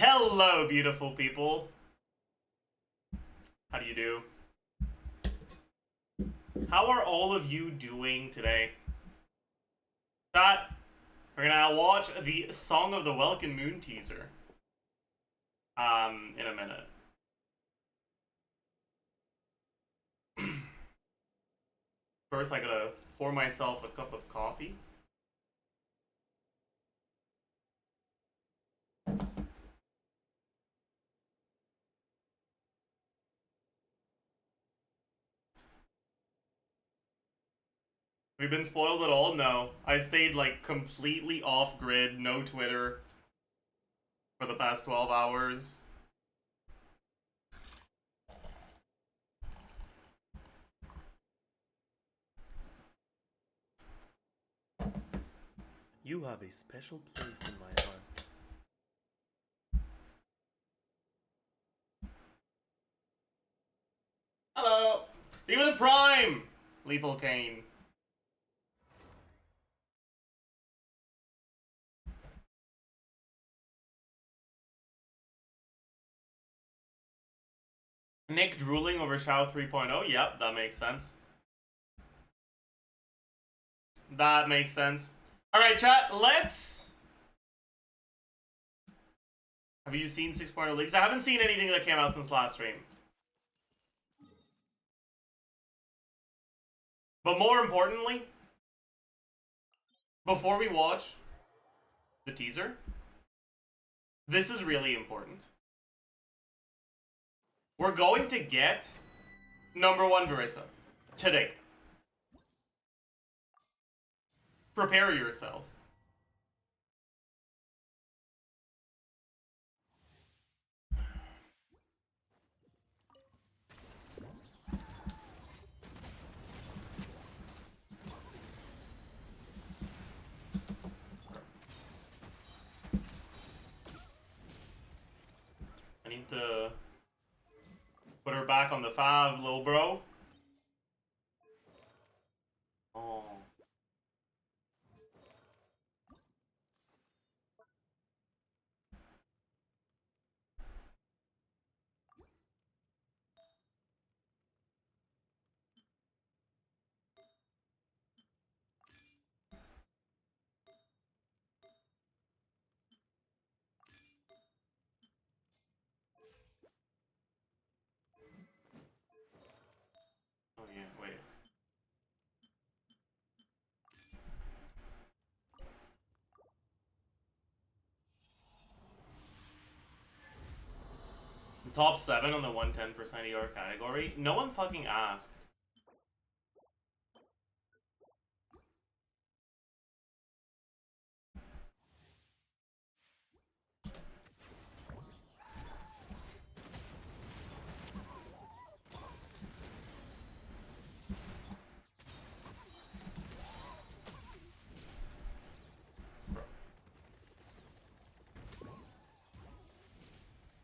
Hello, beautiful people. How do you do? How are all of you doing today? We're gonna watch the Song of the Welkin Moon teaser. In a minute. First, I gotta pour myself a cup of coffee. We've been spoiled at all? No. I stayed like completely off grid, no Twitter for the past 12 hours. You have a special place in my heart. Hello! Even the Prime! Lethal Kane. Nick drooling over Shao 3.0? Yep, that makes sense. That makes sense. Alright, chat, let's... Have you seen 6.0 leaks? I haven't seen anything that came out since last stream. But more importantly, before we watch the teaser, this is really important. We're going to get #1 Verissa today. Prepare yourself. I need to put her back on the fav, lil bro. Oh. Oh yeah, wait. Top 7 on the 110% ER category? No one fucking asked.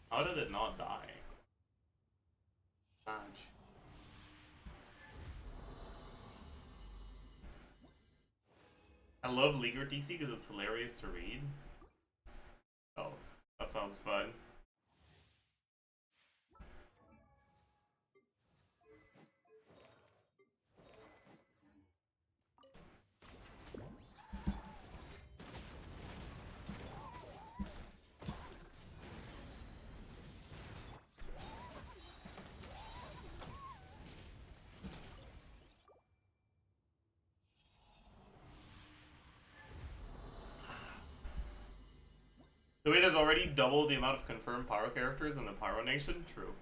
How did it not die? Badge. I love Leaguer DC because it's hilarious to read. Oh, that sounds fun. The way there's already double the amount of confirmed Pyro characters in the Pyro Nation? True.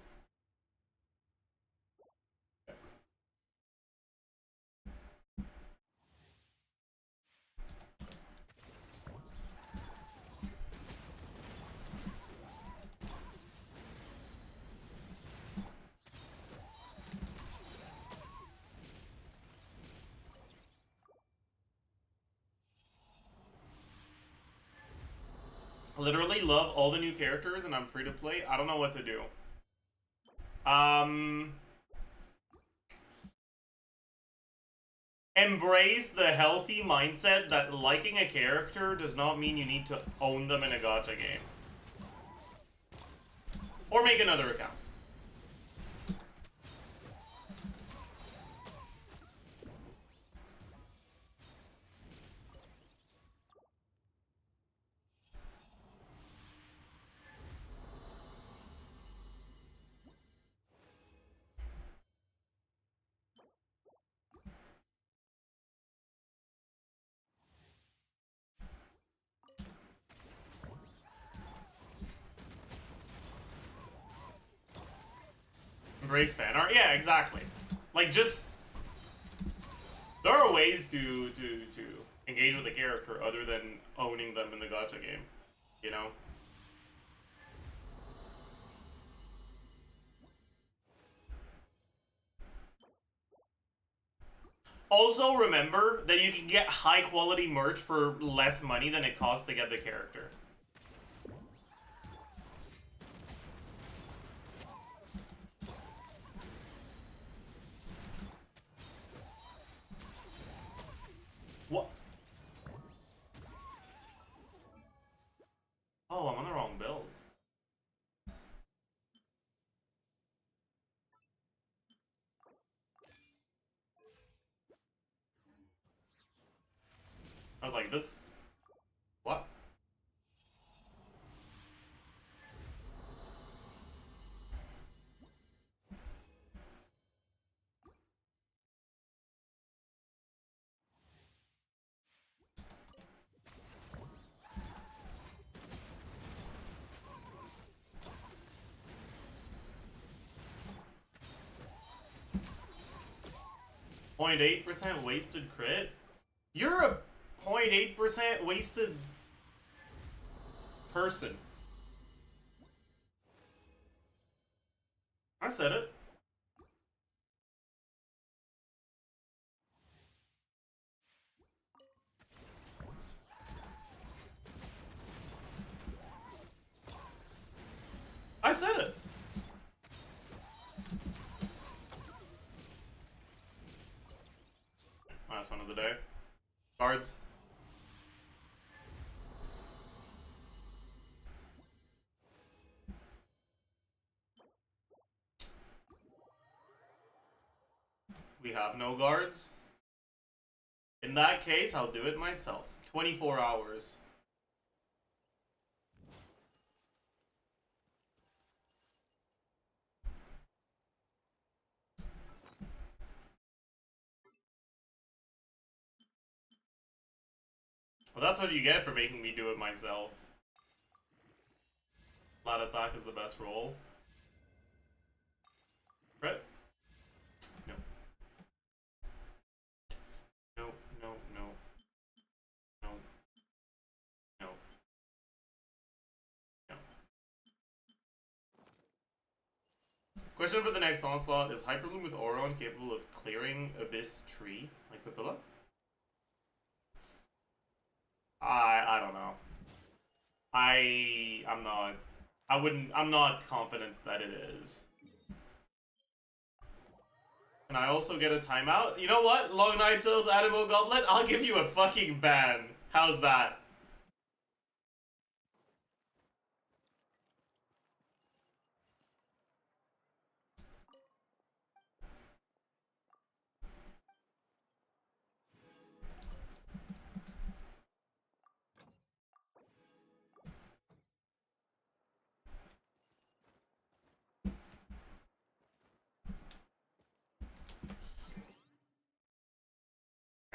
Literally love all the new characters and I'm free to play. I don't know what to do. Embrace the healthy mindset that liking a character does not mean you need to own them in a gacha game. Or make another account. Embrace fan art? Yeah, exactly. Like, just... There are ways to engage with the character other than owning them in the gacha game. You know? Also, remember that you can get high-quality merch for less money than it costs to get the character. What? Oh, I'm on the wrong build. I was like, this... What? .8% wasted crit? You're a 0.8% wasted person. I said it. I said it. Last one of the day. Cards. We have no guards. In that case, I'll do it myself. 24 hours. Well, that's what you get for making me do it myself. Flat attack is the best roll. Crit? No. No, no, no. No. No. No. Question for the next onslaught: is Hyperloom with Auron capable of clearing Abyss Tree like Papilla? I don't know. I'm not confident that it is. Can I also get a timeout? You know what? Long Night Tales Animal Goblet, I'll give you a fucking ban. How's that?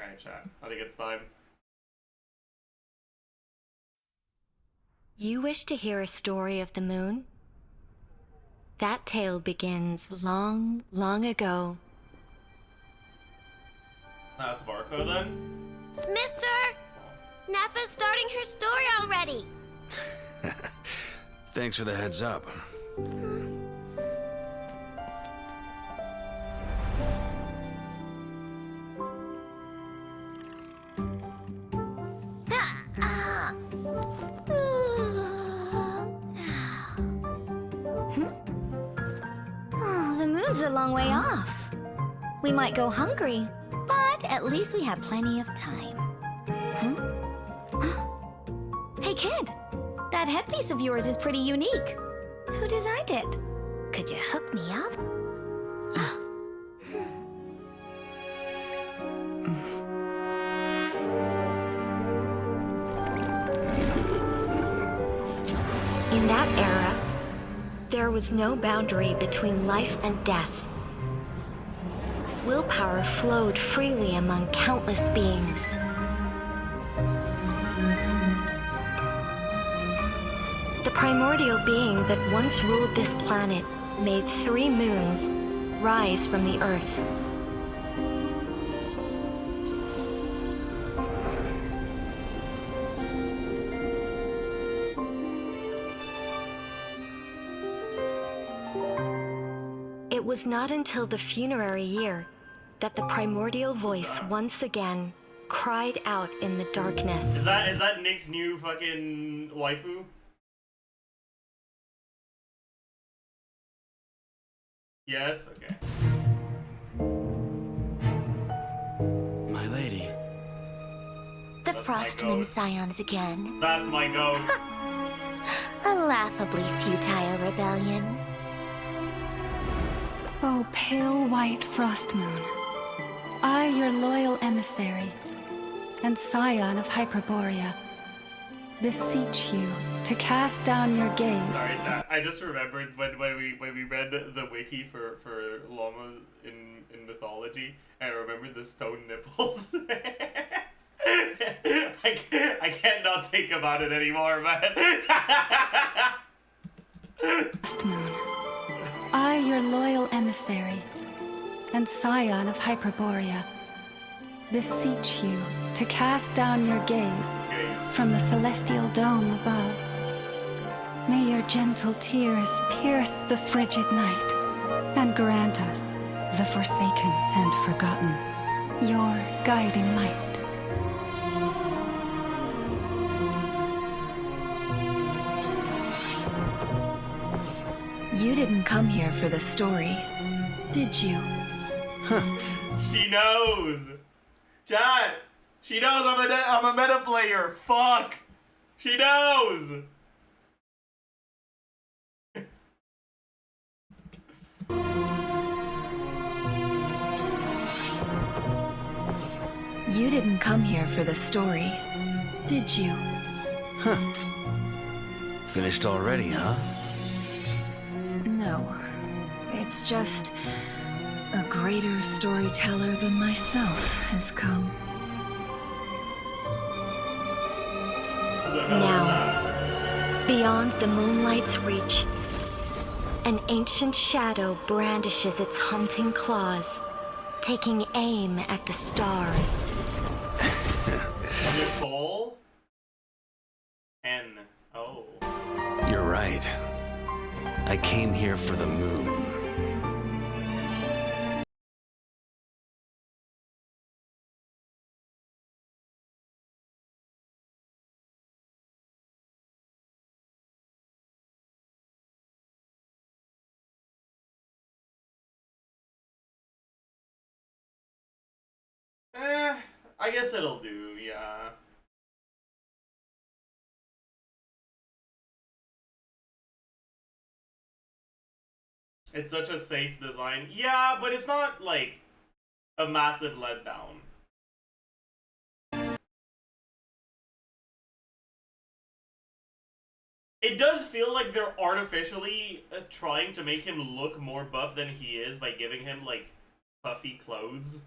Alright, chat. I think it's time. You wish to hear a story of the moon? That tale begins long, long ago. That's Varco then? Mister! Nefa's starting her story already! Thanks for the heads up. Oh, the moon's a long way off. We might go hungry, but at least we have plenty of time. Huh? Hey, kid. That headpiece of yours is pretty unique. Who designed it? Could you hook me up? In that era, there was no boundary between life and death. Willpower flowed freely among countless beings. The primordial being that once ruled this planet made 3 moons rise from the earth. It was not until the funerary year that the primordial voice once again cried out in the darkness. Is that Nick's new fucking waifu? Yes? Okay. My lady. The That's my Frostmoon goat. Scions again. That's my goat. A laughably futile rebellion. O pale white frost moon, I, your loyal emissary, and scion of Hyperborea, beseech you to cast down your gaze. Sorry, chat. I just remembered when we read the wiki for llama in mythology, and I remembered the stone nipples. I can't not think about it anymore, man. Frost moon, I, your loyal emissary, and scion of Hyperborea, beseech you to cast down your gaze from the celestial dome above. May your gentle tears pierce the frigid night, and grant us, the forsaken and forgotten, your guiding light. You didn't come here for the story, did you? She knows. Chat. She knows I'm a meta player. Fuck. She knows. You didn't come here for the story, did you? Finished already, huh? No. It's just a greater storyteller than myself has come. Now, beyond the moonlight's reach, an ancient shadow brandishes its haunting claws, taking aim at the stars. Nicole? N. Oh. You're right. I came here for the moon. I guess it'll do, yeah. It's such a safe design. Yeah, but it's not, like, a massive letdown. It does feel like they're artificially trying to make him look more buff than he is by giving him, like, puffy clothes.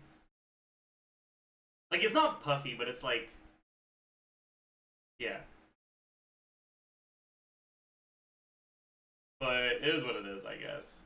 Like, it's not puffy, but it's like... Yeah. But it is what it is, I guess.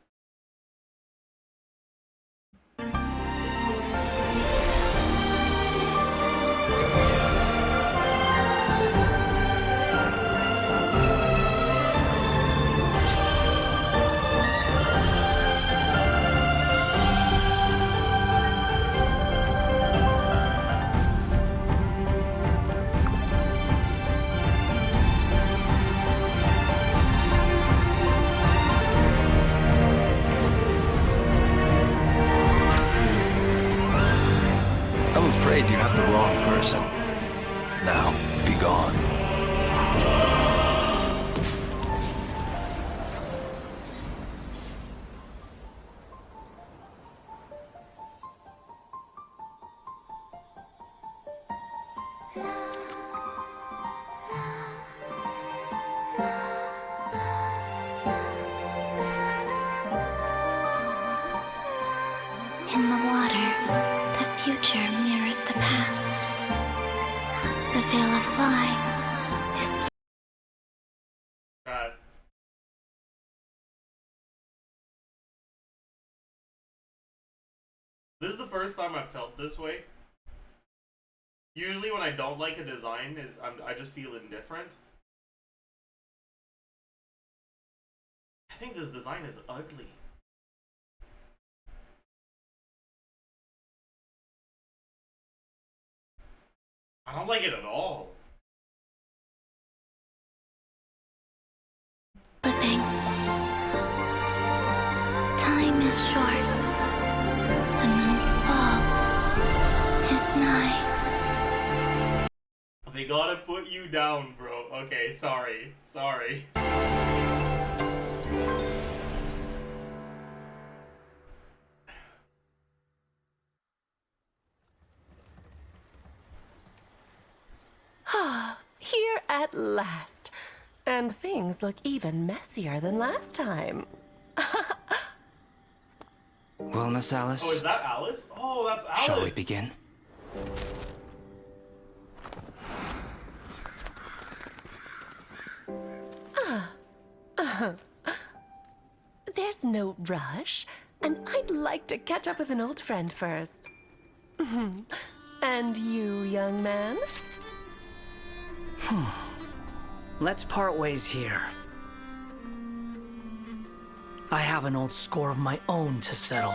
I'm afraid you have the wrong person. Now, be gone. eyes is God. This is the first time I've felt this way. Usually when I don't like a design, I just feel indifferent. I think this design is ugly. I don't like it at all. slipping. Time is short. The moon's fall is nigh. They gotta put you down, bro. Okay, sorry. Sorry. Here at last. And things look even messier than last time. Well, Miss Alice, Oh, is that Alice? Oh, that's Alice. shall we begin? There's no rush, and I'd like to catch up with an old friend first. And you, young man? Let's part ways here. I have an old score of my own to settle.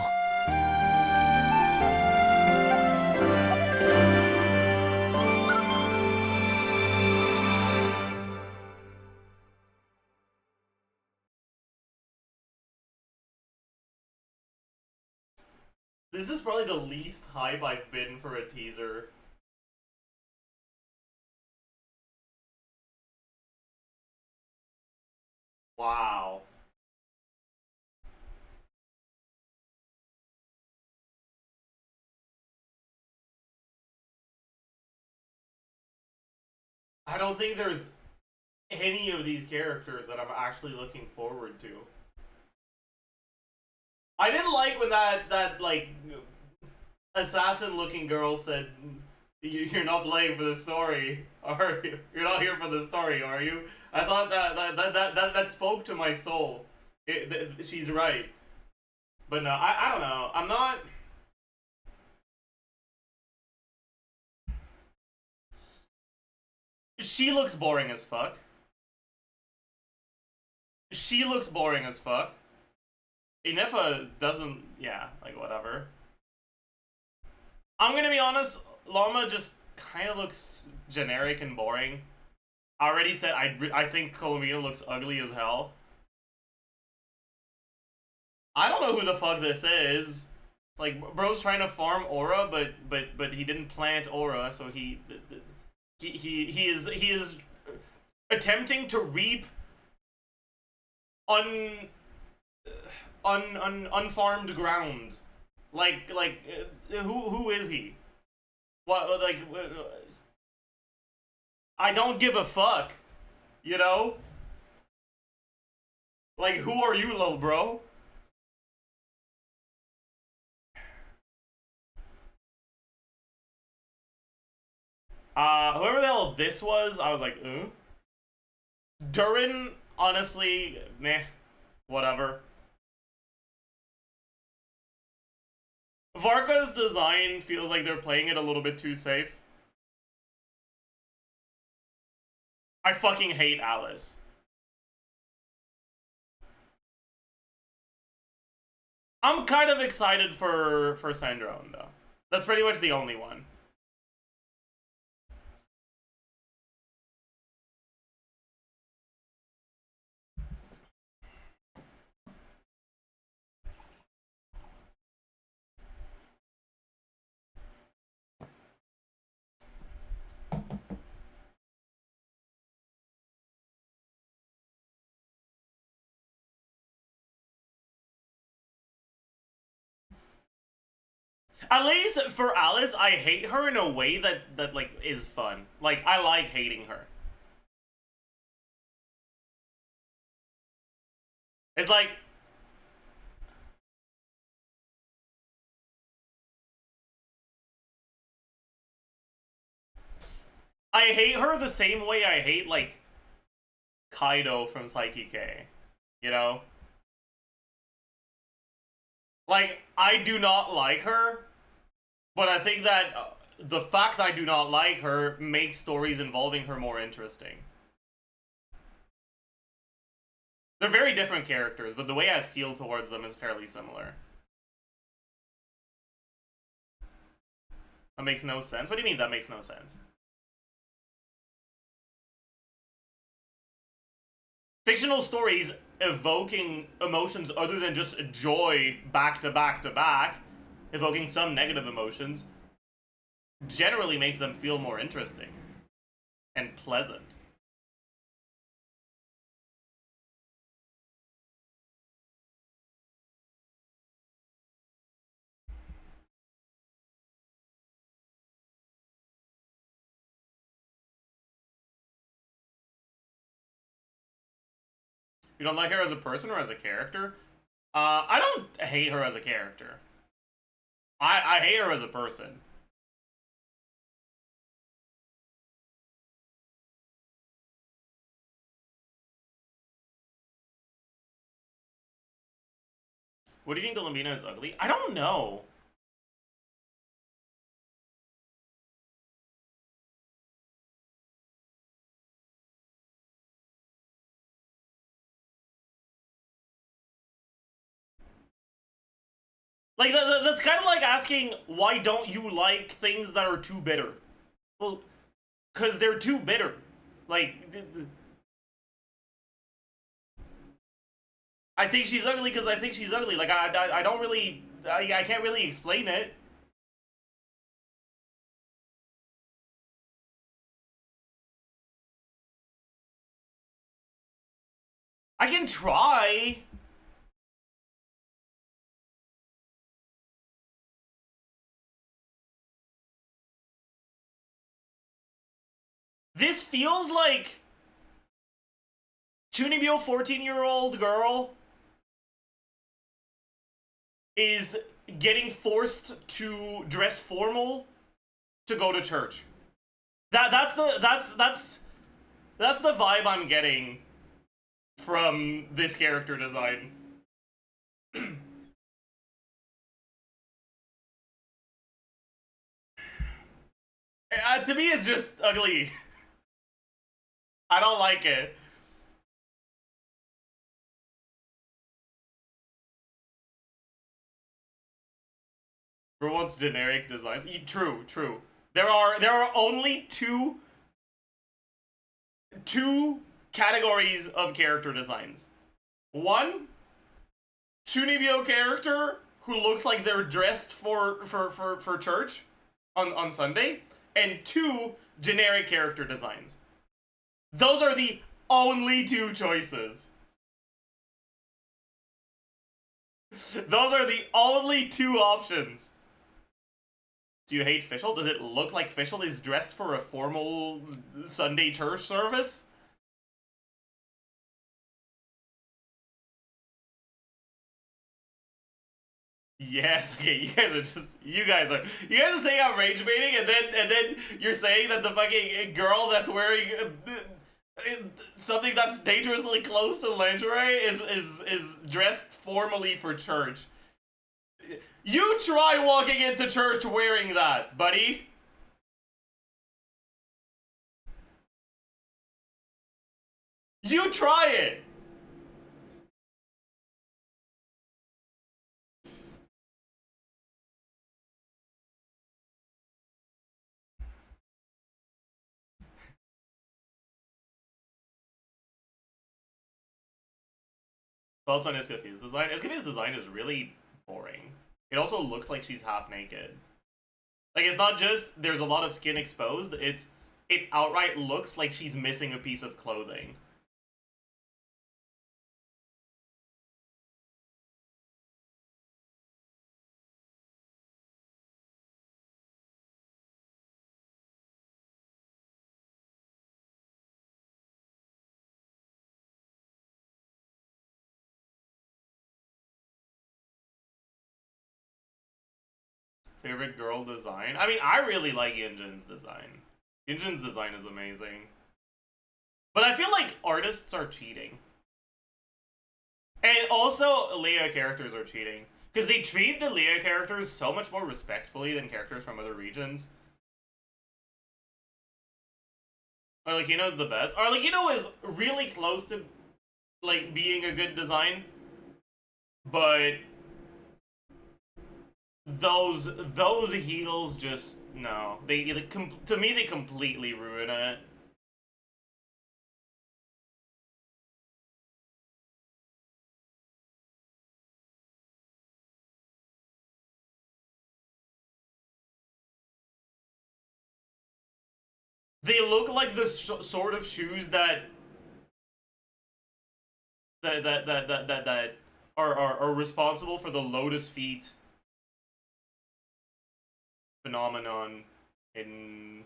This is probably the least hype I've been for a teaser. Wow. I don't think there's any of these characters that I'm actually looking forward to. I didn't like when that like assassin-looking girl said, "You're not playing for the story, are you? You're not here for the story, are you?" I thought that spoke to my soul. She's right, but no, I don't know. I'm not. She looks boring as fuck. She looks boring as fuck. Inefa doesn't, yeah, like whatever. I'm gonna be honest, Llama just kind of looks generic and boring. I already said I think Colomina looks ugly as hell. I don't know who the fuck this is. Like, bro's trying to farm aura, but he didn't plant aura, so he is attempting to reap unfarmed ground. Who is he? What, like, I don't give a fuck, you know? Like, who are you, little bro? Whoever the hell this was, I was like, Durin, honestly, meh, whatever. Varka's design feels like they're playing it a little bit too safe. I fucking hate Alice. I'm kind of excited for Sandrone, though. That's pretty much the only one. At least for Alice, I hate her in a way that like is fun. Like, I like hating her. It's like, I hate her the same way I hate, like, Kaido from Psyche K. You know? Like, I do not like her, but I think that the fact that I do not like her makes stories involving her more interesting. They're very different characters, but the way I feel towards them is fairly similar. That makes no sense? What do you mean that makes no sense? Fictional stories evoking emotions other than just joy back to back to back, evoking some negative emotions, generally makes them feel more interesting and pleasant. You don't like her as a person or as a character? I don't hate her as a character. I hate her as a person. What do you think Gambino is ugly? I don't know. Like, that's kind of like asking, why don't you like things that are too bitter? Well, because they're too bitter. Like, I think she's ugly because I think she's ugly. Like, I don't really, I can't really explain it. I can try. This feels like Chunibyo 14-year-old girl is getting forced to dress formal to go to church. That's the vibe I'm getting from this character design. To me, it's just ugly. I don't like it. For once, generic designs. True, true. There are only two categories of character designs. One, Chunibyo character who looks like they're dressed for church on Sunday, and two, generic character designs. Those are the only two choices. Those are the only two options. Do you hate Fischl? Does it look like Fischl is dressed for a formal Sunday church service? Yes, okay, you guys are saying I'm rage baiting, and then you're saying that the fucking girl that's wearing something that's dangerously close to lingerie is dressed formally for church. You try walking into church wearing that, buddy. You try it. Thoughts on Escafi's design? Escafi's design is really boring. It also looks like she's half naked. Like, it's not just there's a lot of skin exposed, it outright looks like she's missing a piece of clothing. Favorite girl design? I mean, I really like Yunjin's design. Yunjin's design is amazing. But I feel like artists are cheating. And also, Leah characters are cheating. Because they treat the Leah characters so much more respectfully than characters from other regions. Arlecchino's the best. Arlecchino is really close to, like, being a good design. But those heals just, no. To me, they completely ruin it. They look like the sort of shoes that are responsible for the lotus feet phenomenon in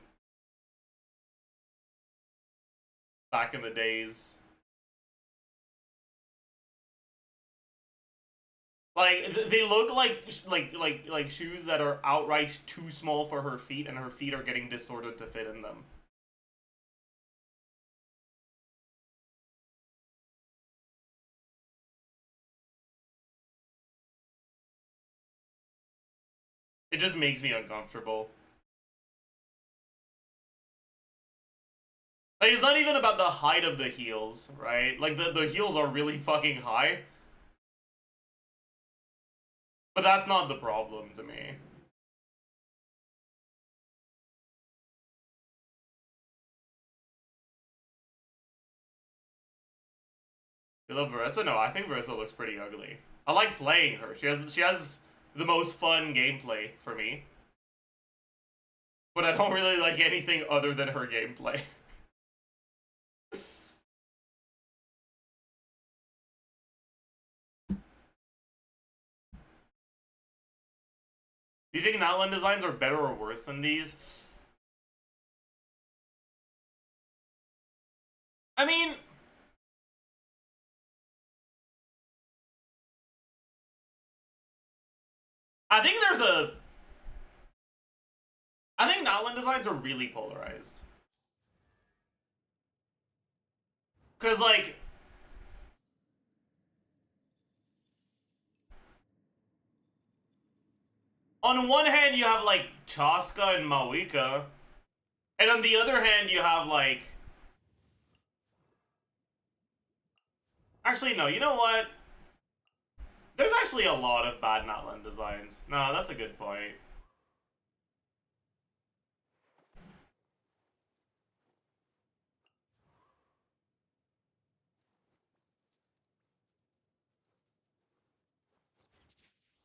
back in the days. Like they look like shoes that are outright too small for her feet, and her feet are getting distorted to fit in them. It just makes me uncomfortable. Like, it's not even about the height of the heels, right? Like, the heels are really fucking high. But that's not the problem to me. You love Veressa? No, I think Veressa looks pretty ugly. I like playing her. She has the most fun gameplay for me. But I don't really like anything other than her gameplay. Do you think Natlan designs are better or worse than these? I mean, I think Natlan designs are really polarized. Cause like, on one hand you have like Chaska and Mawika, and on the other hand you have like, actually no, you know what? There's actually a lot of bad Natlan designs. No, that's a good point.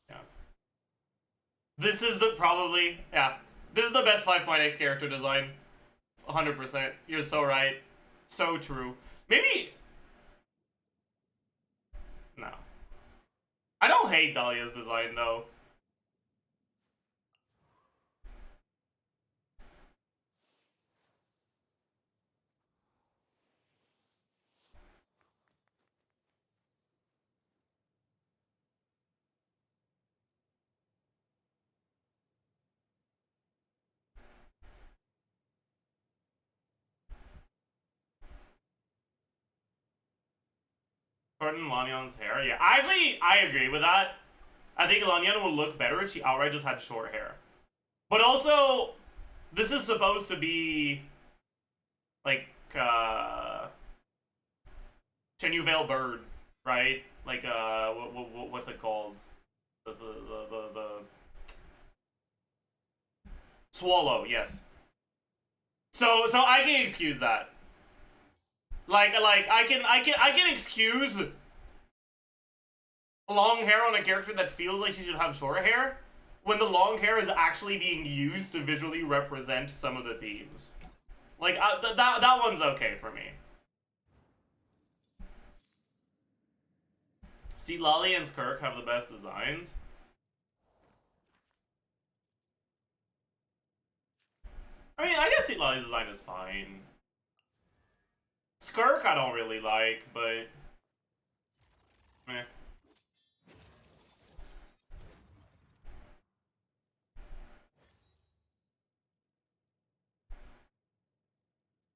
Yeah. This is this is the best 5.x character design. 100%. You're so right. So true. Maybe... No. I don't hate Dahlia's design, though. Shorten Lanyan's hair? Yeah, actually, I agree with that. I think Lanyan would look better if she outright just had short hair. But also, this is supposed to be like Chenyu Veil Bird, right? Like what's it called? The Swallow, yes. So I can excuse that. Like I can excuse long hair on a character that feels like she should have short hair when the long hair is actually being used to visually represent some of the themes. Like that one's okay for me. See, Lolly and Skirk have the best designs. I mean, I guess See Lolly's design is fine. Skirk I don't really like, but meh.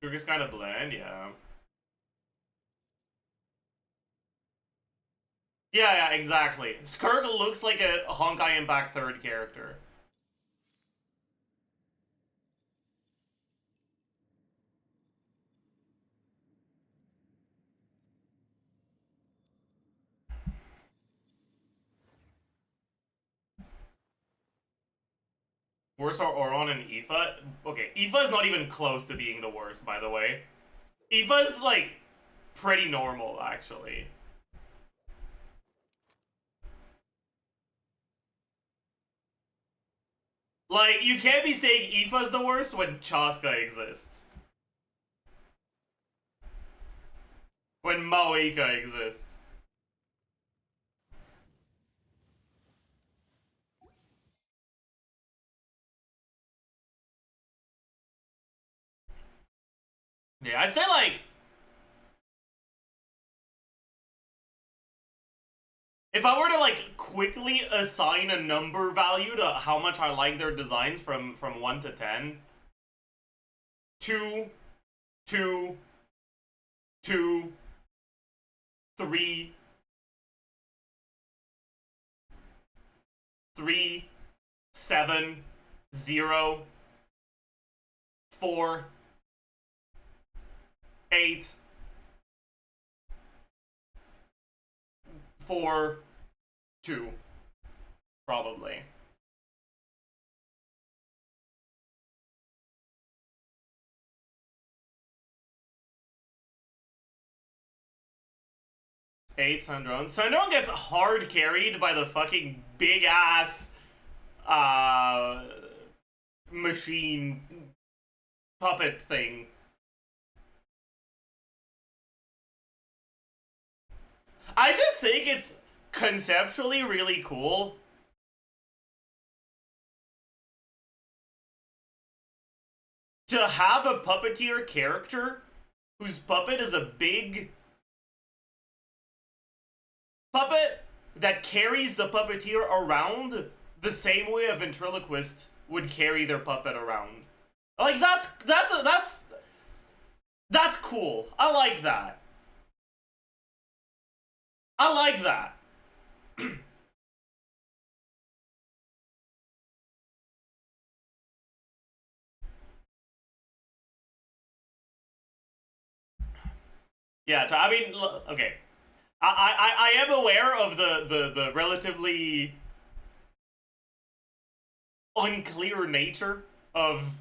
Look, it's kind of bland, yeah. Yeah, exactly. Skirk looks like a Honkai Impact 3rd character. Worse are Oron and Aoife? Okay, Aoife is not even close to being the worst, by the way. Aoife's, like, pretty normal, actually. Like, you can't be saying Aoife's the worst when Chaska exists. When Moeka exists. Yeah, I'd say, like, if I were to, like, quickly assign a number value to how much I like their designs from 1 to 10, 2, 2, 2, 3, 3, 7, 0, 4, 8, 4, 2, probably. Eight Sundrone. Sundrone gets hard carried by the fucking big ass machine puppet thing. I just think it's conceptually really cool. To have a puppeteer character whose puppet is a big puppet that carries the puppeteer around the same way a ventriloquist would carry their puppet around. Like, that's cool. I like that. I like that. Yeah, I mean, okay. I am aware of the relatively unclear nature of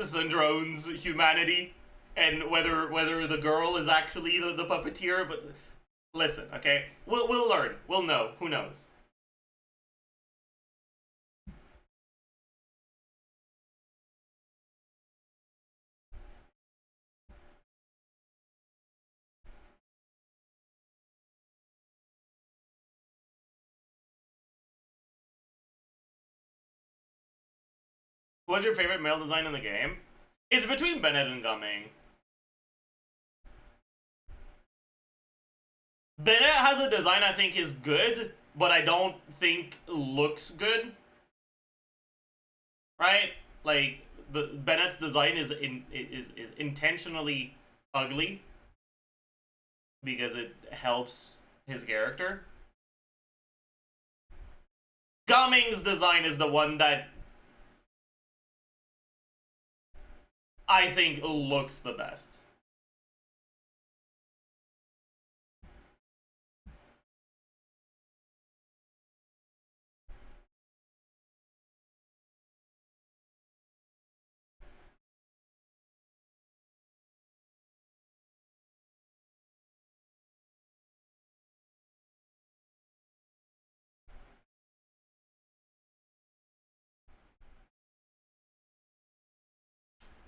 Sundrone's humanity and whether the girl is actually the puppeteer, but listen, okay? We'll learn. We'll know. Who knows? What's your favorite male design in the game? It's between Bennett and Gumming. Bennett has a design I think is good, but I don't think looks good. Right? Like, Bennett's design is intentionally ugly because it helps his character. Gumming's design is the one that I think looks the best.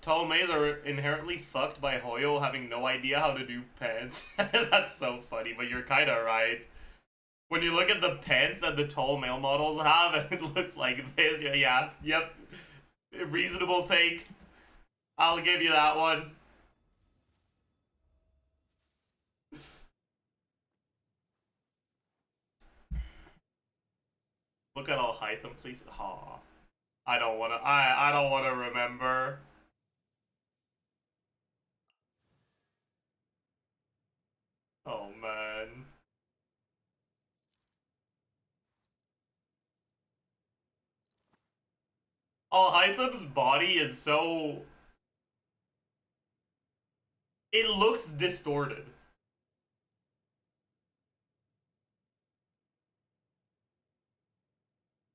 Ptolemies are inherently fucked by Hoyo having no idea how to do pants. That's so funny, but you're kinda right. When you look at the pants that the tall male models have, and it looks like this, yeah, yep. Reasonable take. I'll give you that one. Look at all Hytham, please. Aw. I don't wanna remember. Hytham's body is so... It looks distorted.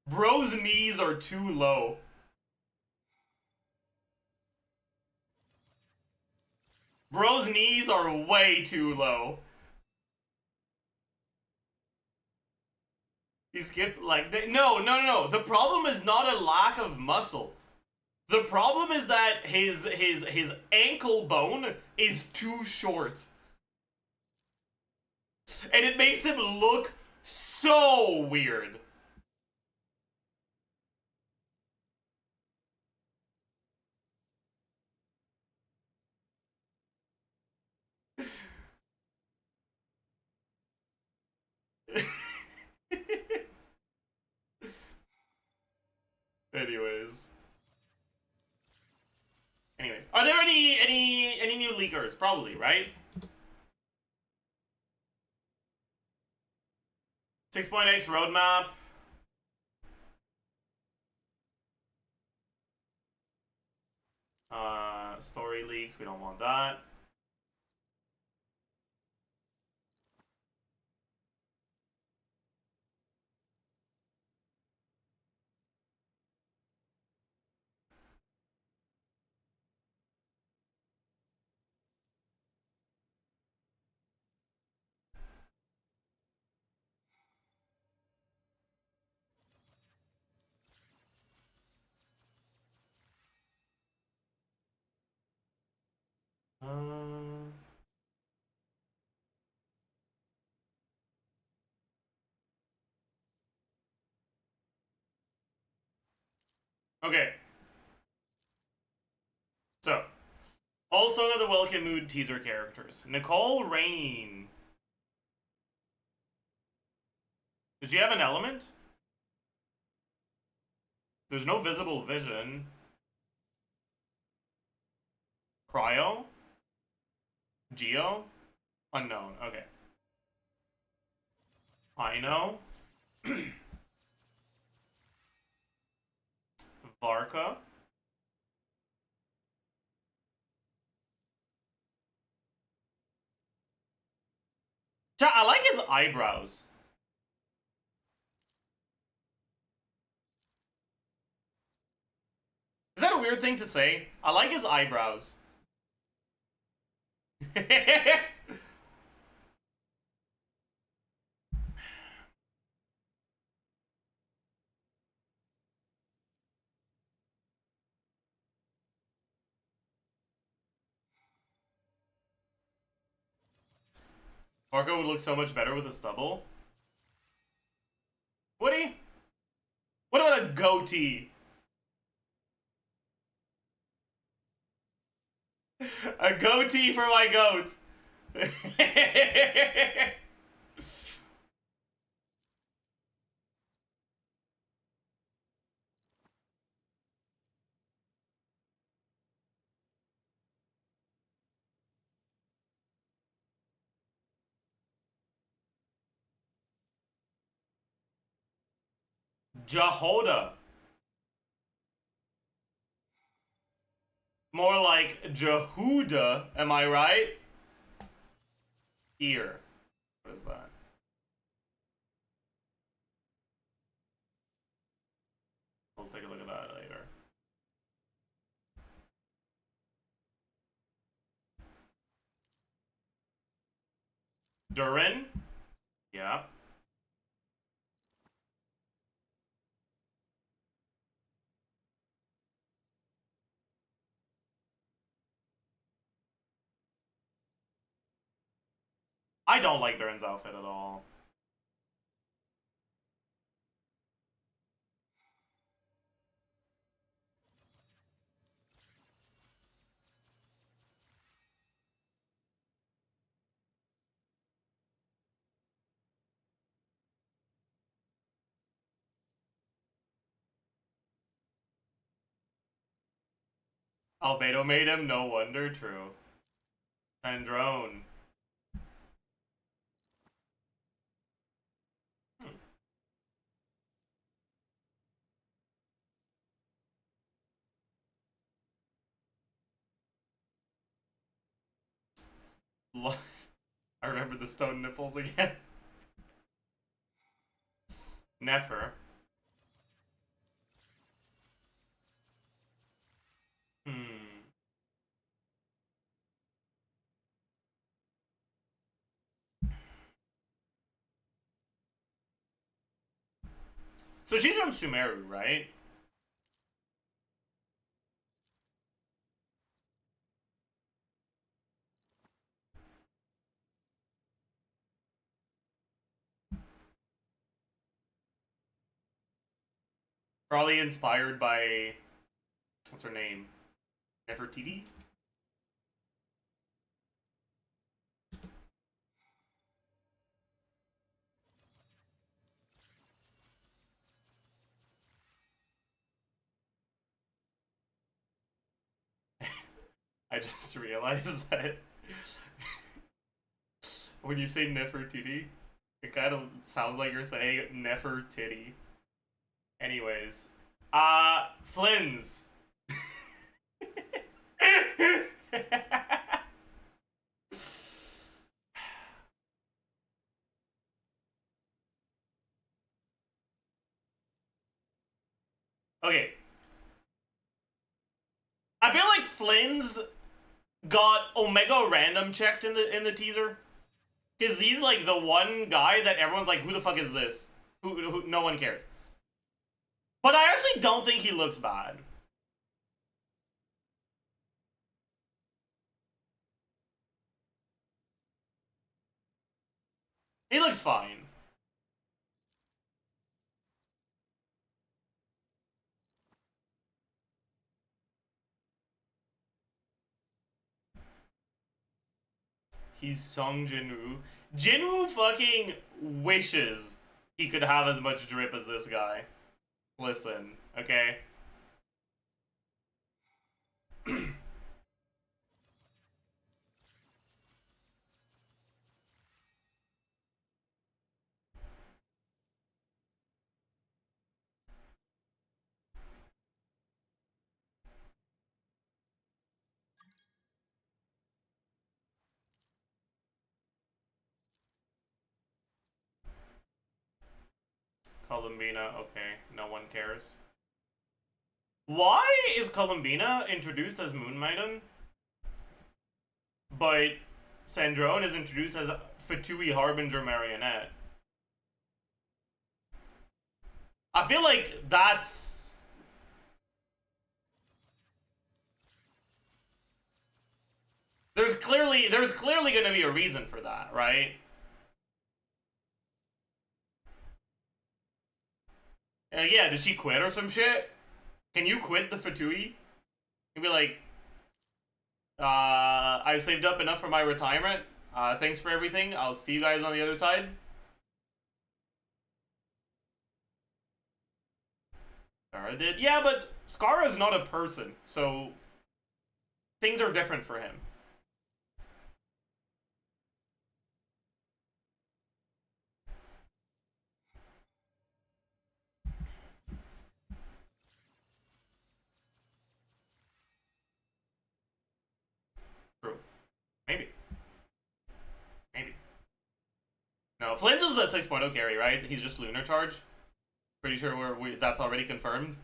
Bro's knees are too low. Bro's knees are way too low. He skipped like... No. The problem is not a lack of muscle. The problem is that his ankle bone is too short. And it makes him look so weird. Anyways, are there any new leakers? Probably, right? 6.x roadmap. Story leaks. We don't want that. Okay. So, also the Welcome Mood teaser characters. Nicole Rain. Did you have an element? There's no visible vision. Cryo? Geo? Unknown. Okay. I know. Varka. I like his eyebrows. Is that a weird thing to say? I like his eyebrows. Marco would look so much better with a stubble. Would he? What about a goatee? A goatee for my goat. Jehoda. More like Jehuda, am I right? Ear. What is that? We'll take a look at that later. Durin? Yeah. I don't like Durin's outfit at all. Albedo made him, no wonder, true. And drone. I remember the stone nipples again. Nefer. So she's from Sumeru, right? Probably inspired by, what's her name? Nefertiti? I just realized that when you say Nefertiti, it kind of sounds like you're saying Nefertiti. Anyways, Flynn's. Okay. I feel like Flynn's got Omega random checked in the teaser. Cause he's like the one guy that everyone's like, who the fuck is this? Who no one cares. But I actually don't think he looks bad. He looks fine. He's Song Jinwoo. Jinwoo fucking wishes he could have as much drip as this guy. Listen, okay? Columbina, okay, no one cares. Why is Columbina introduced as Moon Maiden, but Sandrone is introduced as Fatui Harbinger Marionette? I feel like that's... There's clearly gonna be a reason for that, right? Yeah, did she quit or some shit? Can you quit the Fatui? You'd be like, I saved up enough for my retirement. Thanks for everything. I'll see you guys on the other side. Skara did? Yeah, but Skara is not a person, so things are different for him. True. Maybe. Maybe. No, Flynn's is the 6.0 carry, right? He's just Lunar Charge. Pretty sure that's already confirmed.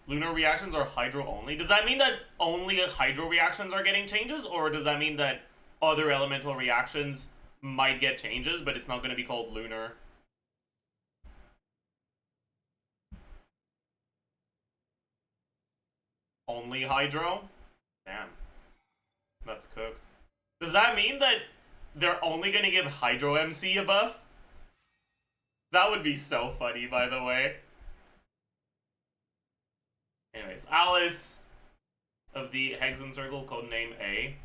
Lunar reactions are Hydro only. Does that mean that only Hydro reactions are getting changes? Or does that mean that other elemental reactions might get changes, but it's not going to be called Lunar? Only Hydro? Damn. That's cooked. Does that mean that they're only going to give Hydro MC a buff? That would be so funny, by the way. Anyways, Alice of the Hexen Circle, codename A.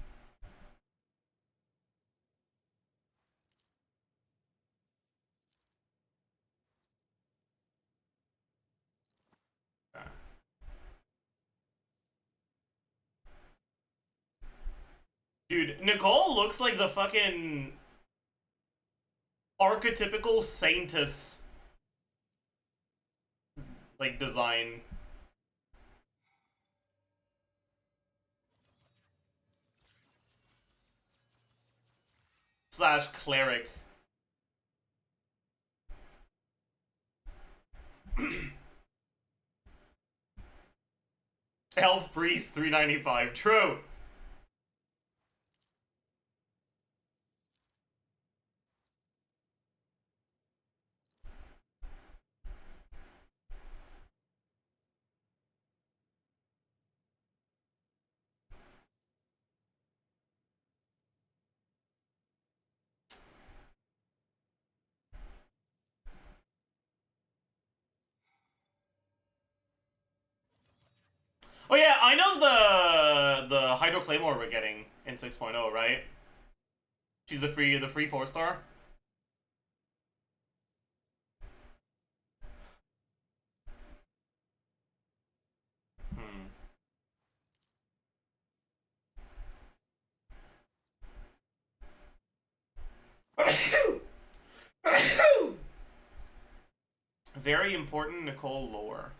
Dude, Nicole looks like the fucking archetypical Saintess like design. slash cleric. Elf priest 395. True. Oh yeah, I knows the Hydro Claymore we're getting in 6.0, right? She's the free 4-star. Very important Nicole lore.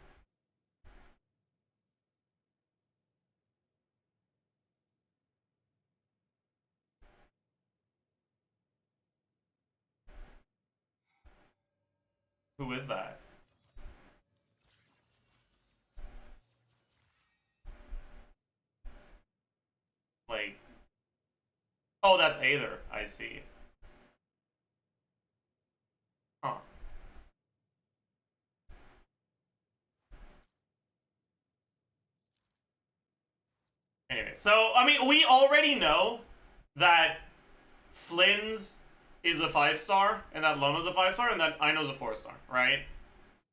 Who is that? Like, oh, that's Aether. I see. Huh. Anyway, so, I mean, we already know that Flynn's is a 5-star, and that Loma's a 5-star, and that Aino's a 4-star, right?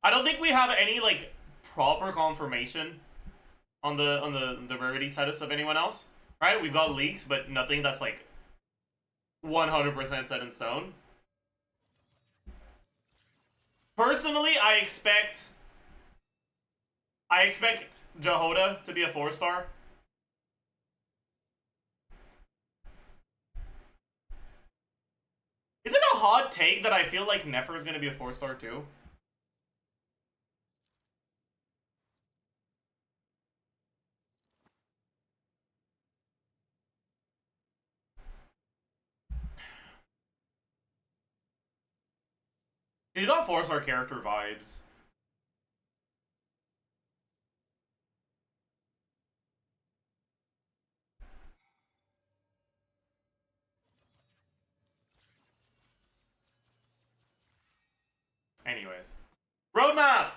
I don't think we have any, like, proper confirmation on the rarity status of anyone else, right? We've got leaks, but nothing that's, like, 100% set in stone. Personally, I expect Jehoda to be a 4-star. Is it a hot take that I feel like Nefer is going to be a 4-star too? He's got 4-star character vibes. Anyways. Roadmap!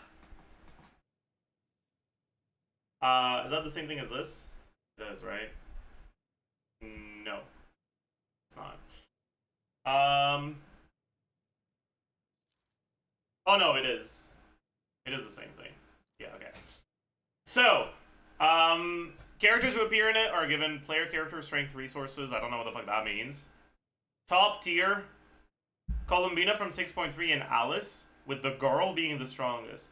Is that the same thing as this? It is, right? No. It's not. Oh no, it is. It is the same thing. Yeah, okay. So, characters who appear in it are given player character strength resources. I don't know what the fuck that means. Top tier, Columbina from 6.3 and Alice, with the girl being the strongest.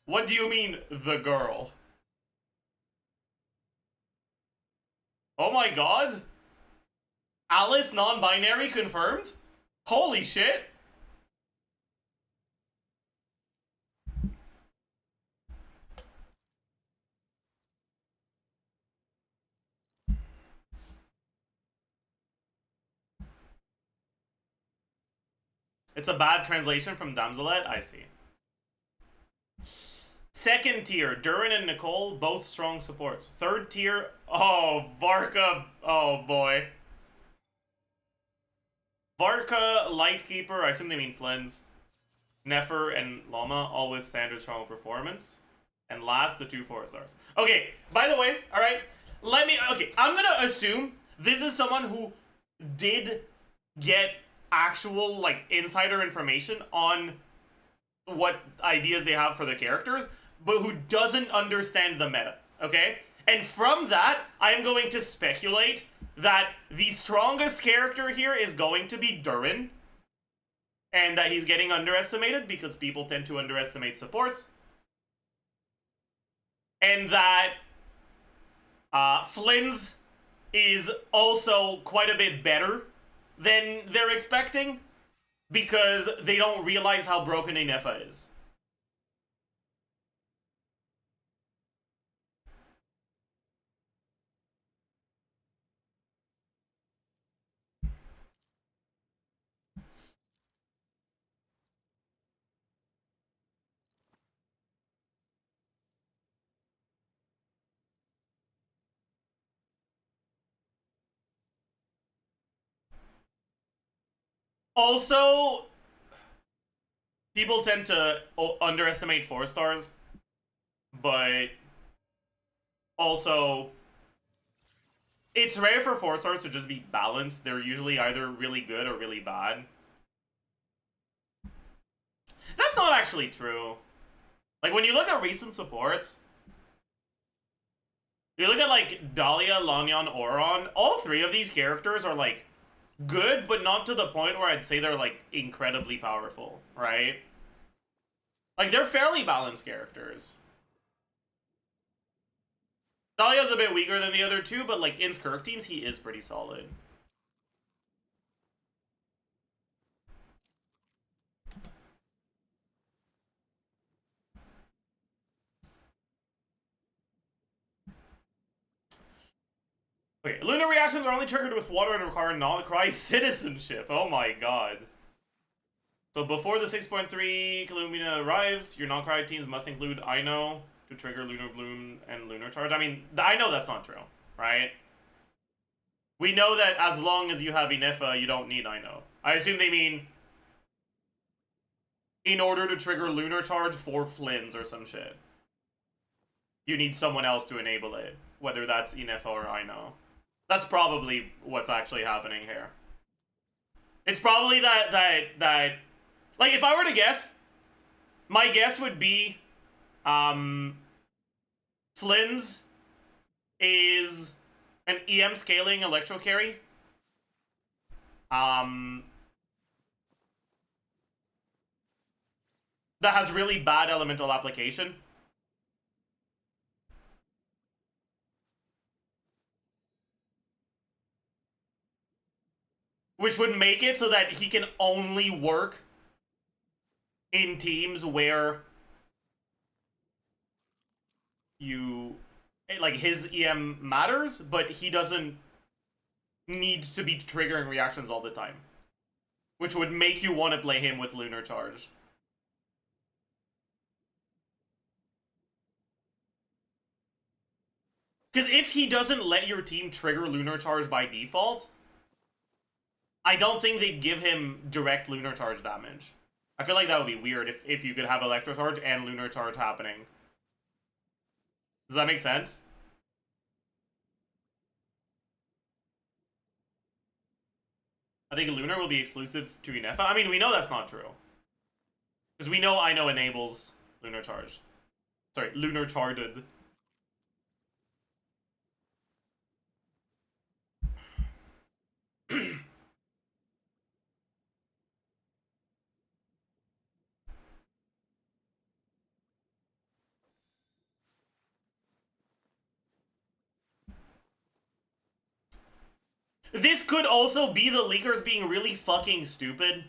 What do you mean, the girl? Oh my god? Alice non-binary confirmed? Holy shit! It's a bad translation from Damselet? I see. Second tier, Durin and Nicole, both strong supports. Third tier, oh, Varka, oh boy. Varka, Lightkeeper, I assume they mean Flynn's. Nefer and Loma, all with standard strong performance. And last, the 2 4-stars. Okay, by the way, alright, I'm gonna assume this is someone who did get actual, like, insider information on what ideas they have for the characters, but who doesn't understand the meta, okay? And from that, I'm going to speculate that the strongest character here is going to be Durin, and that he's getting underestimated because people tend to underestimate supports, and that Flynn's is also quite a bit better than they're expecting because they don't realize how broken a Nefa is. Also, people tend to underestimate 4-stars, but also, it's rare for 4-stars to just be balanced. They're usually either really good or really bad. That's not actually true. Like, when you look at recent supports, you look at, like, Dahlia, Lanyan, Oron, all three of these characters are, like, good, but not to the point where I'd say they're, like, incredibly powerful, right? Like, they're fairly balanced characters. Dahlia's a bit weaker than the other two, but, like, in Skirk teams, he is pretty solid. Okay, lunar reactions are only triggered with water and require nodkrai citizenship. Oh my god. So before the 6.3 Kalumina arrives, your nodkrai teams must include Ino to trigger Lunar Bloom and Lunar Charge. I mean, I know that's not true, right? We know that as long as you have Inefa, you don't need Ino. I assume they mean in order to trigger Lunar Charge for Flynn's or some shit. You need someone else to enable it, whether that's Inefa or Ino. That's probably what's actually happening here. It's probably that like, if I were to guess, my guess would be Flynn's is an EM scaling electro carry. That has really bad elemental application. Which would make it so that he can only work in teams where you, like, his EM matters, but he doesn't need to be triggering reactions all the time. Which would make you want to play him with Lunar Charge. Because if he doesn't let your team trigger Lunar Charge by default, I don't think they'd give him direct Lunar Charge damage. I feel like that would be weird if you could have Electro Charge and Lunar Charge happening. Does that make sense? I think Lunar will be exclusive to Inefa. I mean, we know that's not true. Because we know Ino enables Lunar Charge. Sorry, Lunar Charged. This could also be the leakers being really fucking stupid.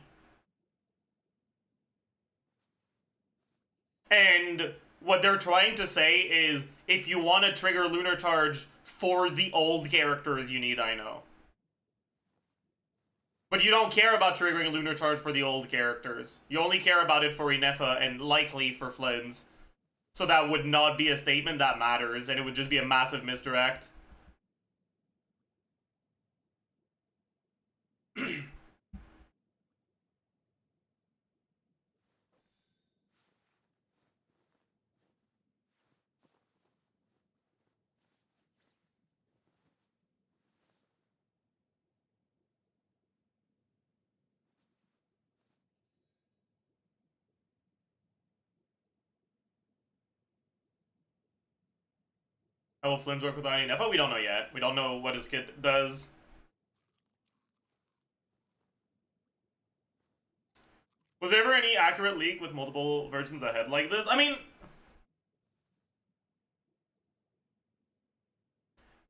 And what they're trying to say is, if you want to trigger Lunar Charge for the old characters, you need Ino. But you don't care about triggering Lunar Charge for the old characters. You only care about it for Inefa and likely for Flynn's. So that would not be a statement that matters, and it would just be a massive misdirect. How will Flynn's work with Inefa? We don't know yet. We don't know what his kit does. Was there ever any accurate leak with multiple versions ahead like this? I mean,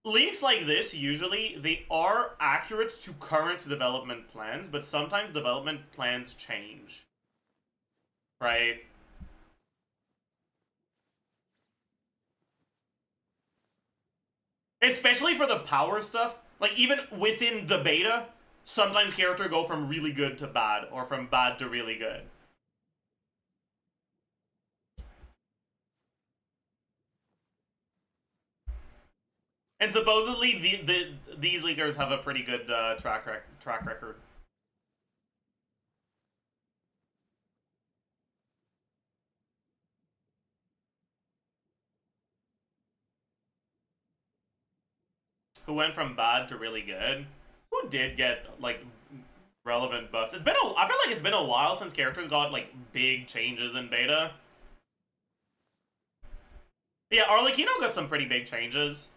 leaks like this, usually, they are accurate to current development plans, but sometimes development plans change. Right? Especially for the power stuff, like, even within the beta, sometimes characters go from really good to bad, or from bad to really good. And supposedly, these leakers have a pretty good track record. who went from bad to really good, who did get, like, relevant buffs. It's been I feel like it's been a while since characters got, like, big changes in beta. Yeah, Arlecchino got some pretty big changes.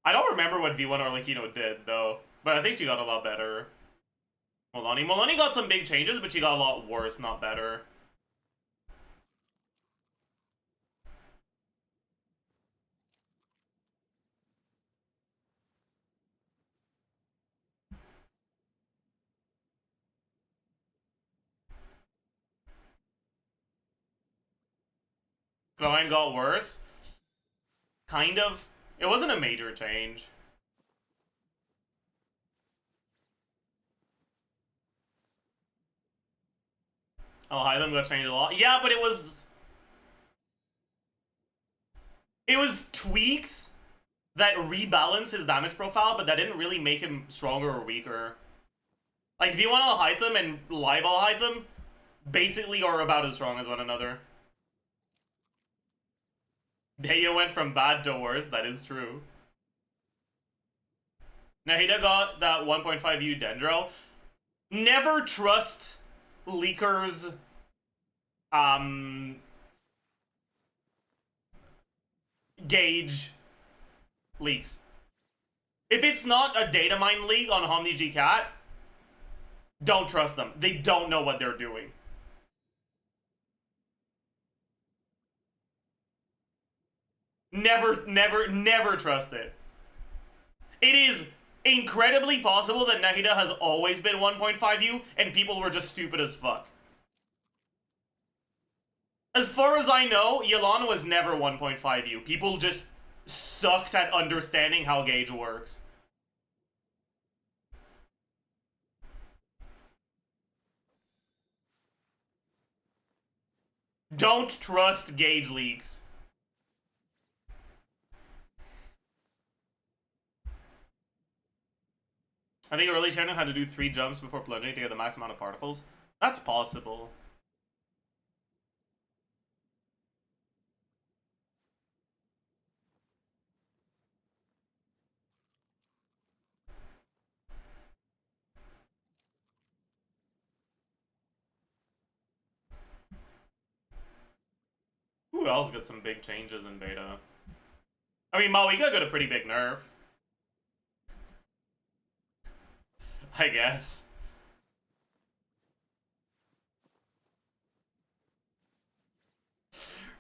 I don't remember what V1 Arlecchino did, though, but I think she got a lot better. Molani got some big changes, but she got a lot worse, not better. Klein got worse? Kind of. It wasn't a major change. Oh, Hytham got changed a lot. Yeah, but it was tweaks that rebalance his damage profile, but that didn't really make him stronger or weaker. Like, V1 Hytham and Live Hytham basically are about as strong as one another. Deya went from bad to worse, that is true. Nahida got that 1.5U Dendro. Never trust leakers, gauge leaks. If it's not a data mine leak on HomniG Cat, don't trust them. They don't know what they're doing. Never trust it. It is incredibly possible that Nahida has always been 1.5U and people were just stupid as fuck. As far as I know, Yelan was never 1.5U. People just sucked at understanding how gauge works. Don't trust gauge leaks. I think early Shannon had to do 3 jumps before plunging to get the max amount of particles. That's possible. Who else got some big changes in beta? I mean, Maoika got a pretty big nerf. I guess.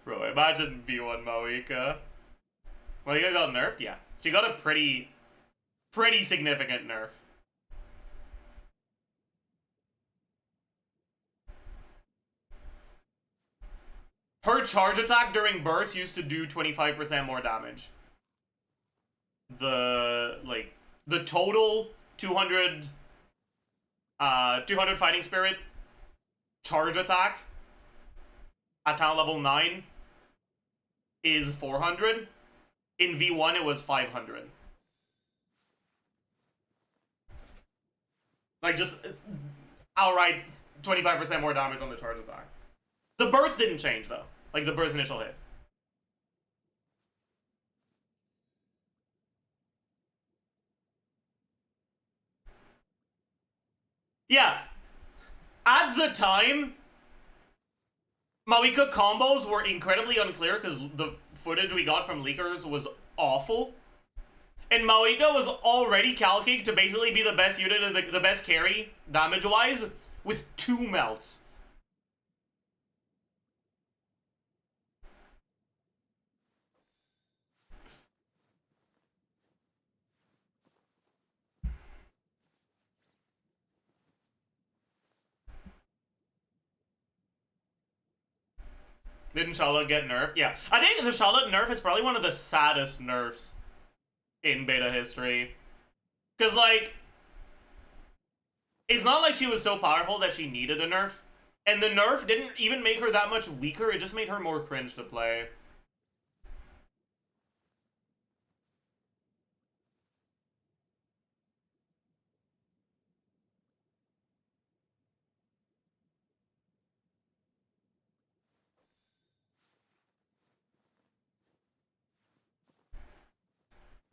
Bro, imagine V1 Maoika. Maoika got nerfed? Yeah. She got a pretty significant nerf. Her charge attack during burst used to do 25% more damage. The total 200 fighting spirit charge attack at talent level 9 is 400. In V1 it was 500. Like, just outright 25% more damage on the charge attack. The burst didn't change, though. Like, the burst initial hit. Yeah. At the time, Maoika combos were incredibly unclear because the footage we got from leakers was awful. And Maoika was already calculated to basically be the best unit and the best carry, damage-wise, with 2 melts. Didn't Charlotte get nerfed? Yeah. I think the Charlotte nerf is probably one of the saddest nerfs in beta history. Because, like, it's not like she was so powerful that she needed a nerf. And the nerf didn't even make her that much weaker, it just made her more cringe to play.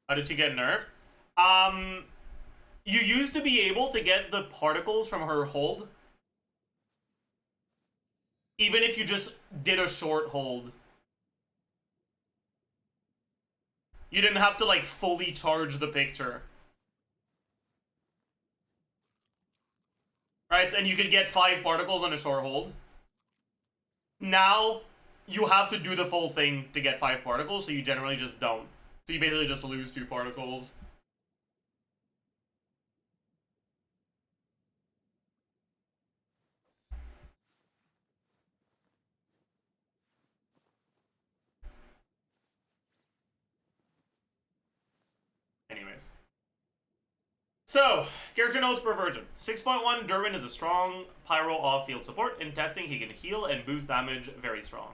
How did she get nerfed? You used to be able to get the particles from her hold, even if you just did a short hold. You didn't have to, like, fully charge the picture. Right, and you could get 5 particles on a short hold. Now, you have to do the full thing to get 5 particles, so you generally just don't. So you basically just lose 2 particles. Anyways. So, character notes per version. 6.1, Derwin is a strong pyro off-field support. In testing, he can heal and boost damage, very strong.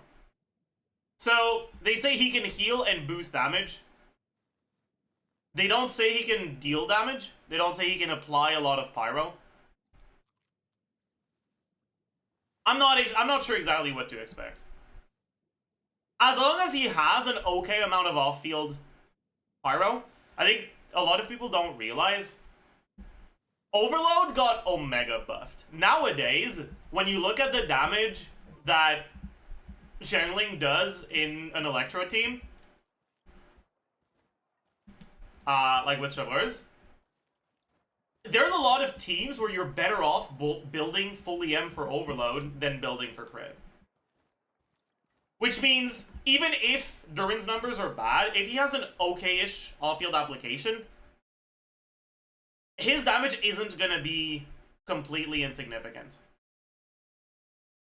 So, they say he can heal and boost damage. They don't say he can deal damage. They don't say he can apply a lot of pyro. I'm not sure exactly what to expect. As long as he has an okay amount of off-field pyro, I think a lot of people don't realize Overload got Omega buffed. Nowadays, when you look at the damage that Xiangling does in an Electro team, like with Chevaliers, there's a lot of teams where you're better off building full EM for Overload than building for crit. Which means, even if Durin's numbers are bad, if he has an okay-ish off-field application, his damage isn't gonna be completely insignificant.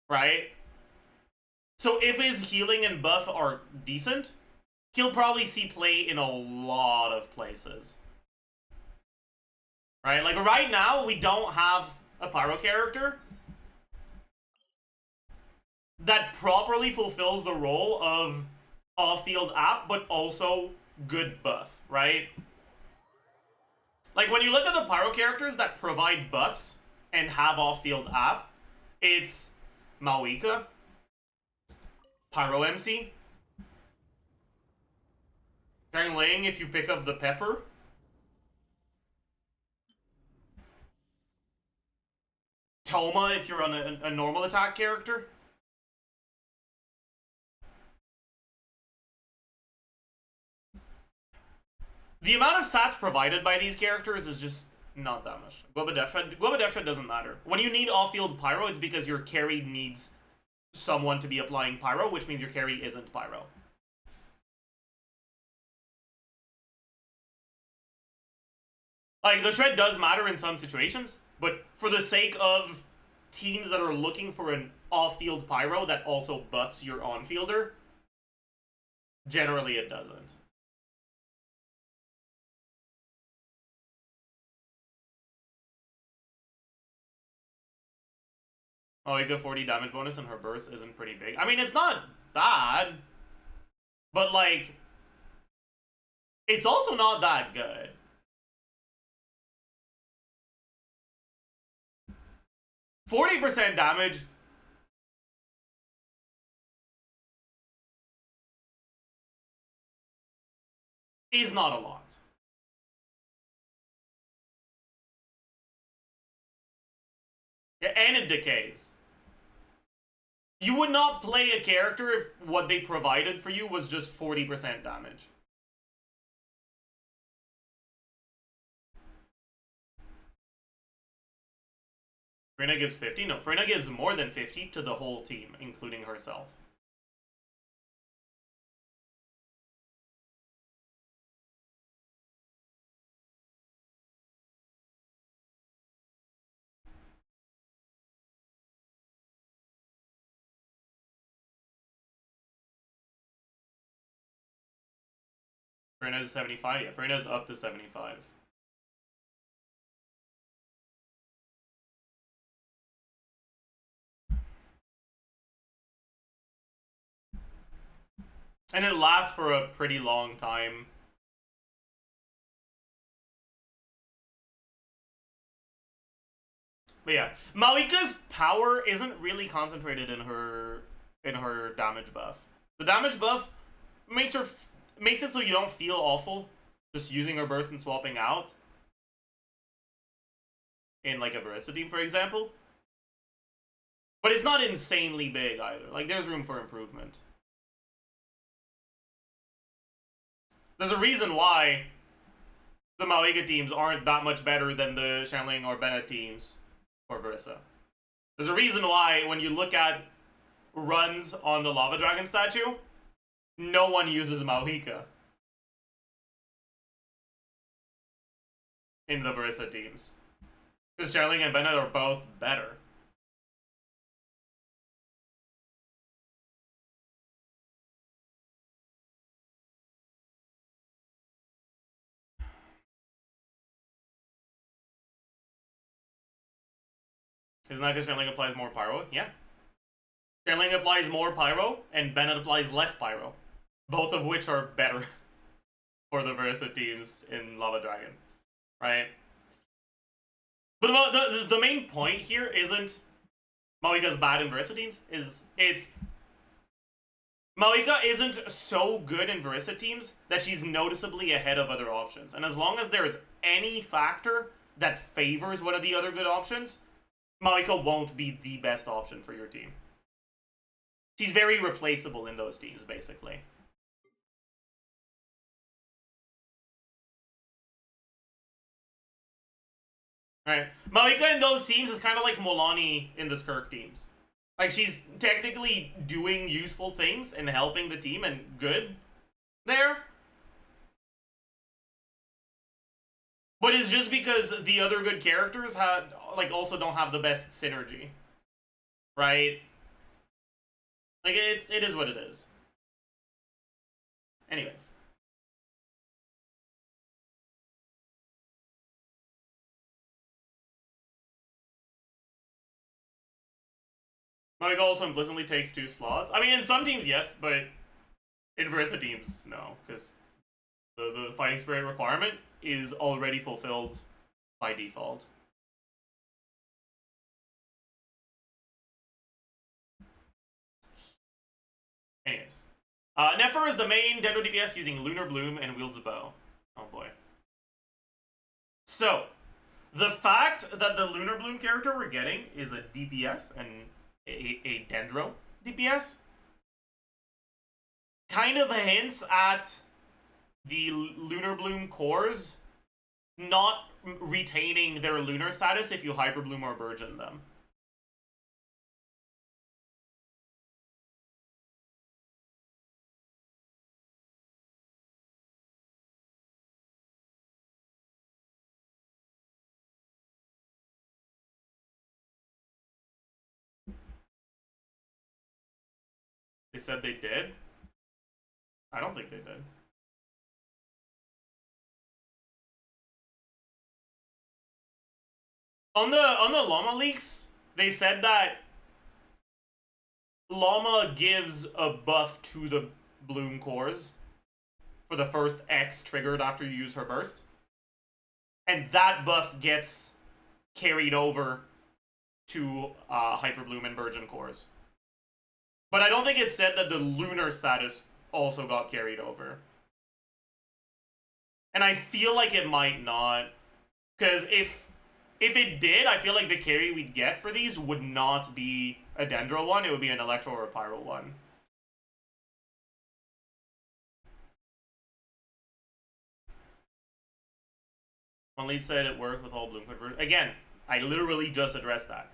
Right? So if his healing and buff are decent, he'll probably see play in a lot of places. Right? Like, right now, we don't have a pyro character that properly fulfills the role of off-field app, but also good buff, right? Like, when you look at the pyro characters that provide buffs and have off-field app, it's Maoika, Pyro MC, Xiangling if you pick up the pepper, Toma if you're on a normal attack character. The amount of stats provided by these characters is just not that much. Globodefshred doesn't matter. When you need off-field pyro, it's because your carry needs someone to be applying pyro, which means your carry isn't pyro. Like, the shred does matter in some situations, but for the sake of teams that are looking for an off-field pyro that also buffs your on-fielder, generally it doesn't. Oh, you get 40 damage bonus and her burst isn't pretty big. I mean, it's not bad, but, like, it's also not that good. %40 damage is not a lot. Yeah, and it decays. You would not play a character if what they provided for you was just 40% damage. Freyna gives 50? No, Freyna gives more than 50 to the whole team, including herself. Freyna's 75? Yeah, Freyna's up to 75. And it lasts for a pretty long time. But yeah, Maoika's power isn't really concentrated in her damage buff. The damage buff makes it so you don't feel awful just using her burst and swapping out in like a Verissa team, for example. But it's not insanely big either. Like, there's room for improvement. There's a reason why the Malika teams aren't that much better than the Shanling or Bennett teams for Verissa. There's a reason why when you look at runs on the Lava Dragon statue, no one uses Malika in the Verissa teams. Because Shanling and Bennett are both better. Isn't that because Shanling applies more pyro? Yeah. Shanling applies more pyro, and Bennett applies less pyro. Both of which are better for the Verissa teams in Lava Dragon. Right? But the main point here isn't Malika's bad in Verissa teams. It's Malika isn't so good in Verissa teams that she's noticeably ahead of other options. And as long as there's any factor that favors one of the other good options, Malika won't be the best option for your team. She's very replaceable in those teams, basically. Right. Malika in those teams is kind of like Molani in the Skirk teams. Like, she's technically doing useful things and helping the team and good there. But it's just because the other good characters also don't have the best synergy. Right? Like, it is what it is. Anyways. Malika also implicitly takes 2 slots. I mean, in some teams, yes, but in Verissa teams, no. Because the fighting spirit requirement is already fulfilled by default. Anyways. Nefer is the main Dendro DPS using Lunar Bloom and wields a bow. Oh boy. So, the fact that the Lunar Bloom character we're getting is a DPS and a Dendro DPS kind of hints at the Lunar Bloom cores not retaining their lunar status if you Hyper Bloom or Burgeon them. They said they did? I don't think they did. On the Llama leaks, they said that Llama gives a buff to the Bloom cores for the first X triggered after you use her burst. And that buff gets carried over to Hyper Bloom and Burgeon cores. But I don't think it said that the lunar status also got carried over. And I feel like it might not. Because if it did, I feel like the carry we'd get for these would not be a Dendro one, it would be an Electro or a Pyro one. One lead said it worked with all Bloom conversions. Again, I literally just addressed that.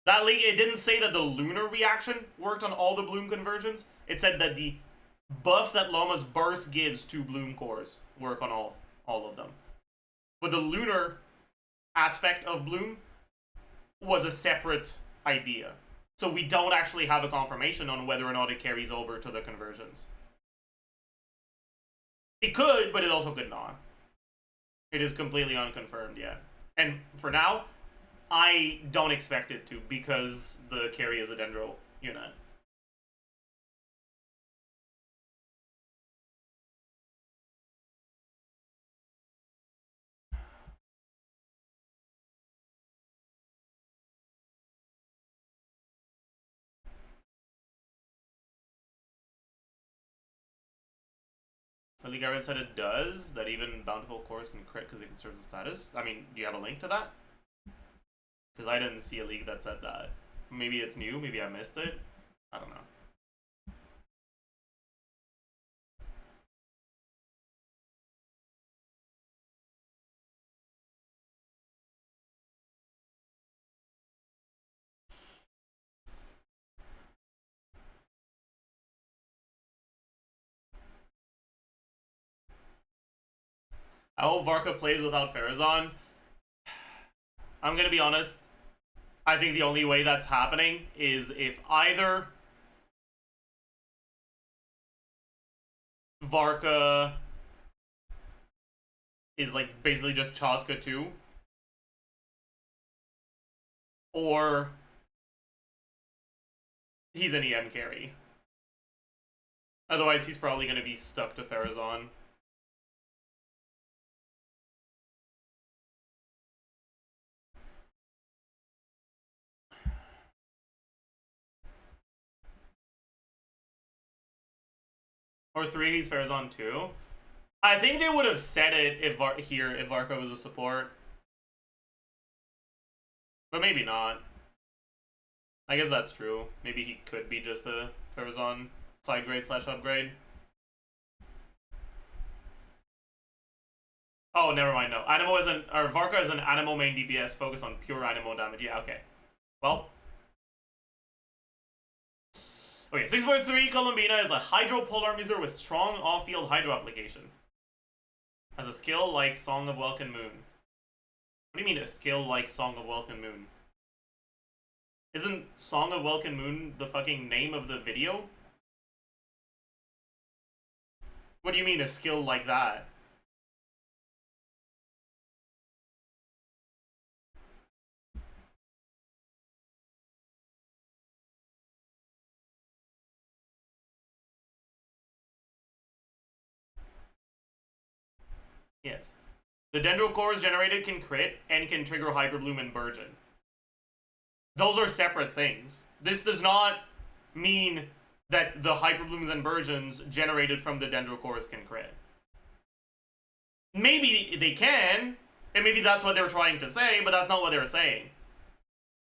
That leak, it didn't say that the lunar reaction worked on all the Bloom conversions. It said that the buff that Llama's burst gives to Bloom cores work on all of them. But the lunar aspect of Bloom was a separate idea. So we don't actually have a confirmation on whether or not it carries over to the conversions. It could, but it also could not. It is completely unconfirmed yet. And for now, I don't expect it to, because the carry is a Dendro unit. Garrett said it does, that even bountiful cores can crit because it conserves the status. I mean, do you have a link to that? Because I didn't see a league that said that. Maybe it's new, maybe I missed it. I don't know. I hope Varka plays without Farazan. I'm gonna be honest. I think the only way that's happening is if either Varka is like basically just Chaska 2, or he's an EM carry. Otherwise, he's probably gonna be stuck to Farazan. Or 3, he's Farazan 2. I think they would have said it if Varka was a support. But maybe not. I guess that's true. Maybe he could be just a Farazan side grade / upgrade. Oh, never mind, no. Animo is Varka is an Animo main DPS focused on pure Animo damage. Yeah, okay. Well. Okay, 6.3 Columbina is a Hydro Polearm user with strong off-field Hydro application. Has a skill like Song of Welkin Moon. What do you mean a skill like Song of Welkin Moon? Isn't Song of Welkin Moon the fucking name of the video? What do you mean a skill like that? Yes. The Dendro cores generated can crit and can trigger Hyperbloom and Burgeon. Those are separate things. This does not mean that the Hyperblooms and Burgeons generated from the Dendro cores can crit. Maybe they can, and maybe that's what they're trying to say, but that's not what they're saying.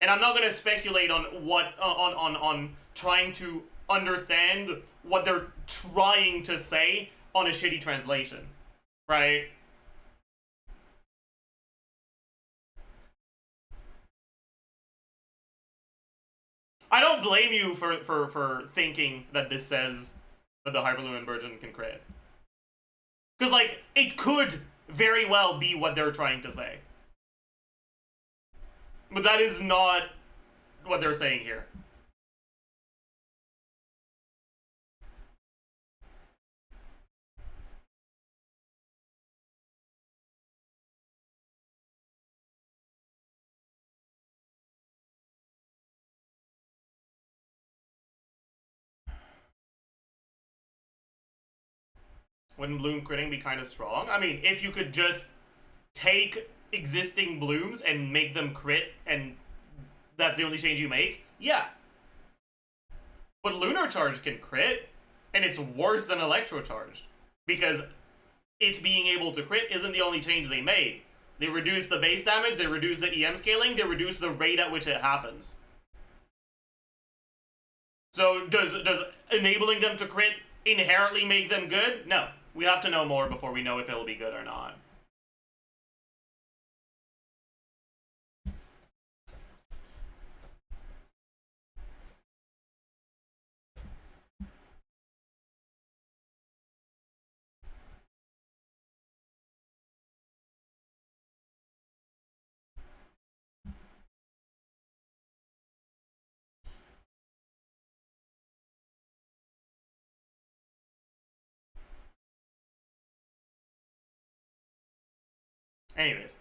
And I'm not going to speculate on what on trying to understand what they're trying to say on a shitty translation, right? I don't blame you for thinking that this says that the Hyperloom and Burgeon can crit. Because, like, it could very well be what they're trying to say. But that is not what they're saying here. Wouldn't Bloom critting be kind of strong? I mean, if you could just take existing Blooms and make them crit, and that's the only change you make, yeah. But Lunar Charge can crit, and it's worse than Electro Charged, because it being able to crit isn't the only change they made. They reduce the base damage, they reduce the EM scaling, they reduce the rate at which it happens. So does enabling them to crit inherently make them good? No. We have to know more before we know if it'll be good or not. Anyways,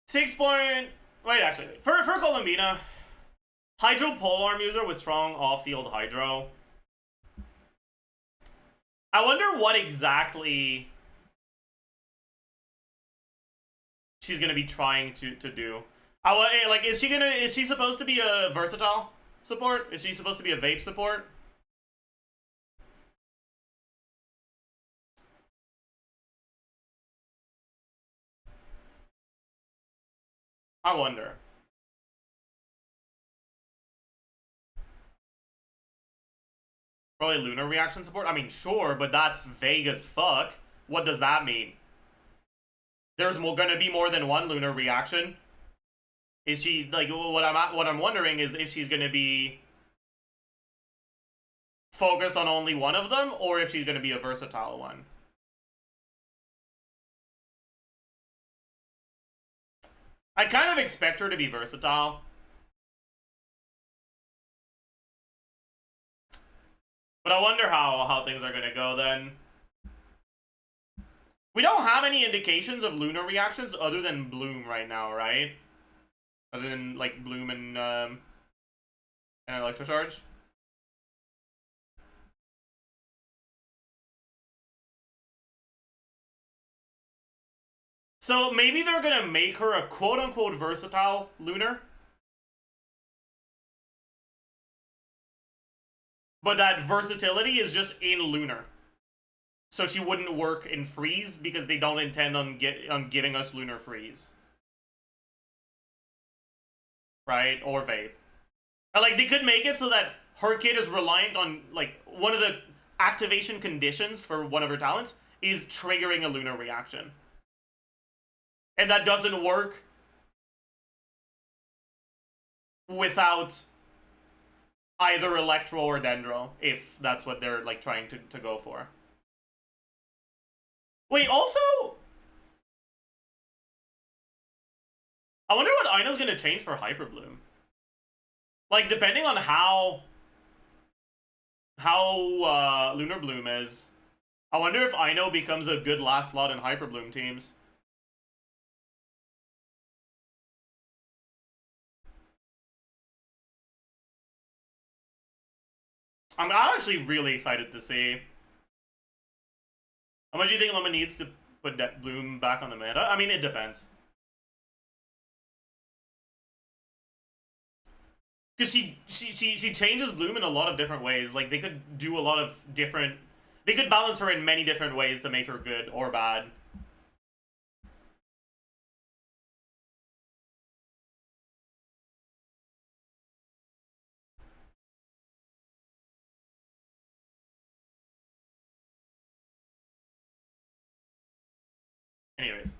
6 point. Wait, actually, for Columbina, Hydro Polearm user with strong off-field Hydro. I wonder what exactly she's gonna be trying to do. Like, is she supposed to be a versatile support? Is she supposed to be a vape support? I wonder. Probably lunar reaction support? I mean, sure, but that's vague as fuck. What does that mean? There's gonna be more than one lunar reaction? Is she, like, what I'm wondering is if she's gonna be focused on only one of them, or if she's gonna be a versatile one. I kind of expect her to be versatile. But I wonder how things are gonna go then. We don't have any indications of lunar reactions other than Bloom right now, right? Other than, like, Bloom and Electrocharge. So maybe they're gonna make her a quote-unquote versatile lunar. But that versatility is just in lunar. So she wouldn't work in freeze because they don't intend on giving us lunar freeze. Right? Or vape. Like, they could make it so that her kid is reliant on, like, one of the activation conditions for one of her talents is triggering a lunar reaction. And that doesn't work without either Electro or Dendro, if that's what they're, like, trying to go for. Wait, also, I wonder what Aino's gonna change for Hyper Bloom. Like, depending on how Lunar Bloom is, I wonder if Aino becomes a good last slot in Hyper Bloom teams. I'm actually really excited to see. How much do you think Lemon needs to put that Bloom back on the meta? I mean, it depends. Because she changes Bloom in a lot of different ways. Like, they could do a lot of different... They could balance her in many different ways to make her good or bad. Anyways.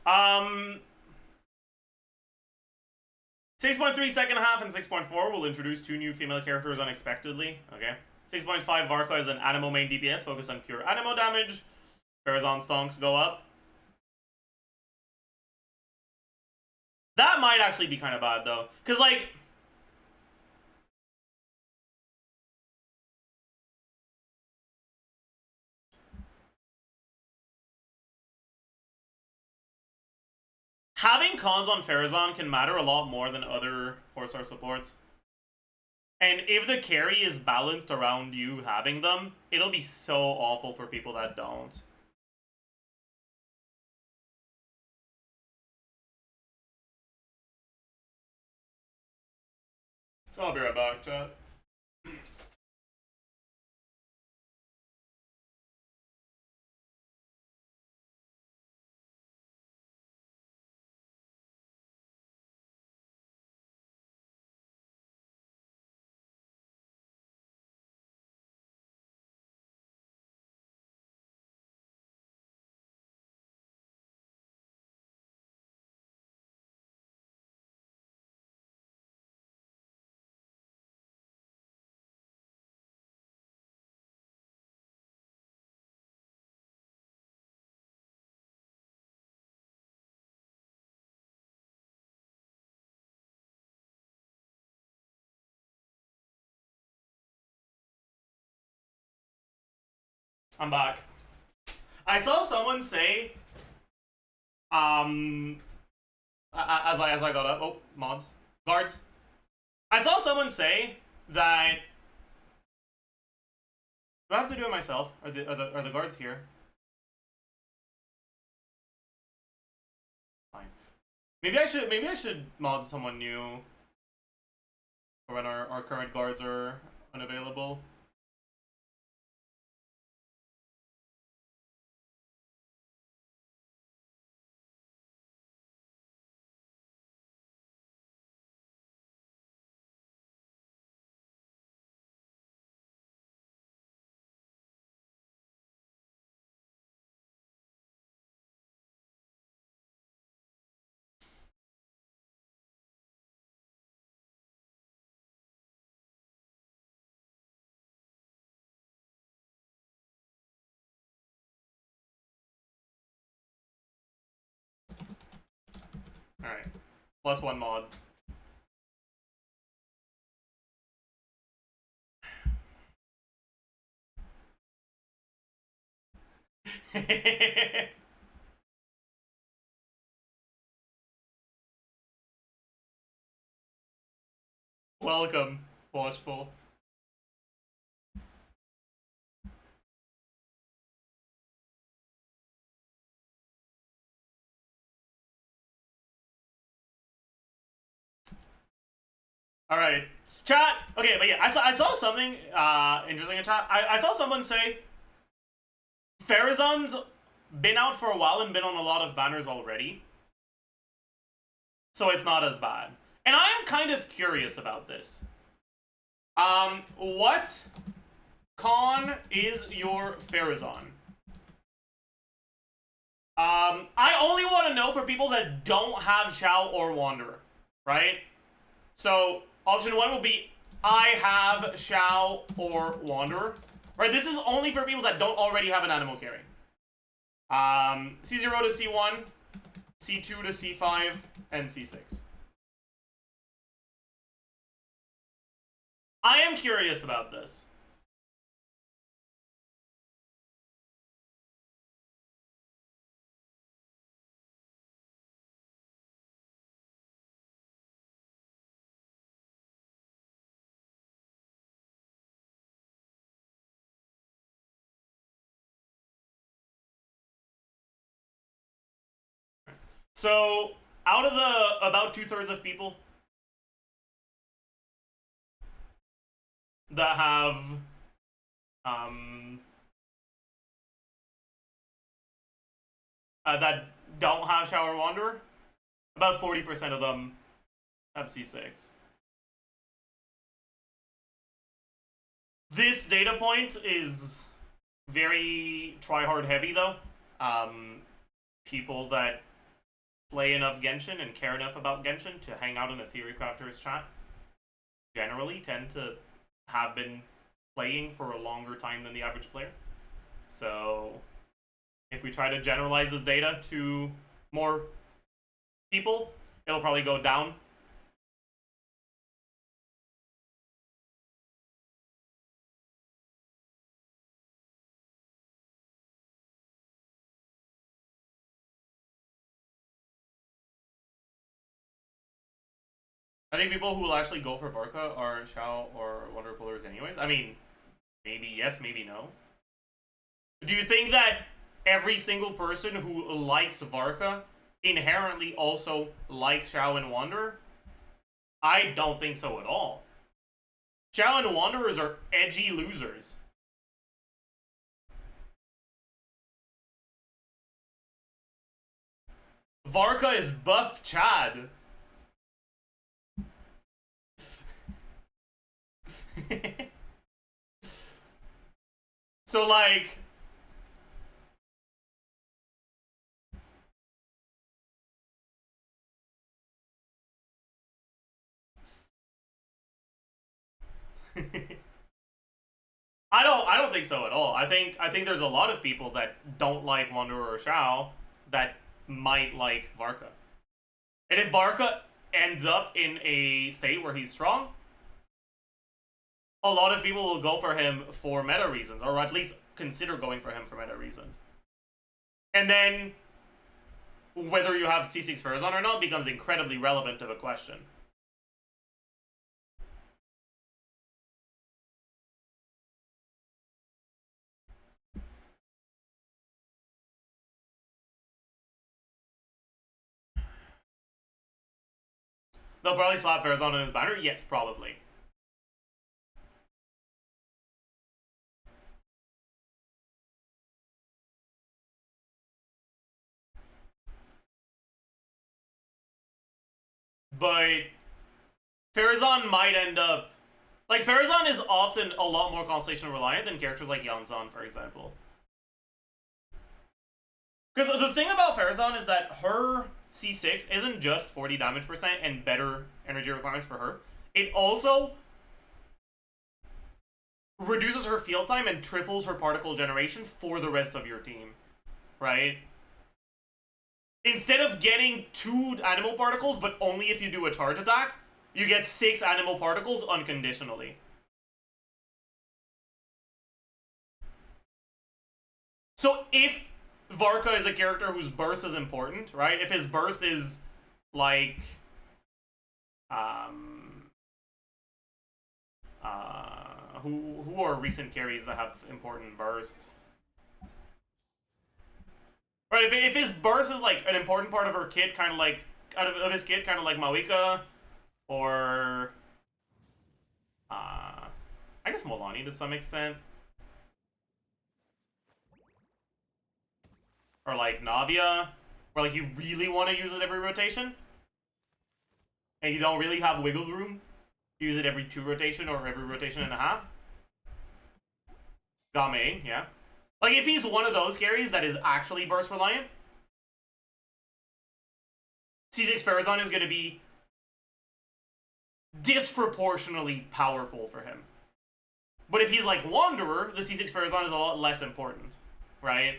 6.3 second half and 6.4 will introduce 2 new female characters unexpectedly. Okay. 6.5 Varka is an Anemo main DPS focused on pure Anemo damage. Farazan stonks go up. That might actually be kind of bad though. Because, like, having cons on Farazan can matter a lot more than other 4-star supports. And if the carry is balanced around you having them, it'll be so awful for people that don't. I'll be right back, chat. I'm back. I saw someone say, as I got up, oh, mods, guards. I saw someone say that, do I have to do it myself? Are the guards here? Fine. Maybe I should mod someone new for when our current guards are unavailable. Alright. +1 mod. Welcome, Watchful. All right, chat. Okay, but yeah, I saw something interesting in chat. I saw someone say Farazan's been out for a while and been on a lot of banners already, so it's not as bad. And I'm kind of curious about this. What con is your Farazan? I only want to know for people that don't have Shao or Wanderer, right? So option 1 will be I have Shao or Wanderer, right? This is only for people that don't already have an animal carry. C0 to C1, C2 to C5, and C6. I am curious about this. So, out of the about 2/3 of people that have that don't have Shower Wanderer, about 40% of them have C6. This data point is very try-hard heavy, though. People that play enough Genshin and care enough about Genshin to hang out in a Theory Crafters chat generally tend to have been playing for a longer time than the average player. So if we try to generalize this data to more people, it'll probably go down. I think people who will actually go for Varka are Shao or Wonder Pullers anyways. I mean, maybe yes, maybe no. Do you think that every single person who likes Varka inherently also likes Shao and Wanderer? I don't think so at all. Shao and Wanderers are edgy losers. Varka is buff Chad. So like I don't think so at all. I think there's a lot of people that don't like Wanderer or Shao that might like Varka. And if Varka ends up in a state where he's strong, a lot of people will go for him for meta reasons, or at least consider going for him for meta reasons. And then whether you have C6 Farazan or not becomes incredibly relevant of a question. They'll probably slap Farazan in his banner? Yes, probably. But Farazan might end up... Like, Farazan is often a lot more Constellation reliant than characters like Yanzan, for example. Because the thing about Farazan is that her C6 isn't just 40 damage percent and better energy requirements for her. It also reduces her field time and triples her particle generation for the rest of your team. Right? instead of getting 2 animal particles, but only if you do a charge attack, you get 6 animal particles unconditionally. So if Varka is a character whose burst is important, right? If his burst is like who are recent carries that have important bursts? Right, if his burst is like an important part of her kit, kind of like of his kit, kind of like Mawika, or I guess Molani to some extent, or like Navia, where like you really want to use it every rotation, and you don't really have wiggle room to use it every 2 rotation or every rotation and a half. Game, yeah. Like if he's one of those carries that is actually burst reliant, C6 Farazan is going to be disproportionately powerful for him. But if he's like Wanderer, the C6 Farazan is a lot less important, right?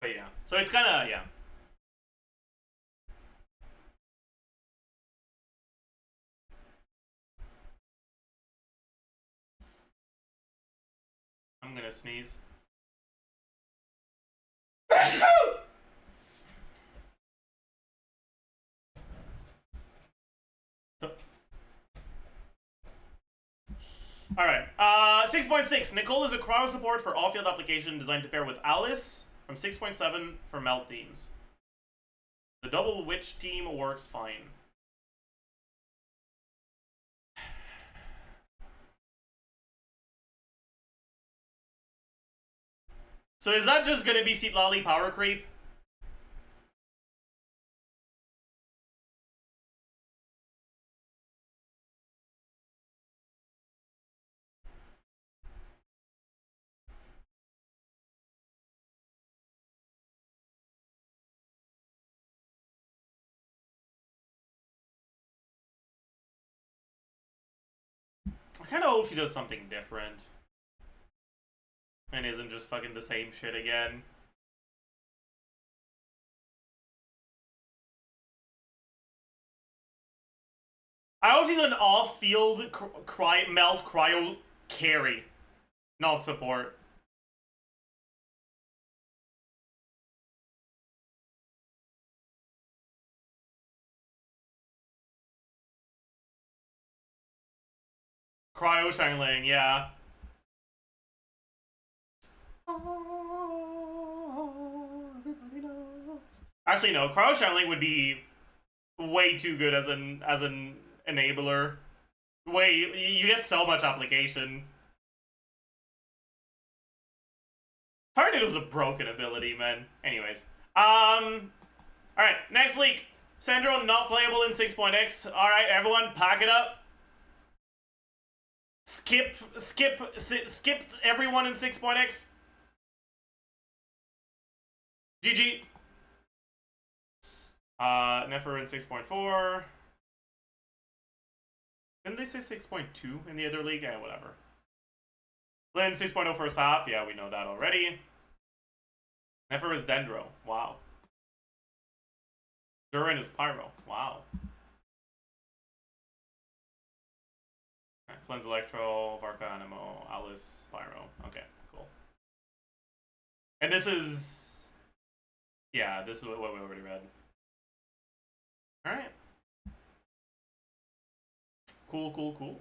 But yeah, so it's kind of, yeah. I'm gonna sneeze. Alright, 6.6. Nicole is a cryo support for all-field application designed to pair with Alice from 6.7 for melt teams. The double witch team works fine. So is that just gonna be Sitlali power creep? I kind of hope she does something different. And isn't just fucking the same shit again. I hope she's an off-field melt cryo carry, not support. Cryo Shangling, yeah. Oh, everybody knows. Actually, no. Cryo Shangling would be way too good as an enabler. You get so much application. Hard it was a broken ability, man. Anyways, all right. Next leak. Sandro not playable in 6.x. All right, everyone, pack it up. Skipped everyone in 6.x. GG. Nefer in 6.4. Didn't they say 6.2 in the other league? Yeah, whatever. Lynn 6.0 first half. Yeah, we know that already. Nefer is Dendro. Wow. Durin is Pyro. Wow. Flynn's Electro, Varka Animo, Alice, Pyro. Okay, cool. And this is... Yeah, this is what we already read. Alright. Cool, cool, cool.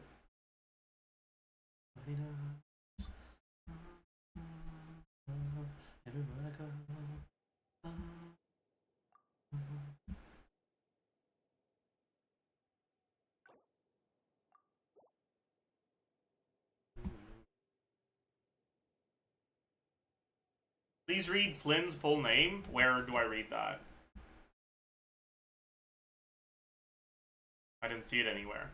Please read Flynn's full name. Where do I read that? I didn't see it anywhere.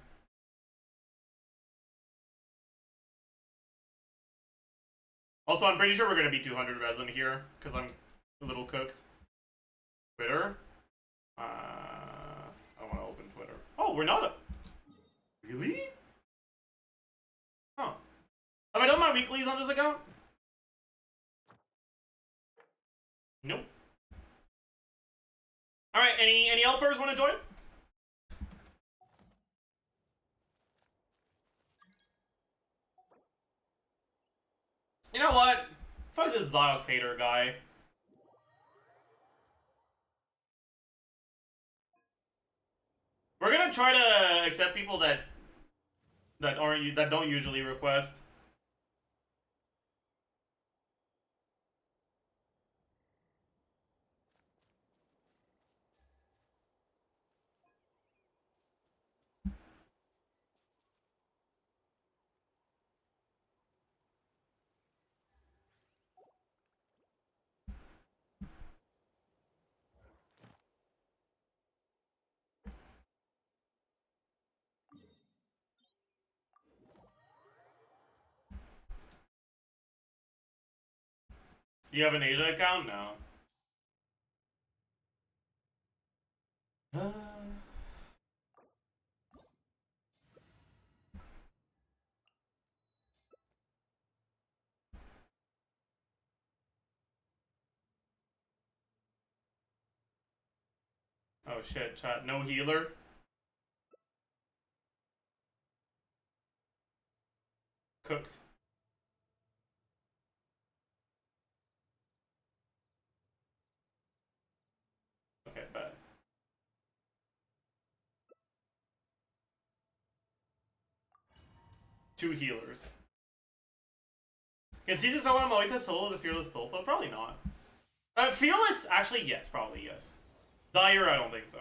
Also, I'm pretty sure we're going to be 200 resin here, because I'm a little cooked. Twitter. I don't want to open Twitter. Oh, we're not. Really? Huh. Have I done my weeklies on this account? Nope. All right. Any helpers want to join? You know what? Fuck this Ziox hater guy. We're gonna try to accept people that don't usually request. You have an Asia account? No. Oh shit, chat. No healer? Cooked. Okay, bad. Two healers. Can C6 Moika solo the Fearless Tulpa? Probably not. Fearless? Actually, yes. Probably, yes. Dire, I don't think so.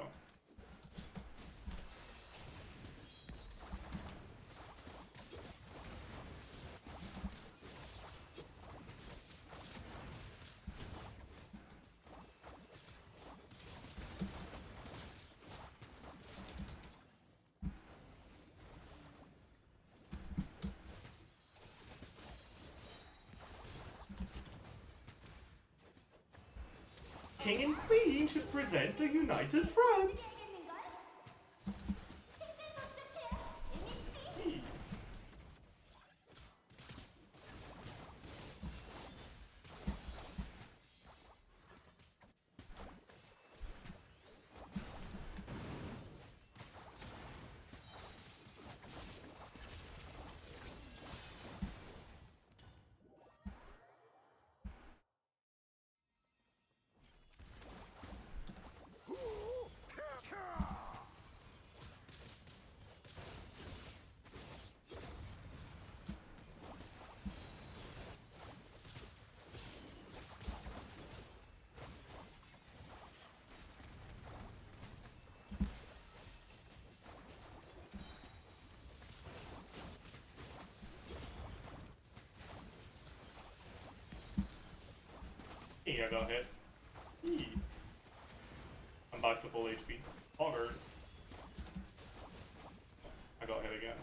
King and Queen should present a united front. I got hit. I'm back to full HP. Poggers. I got hit again.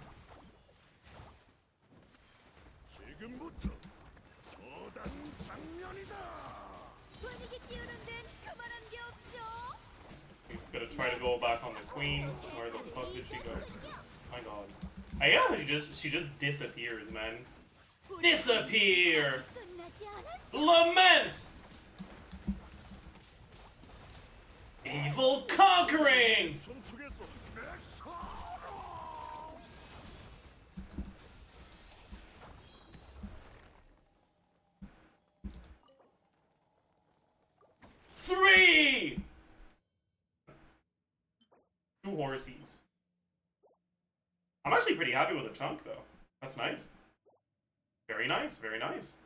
We gotta try to go back on the queen. Where the fuck did she go? My god. Yeah, she just disappears, man. Disappear! Lament! Evil conquering! Three! Two horsies. I'm actually pretty happy with the chunk, though. That's nice. Very nice, very nice.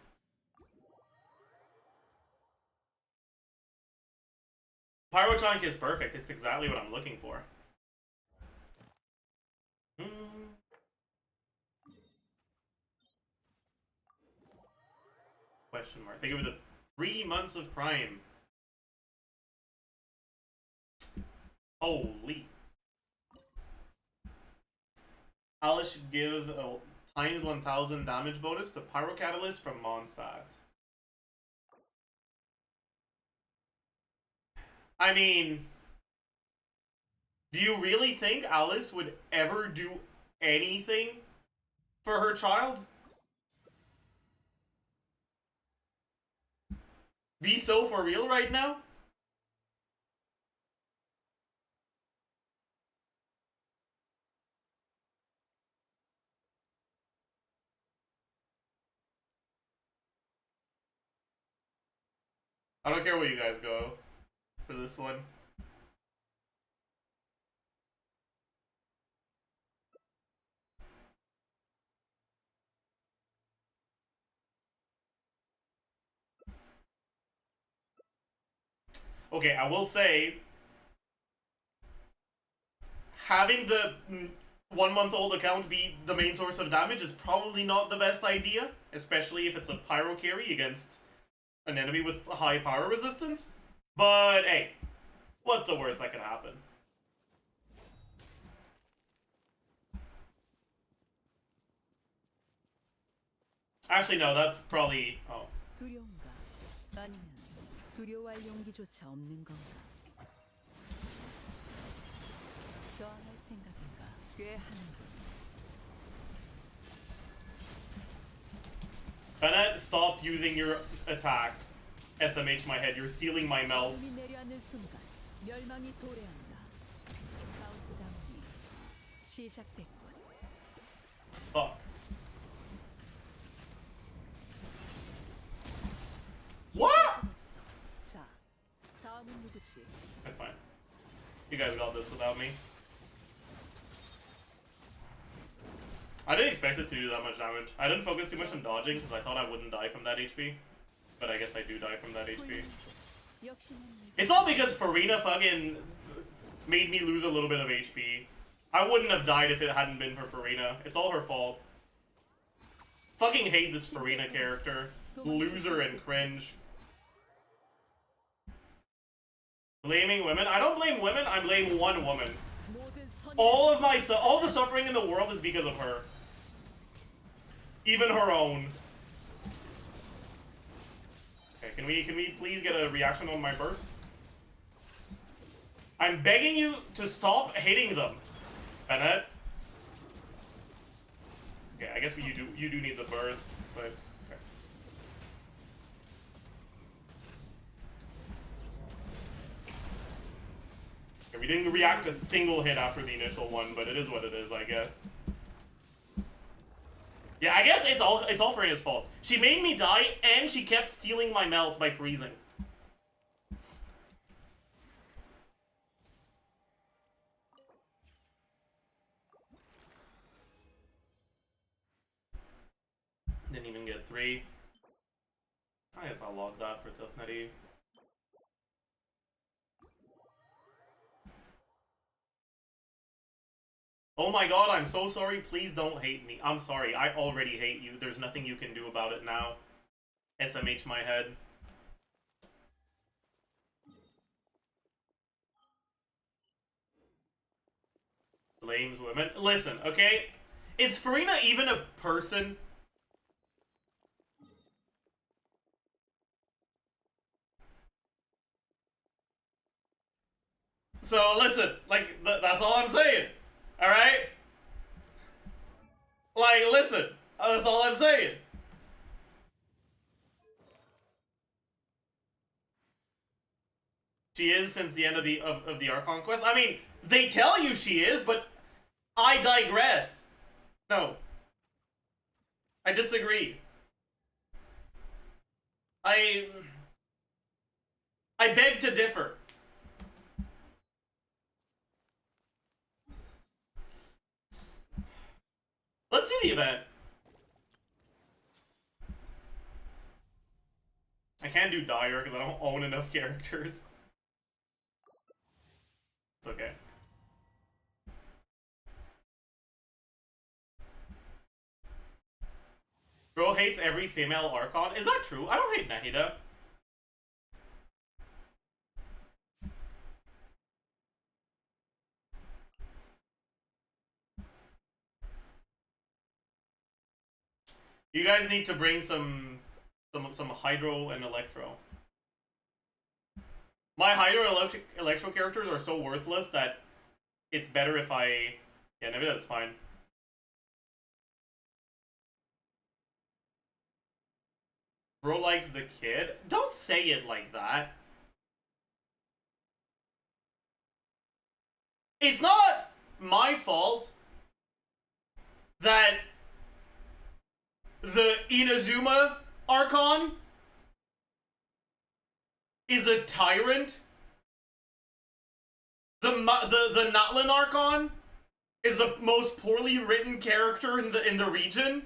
Pyro chunk is perfect. It's exactly what I'm looking for. Question mark. Think of the 3 months of crime. Holy. Alice should give a times 1000 damage bonus to Pyro Catalyst from Mondstadt. I mean, do you really think Alice would ever do anything for her child? Be so for real right now? I don't care where you guys go for this one. Okay, I will say, having the 1-month-old account be the main source of damage is probably not the best idea, especially if it's a pyro carry against an enemy with high power resistance. But hey, what's the worst that can happen? Actually, no, that's probably... oh. 두려운가? 아니면 두려워할 용기조차 없는 건가? 저항할 생각인가? 꽤 하는군. Bennett, stop using your attacks. SMH my head, you're stealing my melts. 힘이 내려앉는 순간 멸망이 도래한다. 카운트다운이 시작됐군. Fuck. What? 자, 다음은 누구지? That's fine. You guys got this without me. I didn't expect it to do that much damage. I didn't focus too much on dodging because I thought I wouldn't die from that HP. But I guess I do die from that HP. It's all because Farina fucking made me lose a little bit of HP. I wouldn't have died if it hadn't been for Farina. It's all her fault. Fucking hate this Farina character. Loser and cringe. Blaming women? I don't blame women, I blame one woman. All the suffering in the world is because of her. Even her own. Okay, can we please get a reaction on my burst? I'm begging you to stop hitting them, Bennett. Okay, I guess you do need the burst, but okay. Okay, we didn't react a single hit after the initial one, but it is what it is, I guess. Yeah, I guess it's all Farina's fault. She made me die, and she kept stealing my melts by freezing. Didn't even get 3. I guess I'll log that for Tiltnetty. Oh my god, I'm so sorry. Please don't hate me. I'm sorry. I already hate you. There's nothing you can do about it now. SMH my head. Blames women. Listen, okay? Is Farina even a person? So, listen. Like, that's all I'm saying. Alright? Like, listen. That's all I'm saying. She is since the end of the Archon quest. I mean, they tell you she is, but I digress. No. I disagree. I beg to differ. Let's do the event. I can't do Dire because I don't own enough characters. It's okay. Bro hates every female Archon. Is that true? I don't hate Nahida. You guys need to bring some Hydro and Electro. My hydro and electro characters are so worthless that it's better if I... Yeah, maybe that's fine. Bro likes the kid? Don't say it like that. It's not my fault that the Inazuma Archon is a tyrant. The Natlan Archon is the most poorly written character in the region,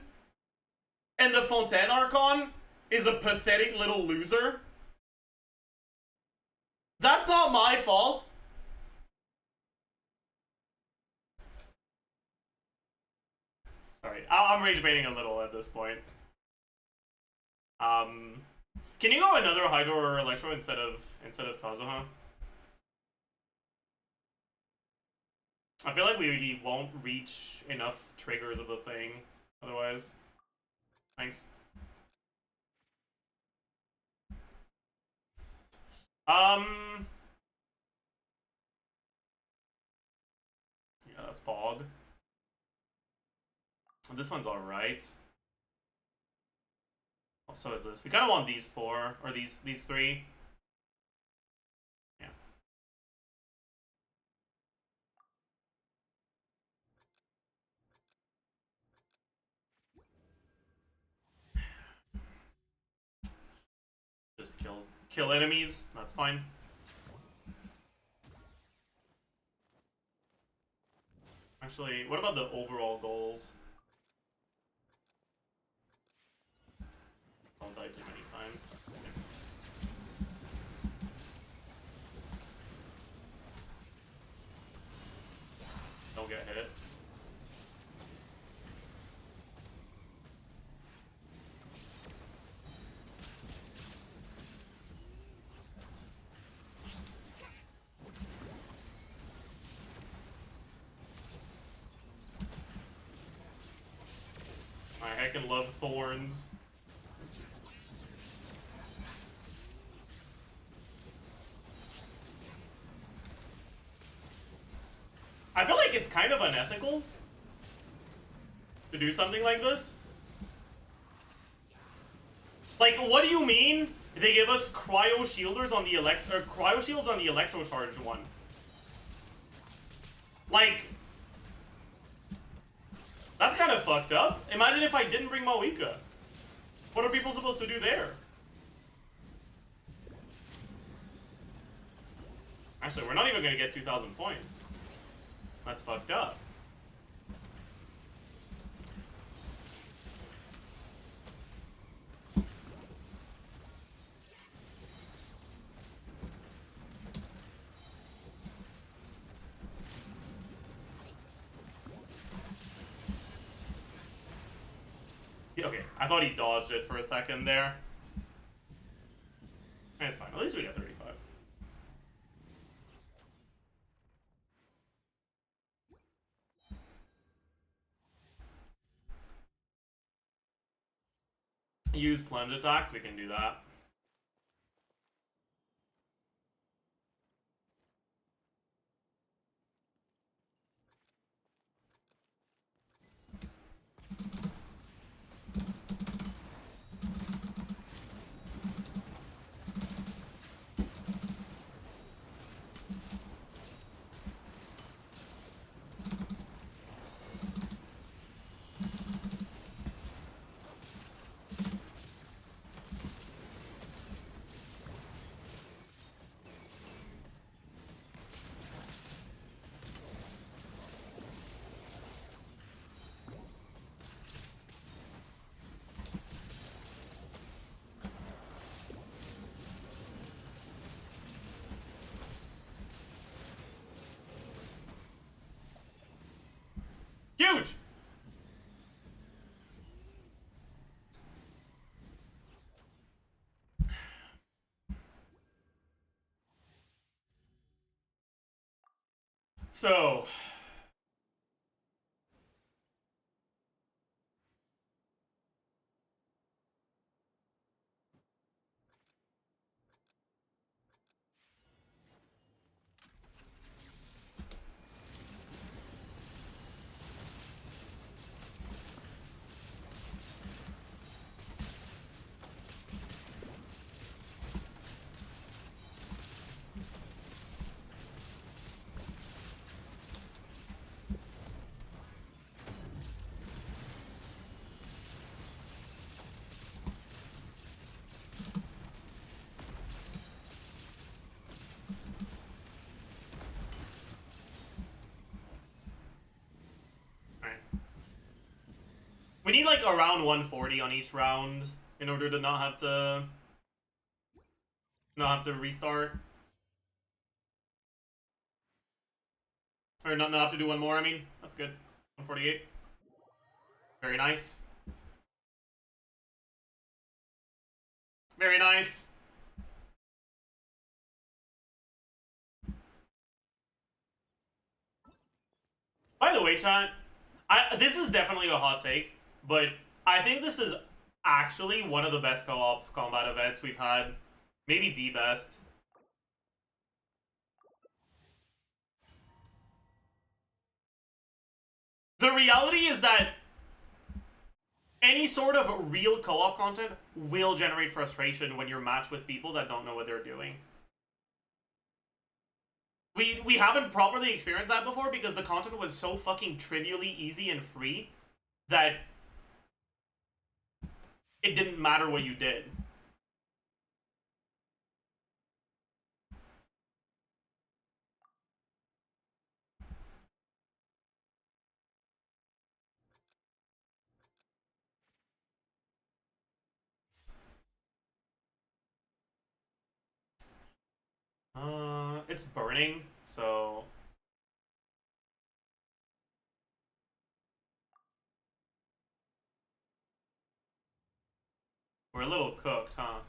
and the Fontaine Archon is a pathetic little loser. That's not my fault. Sorry, I'm rage baiting a little at this point. Can you go another Hydro or Electro instead of Kazuha? I feel like we won't reach enough triggers of the thing otherwise. Thanks. Yeah, that's Bog. This one's alright. So is this. We kind of want these four, or these three. Yeah. Just kill enemies. That's fine. Actually, what about the overall goals? Don't die too many times. Don't get hit. I heckin' love thorns. I feel like it's kind of unethical to do something like this. Like, what do you mean they give us cryo shielders on the cryo shields on the electro charged one? Like, that's kind of fucked up. Imagine if I didn't bring Moika. What are people supposed to do there? Actually, we're not even gonna get 2,000 points. That's fucked up. Yeah, okay, I thought he dodged it for a second there. It's fine, at least we got 35. Use plunge attacks, we can do that. Huge! So... need like around 140 on each round in order to not have to restart. Or not have to do one more, I mean. That's good. 148. Very nice. Very nice. By the way, chat, this is definitely a hot take, but I think this is actually one of the best co-op combat events we've had. Maybe the best. The reality is that any sort of real co-op content will generate frustration when you're matched with people that don't know what they're doing. We haven't properly experienced that before because the content was so fucking trivially easy and free that it didn't matter what you did. It's burning, so we're a little cooked, huh?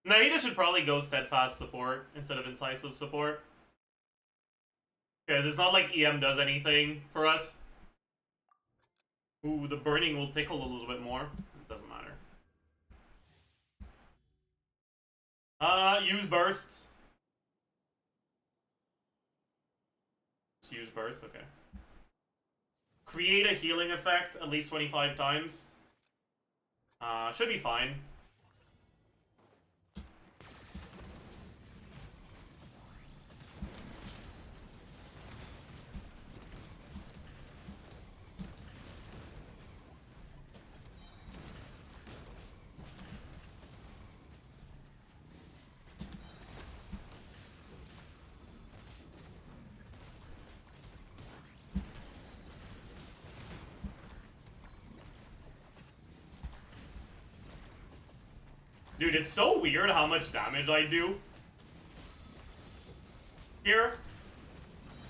Nahida should probably go steadfast support instead of incisive support. Because it's not like EM does anything for us. Ooh, the burning will tickle a little bit more. It doesn't matter. Use bursts. Just use burst, okay. Create a healing effect at least 25 times. Should be fine. Dude, it's so weird how much damage I do here.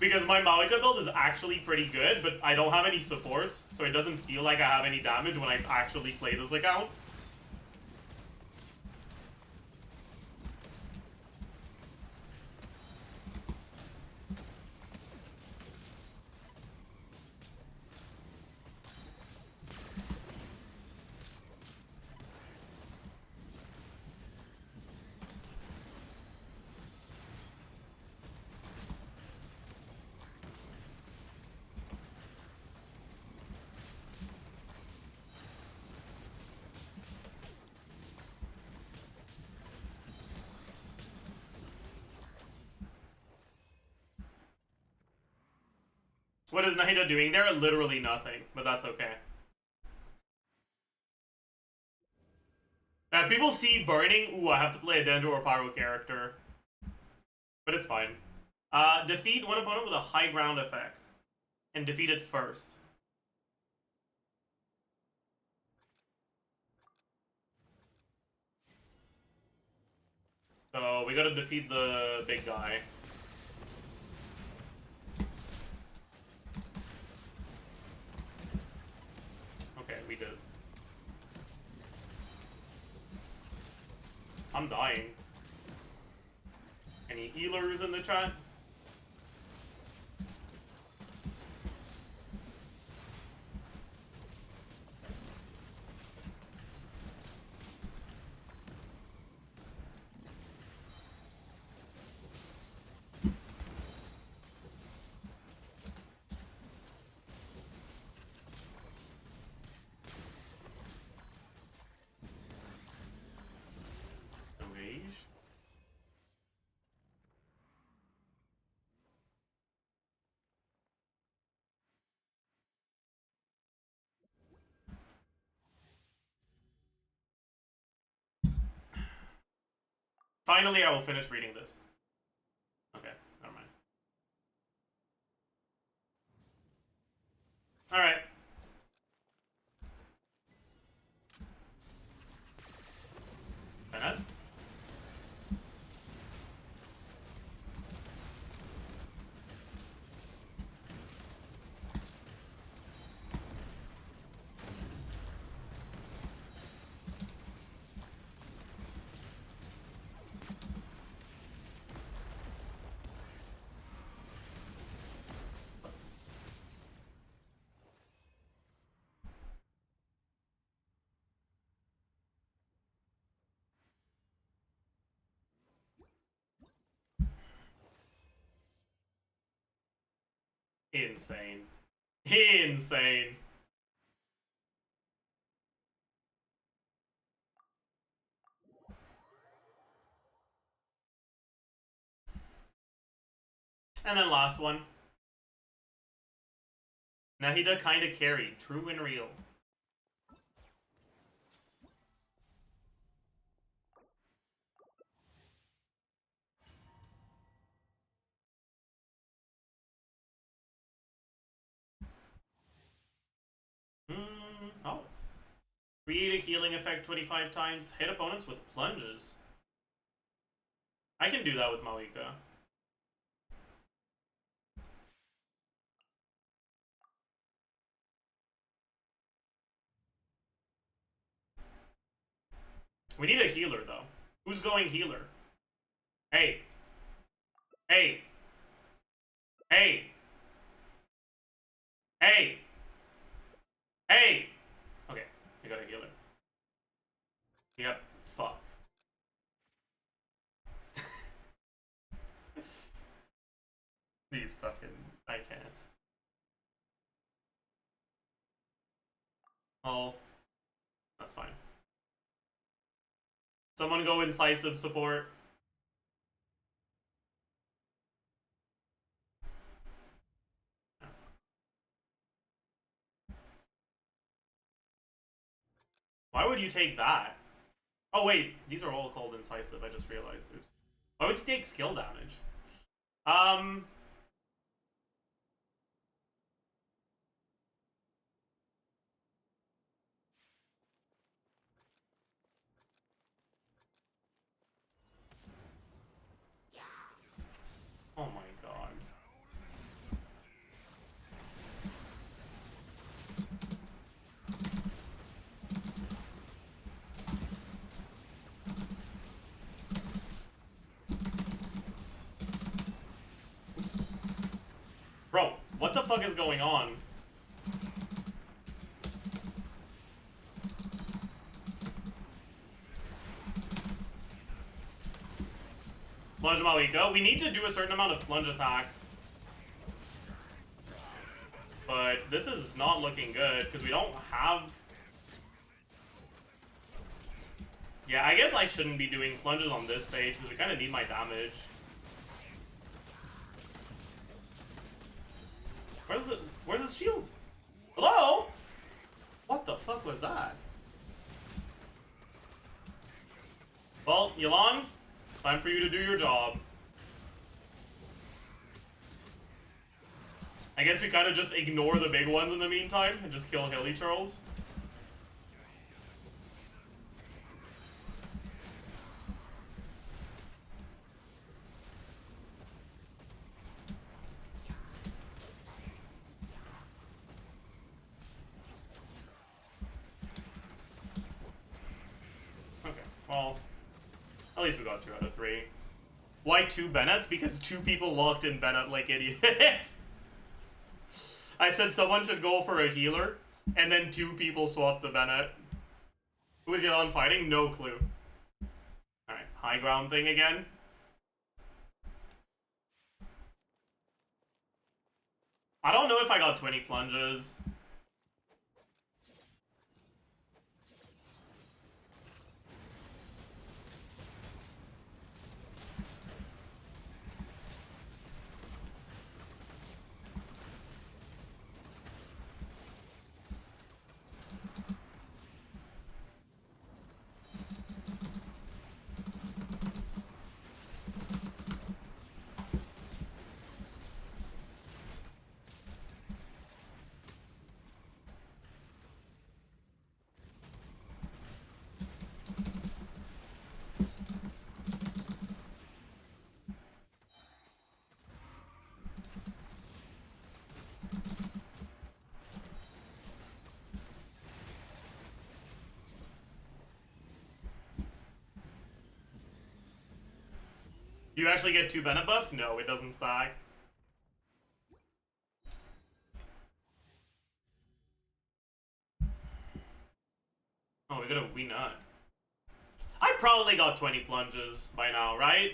Because my Malika build is actually pretty good, but I don't have any supports, so it doesn't feel like I have any damage when I actually play this account. What is Nahida doing there? Literally nothing, but that's okay. People see burning, ooh, I have to play a Dendro or Pyro character. But it's fine. Defeat one opponent with a high ground effect. And defeat it first. So we gotta defeat the big guy. Okay, we did. I'm dying. Any healers in the chat? Finally, I will finish reading this. Okay, never mind. Alright. Bennett? Insane. Insane. And then last one. Nahida kinda carried. True and real. Oh. Create a healing effect 25 times. Hit opponents with plunges. I can do that with Malika. We need a healer, though. Who's going healer? Hey. Hey. Hey. Hey. Hey. Okay, I got a healer. We have... Fuck. These fucking... I can't. Oh. That's fine. Someone go incisive support. Why would you take that? Oh wait, these are all called incisive, I just realized. Oops. Why would you take skill damage? Oh my god. Oops. Bro, what the fuck is going on? Plunge Malika. We need to do a certain amount of plunge attacks. But this is not looking good, because we don't have... Yeah, I guess I shouldn't be doing plunges on this stage, because we kind of need my damage. Where's his shield? Hello? What the fuck was that? Well, Yelan, time for you to do your job. I guess we kind of just ignore the big ones in the meantime and just kill Hilly Charles. Okay, well, at least we got 2 out of 3. Why 2 Bennett's? Because 2 people locked in Bennett like idiots. I said someone should go for a healer, and then 2 people swapped to Bennett. Who is Yelan fighting? No clue. Alright, high ground thing again. I don't know if I got 20 plunges. You actually get 2 Bennett buffs? No, it doesn't stack. Oh, we got a wee nut. I probably got 20 plunges by now, right?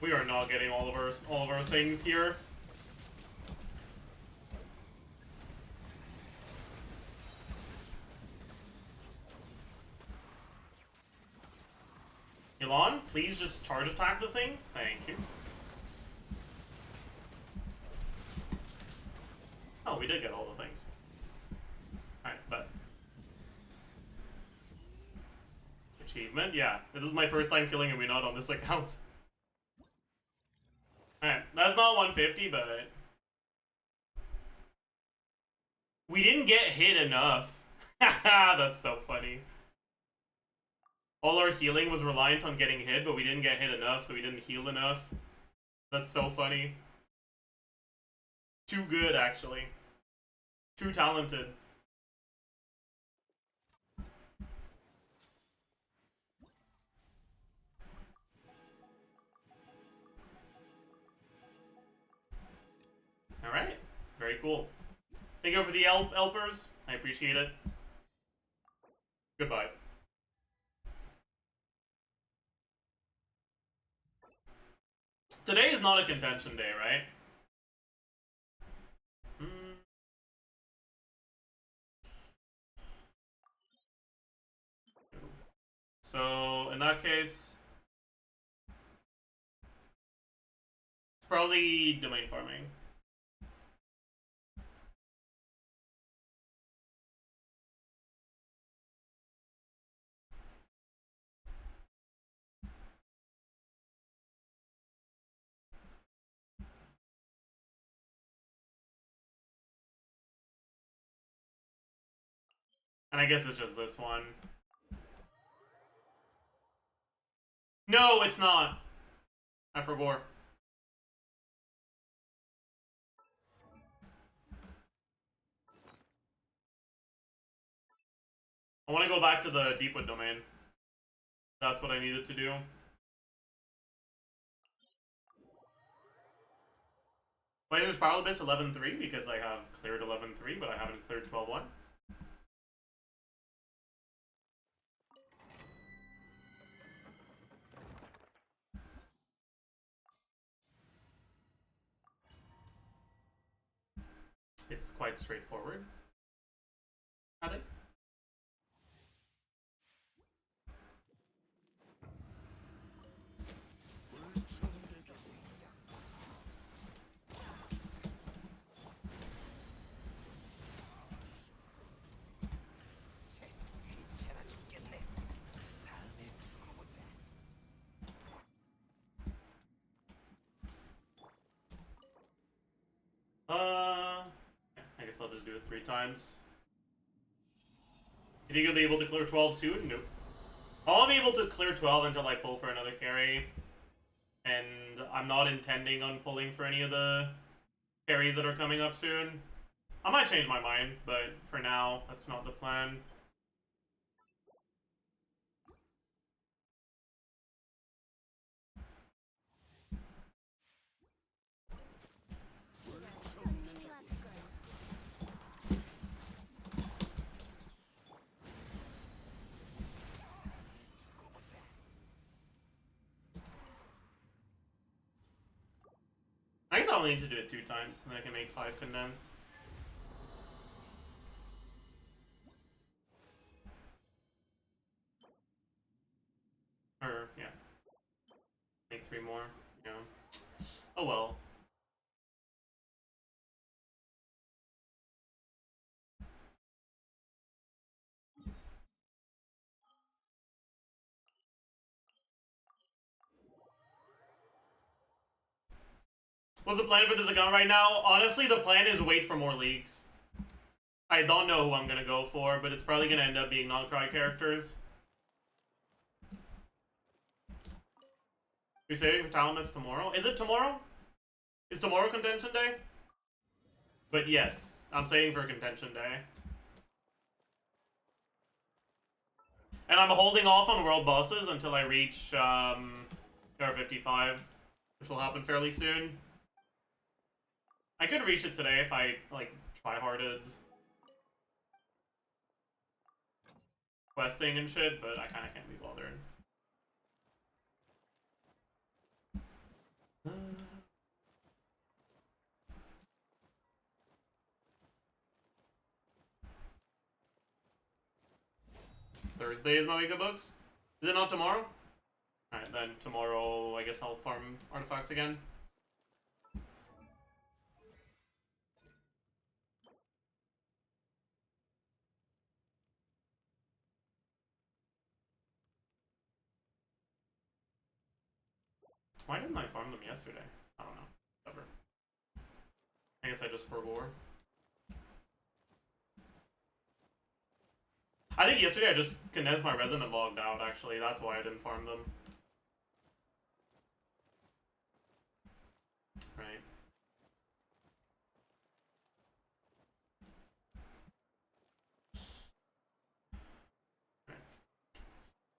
We are not getting all of our things here. Elon, please just charge attack the things. Thank you. Oh, we did get all the things. Alright, but achievement, yeah. This is my first time killing a Winod on this account. Alright, that's not 150, but we didn't get hit enough. Haha, that's so funny. All our healing was reliant on getting hit, but we didn't get hit enough, so we didn't heal enough. That's so funny. Too good, actually. Too talented. Alright, very cool. Thank you for the helpers. I appreciate it. Goodbye. Today is not a contention day, right? So, in that case, it's probably domain farming. And I guess it's just this one. No, it's not. I forgot. I want to go back to the Deepwood domain. That's what I needed to do. Why is Spiral Abyss 11-3? Because I have cleared 11-3, but I haven't cleared 12-1. It's quite straightforward, I think. I guess I'll just do it 3 times. You think you'll be able to clear 12 soon? Nope. I'll be able to clear 12 until I pull for another carry. And I'm not intending on pulling for any of the carries that are coming up soon. I might change my mind, but for now, that's not the plan. I guess I'll need to do it 2 times, and then I can make 5 condensed. Or, yeah. Make 3 more, yeah. Oh well. What's the plan for this account right now? Honestly, the plan is wait for more leaks. I don't know who I'm gonna go for, but it's probably gonna end up being nodkrai characters. You're saving for talent tomorrow? Is it tomorrow? Is tomorrow contention day? But yes, I'm saving for contention day. And I'm holding off on world bosses until I reach R55, which will happen fairly soon. I could reach it today if I, like, try-harded questing and shit, but I kinda can't be bothered. Thursday is my week of books? Is it not tomorrow? Alright, then tomorrow I guess I'll farm artifacts again. Why didn't I farm them yesterday? I don't know. Whatever. I guess I just forbore. I think yesterday I just condensed my resin and logged out, actually. That's why I didn't farm them. Right.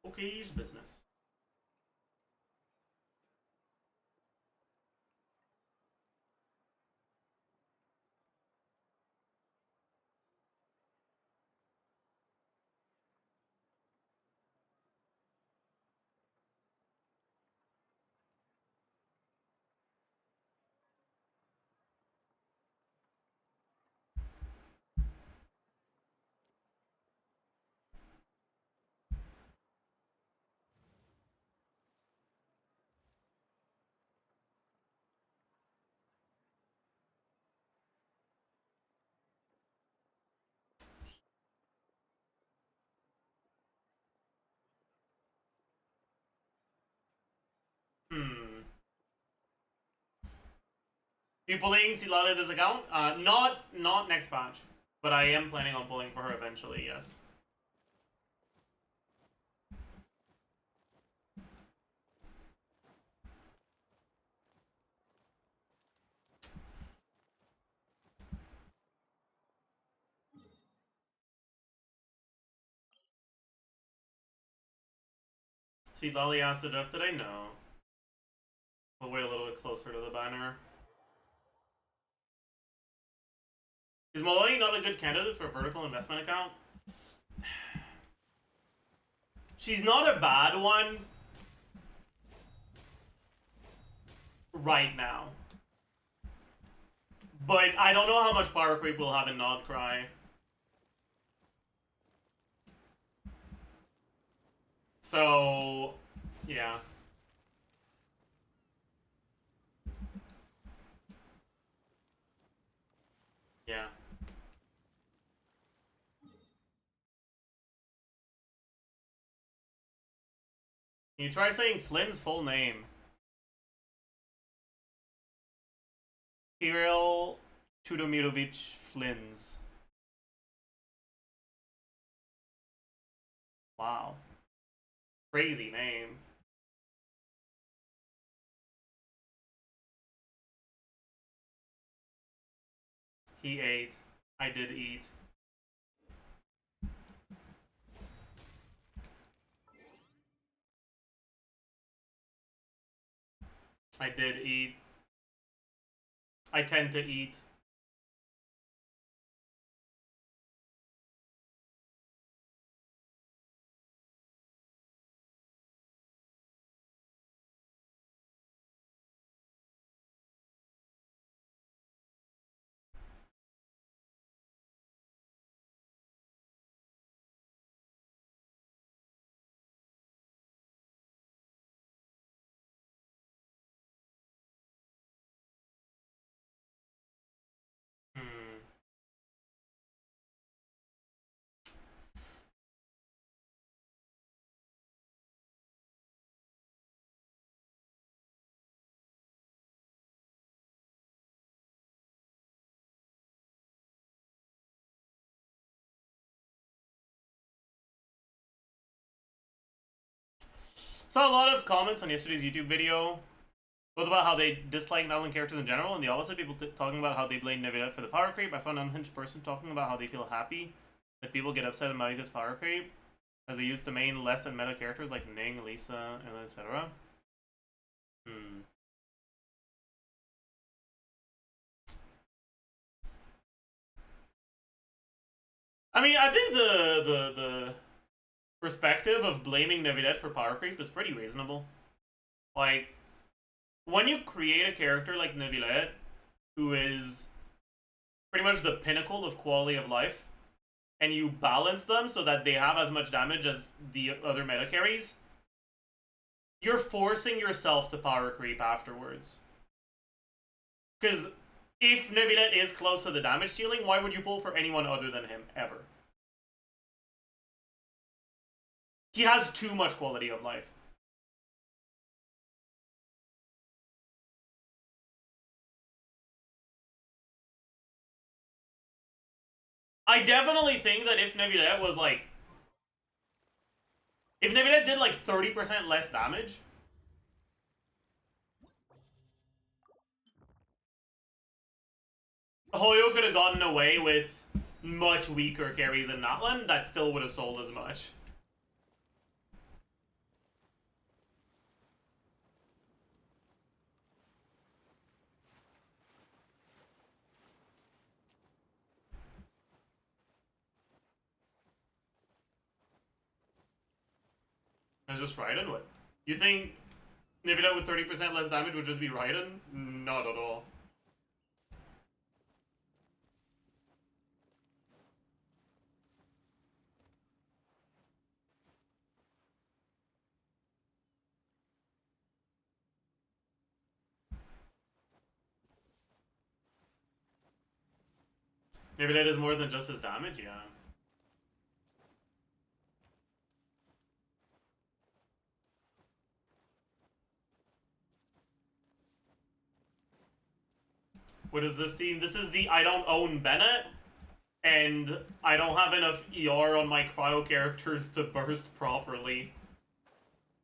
Okay, business. You pulling Silale this account? Not next patch, but I am planning on pulling for her eventually. Yes. See Lolly asked it off today? No. We'll wait a little bit closer to the banner. Is Maloney not a good candidate for a vertical investment account? She's not a bad one right now. But I don't know how much power creep we'll have in nodkrai. So, yeah. Yeah. Can you try saying Flynn's full name? Kirill Chudomirovich Flynn's. Wow. Crazy name. He ate. I did eat. I did eat. I tend to eat. Saw a lot of comments on yesterday's YouTube video, both about how they dislike Nodland characters in general, and the opposite, people talking about how they blame Nevilet for the power creep. I saw an unhinged person talking about how they feel happy that people get upset about Maika's power creep, as they use the main less than meta characters like Ning, Lisa, and etc. I mean, I think the perspective of blaming Nevilet for power creep is pretty reasonable. Like, when you create a character like Nevilet, who is pretty much the pinnacle of quality of life, and you balance them so that they have as much damage as the other meta carries, you're forcing yourself to power creep afterwards. Because if Nevilet is close to the damage ceiling, why would you pull for anyone other than him, ever? He has too much quality of life. I definitely think that if Nevilet was like... If Nevilet did like 30% less damage... Hoyo could have gotten away with much weaker carries in Notland that still would have sold as much. It's just Raiden? What? You think Nevilet with 30% less damage would just be Raiden? Not at all. Nevilet is more than just his damage, yeah. What does this seem? This is the I don't own Bennett, and I don't have enough ER on my cryo characters to burst properly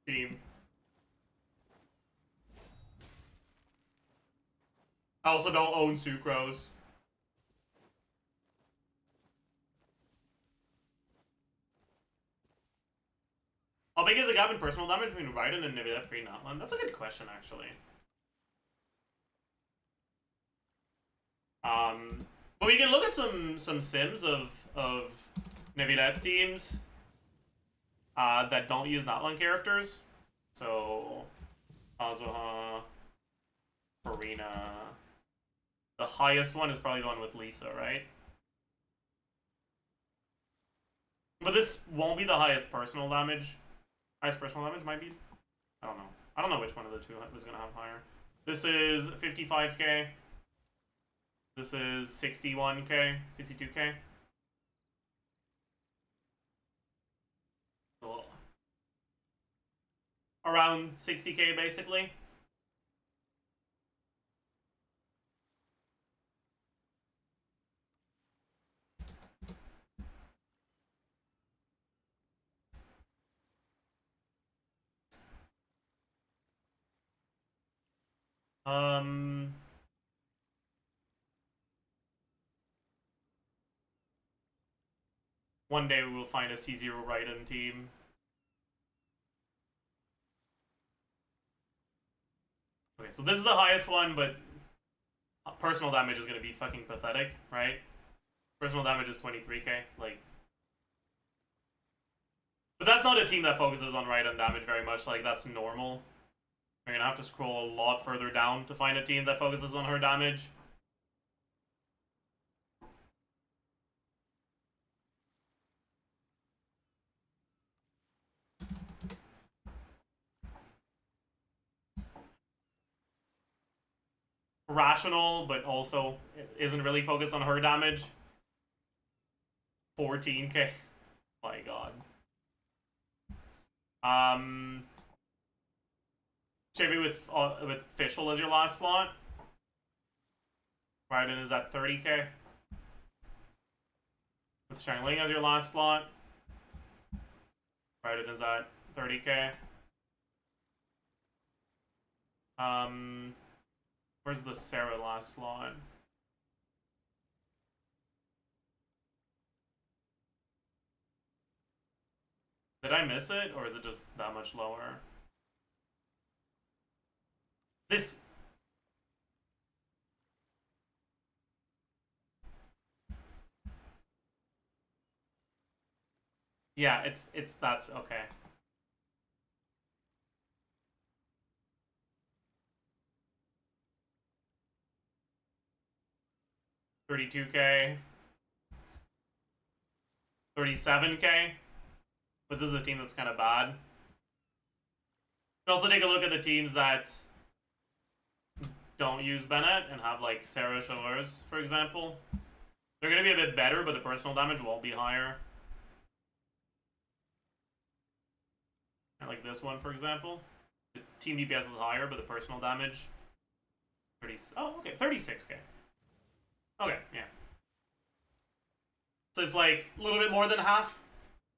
theme. I also don't own Sucrose. How big is the gap in personal damage between Raiden and Nevilet pre-Notland? That's a good question, actually. But we can look at some sims of Nevilet teams that don't use Notland characters. So Kazuha, Farina. The highest one is probably the one with Lisa, right? But this won't be the highest personal damage. Highest personal damage might be. I don't know. I don't know which one of the two is gonna have higher. This is 55k. This is 61k, 62k. Cool. Around 60k, basically. One day we will find a C0 Raiden team. Okay, so this is the highest one, but personal damage is gonna be fucking pathetic, right? Personal damage is 23k, like... But that's not a team that focuses on Raiden damage very much, like, that's normal. We're gonna have to scroll a lot further down to find a team that focuses on her damage. Rational, but also isn't really focused on her damage. 14k. My god. Chevy with Fischl as your last slot. Raiden is at 30k. With Shangling as your last slot. Raiden is at 30k. Where's the Sarah last slot? Did I miss it, or is it just that much lower? This... Yeah, that's okay. $32K. $37K. But this is a team that's kind of bad. You can also take a look at the teams that don't use Bennett and have like Sarah Chaleurs, for example. They're going to be a bit better, but the personal damage won't be higher. And like this one, for example. The team DPS is higher, but the personal damage... 36K. Okay, yeah. So it's like a little bit more than half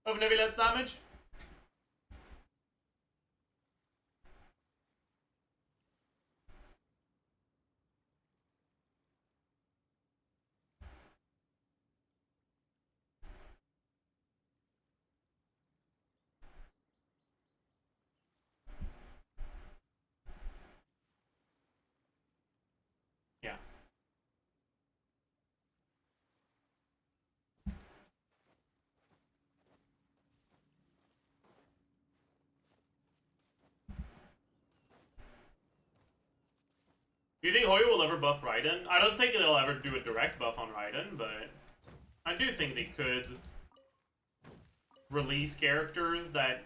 of Nevilet's damage. Yeah. Do you think Hoyo will ever buff Raiden? I don't think they'll ever do a direct buff on Raiden, but I do think they could release characters that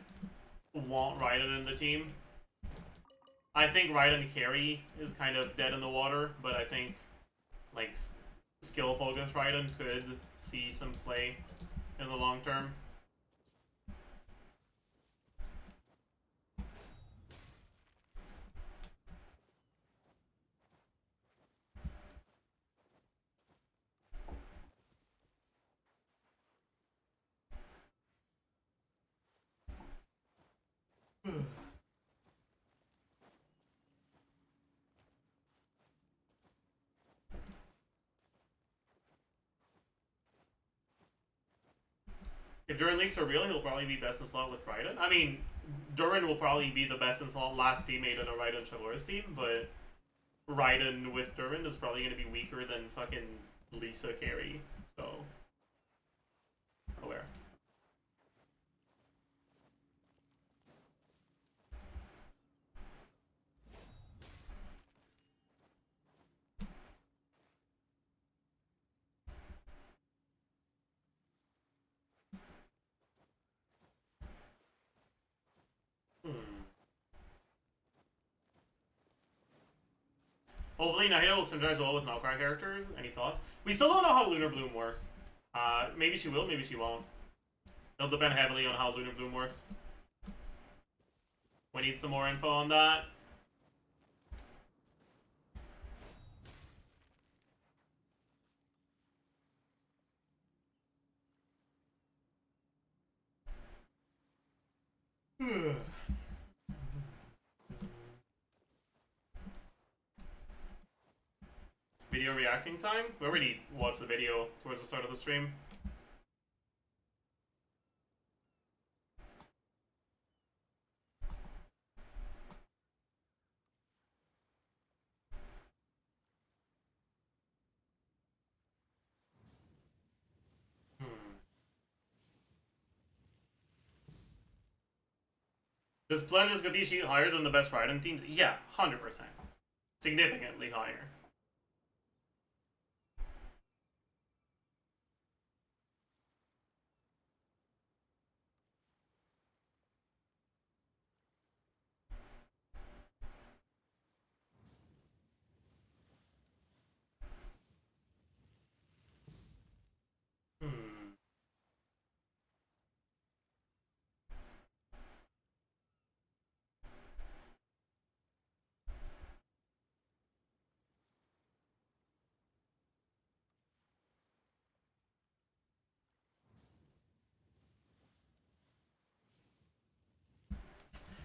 want Raiden in the team. I think Raiden carry is kind of dead in the water, but I think like skill focused Raiden could see some play in the long term. If Durin leaks are real, he'll probably be best in slot with Raiden. I mean, Durin will probably be the best in slot last teammate in a Raiden Chaleurs team, but Raiden with Durin is probably going to be weaker than fucking Lisa carry, so... aware. Hopefully Nahida will synergize well with nodkrai characters. Any thoughts? We still don't know how Lunar Bloom works. Maybe she will, maybe she won't. It'll depend heavily on how Lunar Bloom works. We need some more info on that. Video reacting time? We already watched the video towards the start of the stream. Does Plunge's Gavishi higher than the best Raiden teams? Yeah, 100%. Significantly higher.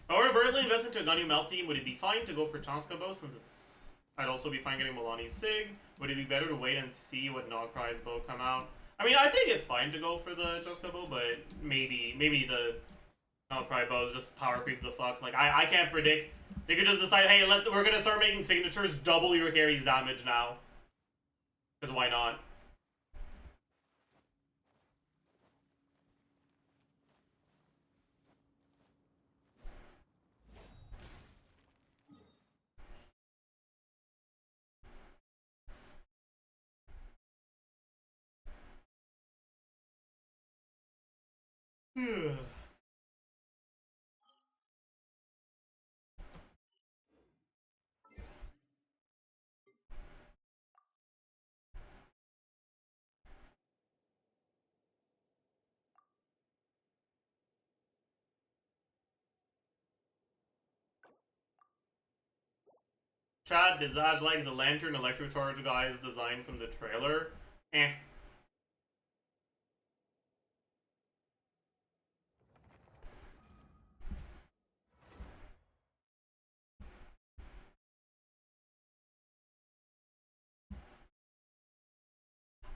If I were to vertically invest into a Gunyu Melt team, would it be fine to go for Chanska since it's... I'd also be fine getting Milani's Sig? Would it be better to wait and see what nodkrai's bow come out? I mean, I think it's fine to go for the Chanska, but maybe the nodkrai bows just power creep the fuck. Like, I can't predict. They could just decide, hey, we're gonna start making signatures, double your carry's damage now. Because why not? Chad, does Zaj like the Lantern Electrocharge guy's design from the trailer? Eh.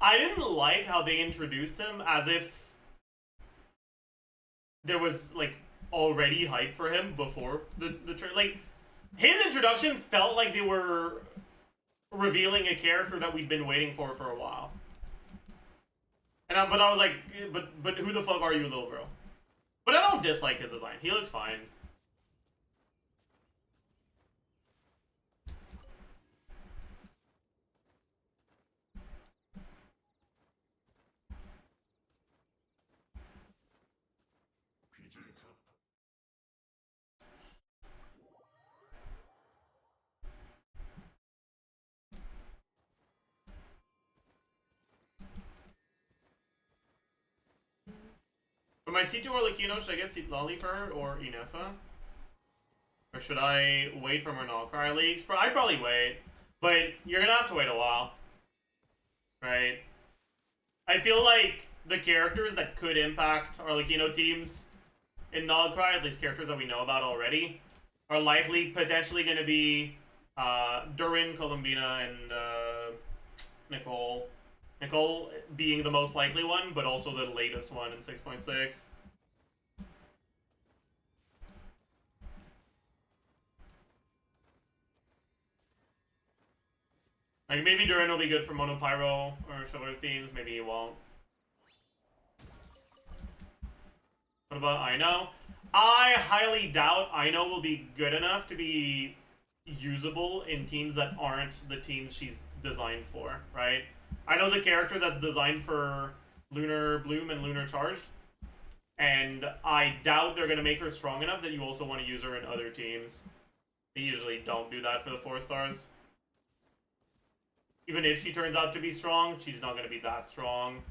I didn't like how they introduced him as if there was, like, already hype for him before the trailer. Like, his introduction felt like they were revealing a character that we'd been waiting for a while. And but I was like, but who the fuck are you, little bro? But I don't dislike his design. He looks fine. For my C2 Arlecchino, should I get Citlali for her or Inefa? Or should I wait for more nodkrai leaks? I'd probably wait. But you're gonna have to wait a while. Right? I feel like the characters that could impact Arlecchino teams in nodkrai, at least characters that we know about already, are likely potentially gonna be Durin, Columbina, and Nicole. Nicole being the most likely one, but also the latest one in 6.6. Like, maybe Durin will be good for Monopyro or Shiller's teams, maybe he won't. What about Aino? I highly doubt Aino will be good enough to be usable in teams that aren't the teams she's designed for, right? Aino's a character that's designed for Lunar Bloom and Lunar Charged, and I doubt they're going to make her strong enough that you also want to use her in other teams. They usually don't do that for the 4 stars. Even if she turns out to be strong, she's not going to be that strong.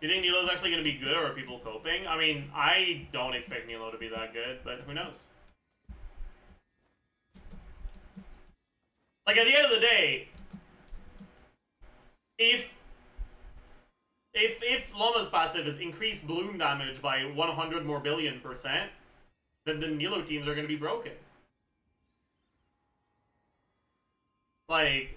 You think Nilo's actually going to be good, or are people coping? I mean, I don't expect Nilo to be that good, but who knows? Like, at the end of the day, if Loma's passive is increased bloom damage by 100 more billion%, then the Nilo teams are going to be broken. Like,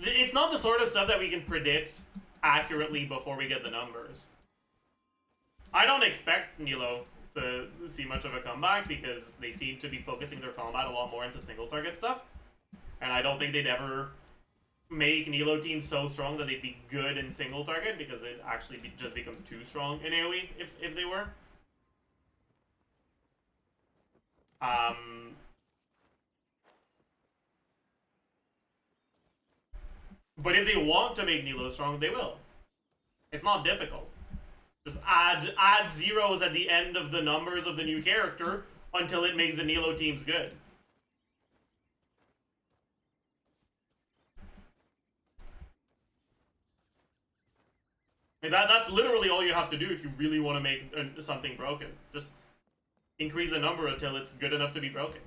it's not the sort of stuff that we can predict accurately before we get the numbers. I don't expect Nilo to see much of a comeback because they seem to be focusing their combat a lot more into single target stuff. And I don't think they'd ever make Nilo teams so strong that they'd be good in single target because they'd actually just become too strong in AoE if they were. But if they want to make Nilo strong, they will. It's not difficult. Just add zeros at the end of the numbers of the new character until it makes the Nilo teams good. Like that's literally all you have to do if you really want to make something broken. Just increase the number until it's good enough to be broken.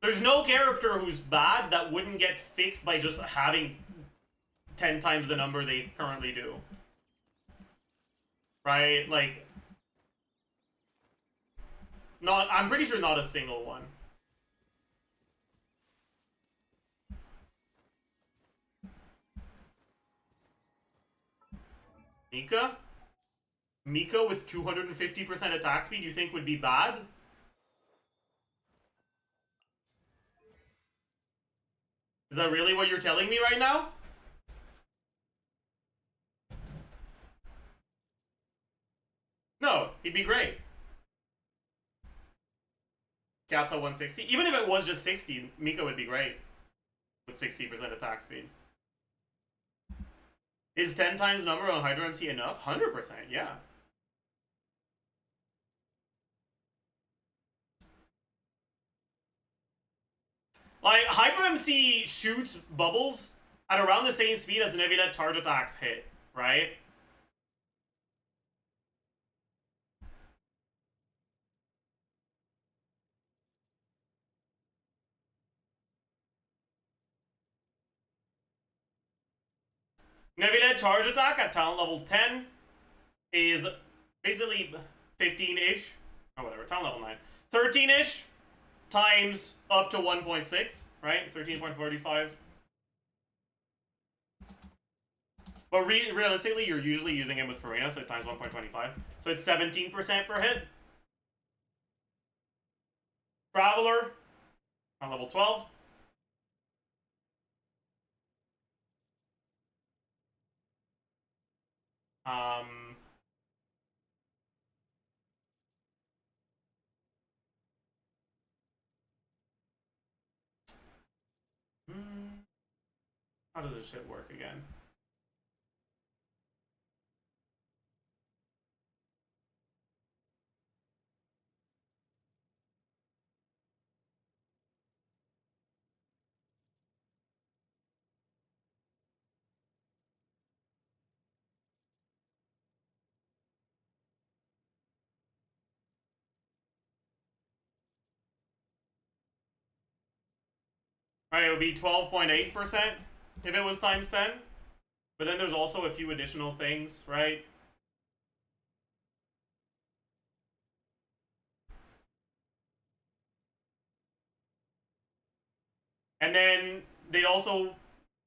There's no character who's bad that wouldn't get fixed by just having 10 times the number they currently do. Right? Like, I'm pretty sure not a single one. Mika? Mika with 250% attack speed you think would be bad? Is that really what you're telling me right now? No, he'd be great. Caps at 160. Even if it was just 60, Mika would be great. With 60% attack speed. Is 10 times number on Hydro MC enough? 100%, yeah. Like, Hyper MC shoots bubbles at around the same speed as Nebula charge attacks hit, right? Nebula charge attack at talent level 10 is basically 15-ish, or whatever, talent level 9. 13-ish times up to 1.6, right? 13.45. But realistically, you're usually using him with Farina, so times 1.25. So it's 17% per hit. Traveler on level 12. How does this shit work again? Alright, it would be 12.8% if it was times 10. But then there's also a few additional things, right? And then they also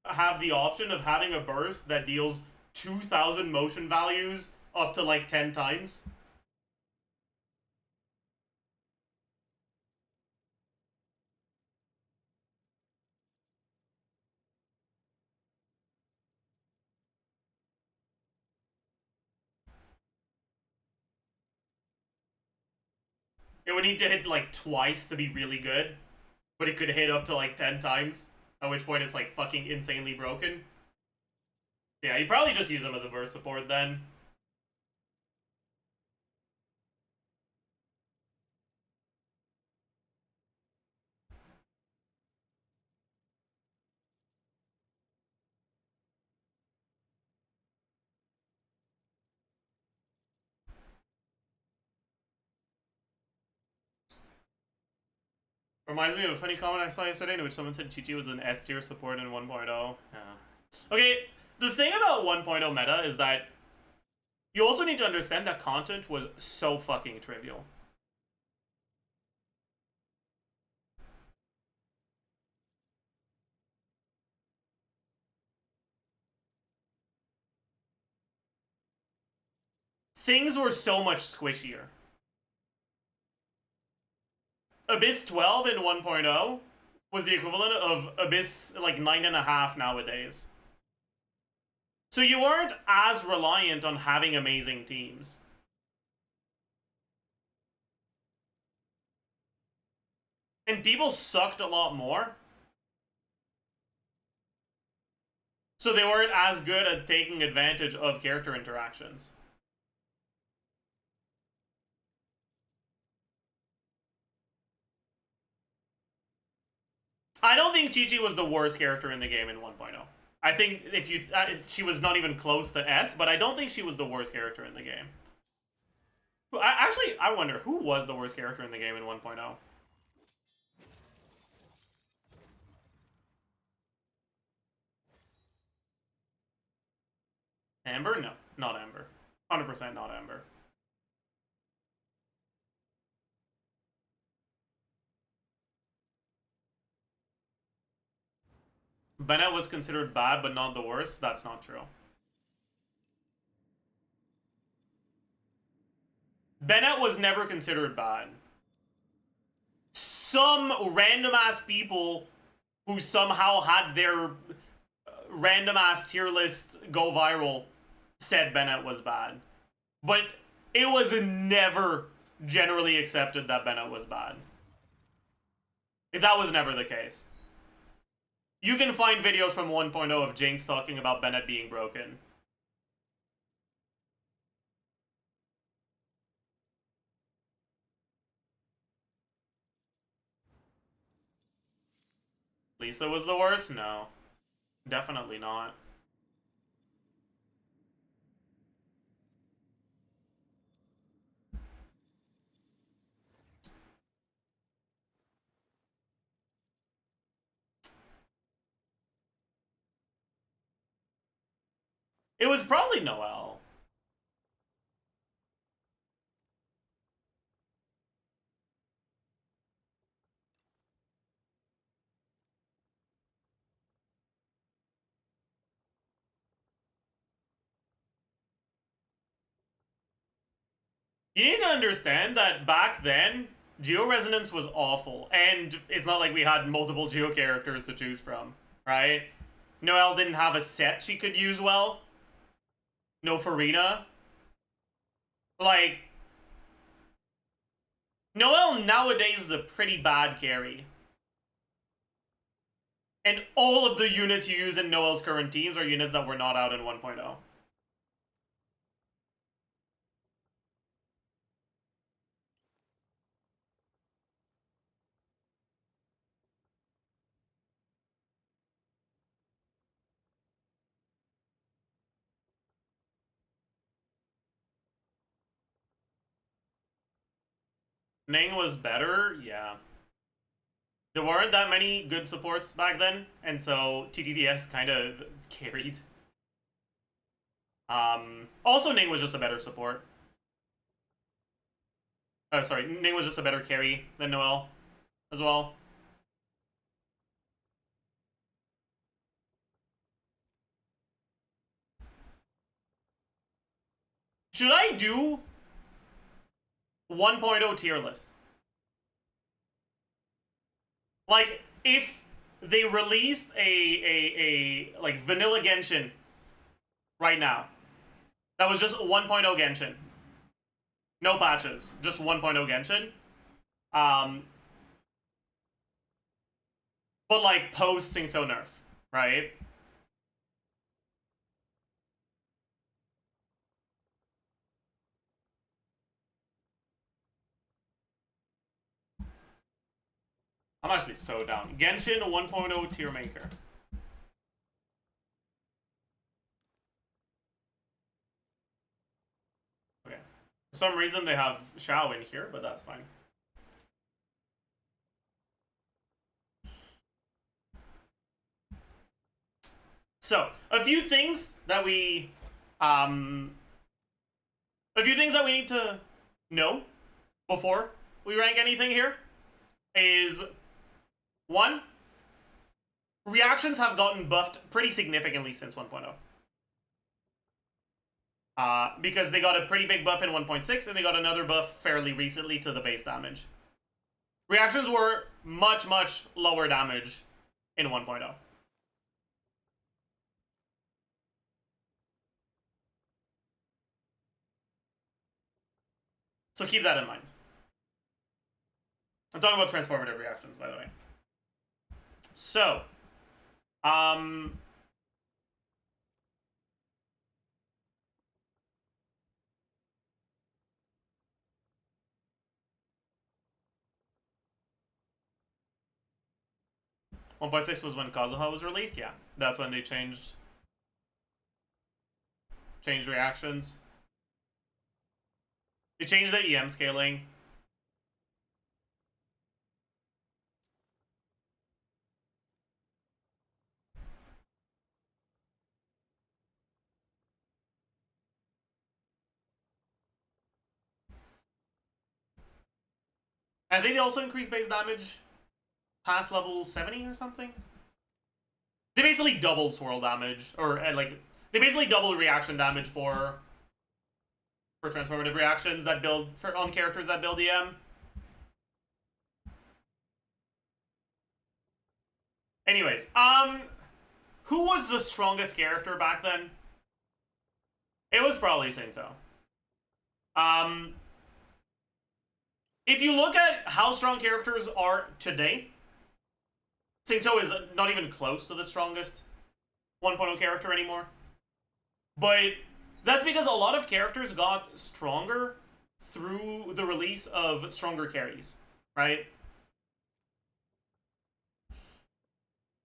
have the option of having a burst that deals 2,000 motion values up to like 10 times. It would need to hit like twice to be really good, but it could hit up to like 10 times, at which point it's like fucking insanely broken. Yeah, you probably just use him as a burst support then. Reminds me of a funny comment I saw yesterday in which someone said Chi-Chi was an S tier support in 1.0. Yeah. Okay, the thing about 1.0 meta is that you also need to understand that content was so fucking trivial. Things were so much squishier. Abyss 12 in 1.0 was the equivalent of Abyss like 9.5 nowadays. So you weren't as reliant on having amazing teams. And people sucked a lot more. So they weren't as good at taking advantage of character interactions. I don't think Chi-Chi was the worst character in the game in 1.0. I think if you she was not even close to S, but I don't think she was the worst character in the game. Actually, I wonder who was the worst character in the game in 1.0. Amber? No, not Amber. 100% not Amber. Bennett was considered bad, but not the worst. That's not true. Bennett was never considered bad. Some random-ass people who somehow had their random-ass tier list go viral said Bennett was bad. But it was never generally accepted that Bennett was bad. That was never the case. You can find videos from 1.0 of Jinx talking about Bennett being broken. Lisa was the worst? No. Definitely not. It was probably Noelle. You need to understand that back then, Geo Resonance was awful. And it's not like we had multiple Geo characters to choose from, right? Noelle didn't have a set she could use well. No Farina. Like, Noelle nowadays is a pretty bad carry. And all of the units you use in Noelle's current teams are units that were not out in 1.0. Ning was better, yeah. There weren't that many good supports back then, and so TTDS kind of carried. Also, Ning was just a better support. Oh, sorry, Ning was just a better carry than Noelle as well. Should I do 1.0 tier list? Like, if they released a like vanilla Genshin right now, that was just 1.0 Genshin, no patches, just 1.0 Genshin, but like post Singto nerf, right? I'm actually so down. Genshin 1.0 tier maker. Okay. For some reason they have Xiao in here, but that's fine. So, a few things that we need to know before we rank anything here is, one, reactions have gotten buffed pretty significantly since 1.0. Because they got a pretty big buff in 1.6 and they got another buff fairly recently to the base damage. Reactions were much, much lower damage in 1.0. So keep that in mind. I'm talking about transformative reactions, by the way. So, 1.6 was when Kazuha was released. Yeah, that's when they changed reactions. They changed the EM scaling. I think they also increase base damage past level 70 or something. They basically doubled swirl damage, or like they basically doubled reaction damage for transformative reactions that build on characters that build EM. Anyways, who was the strongest character back then? It was probably Sainto. If you look at how strong characters are today, Sainto is not even close to the strongest 1.0 character anymore. But that's because a lot of characters got stronger through the release of stronger carries, right?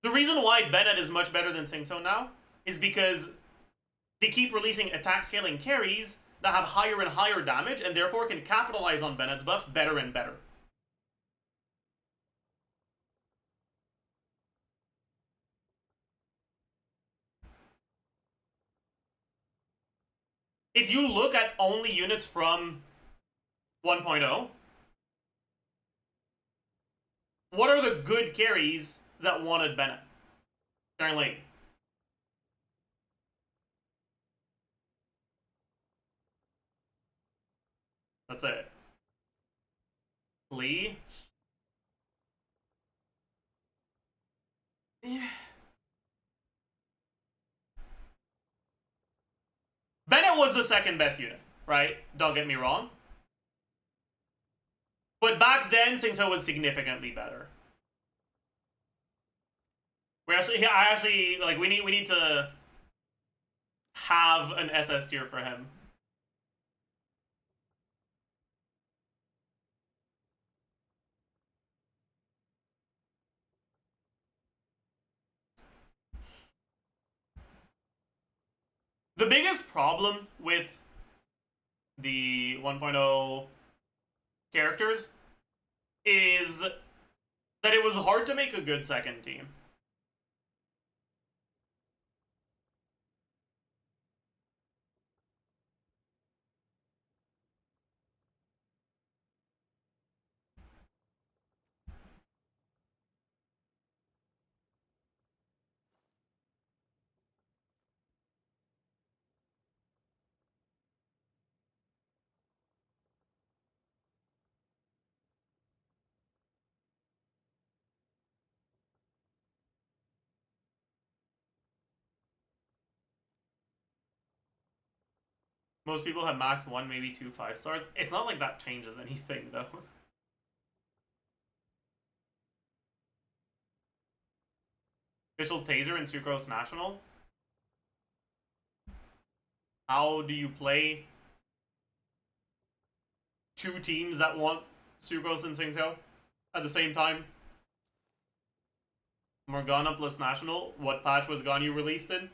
The reason why Bennett is much better than Sainto now is because they keep releasing attack scaling carries that have higher and higher damage and therefore can capitalize on Bennett's buff better and better. If you look at only units from 1.0, what are the good carries that wanted Bennett? Sharon Lane. That's it. Lee. Yeah. Bennett was the second best unit, right? Don't get me wrong. But back then, Sainto was significantly better. We need to have an SS tier for him. The biggest problem with the 1.0 characters is that it was hard to make a good second team. Most people have max 1, maybe 2 5-stars. It's not like that changes anything, though. Official Taser and Sucrose National. How do you play two teams that want Sucrose and Sainto at the same time? Morgana plus National. What patch was Ganyu released in?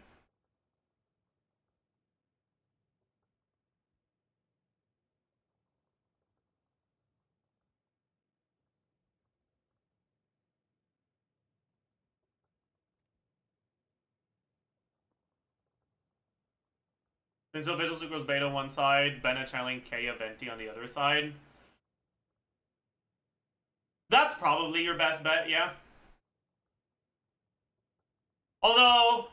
Sainto Official Sucrose Beta on one side, Bennett channeling Kaya Venti on the other side. That's probably your best bet, yeah. Although,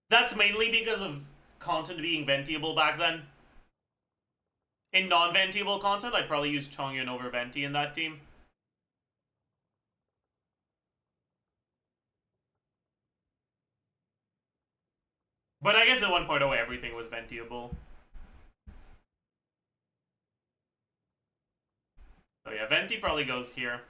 that's mainly because of content being ventiable back then. In non-ventiable content, I'd probably use Chongyun over Venti in that team. But I guess in 1.0 everything was ventiable. So yeah, Venti probably goes here.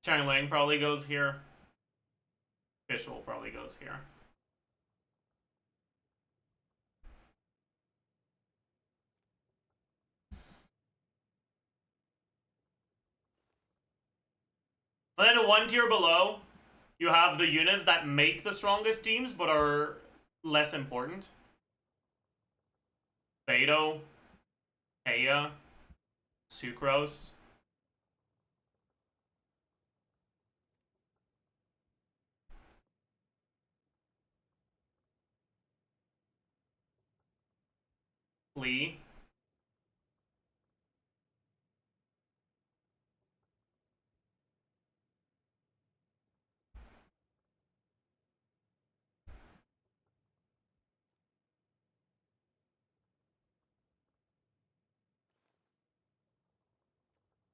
Chang Lang probably goes here. Official probably goes here. And then one tier below, you have the units that make the strongest teams but are less important. Beto, Aya, Sucrose. Klee.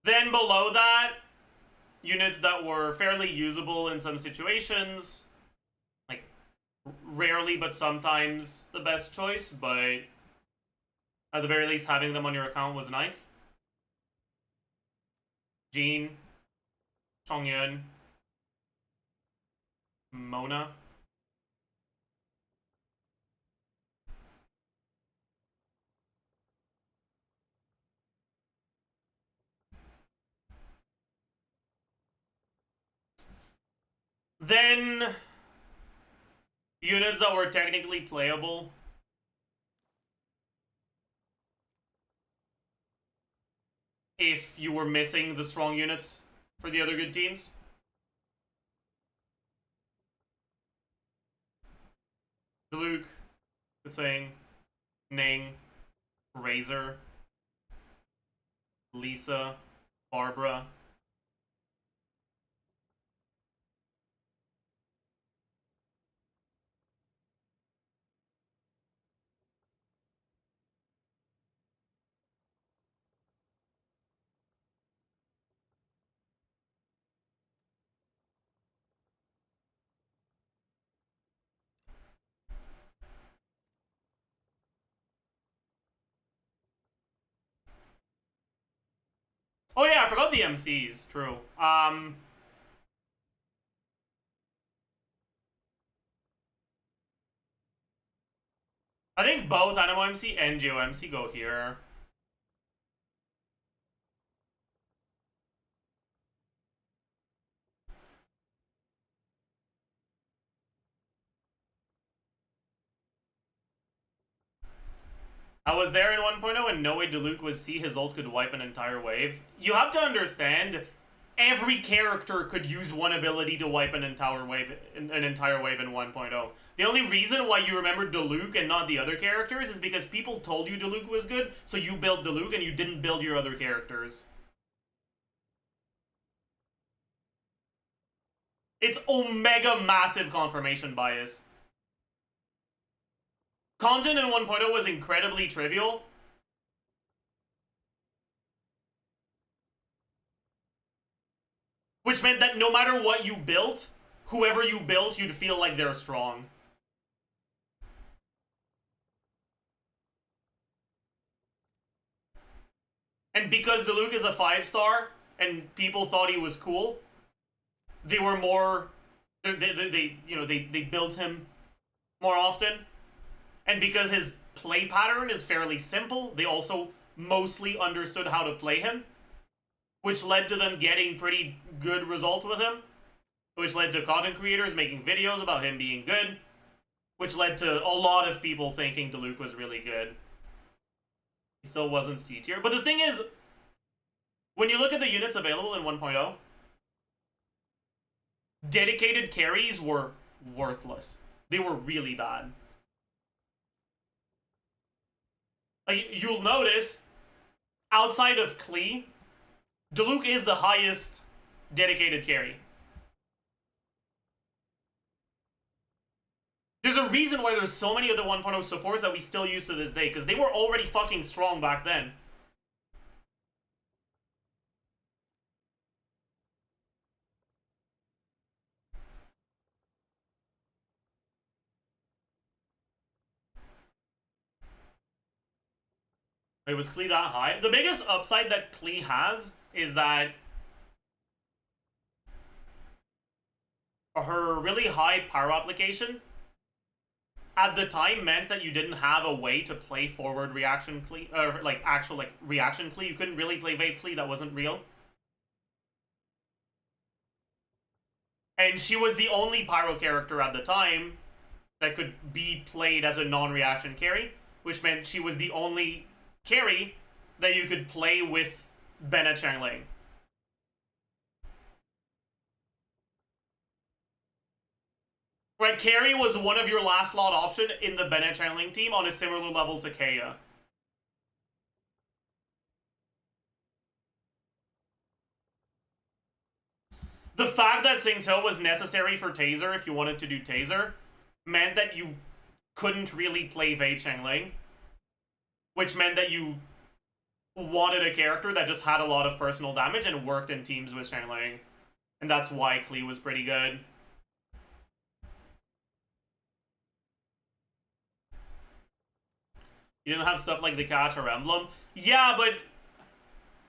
Then below that, units that were fairly usable in some situations, like rarely but sometimes the best choice, but at the very least having them on your account was nice. Jean, Chongyun, Mona. Then units that were technically playable. If you were missing the strong units for the other good teams. Diluc, Kutsang, Ning, Razor, Lisa, Barbara. Oh yeah, I forgot the MCs, true. I think both Animo MC and Geo MC go here. I was there in 1.0 and no way Diluc would see his ult could wipe an entire wave. You have to understand, every character could use one ability to wipe an entire wave in 1.0. The only reason why you remember Diluc and not the other characters is because people told you Diluc was good, so you built Diluc and you didn't build your other characters. It's omega massive confirmation bias. Content in 1.0 was incredibly trivial. Which meant that no matter what you built, whoever you built, you'd feel like they're strong. And because Diluc is a 5-star, and people thought he was cool, they were more... They built him more often. And because his play pattern is fairly simple, they also mostly understood how to play him, which led to them getting pretty good results with him, which led to content creators making videos about him being good, which led to a lot of people thinking Diluc was really good. He still wasn't C tier. But the thing is, when you look at the units available in 1.0, dedicated carries were worthless. They were really bad. Like, you'll notice, outside of Klee, Diluc is the highest dedicated carry. There's a reason why there's so many of the 1.0 supports that we still use to this day, because they were already fucking strong back then. Wait, was Klee that high? The biggest upside that Klee has is that her really high power application at the time meant that you didn't have a way to play forward reaction Klee, or like actual like reaction Klee. You couldn't really play vape Klee that wasn't real. And she was the only pyro character at the time that could be played as a non-reaction carry, which meant she was the only carry that you could play with Bennett Changling. Right, carry was one of your last slot option in the Bennett Changling team on a similar level to Kaya. The fact that Singto was necessary for Taser if you wanted to do Taser meant that you couldn't really play Wei Chengling, which meant that you wanted a character that just had a lot of personal damage and worked in teams with Chengling. And that's why Klee was pretty good. You didn't have stuff like the Catch or Emblem. Yeah, but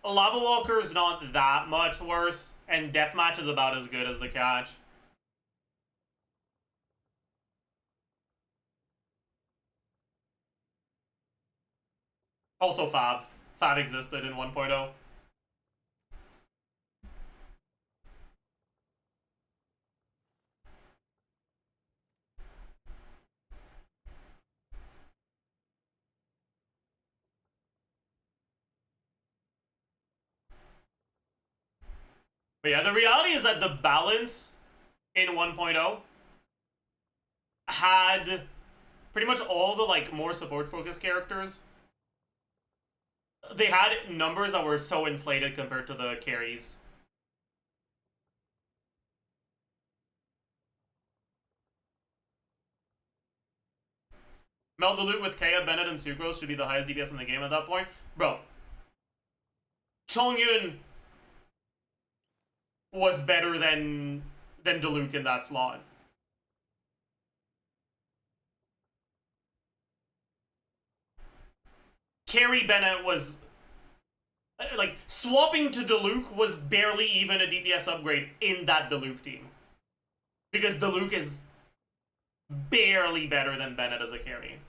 Lava Walker's not that much worse, and Deathmatch is about as good as the Catch. Also Fav. Fav existed in 1.0. But yeah, the reality is that the balance in 1.0 had pretty much all the like more support focused characters. They had numbers that were so inflated compared to the carries. Mel Dilute with Kaya, Bennett, and Sucrose should be the highest DPS in the game at that point. Bro, Chongyun was better than Diluc in that slot. Carry Bennett was... like, swapping to Diluc was barely even a DPS upgrade in that Diluc team. Because Diluc is barely better than Bennett as a carry.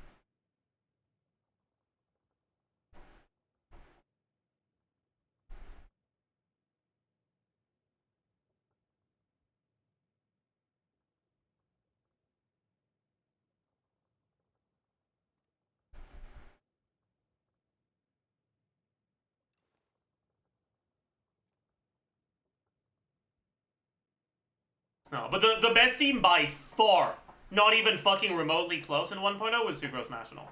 No, but the best team by far, not even fucking remotely close in 1.0, was Sucrose National.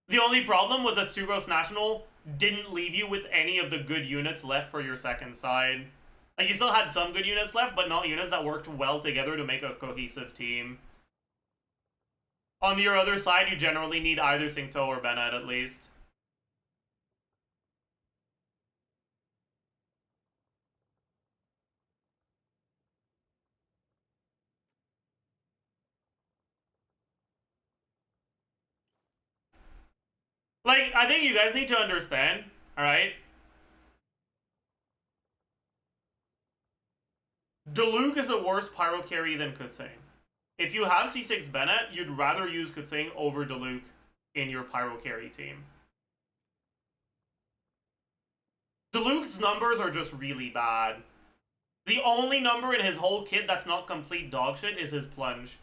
The only problem was that Sucrose National didn't leave you with any of the good units left for your second side. Like, you still had some good units left, but not units that worked well together to make a cohesive team. On your other side, you generally need either Singto or Bennett at least. Like, I think you guys need to understand, alright? Diluc is a worse pyro carry than Kutsing. If you have C6 Bennett, you'd rather use Kutsing over Diluc in your pyro carry team. Diluc's numbers are just really bad. The only number in his whole kit that's not complete dogshit is his plunge.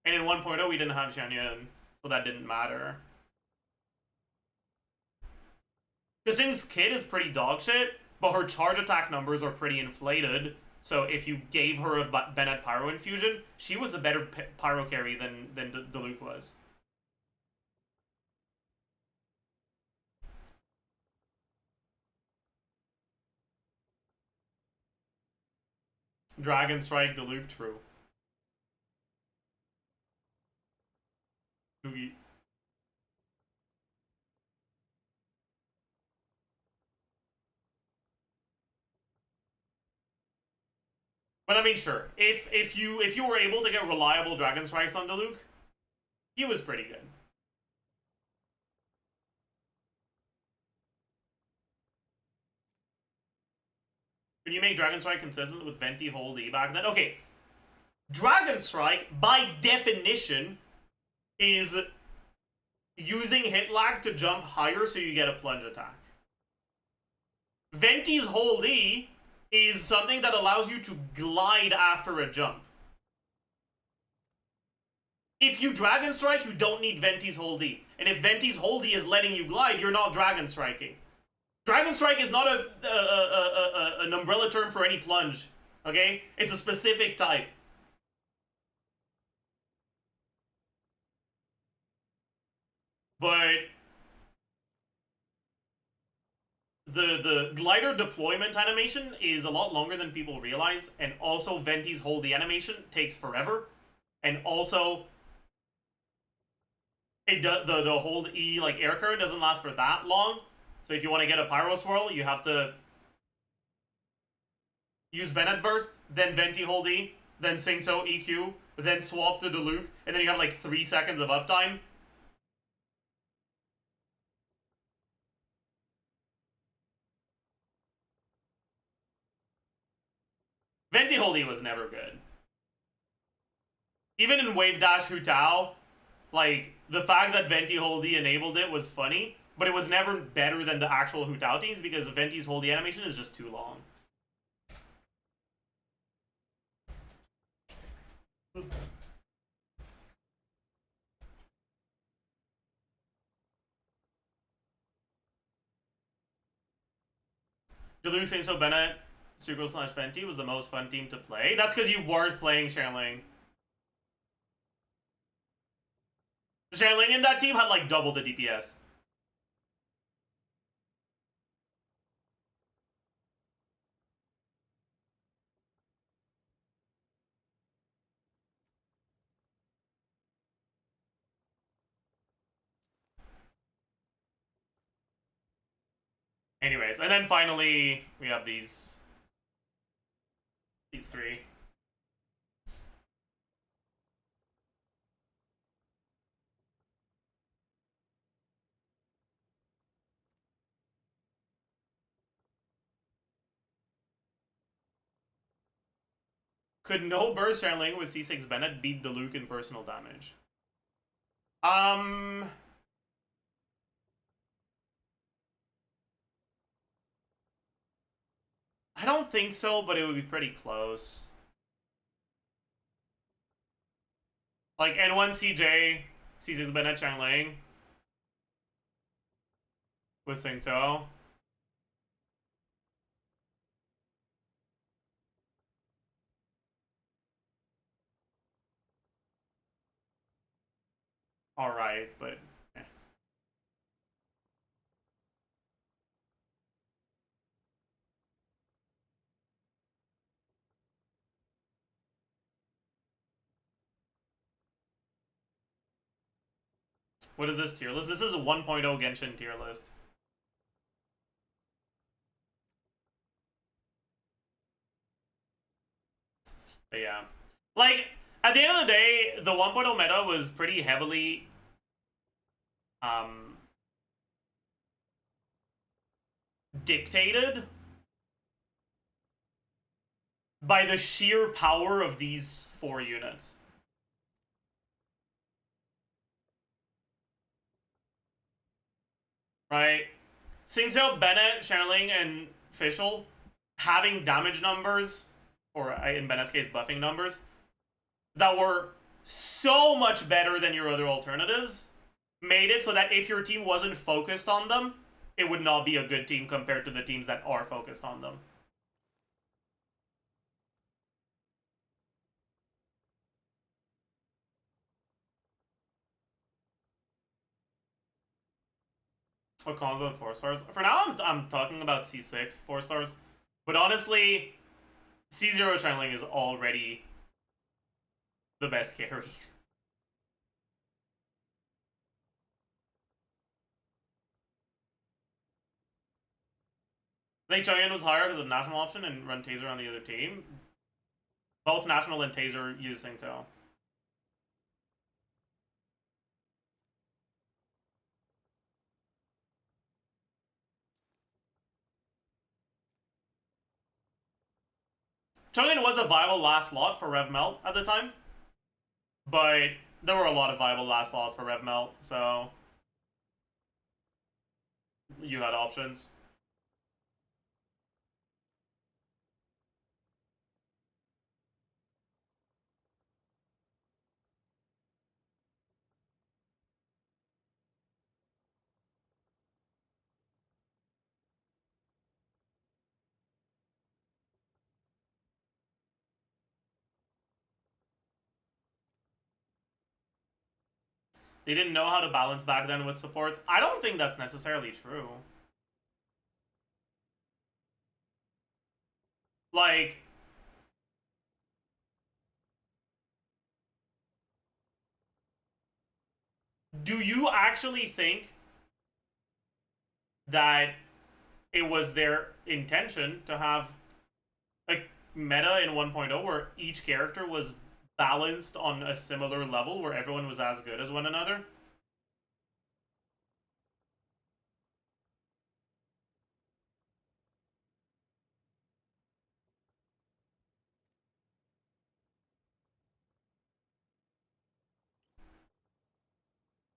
And in 1.0 we didn't have Xianyun, so that didn't matter. Kutsing's kit is pretty dogshit, but her charge attack numbers are pretty inflated. So if you gave her a Bennett Pyro infusion, she was a better Pyro carry than Diluc was. Dragon Strike, Diluc, true. Noogie. But I mean, sure. If you were able to get reliable Dragon Strikes on Diluc, he was pretty good. Can you make Dragon Strike consistent with Venti Hold E back then? Okay. Dragon Strike, by definition, is using hit lag to jump higher so you get a plunge attack. Venti's Hold E is something that allows you to glide after a jump. If you Dragon Strike, you don't need Venti's Hold E. And if Venti's Hold E is letting you glide, you're not Dragon Striking. Dragon Strike is not an umbrella term for any plunge, okay? It's a specific type. But the glider deployment animation is a lot longer than people realize, and also Venti's hold the animation takes forever, and also it the hold E like air current doesn't last for that long. So if you want to get a pyro swirl, you have to use Bennett burst, then Venti hold E, then Singto EQ, then swap to Diluc, and then you have like 3 seconds of uptime. Venti hold E was never good. Even in Wave Dash Hu Tao, like, the fact that Venti hold E enabled it was funny, but it was never better than the actual Hu Tao teams because Venti's hold E animation is just too long. You're losing, so Bennett, Sucro / Venti was the most fun team to play. That's because you weren't playing Shanling. Shanling in that team had like double the DPS. Anyways, and then finally we have these three. Could no burst Shanling with C6 Bennett beat Diluc in personal damage? I don't think so, but it would be pretty close. Like N1 CJ, C6 Bennett Shanling with Singto. Alright, but eh. What is this tier list? This is a 1.0 Genshin tier list. But yeah. Like, at the end of the day, the 1.0 meta was pretty heavily dictated by the sheer power of these 4 units. Right? Singzao, Bennett, Shanling, and Fischl having damage numbers, or in Bennett's case, buffing numbers, that were so much better than your other alternatives, made it so that if your team wasn't focused on them, it would not be a good team compared to the teams that are focused on them. What cons on 4 stars? For now, I'm talking about C6 4 stars, but honestly, C0 Shanling is already the best carry. I think Choyun was higher because of national option and run Taser on the other team. Both national and Taser use Singto. Choyun was a viable last lot for Rev Melt at the time, but there were a lot of viable last lots for Rev Melt, so you had options. They didn't know how to balance back then with supports. I don't think that's necessarily true. Like, do you actually think that it was their intention to have a meta in 1.0 where each character was balanced on a similar level, where everyone was as good as one another?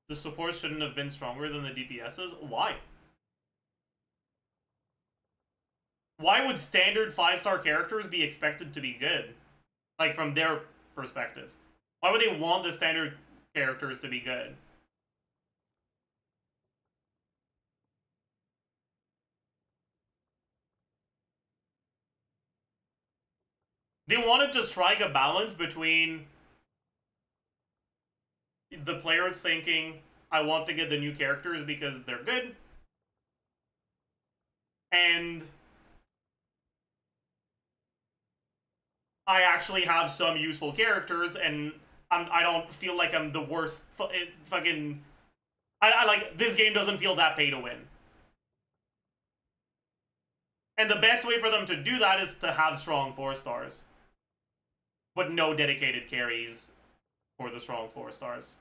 The supports shouldn't have been stronger than the DPSs? Why? Why would standard 5-star characters be expected to be good? Like, from their perspective. Why would they want the standard characters to be good? They wanted to strike a balance between the players thinking, I want to get the new characters because they're good, and I actually have some useful characters, and I don't feel like I'm the worst fucking... I like, this game doesn't feel that pay to win. And the best way for them to do that is to have strong 4-stars. But no dedicated carries for the strong 4-stars.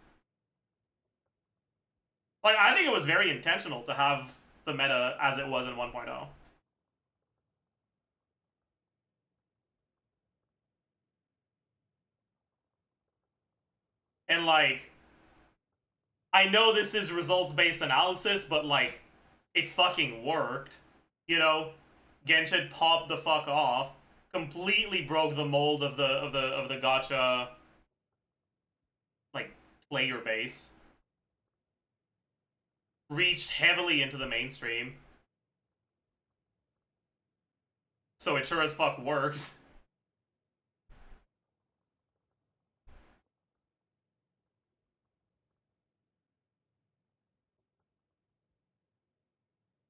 Like, I think it was very intentional to have the meta as it was in 1.0. And, like, I know this is results-based analysis, but, like, it fucking worked. You know? Genshin popped the fuck off. Completely broke the mold of the gacha, like, player base. Reached heavily into the mainstream. So it sure as fuck worked.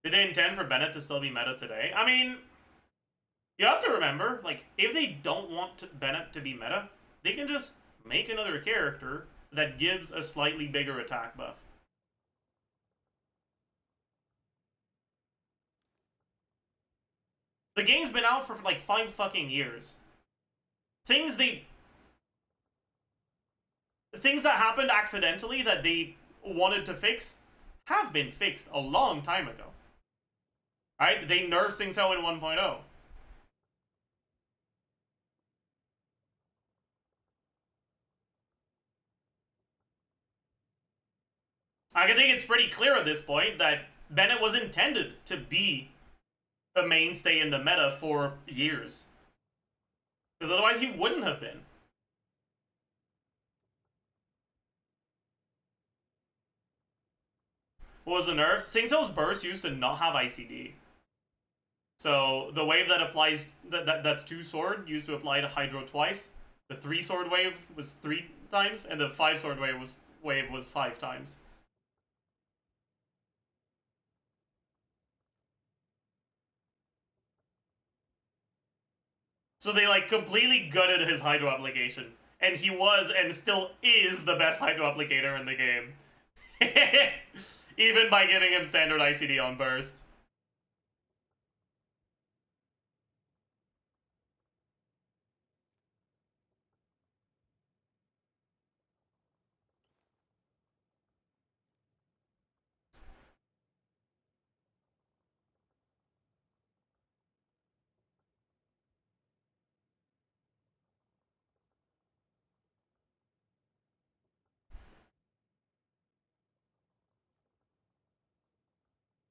Did they intend for Bennett to still be meta today? I mean, you have to remember, like, if they don't want Bennett to be meta, they can just make another character that gives a slightly bigger attack buff. The game's been out for like 5 fucking years. Things that happened accidentally that they wanted to fix have been fixed a long time ago. Right? They nerfed Sing So in 1.0. I think it's pretty clear at this point that Bennett was intended to be a mainstay in the meta for years. Because otherwise he wouldn't have been. What was the nerf? Sing So's burst used to not have ICD. So the wave that applies, that's 2 sword, used to apply to Hydro twice. The 3 sword wave was 3 times, and the 5 sword wave was 5 times. So they, like, completely gutted his Hydro application. And he was, and still is, the best Hydro applicator in the game. Even by giving him standard ICD on burst.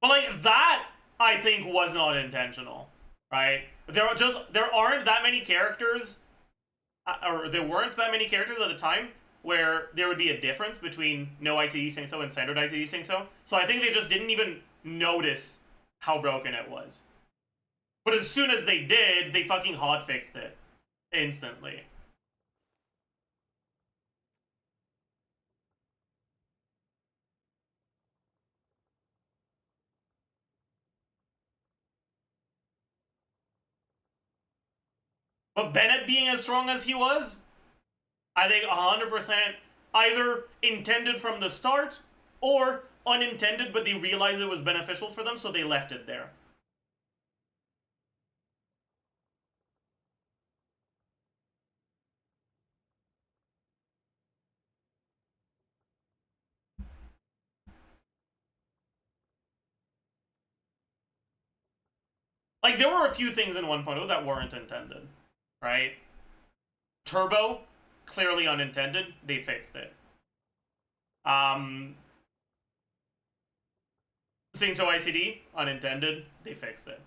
But, like, that, I think, was not intentional, right? There aren't that many characters, or there weren't that many characters at the time where there would be a difference between no ICD Sing So and standard ICD Sing So. So I think they just didn't even notice how broken it was. But as soon as they did, they fucking hotfixed it. Instantly. But Bennett being as strong as he was, I think 100% either intended from the start or unintended, but they realized it was beneficial for them, so they left it there. Like, there were a few things in 1.0 that weren't intended, right? Turbo, clearly unintended. They fixed it. Sainto ICD, unintended. They fixed it.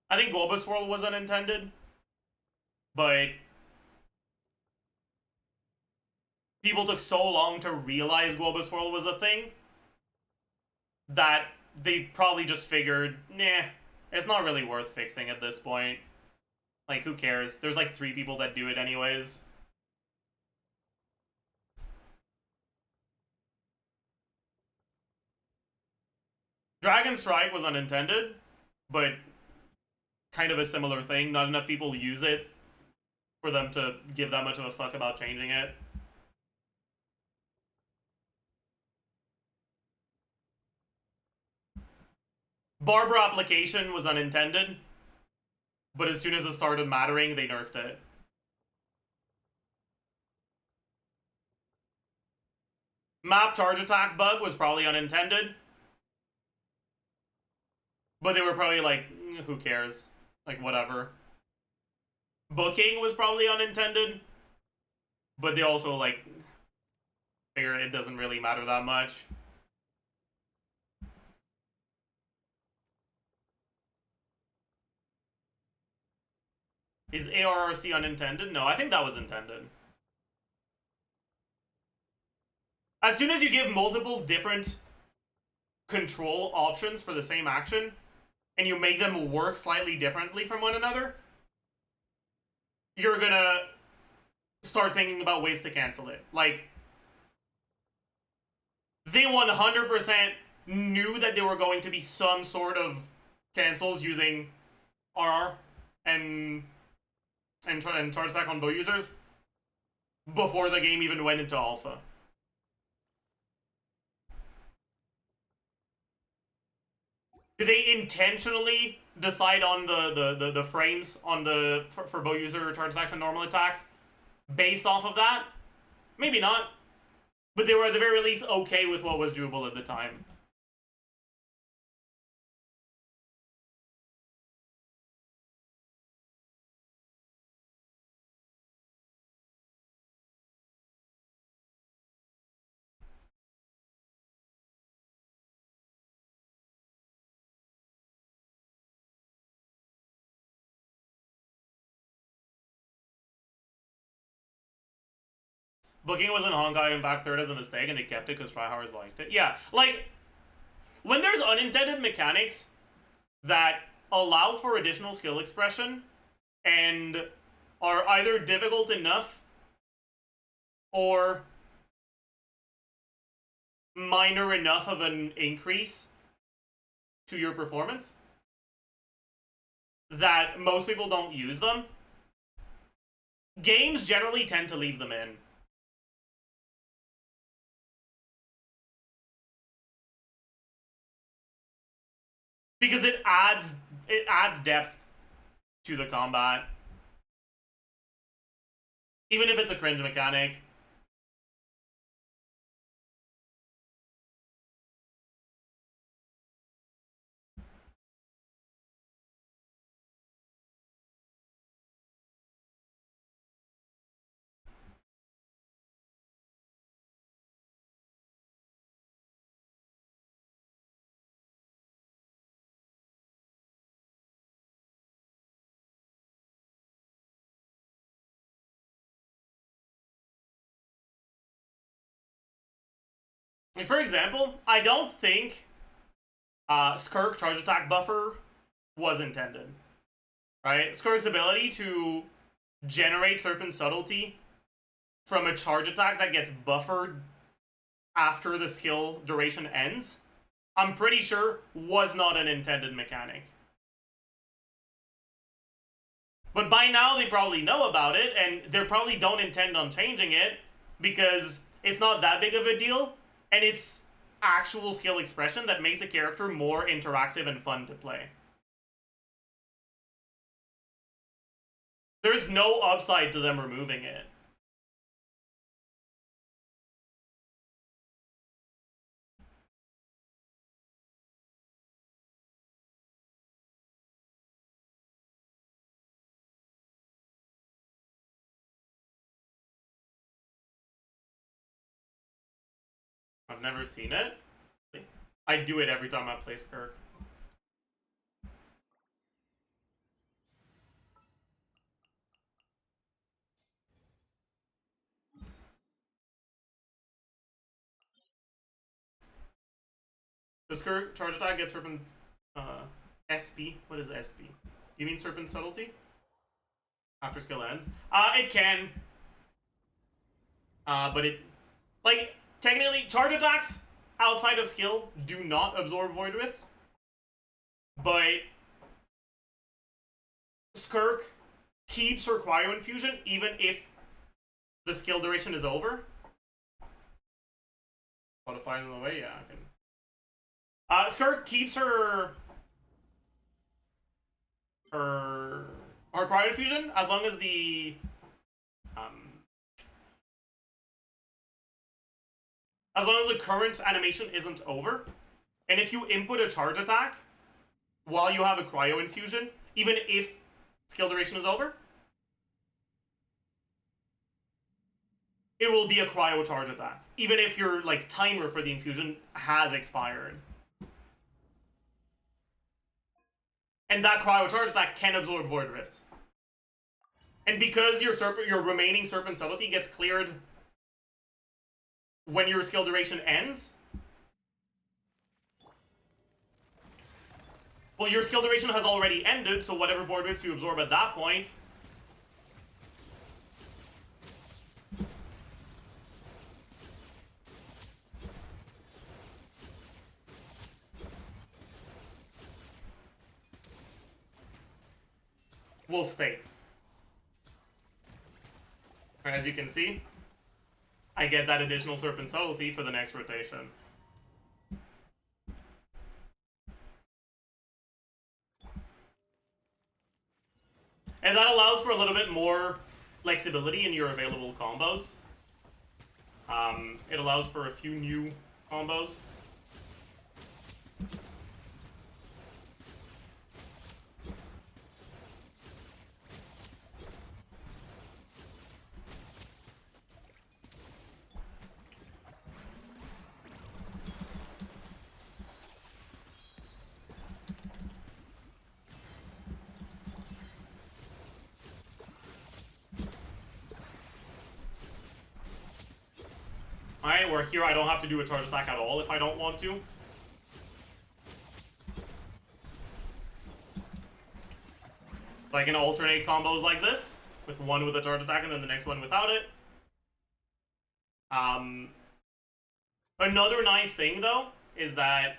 I think Globus World was unintended, but people took so long to realize Globus World was a thing that they probably just figured, nah, it's not really worth fixing at this point. Like, who cares? There's like 3 people that do it anyways. Dragon Strike was unintended, but kind of a similar thing. Not enough people use it for them to give that much of a fuck about changing it. Barbara application was unintended, but as soon as it started mattering, they nerfed it. Map charge attack bug was probably unintended, but they were probably like, who cares? Like, whatever. Booking was probably unintended, but they also, like, figure it doesn't really matter that much. Is ARRC unintended? No, I think that was intended. As soon as you give multiple different control options for the same action, and you make them work slightly differently from one another, you're gonna start thinking about ways to cancel it. Like, they 100% knew that there were going to be some sort of cancels using RR and charge attack on bow users before the game even went into alpha. Did they intentionally decide on the frames on the for bow user charge attacks and normal attacks based off of that? Maybe not. But they were at the very least okay with what was doable at the time. Booking was in Honkai and back third as a mistake, and they kept it because Tryhards liked it. Yeah, like, when there's unintended mechanics that allow for additional skill expression and are either difficult enough or minor enough of an increase to your performance that most people don't use them, games generally tend to leave them in. Because it adds depth to the combat. Even if it's a cringe mechanic. Like, for example, I don't think Skirk charge attack buffer was intended. Right? Skirk's ability to generate Serpent Subtlety from a charge attack that gets buffered after the skill duration ends, I'm pretty sure was not an intended mechanic. But by now they probably know about it, and they probably don't intend on changing it, because it's not that big of a deal, and it's actual skill expression that makes a character more interactive and fun to play. There's no upside to them removing it. I've never seen it. I do it every time I play Skirk. The Skirk charge attack gets Serpent's SP. What is SP? You mean Serpent Subtlety? After skill ends. It can. But it... Like, technically, charge attacks outside of skill do not absorb Void Rifts. But Skirk keeps her Cryo Infusion even if the skill duration is over. Modify in the way? Yeah, I can. Skirk keeps her Cryo Infusion as long as the current animation isn't over. And if you input a charge attack while you have a Cryo Infusion, even if skill duration is over, it will be a Cryo charge attack, even if your like timer for the infusion has expired. And that Cryo charge attack can absorb Void Rifts. And because your remaining Serpent Subtlety gets cleared when your skill duration ends, well, your skill duration has already ended, so whatever Void Rifts you absorb at that point will stay. As you can see, I get that additional Serpent Subtlety for the next rotation. And that allows for a little bit more flexibility in your available combos. It allows for a few new combos. Alright, where here I don't have to do a charge attack at all if I don't want to. So I can alternate combos like this, with one with a charge attack and then the next one without it. Another nice thing, though, is that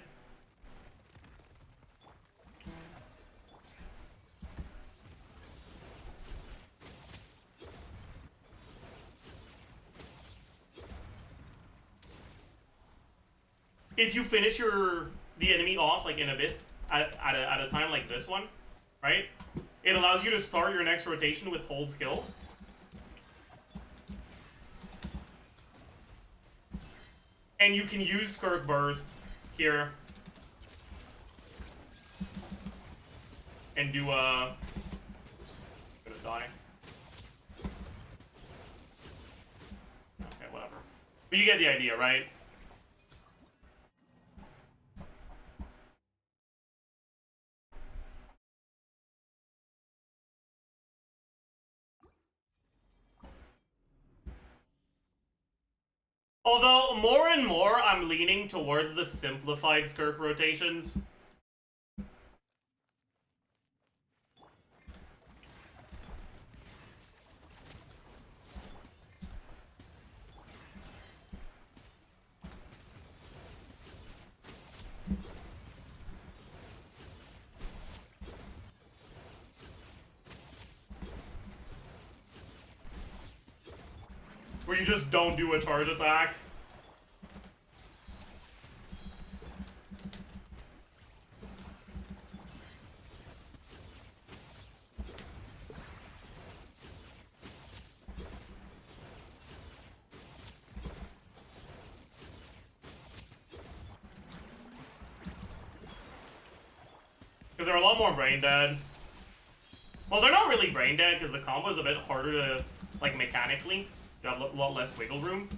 if you finish the enemy off like in Abyss at a time like this one, right? It allows you to start your next rotation with hold skill. And you can use Skirk Burst here and do a... Oops, I'm gonna die. Okay, whatever. But you get the idea, right? Although, more and more, I'm leaning towards the simplified Skirk rotations. Where you just don't do a charge attack. Because they're a lot more brain dead. Well, they're not really brain dead because the combo is a bit harder to, like, mechanically. You have a lot less wiggle room.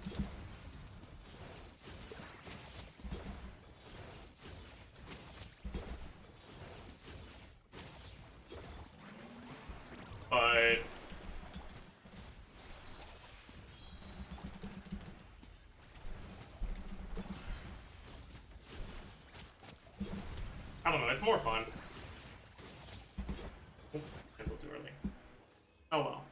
But I don't know, it's more fun. Oh, a little too early. Oh well.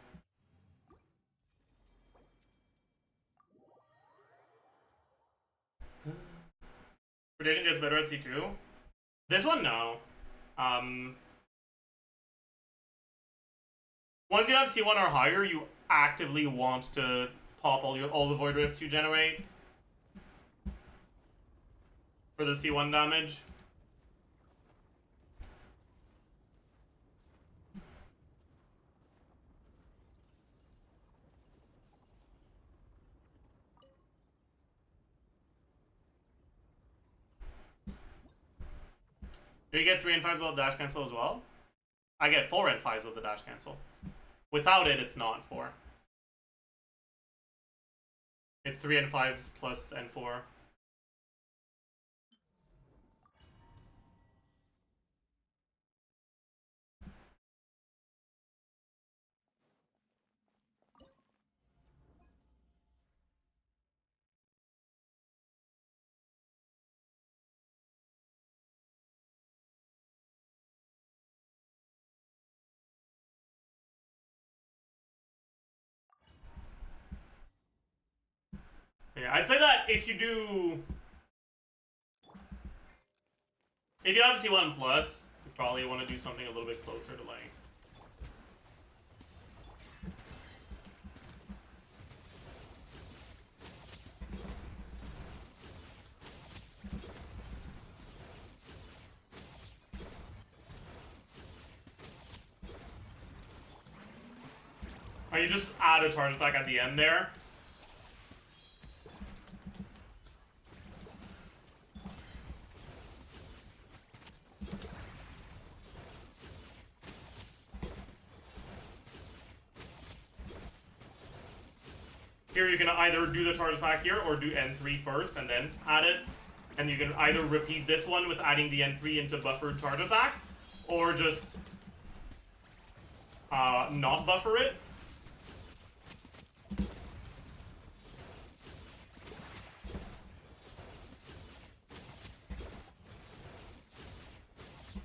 Predation gets better at C2. This one, no. Once you have C1 or higher, you actively want to pop all the Void Rifts you generate for the C1 damage. Do you get 3 and 5s with dash cancel as well? I get 4 and 5s with the dash cancel. Without it, it's not 4. It's 3 and 5s plus N4. Yeah, I'd say that if you have C1 plus, you probably want to do something a little bit closer to like. Or you just add a charge attack at the end there. Here you can either do the charge attack here or do N3 first and then add it. And you can either repeat this one with adding the N3 into buffered charge attack, or just not buffer it.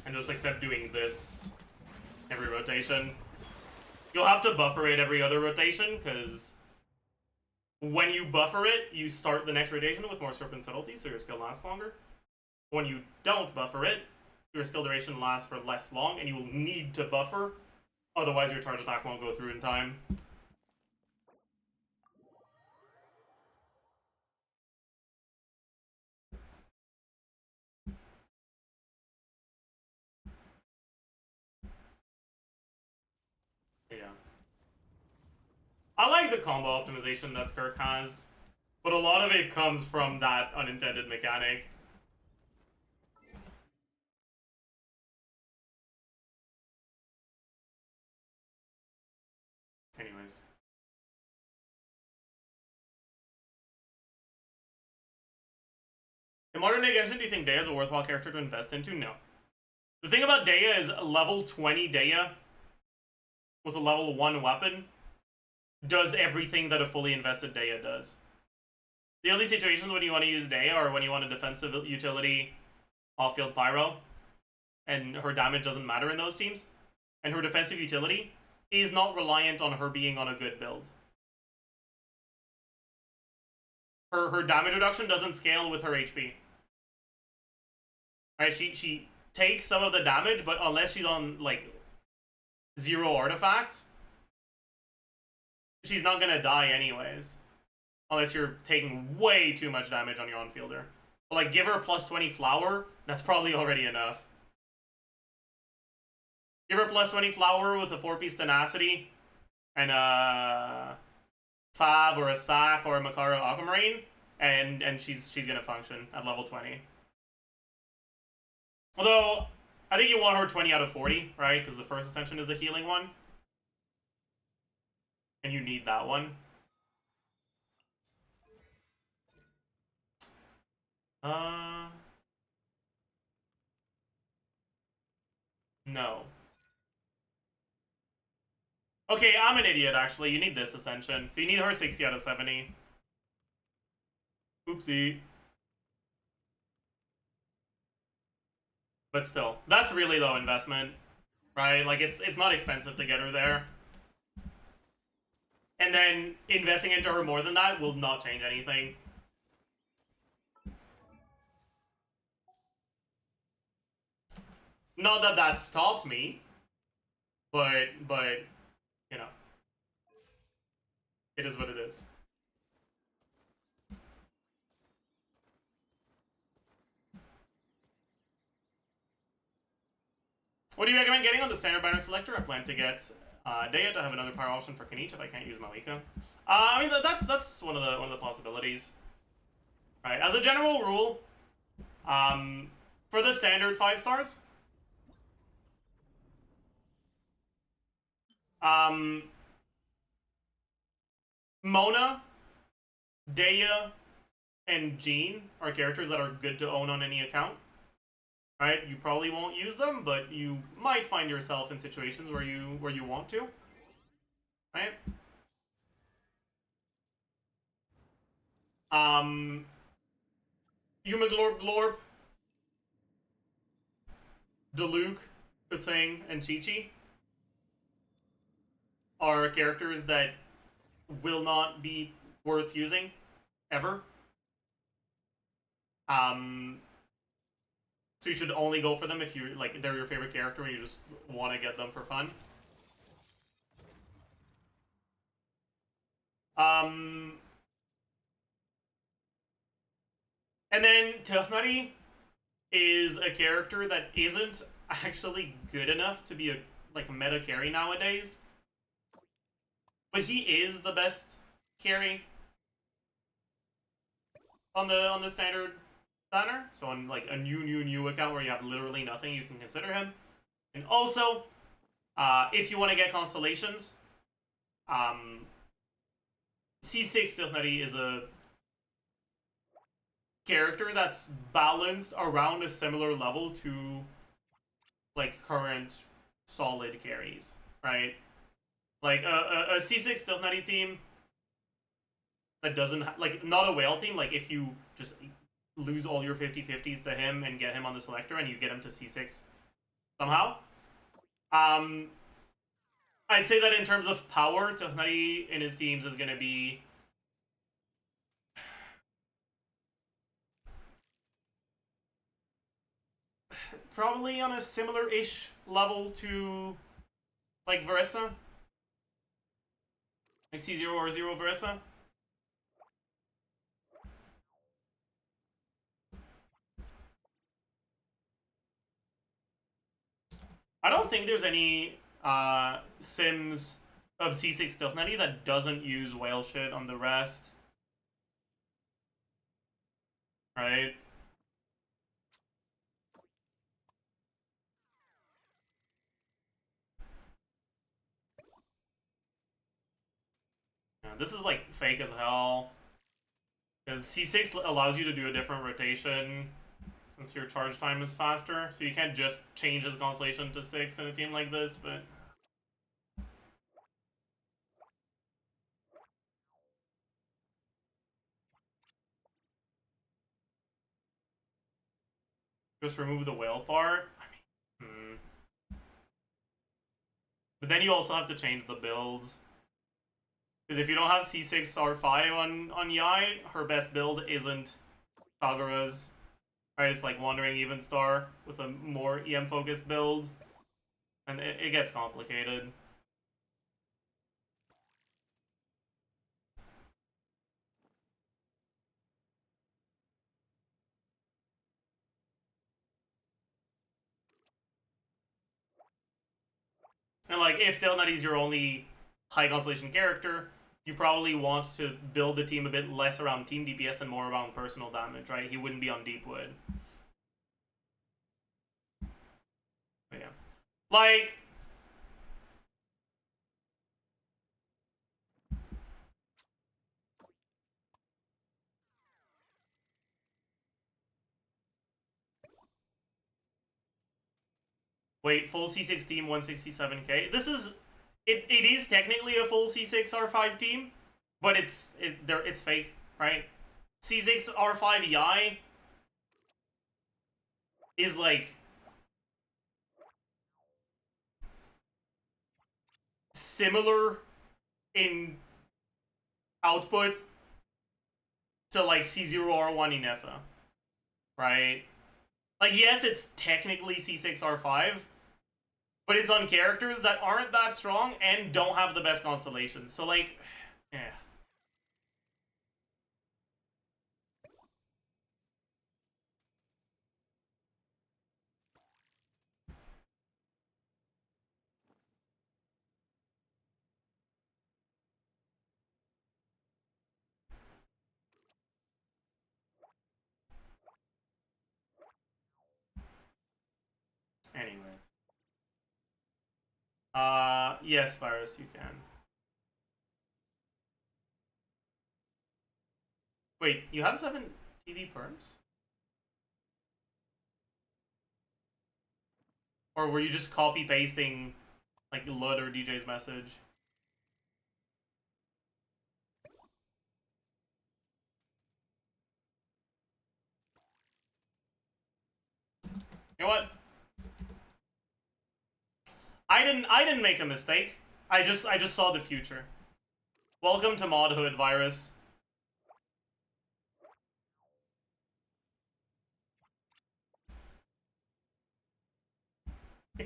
And just accept doing this every rotation. You'll have to buffer it every other rotation, because when you buffer it, you start the next rotation with more Serpent Subtlety, so your skill lasts longer. When you don't buffer it, your skill duration lasts for less long, and you will need to buffer, otherwise your charge attack won't go through in time. Yeah. I like the combo optimization that Skirk has, but a lot of it comes from that unintended mechanic. Anyways. In modern day Genshin, do you think Dea is a worthwhile character to invest into? No. The thing about Dea is level 20 Dea with a level 1 weapon does everything that a fully invested Dea does. The only situations when you want to use Dea are when you want a defensive utility off-field pyro, and her damage doesn't matter in those teams. And her defensive utility is not reliant on her being on a good build. Her damage reduction doesn't scale with her HP. Right? She takes some of the damage, but unless she's on like 0 artifacts, she's not gonna die anyways. Unless you're taking way too much damage on your on-fielder. But like, give her plus 20 flower, that's probably already enough. Give her plus 20 flower with a 4-piece tenacity, and a Fav or a Sack or a Makara Aquamarine, and she's gonna function at level 20. Although, I think you want her 20 out of 40, right? Because the first ascension is a healing one. And you need that one. No. Okay, I'm an idiot, actually. You need this ascension. So you need her 60 out of 70. Oopsie. But still, that's really low investment, right? Like, it's not expensive to get her there. And then investing into her more than that will not change anything. Not that that stopped me, but you know, it is what it is. What do you recommend getting on the standard banner selector? I plan to get Daya to have another power option for Kanich if I can't use Malika. I mean, that's one of the possibilities. Right. As a general rule, for the standard 5 stars, Mona, Daya, and Jean are characters that are good to own on any account. Right? You probably won't use them, but you might find yourself in situations where you want to. Right? Yuma Glorp, Diluc, Kutsang, and Chi-Chi are characters that will not be worth using ever. So you should only go for them if you like they're your favorite character and you just want to get them for fun. And then Tehnari is a character that isn't actually good enough to be a meta carry nowadays. But he is the best carry on the standard banner. So on like a new account where you have literally nothing, you can consider him. And also, if you want to get constellations, C6 Tehnari is a character that's balanced around a similar level to like current solid carries, right? Like a C6 Tehnari team that doesn't like not a whale team. Like if you just lose all your 50/50s to him and get him on the selector and you get him to C6 somehow. I'd say that in terms of power, Tehnari in his teams is gonna be probably on a similar-ish level to like Veressa. Like C0 or 0 Veressa. I don't think there's any Sims of C6 Tehnari that doesn't use whale shit on the rest. Right? Yeah, this is like fake as hell. Because C6 allows you to do a different rotation since your charge time is faster. So you can't just change his constellation to 6 in a team like this, but just remove the whale part. I mean, But then you also have to change the builds. Because if you don't have C6 R5 on Yai, her best build isn't Kagura's. Right, it's like Wandering Even Star with a more EM focused build. And it gets complicated. And like, if Delnut is your only high constellation character, you probably want to build the team a bit less around team DPS and more around personal damage, right? He wouldn't be on Deepwood. But yeah. Like... Wait, full C6 team, 167k? This is... It is technically a full C6 R5 team, but it's fake, right? C6 R5 EI is like similar in output to like C0 R1 in Nefa, right? Like, yes, it's technically C6 R5, but it's on characters that aren't that strong and don't have the best constellations. So like, yeah. Anyways. Yes, Virus, you can. Wait, you have 7 TV perms? Or were you just copy-pasting, like, Lud or DJ's message? You know what? I didn't make a mistake. I just saw the future. Welcome to modhood, Virus. I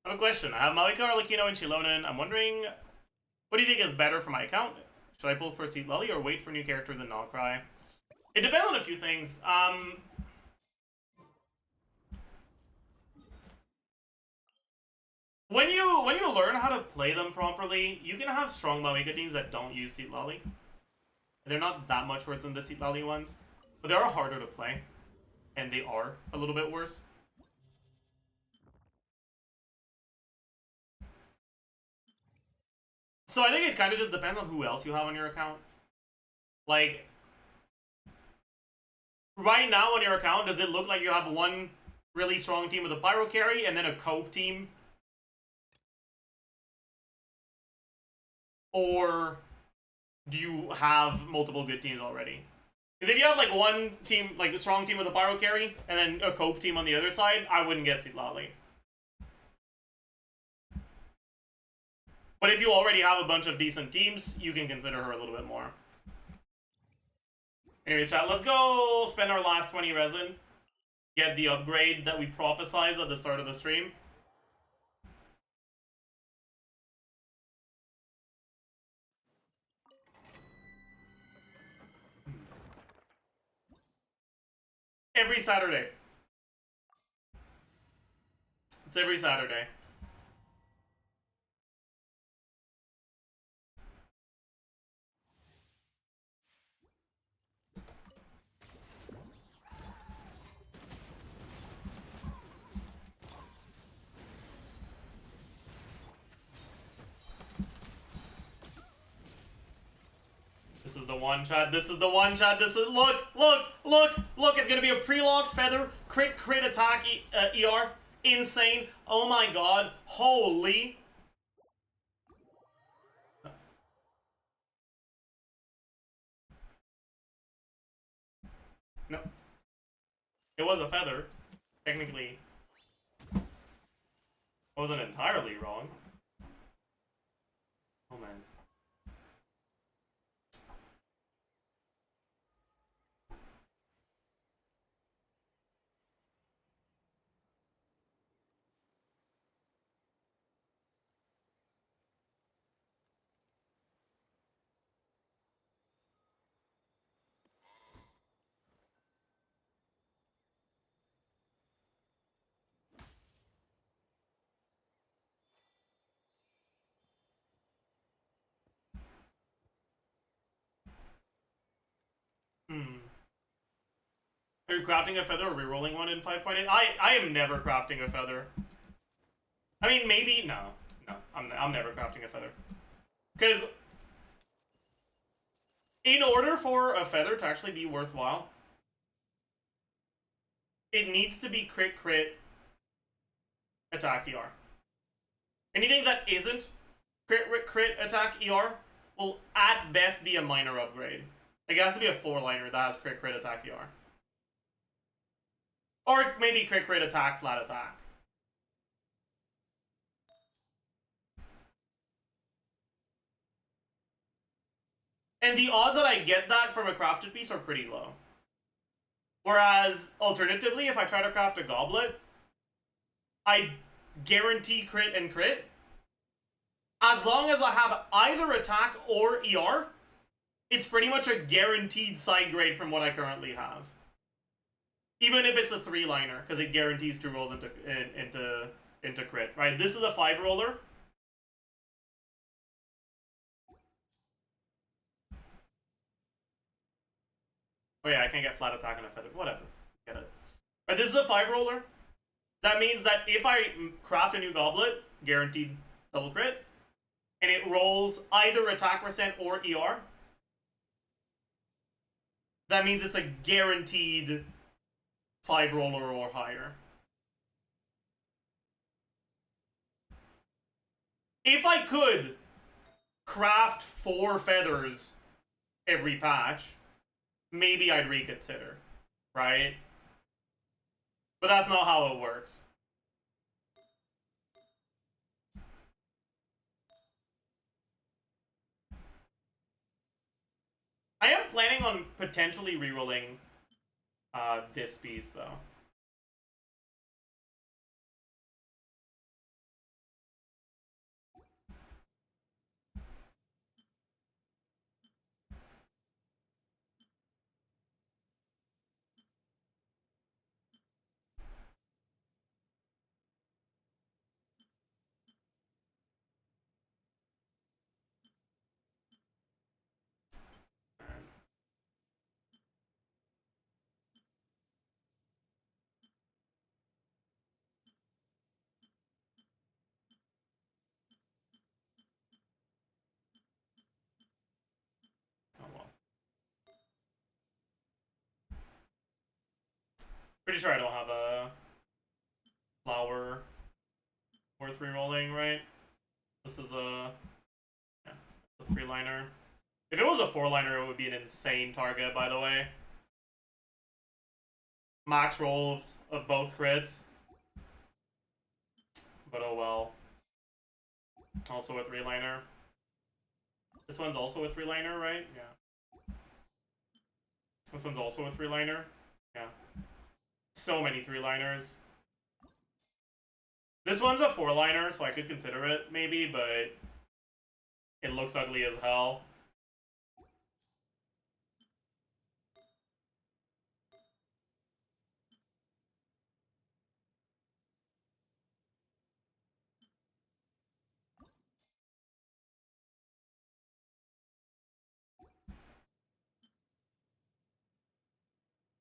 have a question. I have Malika, Arlecchino, and Chilonen. I'm wondering, what do you think is better for my account? Should I pull for Seat Lully or wait for new characters in nodkrai? It depends on a few things. When you learn how to play them properly, you can have strong Malika teams that don't use Seat Lully. They're not that much worse than the Seat Lully ones, but they are harder to play, and they are a little bit worse. So I think it kind of just depends on who else you have on your account. Like, right now on your account, does it look like you have one really strong team with a pyro carry and then a cope team? Or do you have multiple good teams already? Because if you have like one team, like a strong team with a pyro carry, and then a cope team on the other side, I wouldn't get Sitlali. But if you already have a bunch of decent teams, you can consider her a little bit more. Anyways, chat, let's go spend our last 20 resin. Get the upgrade that we prophesized at the start of the stream. Every Saturday. It's every Saturday. This is the one, chat. This is the one, chat. This is look. It's gonna be a pre-locked feather crit attack ER. Insane. Oh my god. Holy. No. It was a feather. Technically. I wasn't entirely wrong. Oh man. Are you crafting a feather or rerolling one in 5.8? I am never crafting a feather. I mean, maybe, no. No, I'm never crafting a feather. Because in order for a feather to actually be worthwhile, it needs to be crit crit attack ER. Anything that isn't crit crit attack ER will at best be a minor upgrade. Like, it has to be a 4-liner that has crit crit attack ER. Or maybe crit crit attack flat attack. And the odds that I get that from a crafted piece are pretty low. Whereas, alternatively, if I try to craft a goblet, I guarantee crit and crit. As long as I have either attack or ER, it's pretty much a guaranteed side grade from what I currently have. Even if it's a 3-liner, because it guarantees 2 rolls into crit. Right? This is a 5-roller. Oh yeah, I can't get flat attack on a feather. Whatever. Get it. But this is a 5-roller. That means that if I craft a new goblet, guaranteed double crit, and it rolls either attack percent or ER, that means it's a guaranteed 5-roller or higher. If I could craft 4 feathers every patch, maybe I'd reconsider, right? But that's not how it works. I am planning on potentially rerolling this piece, though. Oh well. Pretty sure I don't have a flower worth rerolling, right? This is a, yeah, a 3-liner. If it was a 4-liner, it would be an insane target, by the way. Max rolls of both crits. But oh well. Also a 3-liner. This one's also a 3-liner, right? Yeah. This one's also a 3-liner. Yeah. So many 3-liners. This one's a 4-liner, so I could consider it, maybe, but it looks ugly as hell.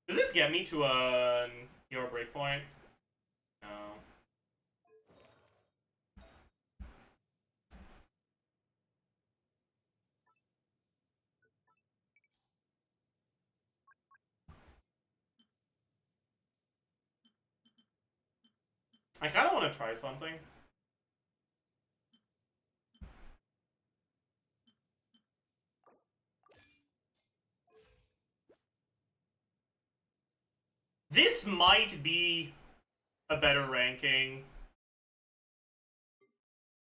Does this get me to a your breakpoint? No. I kind of want to try something. This might be a better ranking.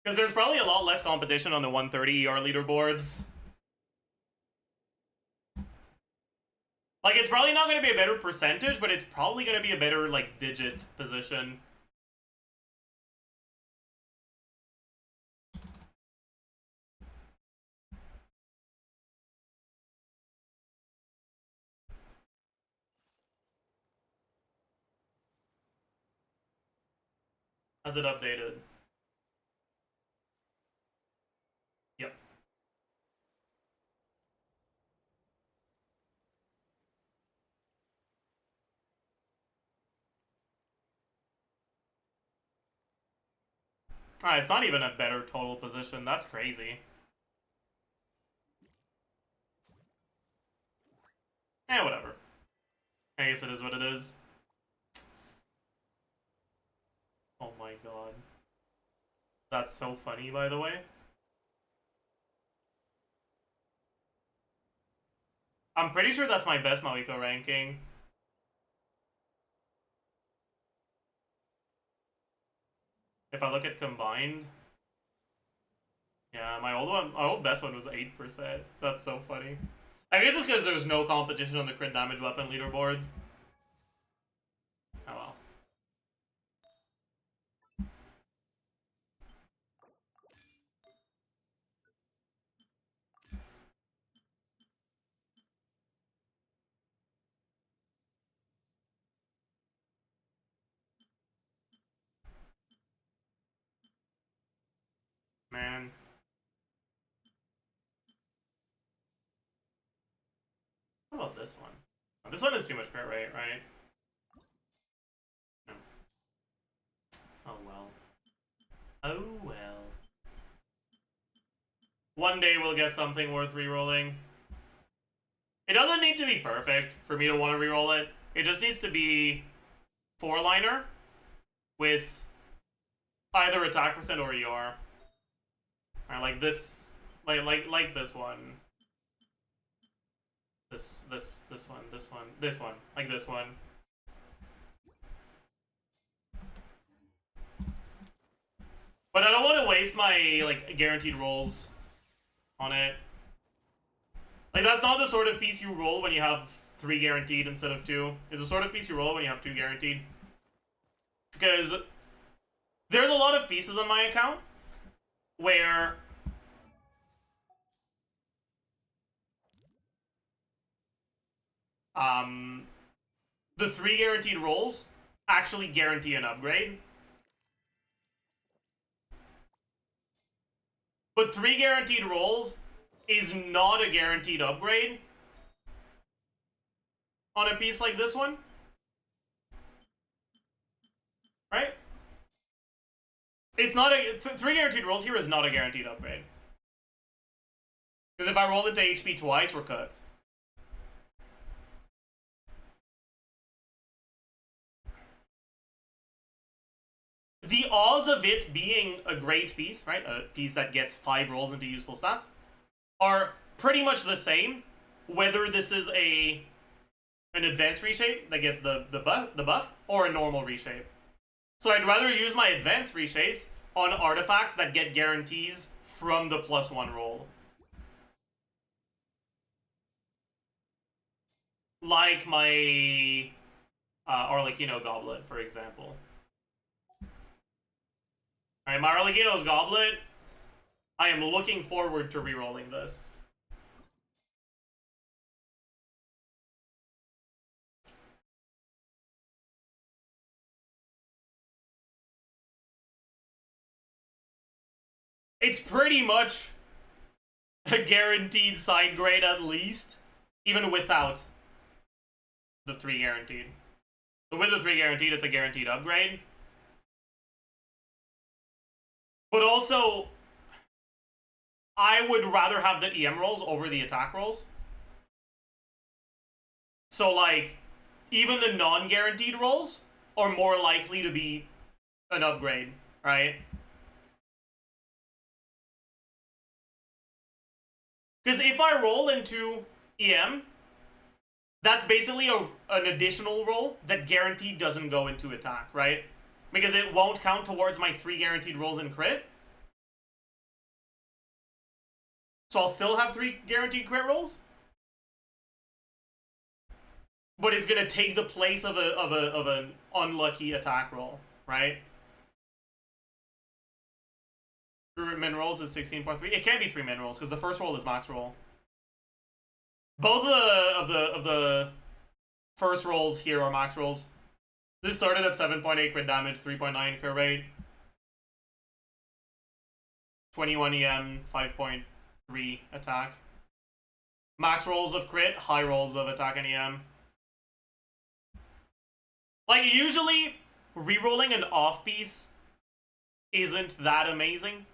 Because there's probably a lot less competition on the 130 ER leaderboards. Like, it's probably not going to be a better percentage, but it's probably going to be a better, like, digit position. Has it updated? Yep. Ah, it's not even a better total position. That's crazy. Eh, whatever. I guess it is what it is. Oh my god. That's so funny, by the way. I'm pretty sure that's my best Mawiko ranking. If I look at combined. Yeah, my old best one was 8%. That's so funny. I guess it's because there's no competition on the crit damage weapon leaderboards. Oh well. Man. How about this one? Oh, this one is too much crit rate, right? No. Oh well. Oh well. One day we'll get something worth rerolling. It doesn't need to be perfect for me to want to reroll it. It just needs to be 4-liner with either attack percent or ER. Or like this, like this one. This one, like this one. But I don't want to waste my like guaranteed rolls on it. Like that's not the sort of piece you roll when you have 3 guaranteed instead of 2. It's the sort of piece you roll when you have 2 guaranteed. Because there's a lot of pieces on my account where the 3 guaranteed rolls actually guarantee an upgrade. But 3 guaranteed rolls is not a guaranteed upgrade on a piece like this one. Right? It's not a... 3 guaranteed rolls here is not a guaranteed upgrade. Because if I roll into HP twice, we're cooked. The odds of it being a great piece, right, a piece that gets 5 rolls into useful stats, are pretty much the same, whether this is an advanced reshape that gets the buff, or a normal reshape. So I'd rather use my advanced reshapes on artifacts that get guarantees from the +1 roll. Like my Arlecchino Goblet, for example. Alright, my Arlecchino's Goblet, I am looking forward to rerolling this. It's pretty much a guaranteed side grade at least, even without the 3 guaranteed. So with the 3 guaranteed, it's a guaranteed upgrade. But also, I would rather have the EM rolls over the attack rolls. So like, even the non-guaranteed rolls are more likely to be an upgrade, right? Because if I roll into EM, that's basically an additional roll that guaranteed doesn't go into attack, right? Because it won't count towards my 3 guaranteed rolls in crit. So I'll still have 3 guaranteed crit rolls. But it's gonna take the place of an unlucky attack roll, right? Min rolls is 16.3. It can't be 3 min rolls because the first roll is max roll. Both of the first rolls here are max rolls. This started at 7.8 crit damage, 3.9 crit rate, 21 EM, 5.3 attack. Max rolls of crit, high rolls of attack and EM. Like, usually, rerolling an off piece isn't that amazing.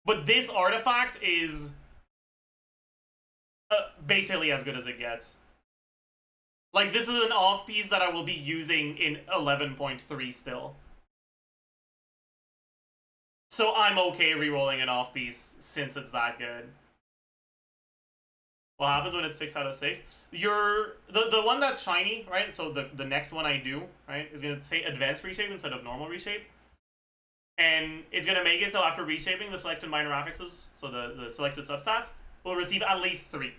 But this artifact is basically as good as it gets. Like, this is an off-piece that I will be using in 11.3 still. So I'm okay re-rolling an off-piece since it's that good. What happens when it's 6 out of 6? The one that's shiny, right? So the next one I do, right, is gonna say advanced reshape instead of normal reshape. And it's gonna make it so after reshaping, the selected minor affixes, so the selected substats, will receive at least 3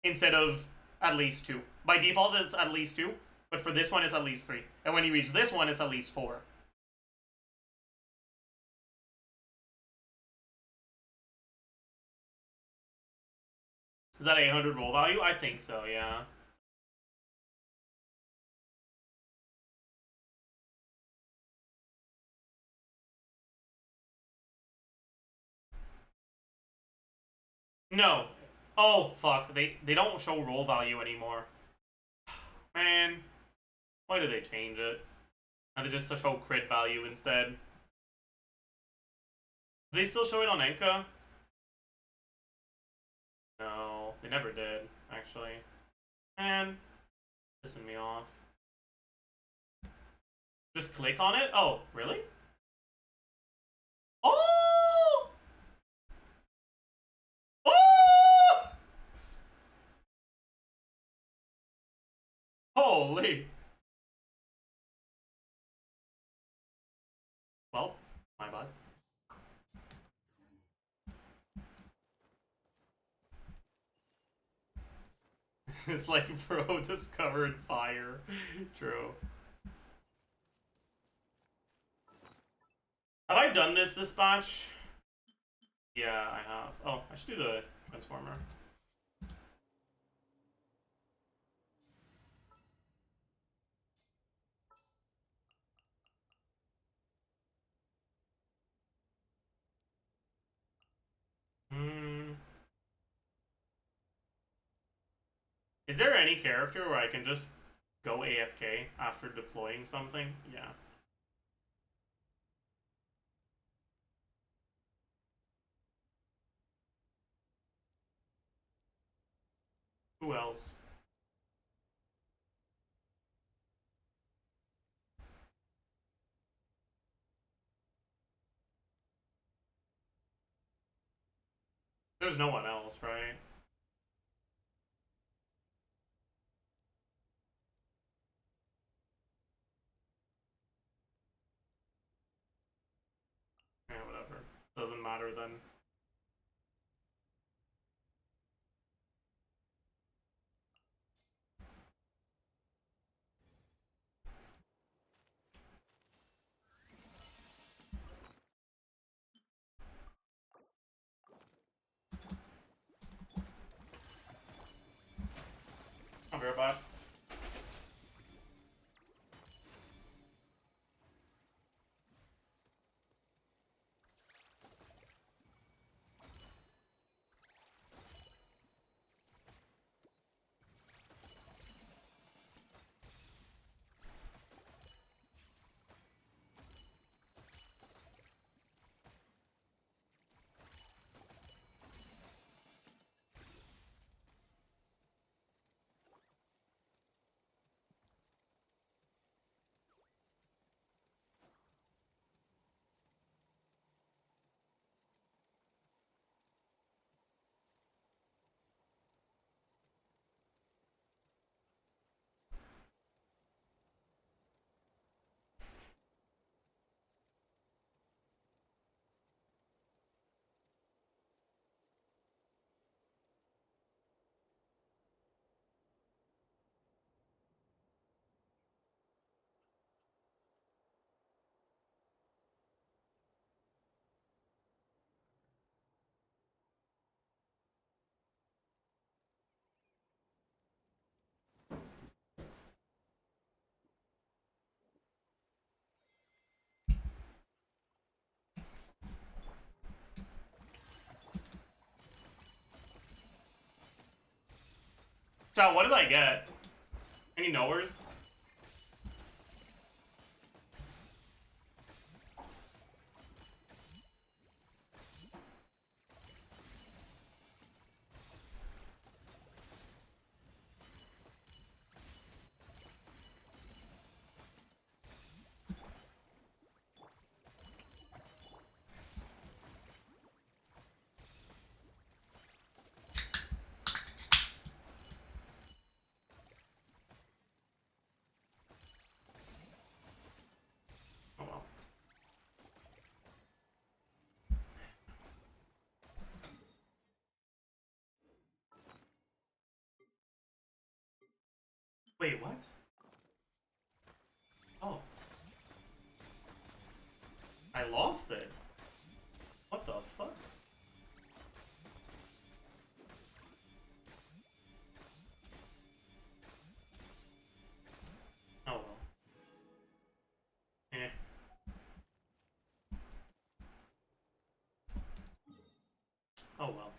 instead of at least 2. By default, it's at least 2, but for this one, it's at least 3. And when you reach this one, it's at least 4. Is that 800 roll value? I think so, yeah. No. Oh, fuck. They don't show roll value anymore. Man. Why did they change it? And they just show crit value instead. Do they still show it on Enka? No, they never did, actually. Man, pissing me off. Just click on it? Oh, really? Oh! Oh! Holy. Well, my bad. It's like bro discovered fire. True. Have I done this batch? Yeah, I have. Oh, I should do the transformer. Is there any character where I can just go AFK after deploying something? Yeah. Who else? There's no one else, right? Yeah, whatever. Doesn't matter then. I'll be right back. So, what did I get? Any knowers? Wait, what? Oh. I lost it. What the fuck? Oh well. Eh. Oh well.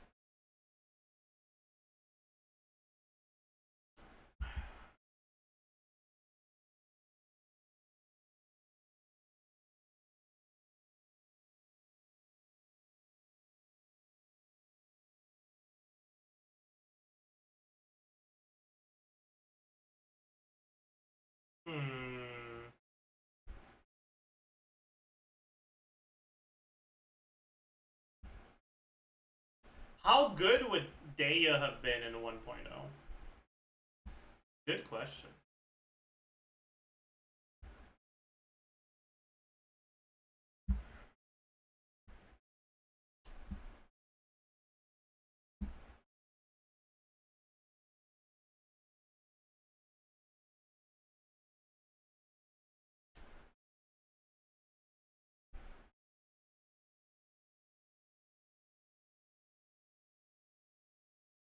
Hmm. How good would Daya have been in 1.0? Good question.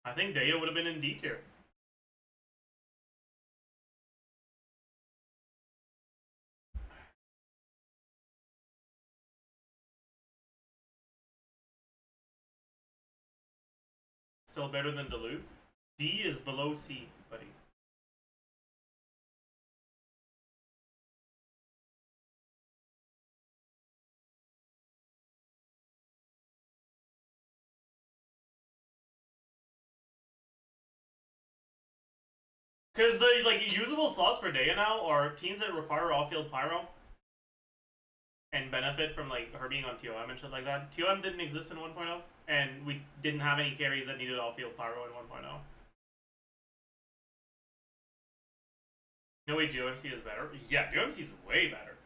I think Daya would have been in D tier. Still better than Diluc. D is below C, buddy. Because the like usable slots for Daya now are teams that require off-field pyro and benefit from like her being on TOM and shit like that. TOM didn't exist in 1.0, and we didn't have any carries that needed off-field pyro in 1.0. No way, GOMC is better. Yeah, GOMC is way better.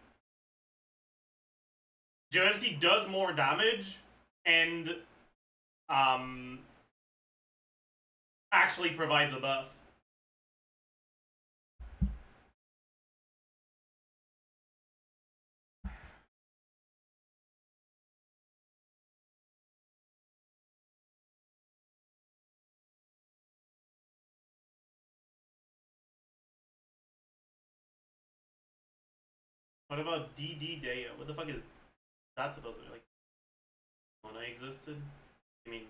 GOMC does more damage and actually provides a buff. What about DD Daya? What the fuck is that supposed to be? Like, Mona existed? I mean,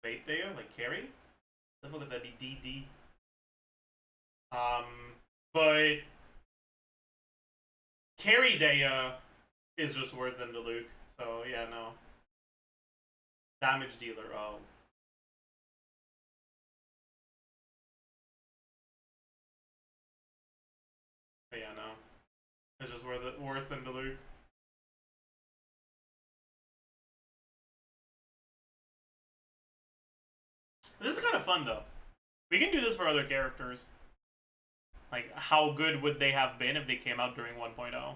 Bait Daya? Like, carry? What the fuck would that be? DD? But carry Daya is just worse than Diluc, so yeah, no. Damage dealer, oh. But yeah, no. It's just worse than Diluc. This is kind of fun, though. We can do this for other characters. Like, how good would they have been if they came out during 1.0?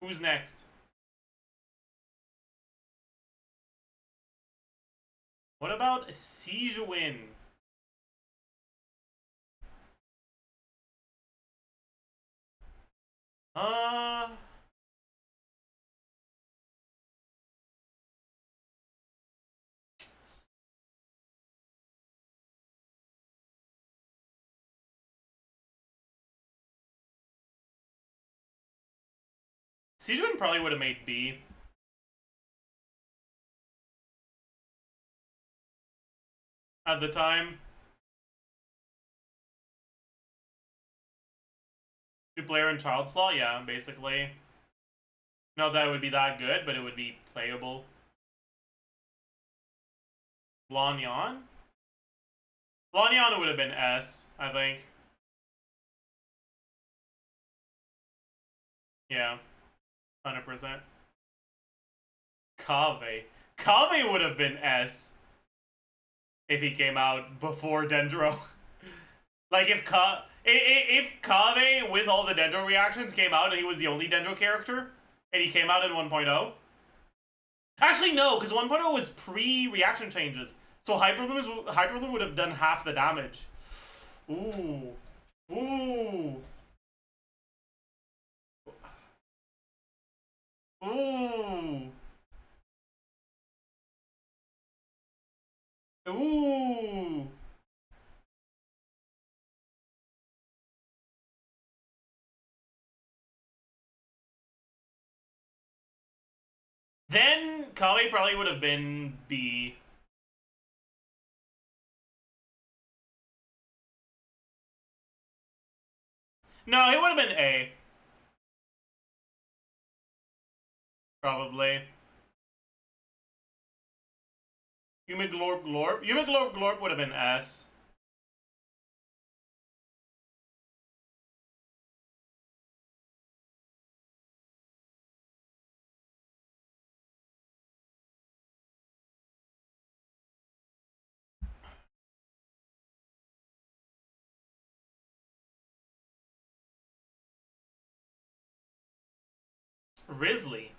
Who's next? What about Sijuin? Sijuin probably would have made B. At the time. Two-player and child slot? Yeah, basically. Not that it would be that good, but it would be playable. Lanyan? Lanyan would have been S, I think. Yeah. 100%. Kave. Kave would have been S. If he came out before Dendro. Like, if Kave, with all the Dendro reactions, came out and he was the only Dendro character, and he came out in 1.0. Actually, no, because 1.0 was pre-reaction changes. So Hyperloom would have done half the damage. Ooh. Ooh. Ooh. Ooh. Then Kali probably would have been B. No, it would have been A. Probably. Yume Glorp Glorp. Yume Glorp Glorp would have been S. Risley.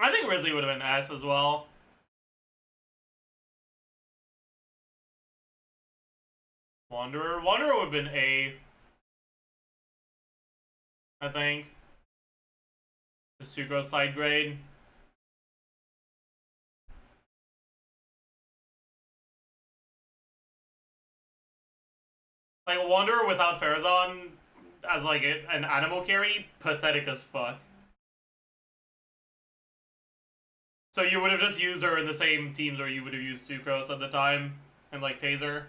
I think Risley would have been S as well. Wanderer would have been A. I think. The Sucrose side grade. Like a Wanderer without Farazan as like an animal carry, pathetic as fuck. So you would have just used her in the same teams where you would have used Sucrose at the time and like Taser.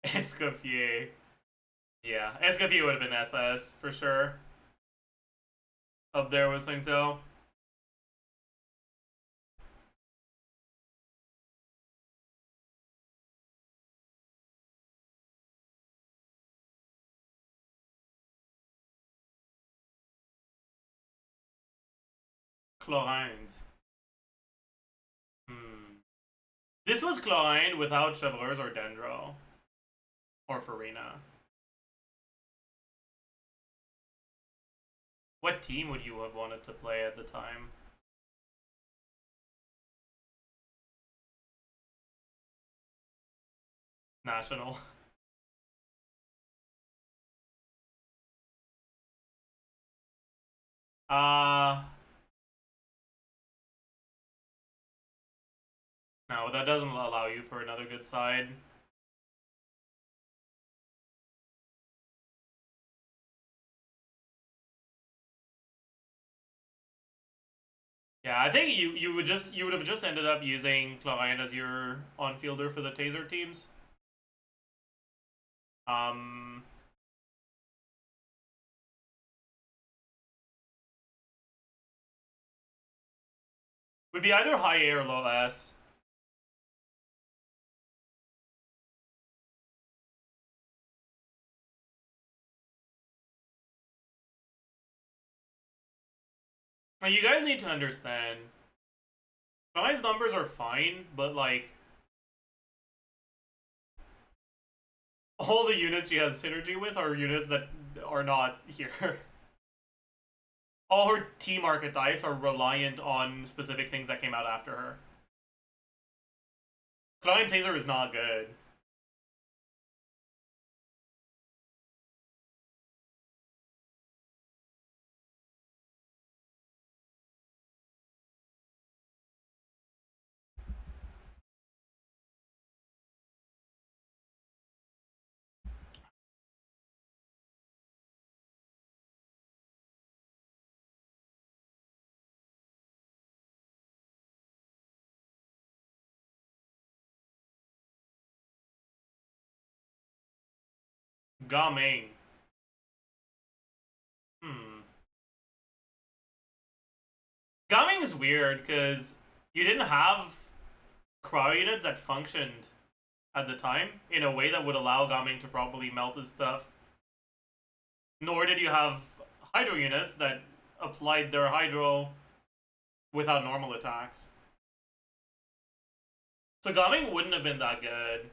Escoffier. Yeah, Escoffier would have been SS for sure. Up there with Singto. Chlorinde. This was Chlorinde without Chevreuse or Dendro. Or Farina. What team would you have wanted to play at the time? National. No, that doesn't allow you for another good side. Yeah, I think you would have just ended up using Chlorine as your on-fielder for the Taser teams. Would be either high A or low S. Now you guys need to understand, Chlorine's numbers are fine, but like all the units she has synergy with are units that are not here. All her team archetypes are reliant on specific things that came out after her. Chlorine Taser is not good. Gaming. Gaming is weird because you didn't have cryo units that functioned at the time in a way that would allow Gaming to properly melt his stuff. Nor did you have hydro units that applied their hydro without normal attacks. So Gaming wouldn't have been that good.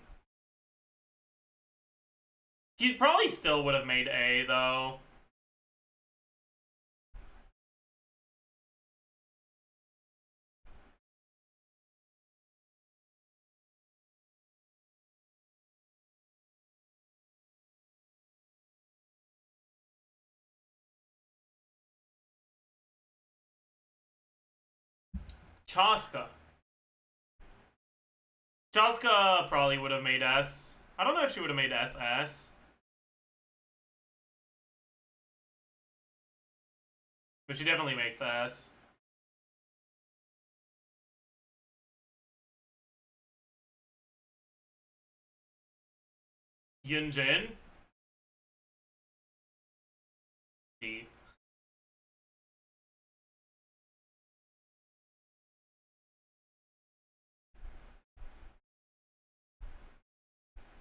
He probably still would have made A, though. Chaska. Chaska probably would have made S. I don't know if she would have made SS. But she definitely makes S. Yunjin. D.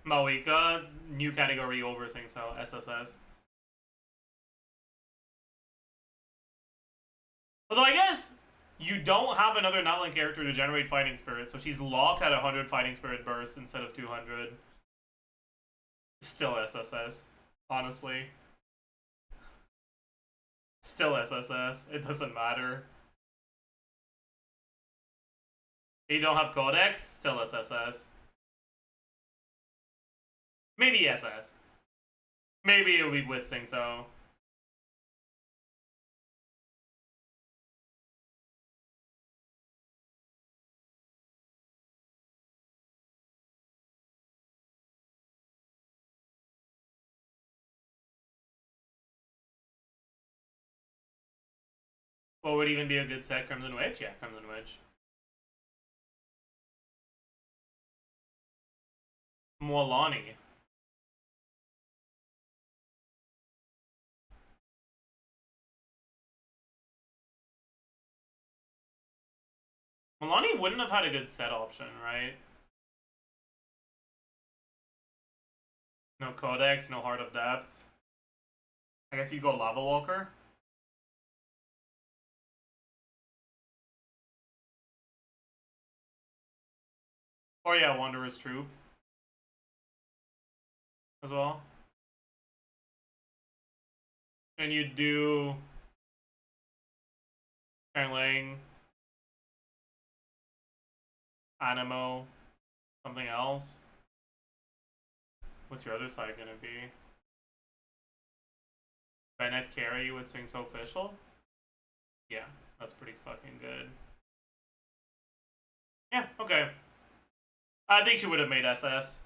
Mawika, new category over thing, so SSS. Although I guess you don't have another Natlan character to generate fighting spirit, so she's locked at 100 fighting spirit bursts instead of 200. Still SSS, honestly. Still SSS. It doesn't matter. You don't have Codex, still SSS. Maybe SS. Maybe it'll be blitzing, so. What would even be a good set? Crimson Witch? Yeah, Crimson Witch. Molani. Molani wouldn't have had a good set option, right? No Codex, no Heart of Depth. I guess you'd go Lava Walker. Or yeah, Wanderer's Troop. As well. And you do Lang, Animo, something else. What's your other side gonna be? Bennett carry with Sing So Official? Yeah, that's pretty fucking good. Yeah, okay. I think she would have made SS.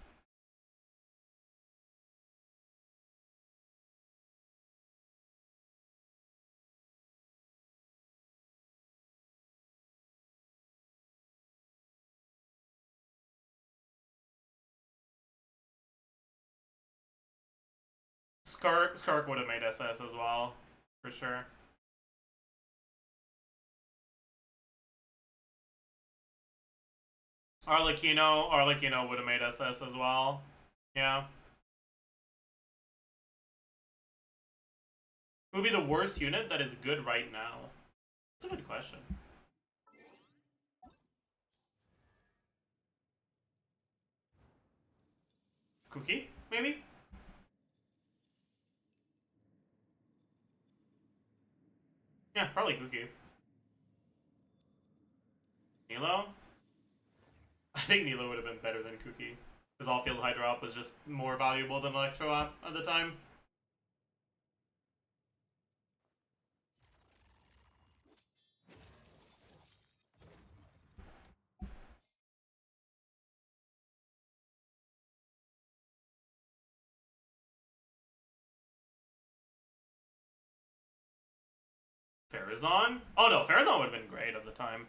Skark would have made SS as well, for sure. Arlecchino would have made SS as well. Yeah. Who would be the worst unit that is good right now? That's a good question. Cookie, maybe? Yeah, probably Cookie. Nilo? I think Nilo would have been better than Cookie. Because All-Field Hydro Up was just more valuable than Electro Up at the time. Farazan? Oh no, Farazan would have been great at the time.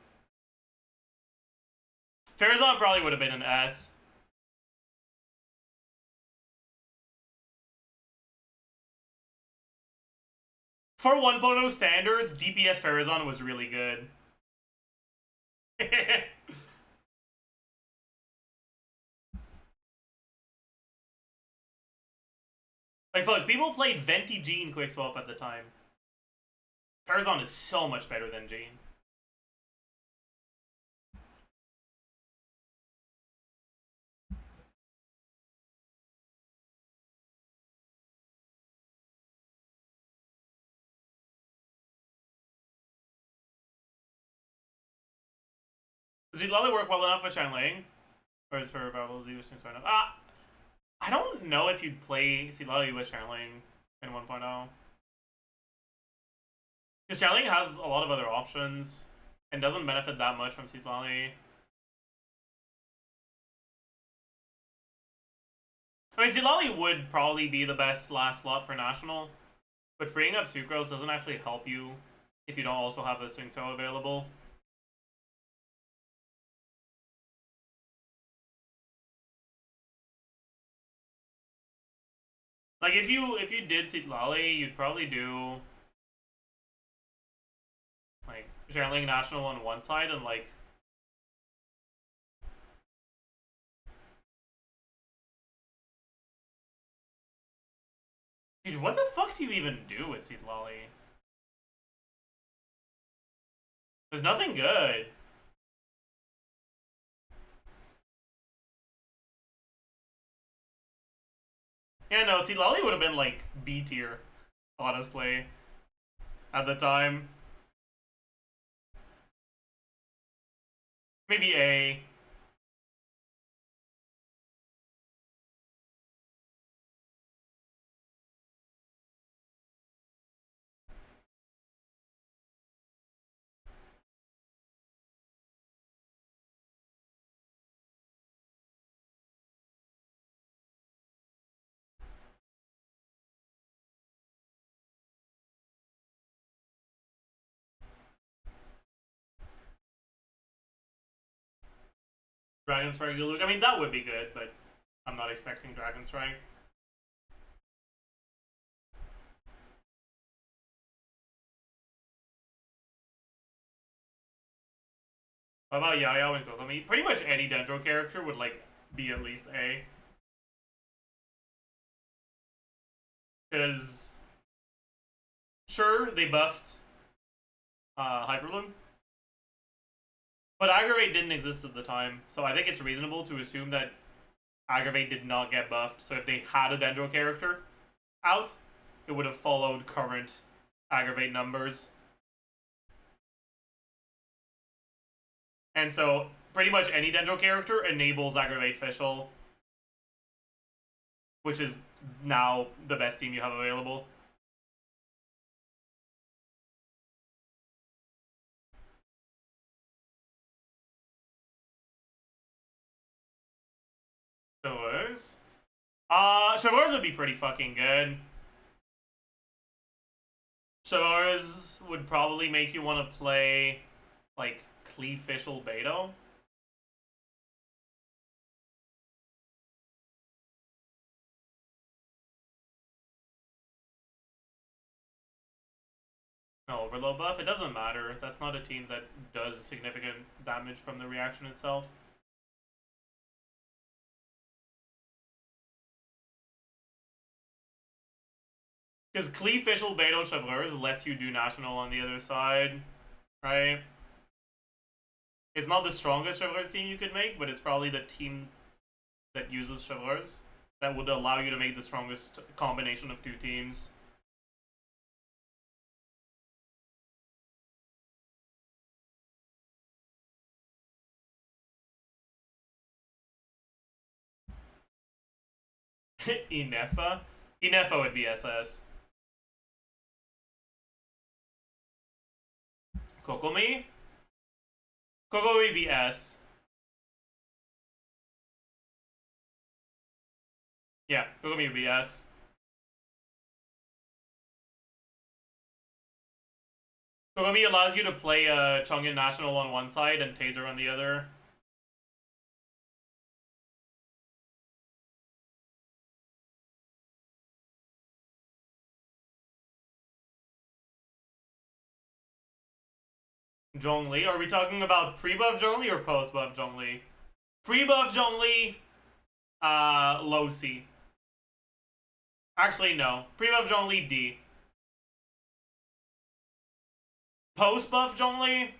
Farazan probably would have been an S. For 1.0 standards, DPS Farazan was really good. Like, fuck, people played Venti Jean Quickswap at the time. Farazan is so much better than Jean. Does Lily work well enough with Shanling? Or is her availability with Sing enough? I don't know if you'd play Silali with Shanling in 1.0. Because Shanling has a lot of other options. and doesn't benefit that much from Citlali. I mean, Citlali would probably be the best last slot for National, but freeing up Sucrose doesn't actually help you if you don't also have a Syncto available. Like, if you did Citlali, you'd probably do like Sharing National on one side and like dude, what the fuck do you even do with Citlali? There's nothing good. Yeah, no, Citlali would have been like B tier, honestly, at the time. Maybe A. Dragon Strike Luke. I mean, that would be good, but I'm not expecting Dragon Strike. What about Yao and Kokomi? Pretty much any Dendro character would like be at least A. Because sure, they buffed Hyperloom, but Aggravate didn't exist at the time, so I think it's reasonable to assume that Aggravate did not get buffed. So if they had a Dendro character out, it would have followed current Aggravate numbers. And so pretty much any Dendro character enables Aggravate Fischl, which is now the best team you have available. Chevars would be pretty fucking good. Chevars would probably make you want to play like Clee Fischl Beto. No overload buff. It doesn't matter. That's not a team that does significant damage from the reaction itself. Because Clee Fischl Beto Chevreuse lets you do National on the other side, right? It's not the strongest Chevreuse team you could make, but it's probably the team that uses Chevreuse that would allow you to make the strongest combination of two teams. Inefa? Inefa would be SS. Kokomi? Kokomi would be S. Yeah, Kokomi would be S. Kokomi allows you to play Chong'an National on one side and Taser on the other. Zhongli? Are we talking about pre-buff Zhongli or post-buff Zhongli? Pre-buff Zhongli, low C. Actually, no. Pre-buff Zhongli, D. Post-buff Zhongli,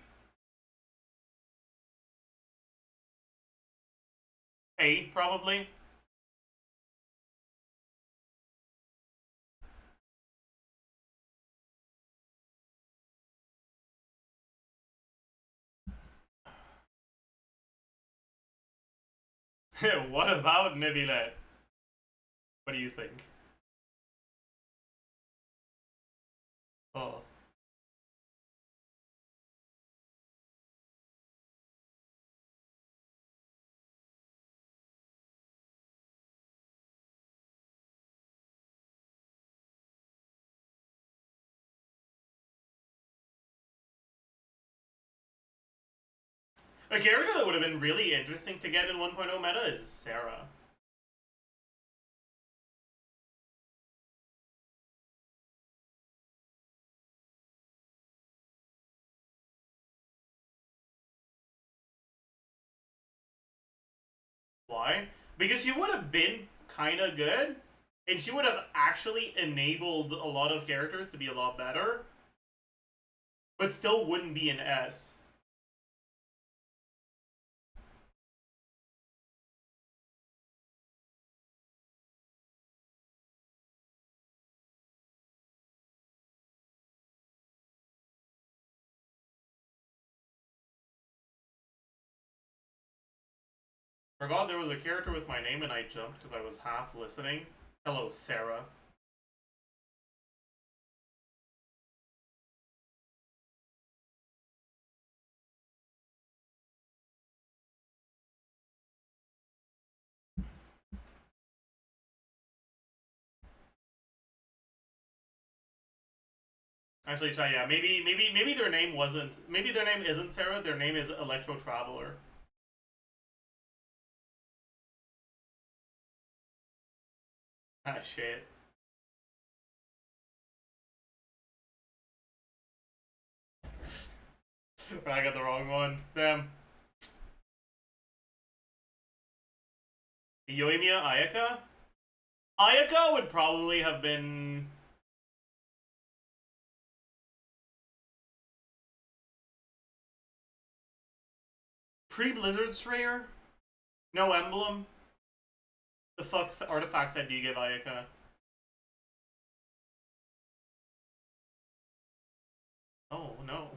A, probably. What about Nebilet? What do you think? Oh. A character that would have been really interesting to get in 1.0 meta is Sarah. Why? Because she would have been kind of good, and she would have actually enabled a lot of characters to be a lot better, but still wouldn't be an S. Forgot there was a character with my name and I jumped because I was half listening. Hello, Sarah. Actually, try, yeah, maybe their name wasn't, maybe their name isn't Sarah, their name is Electro Traveler. Ah, shit. I got the wrong one. Damn. Yoimiya Ayaka? Ayaka would probably have been... Pre-Blizzard Strayer? No emblem? The fuck's artifact set do you give Ayaka? Oh, no.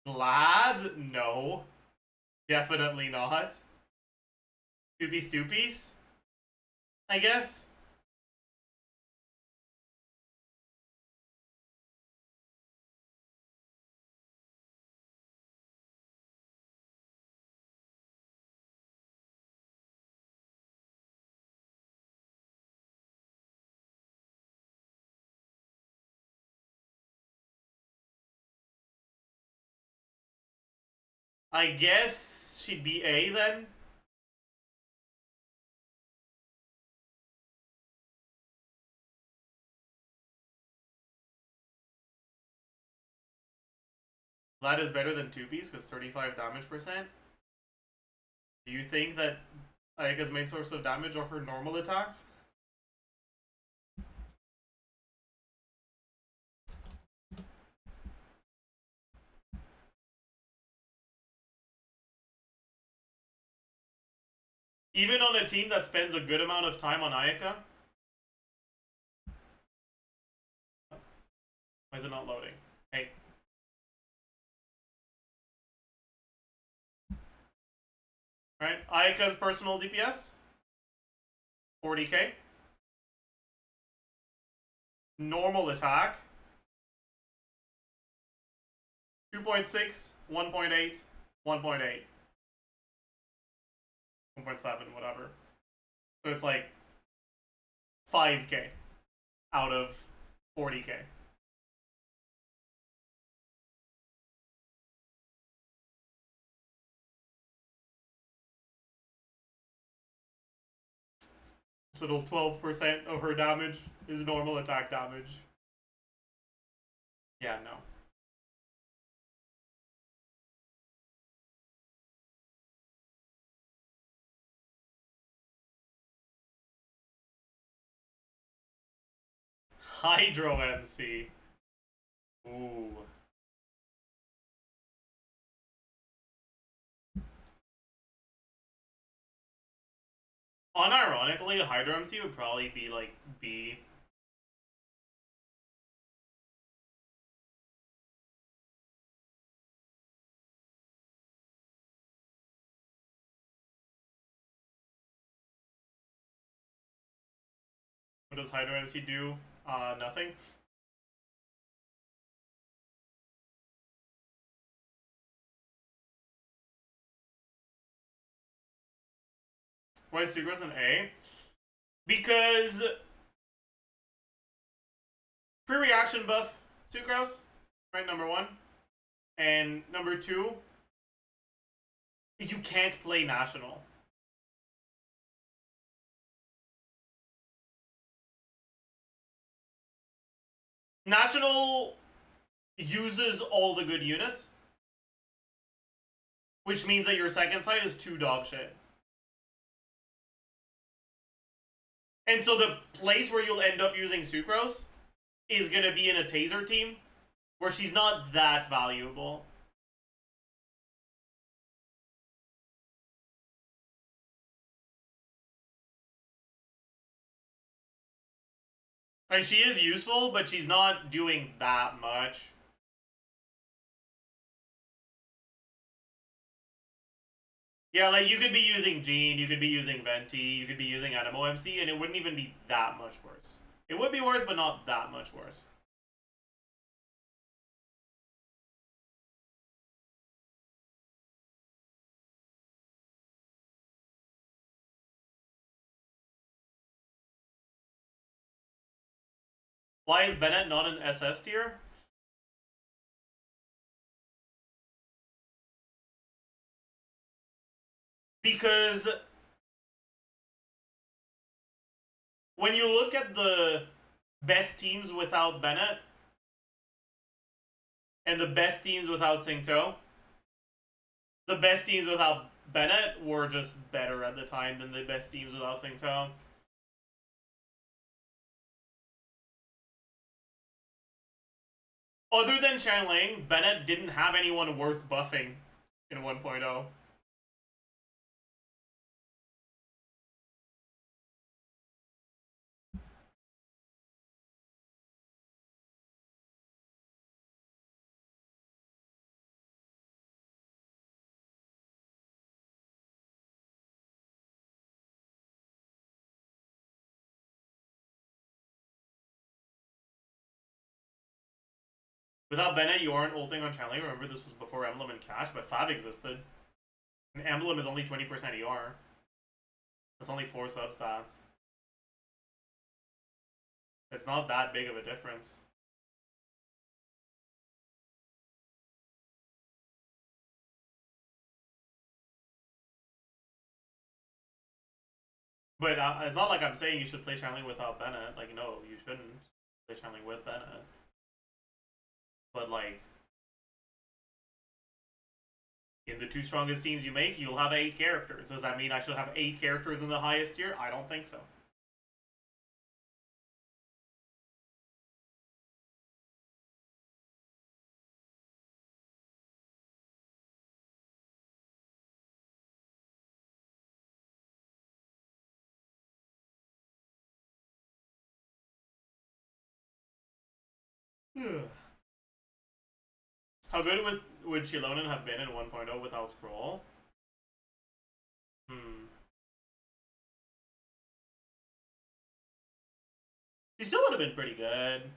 Glad? No. Definitely not. Stoopy Stoopies? I guess? I guess she'd be A then? That is better than 2B's because 35 damage percent. Do you think that Ayaka's main source of damage are her normal attacks? Even on a team that spends a good amount of time on Ayaka? Why is it not loading? Hey. Alright, Ayaka's personal DPS? 40k. Normal attack. 2.6, 1.8, 1.8. 1.7, whatever. So it's like 5k out of 40k. This little 12% of her damage is normal attack damage. Yeah, no. Hydro MC. Ooh. Unironically, Hydro MC would probably be like B. What does Hydro MC do? Nothing. Why is Sucrose an A? Because pre-reaction buff, Sucrose, right? Number one. And number two, you can't play National. National uses all the good units, which means that your second side is 2 dog shit. And so the place where you'll end up using Sucrose is going to be in a Taser team where she's not that valuable. Like, she is useful, but she's not doing that much. Yeah, like, you could be using Jean, you could be using Venti, you could be using Animo MC, and it wouldn't even be that much worse. It would be worse, but not that much worse. Why is Bennett not an SS tier? Because when you look at the best teams without Bennett and the best teams without Singto, the best teams without Bennett were just better at the time than the best teams without Singto. Other than Chanling, Bennett didn't have anyone worth buffing in 1.0. Without Bennett, you aren't ulting on Chanling. Remember, this was before Emblem and Cash, but Fab existed. And Emblem is only 20% ER. That's only 4 substats. It's not that big of a difference. But it's not like I'm saying you should play Chanling without Bennett. Like, no, you shouldn't play Chanling with Bennett. But, like, in the 2 strongest teams you make, you'll have 8 characters. Does that mean I should have 8 characters in the highest tier? I don't think so. How good would Chilonen have been in 1.0 without Scroll? She still would have been pretty good.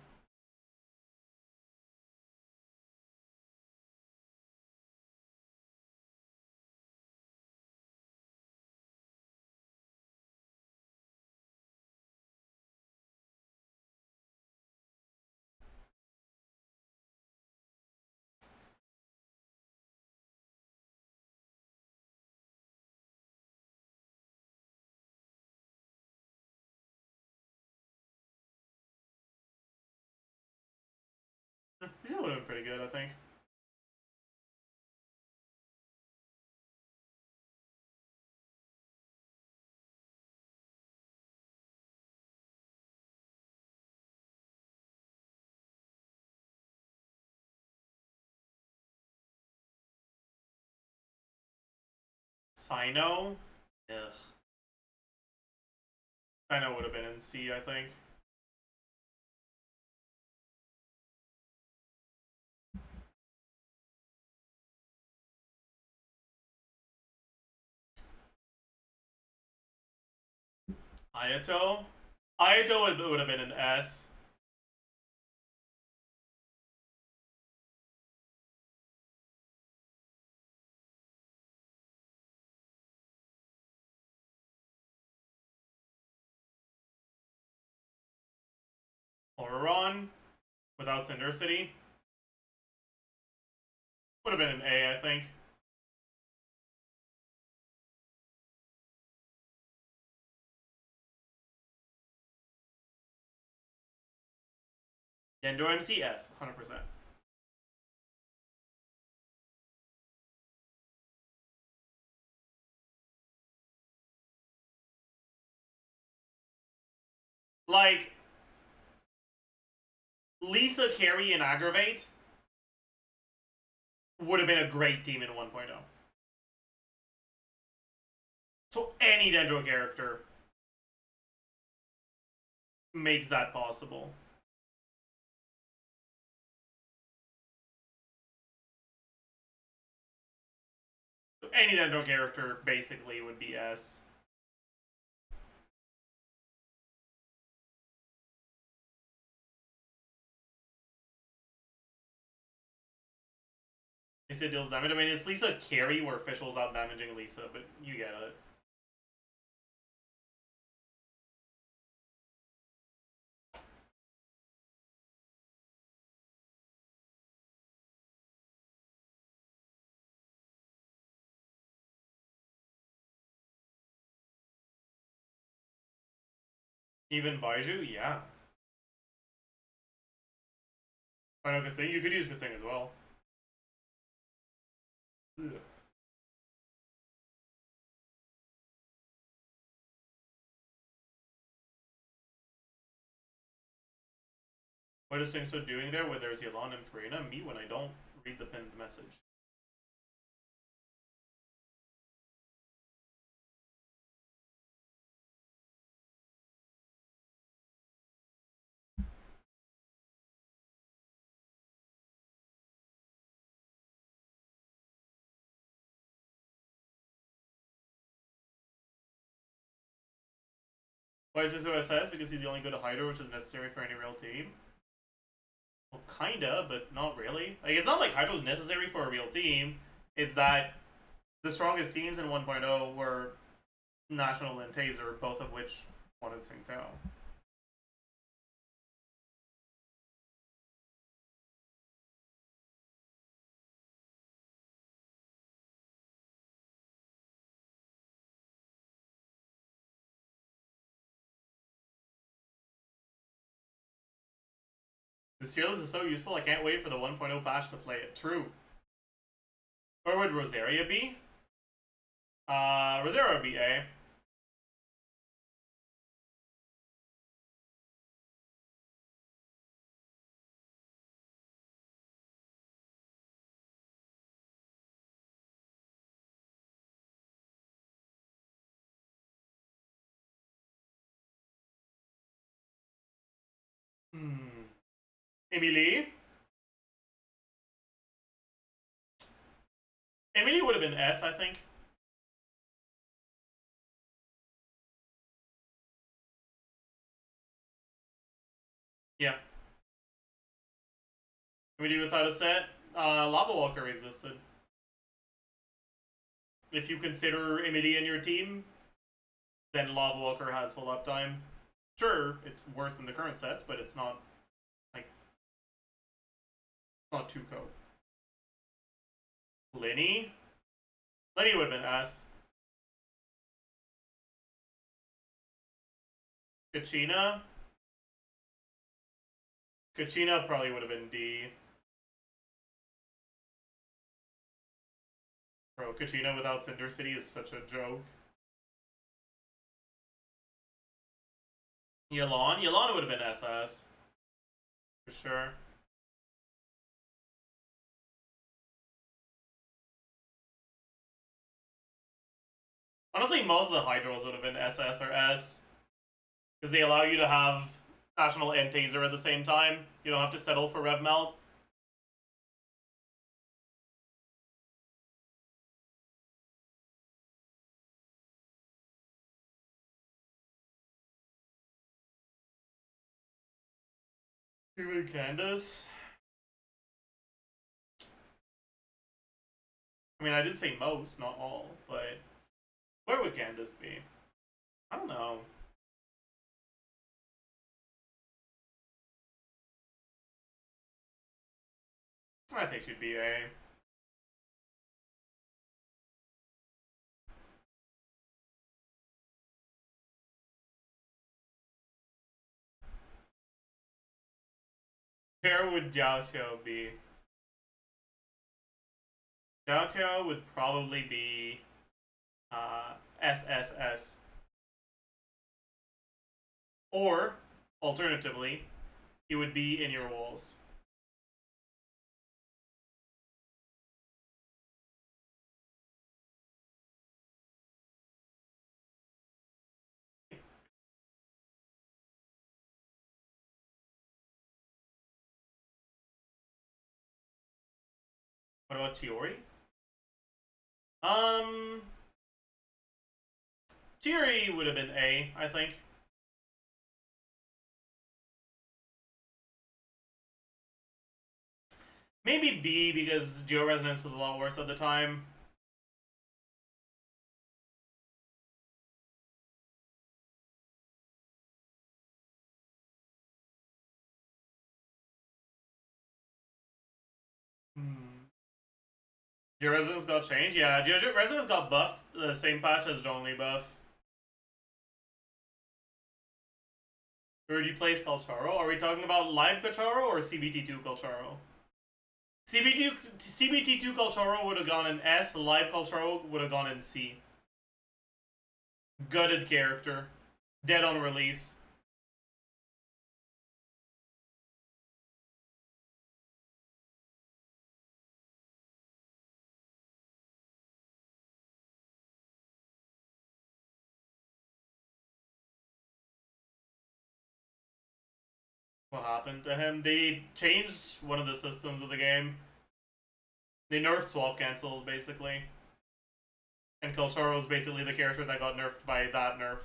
She still would have been pretty good, I think. Sino? Ugh. Sino would have been in C, I think. Ayato? Ayato would have been an S. Oron? without Cinder City. Would have been an A, I think. Dendro MCS, 100%. Like, Lisa, Carry, and Aggravate would have been a great team in 1.0. So any Dendro character makes that possible. So any Dendro character basically would be S. Lisa deals damage. I mean, it's Lisa Carry where Fischl's out damaging Lisa, but you get it. Even Baiju? Yeah. I know Kutsing. You could use Kutsing as well. Ugh. What is Singso doing there where there's Yelan and Farina? Me when I don't read the pinned message. Why is this OSS? Because he's the only good Hydra, which is necessary for any real team. Well, kinda, but not really. Like, it's not like Hydro's necessary for a real team. It's that the strongest teams in 1.0 were National and Taser, both of which wanted Singtao. This Fearless is so useful, I can't wait for the 1.0 patch to play it. True. Where would Rosaria be? Rosaria would be A. Emily? Emily would have been S, I think. Yeah. Emily without a set? Lava Walker existed. If you consider Emily in your team, then Lava Walker has full uptime. Sure, it's worse than the current sets, but it's not, like, it's not too cope. Lenny? Lenny would have been S. Kachina? Kachina probably would have been D. Bro, Kachina without Cinder City is such a joke. Yelan? Yelan would have been SS. For sure. Honestly, most of the Hydros would have been SS or S. Because they allow you to have National and Taser at the same time. You don't have to settle for Rev Melt. Even Candace? I mean, I did say most, not all, but where would Candace be? I don't know. I think she'd be A. Where would Jiao be? Jiao would probably be SSS. Or, alternatively, he would be in your walls. What about Chiori? Chiori would have been A, I think. Maybe B, because Georesonance was a lot worse at the time. Georesonance got changed? Yeah, Georesonance got buffed the same patch as Zhongli buff. Where do you place Kalcharo? Are we talking about live Kalcharo or CBT2 Kalcharo? CBT2 Kalcharo would have gone in S, live Kalcharo would have gone in C. Gutted character. Dead on release. What happened to him? They changed one of the systems of the game. They nerfed swap cancels, basically. And Kalcharo is basically the character that got nerfed by that nerf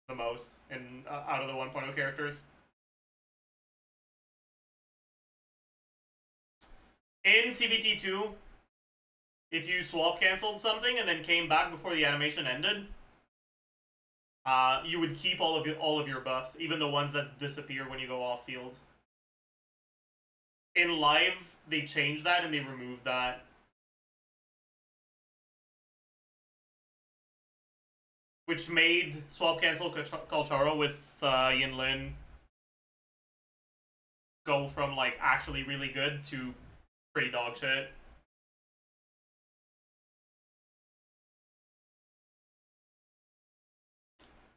the most in out of the 1.0 characters. In CBT2, if you swap canceled something and then came back before the animation ended, you would keep all of your buffs, even the ones that disappear when you go off field. In live, they changed that and they removed that. Which made swap cancel Kalcharo with Yinlin go from like actually really good to pretty dog shit.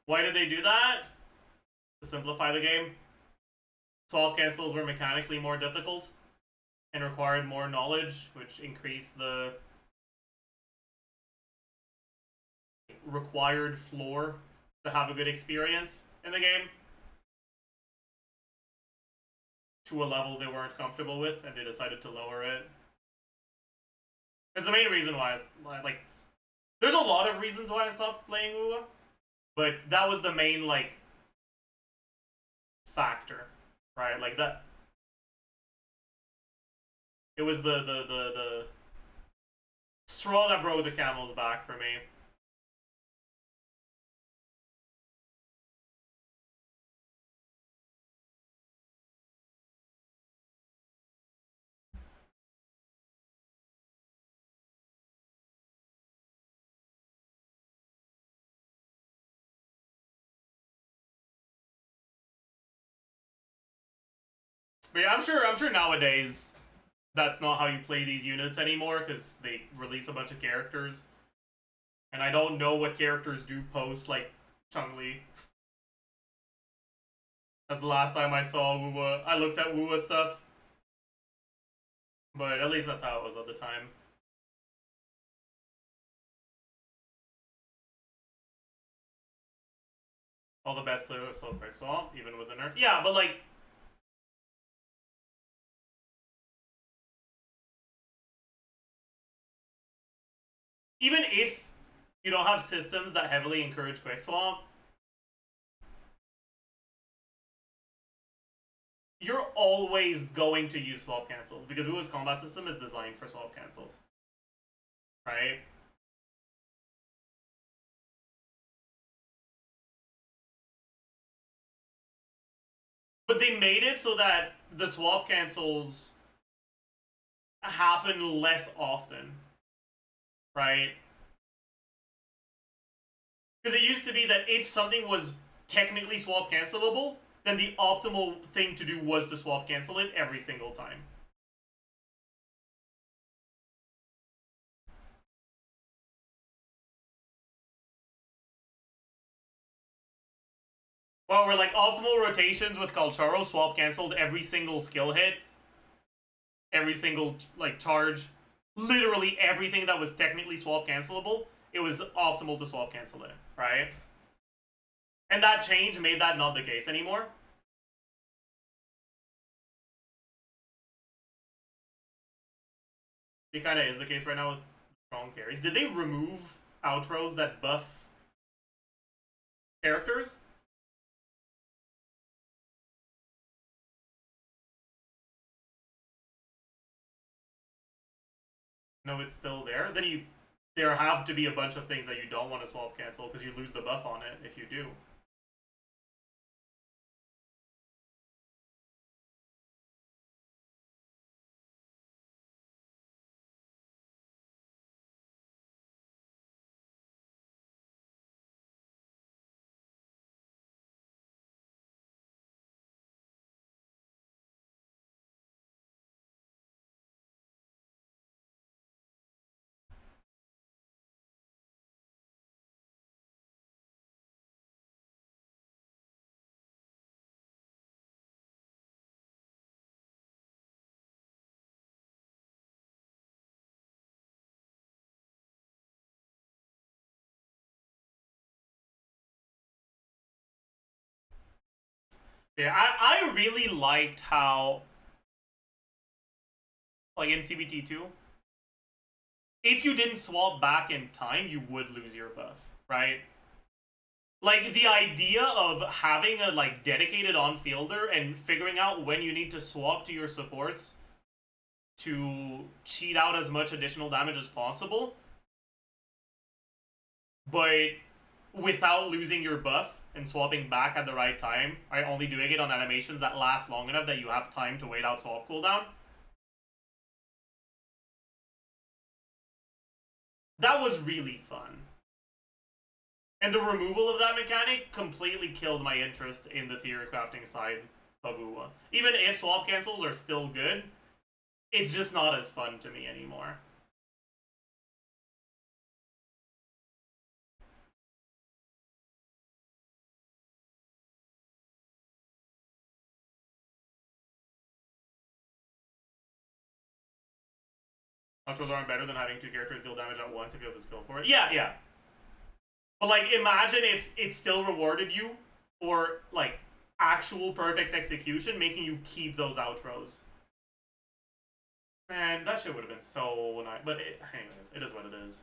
Why did they do that? To simplify the game. Swap cancels were mechanically more difficult and required more knowledge, which increased the required floor to have a good experience in the game to a level they weren't comfortable with, and they decided to lower it. It's the main reason why like there's a lot of reasons why I stopped playing Wuwa, but that was the main like factor, right? Like that it was the straw that broke the camel's back for me. But yeah, I'm sure nowadays that's not how you play these units anymore, because they release a bunch of characters. And I don't know what characters do post, like, Chun-Li. That's the last time I saw Wuwa. I looked at Wuwa stuff. But at least that's how it was at the time. All the best players are so quick swap, even with the nerfs. Yeah, but like, even if you don't have systems that heavily encourage quick swap, you're always going to use swap cancels, because Wu's combat system is designed for swap cancels. Right? But they made it so that the swap cancels happen less often, right? Because it used to be that if something was technically swap cancelable, then the optimal thing to do was to swap cancel it every single time. Well, we're like optimal rotations with Kalcharo swap canceled every single skill hit, every single like charge, literally everything that was technically swap cancelable, it was optimal to swap cancel it, right? And that change made that not the case anymore. It kind of is the case right now with strong carries. Did they remove outros that buff characters? No, it's still there. Then there have to be a bunch of things that you don't want to swap cancel because you lose the buff on it if you do. Yeah, I really liked how, like in CBT2, if you didn't swap back in time, you would lose your buff, right? Like, the idea of having a, like, dedicated on-fielder and figuring out when you need to swap to your supports to cheat out as much additional damage as possible, but without losing your buff and swapping back at the right time, right? Only doing it on animations that last long enough that you have time to wait out swap cooldown. That was really fun. And the removal of that mechanic completely killed my interest in the theory crafting side of UWA. Even if swap cancels are still good, it's just not as fun to me anymore. Outros aren't better than having two characters deal damage at once if you have the skill for it. Yeah, yeah. But, like, imagine if it still rewarded you for, like, actual perfect execution, making you keep those outros. Man, that shit would have been so nice. But anyways, it is what it is.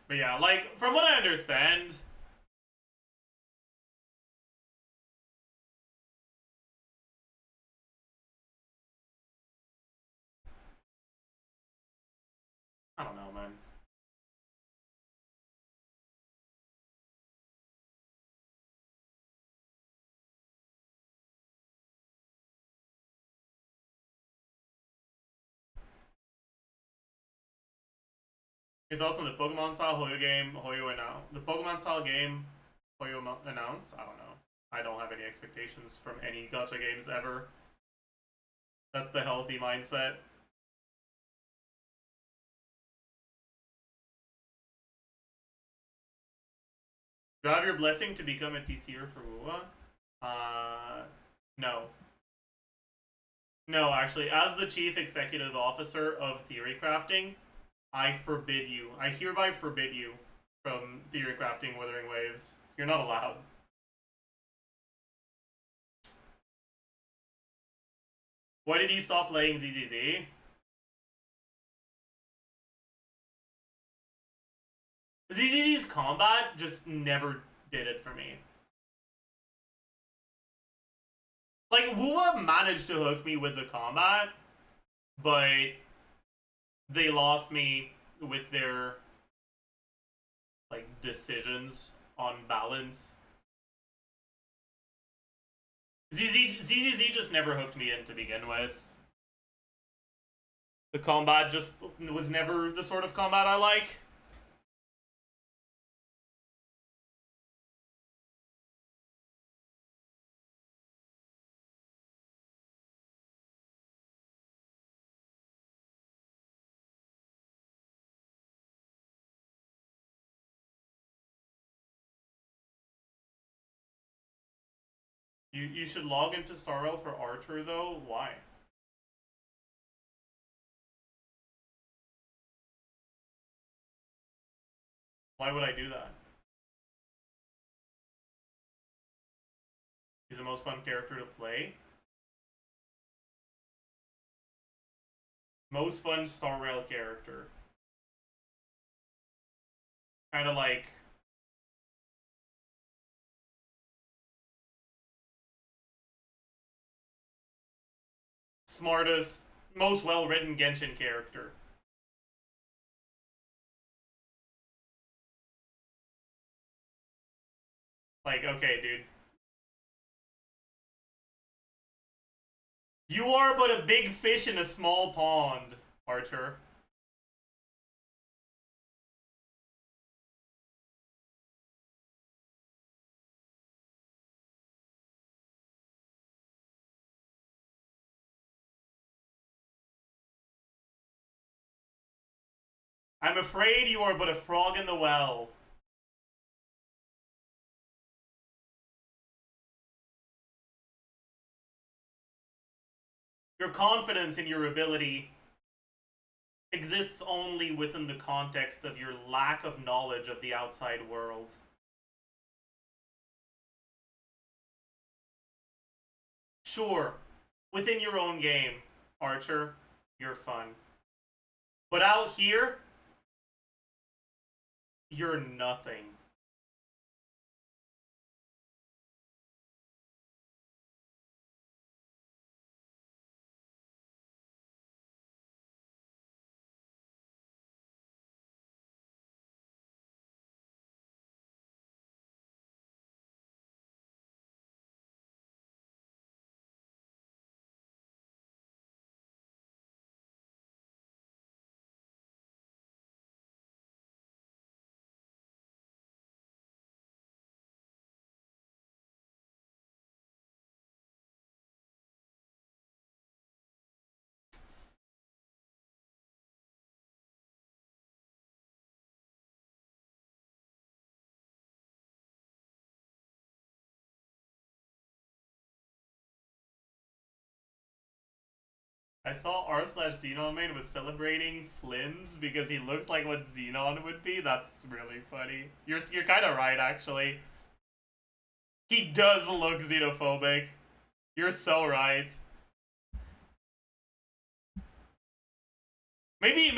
But yeah, like, from what I understand, I don't know, man. Your thoughts on the Pokemon style Hoyo game Hoyo announced? The Pokemon style game Hoyo announced? I don't know. I don't have any expectations from any gacha games ever. That's the healthy mindset. Do you have your blessing to become a TCer for UWA? No. No, actually, as the Chief Executive Officer of Theory Crafting, I hereby forbid you from theory crafting Wuthering Waves. You're not allowed. Why did you stop playing ZZZ? ZZZ's combat just never did it for me. Like, Wuwa managed to hook me with the combat, but they lost me with their, like, decisions on balance. ZZZ just never hooked me in to begin with. The combat just was never the sort of combat I like. You should log into Star Rail for Archer though? Why? Why would I do that? He's the most fun character to play. Most fun Star Rail character. Kinda like... smartest, most well-written Genshin character. Like, okay, dude. You are but a big fish in a small pond, Archer. I'm afraid you are but a frog in the well. Your confidence in your ability exists only within the context of your lack of knowledge of the outside world. Sure, within your own game, Archer, you're fun. But out here, you're nothing. I saw r/Xenon was celebrating Flynn's because he looks like what Xenon would be. That's really funny. You're kind of right, actually. He does look xenophobic. You're so right. Maybe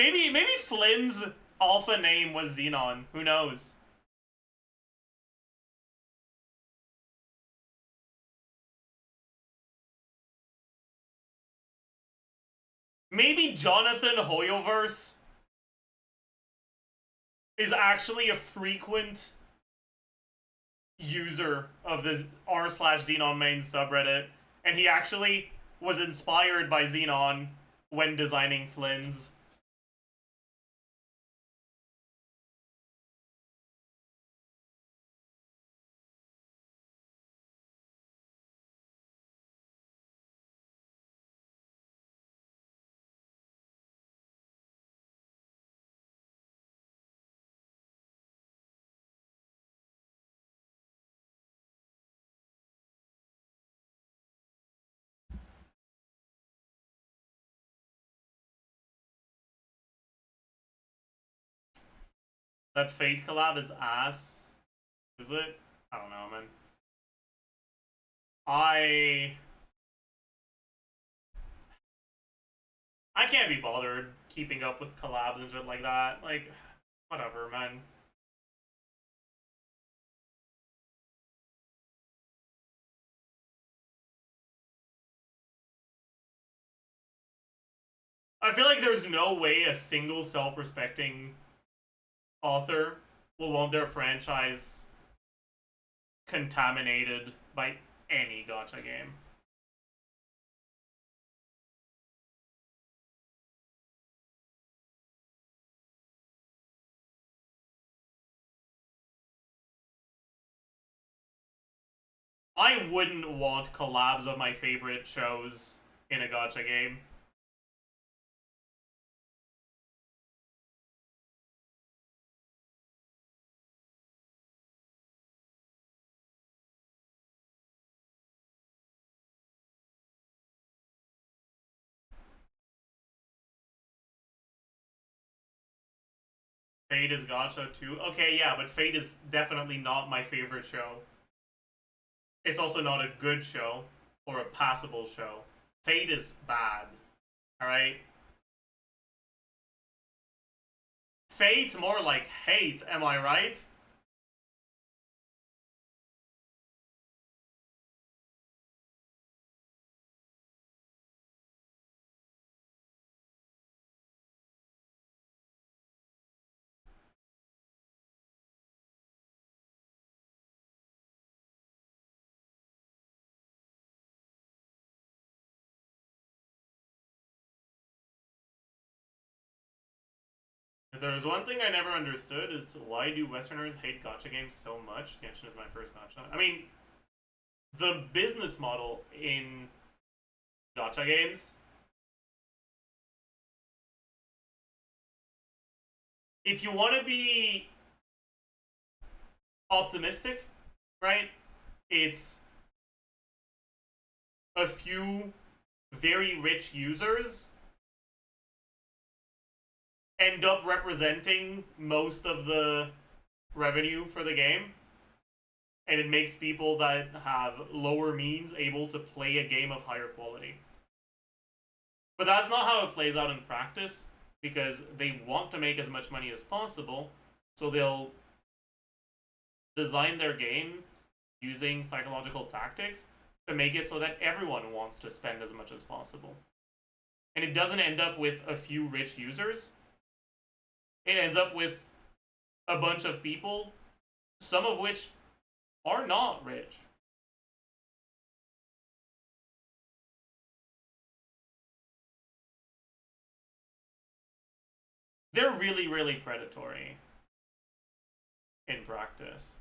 Flynn's alpha name was Xenon. Who knows? Maybe Jonathan Hoyoverse is actually a frequent user of this r/Xenon main subreddit, and he actually was inspired by Xenon when designing Flynn's. That Fate collab is ass. Is it? I don't know, man. I can't be bothered keeping up with collabs and shit like that. Like, whatever, man. I feel like there's no way a single self-respecting author will want their franchise contaminated by any gacha game. I wouldn't want collabs of my favorite shows in a gacha game. Fate is gacha too? Okay, yeah, but Fate is definitely not my favorite show. It's also not a good show or a passable show. Fate is bad. Alright? Fate's more like hate, am I right? If there was one thing I never understood, is why do Westerners hate gacha games so much? Genshin is my first gacha. I mean, the business model in gacha games, if you want to be optimistic, right, it's a few very rich users end up representing most of the revenue for the game, and it makes people that have lower means able to play a game of higher quality. But that's not how it plays out in practice, because they want to make as much money as possible, so they'll design their games using psychological tactics to make it so that everyone wants to spend as much as possible. And it doesn't end up with a few rich users. It ends up with a bunch of people, some of which are not rich. They're really, really predatory in practice.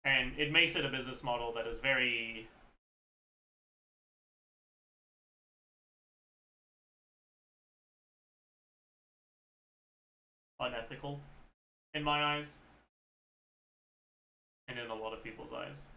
And it makes it a business model that is very unethical in my eyes, and in a lot of people's eyes.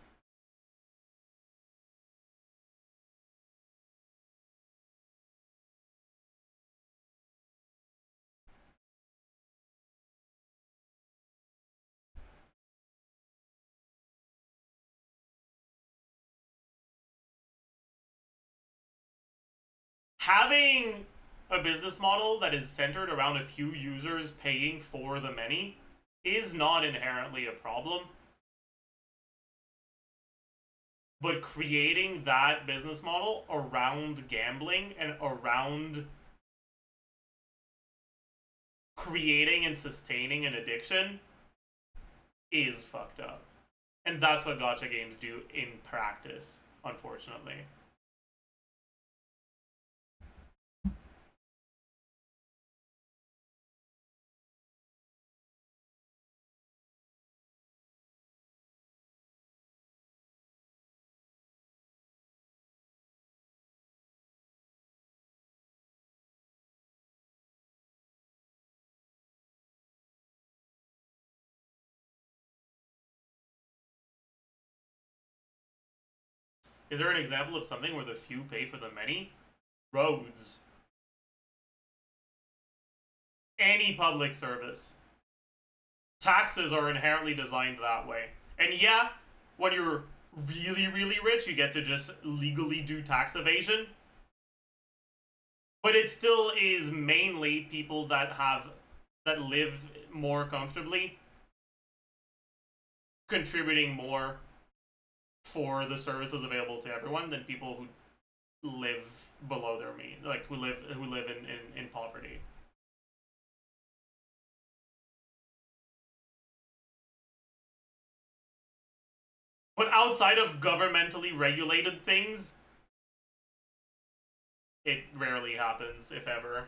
Having a business model that is centered around a few users paying for the many is not inherently a problem. But creating that business model around gambling and around creating and sustaining an addiction is fucked up. And that's what gacha games do in practice, unfortunately. Is there an example of something where the few pay for the many? Roads. Any public service. Taxes are inherently designed that way. And yeah, when you're really, really rich, you get to just legally do tax evasion. But it still is mainly people that live more comfortably, contributing more for the services available to everyone than people who live below their means, like who live in poverty. But outside of governmentally regulated things, it rarely happens, if ever.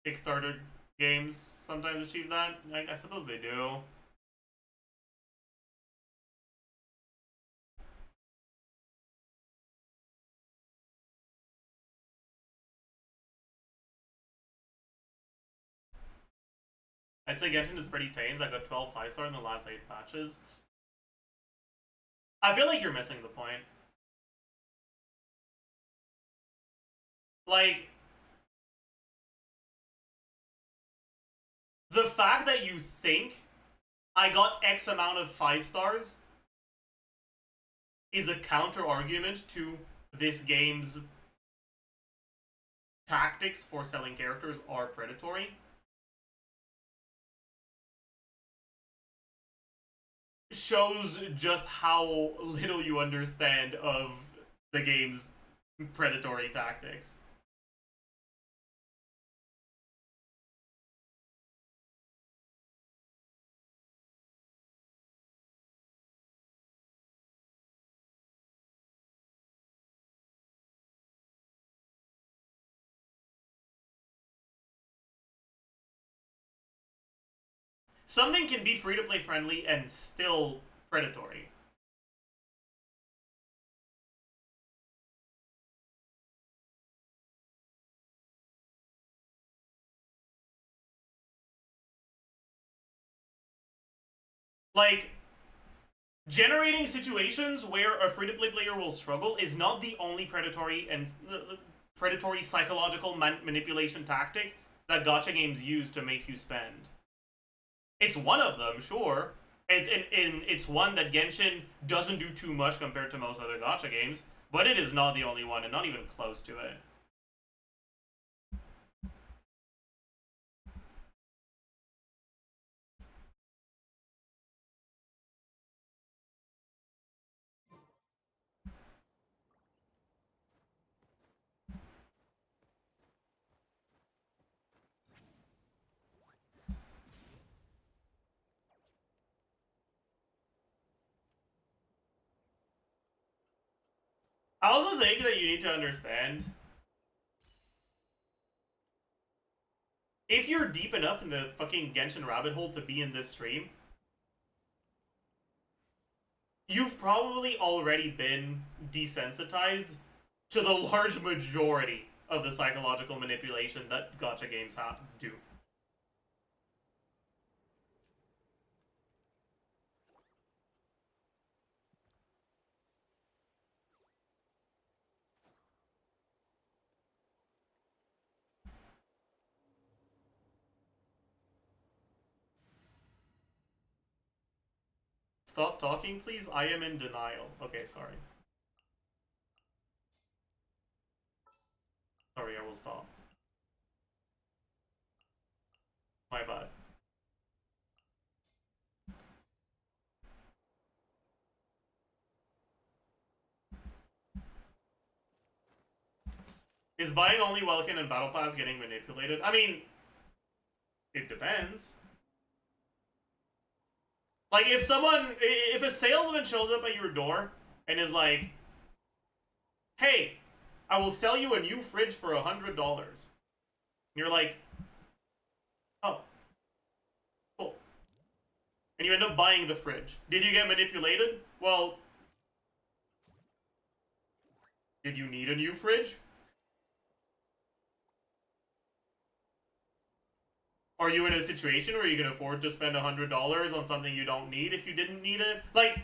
Kickstarter games sometimes achieve that. I suppose they do. I'd say Genshin is pretty tame. I got 12 5-star in the last 8 patches. I feel like you're missing the point. Like, the fact that you think I got X amount of 5 stars is a counter argument to this game's tactics for selling characters are predatory. Shows just how little you understand of the game's predatory tactics. Something can be free-to-play friendly and still predatory. Like, generating situations where a free-to-play player will struggle is not the only predatory and predatory psychological manipulation tactic that gacha games use to make you spend. It's one of them, sure. And it's one that Genshin doesn't do too much compared to most other gacha games, but it is not the only one, and not even close to it. I also think that you need to understand, if you're deep enough in the fucking Genshin rabbit hole to be in this stream, you've probably already been desensitized to the large majority of the psychological manipulation that gacha games do. Stop talking, please. I am in denial. Okay, sorry. Sorry, I will stop. My bad. Is buying only Welkin and Battle Pass getting manipulated? I mean, it depends. Like, if a salesman shows up at your door and is like, hey, I will sell you a new fridge for $100. And you're like, oh, cool. And you end up buying the fridge. Did you get manipulated? Well, Did you need a new fridge? Are you in a situation where you can afford to spend $100 on something you don't need if you didn't need it? Like,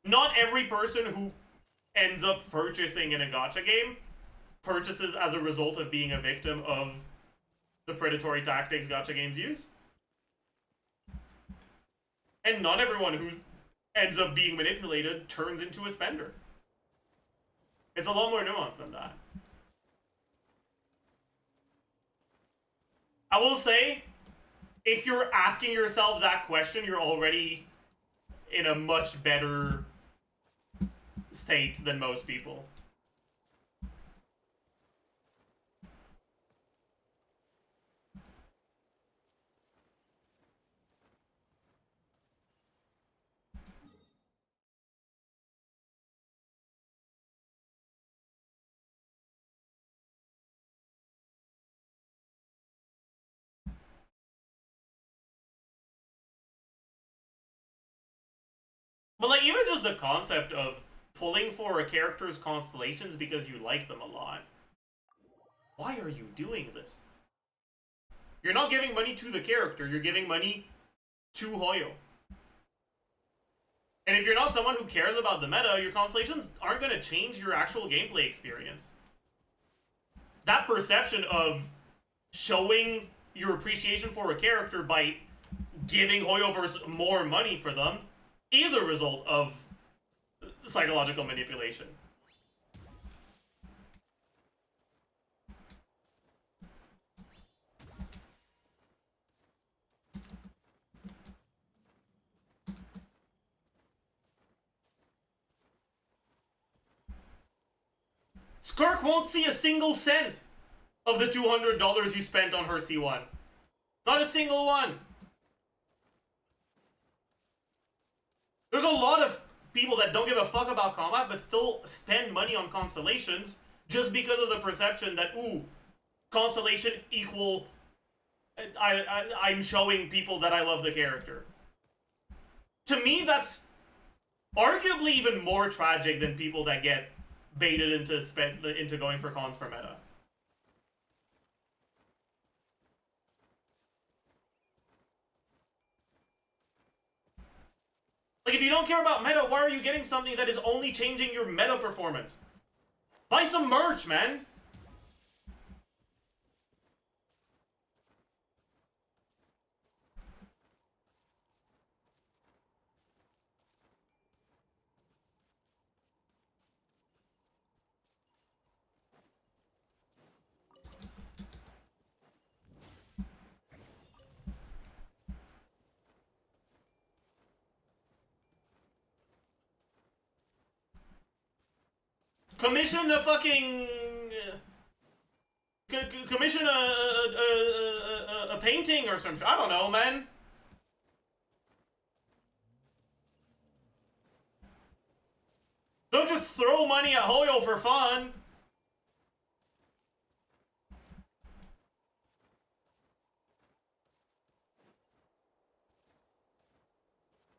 not every person who ends up purchasing in a gacha game purchases as a result of being a victim of the predatory tactics gacha games use. And not everyone who ends up being manipulated turns into a spender. It's a lot more nuanced than that. I will say, if you're asking yourself that question, you're already in a much better state than most people. But like, even just the concept of pulling for a character's constellations because you like them a lot. Why are you doing this? You're not giving money to the character, you're giving money to Hoyo. And if you're not someone who cares about the meta, your constellations aren't going to change your actual gameplay experience. That perception of showing your appreciation for a character by giving Hoyoverse more money for them is a result of psychological manipulation. Skirk won't see a single cent of the $200 you spent on her C1. Not a single one. There's a lot of people that don't give a fuck about combat but still spend money on constellations just because of the perception that, ooh, constellation equal I'm showing people that I love the character. To me, that's arguably even more tragic than people that get baited into going for cons for meta. Like, if you don't care about meta, why are you getting something that is only changing your meta performance? Buy some merch, man! Commission a fucking... commission a painting or some shit. I don't know, man. Don't just throw money at Hoyo for fun.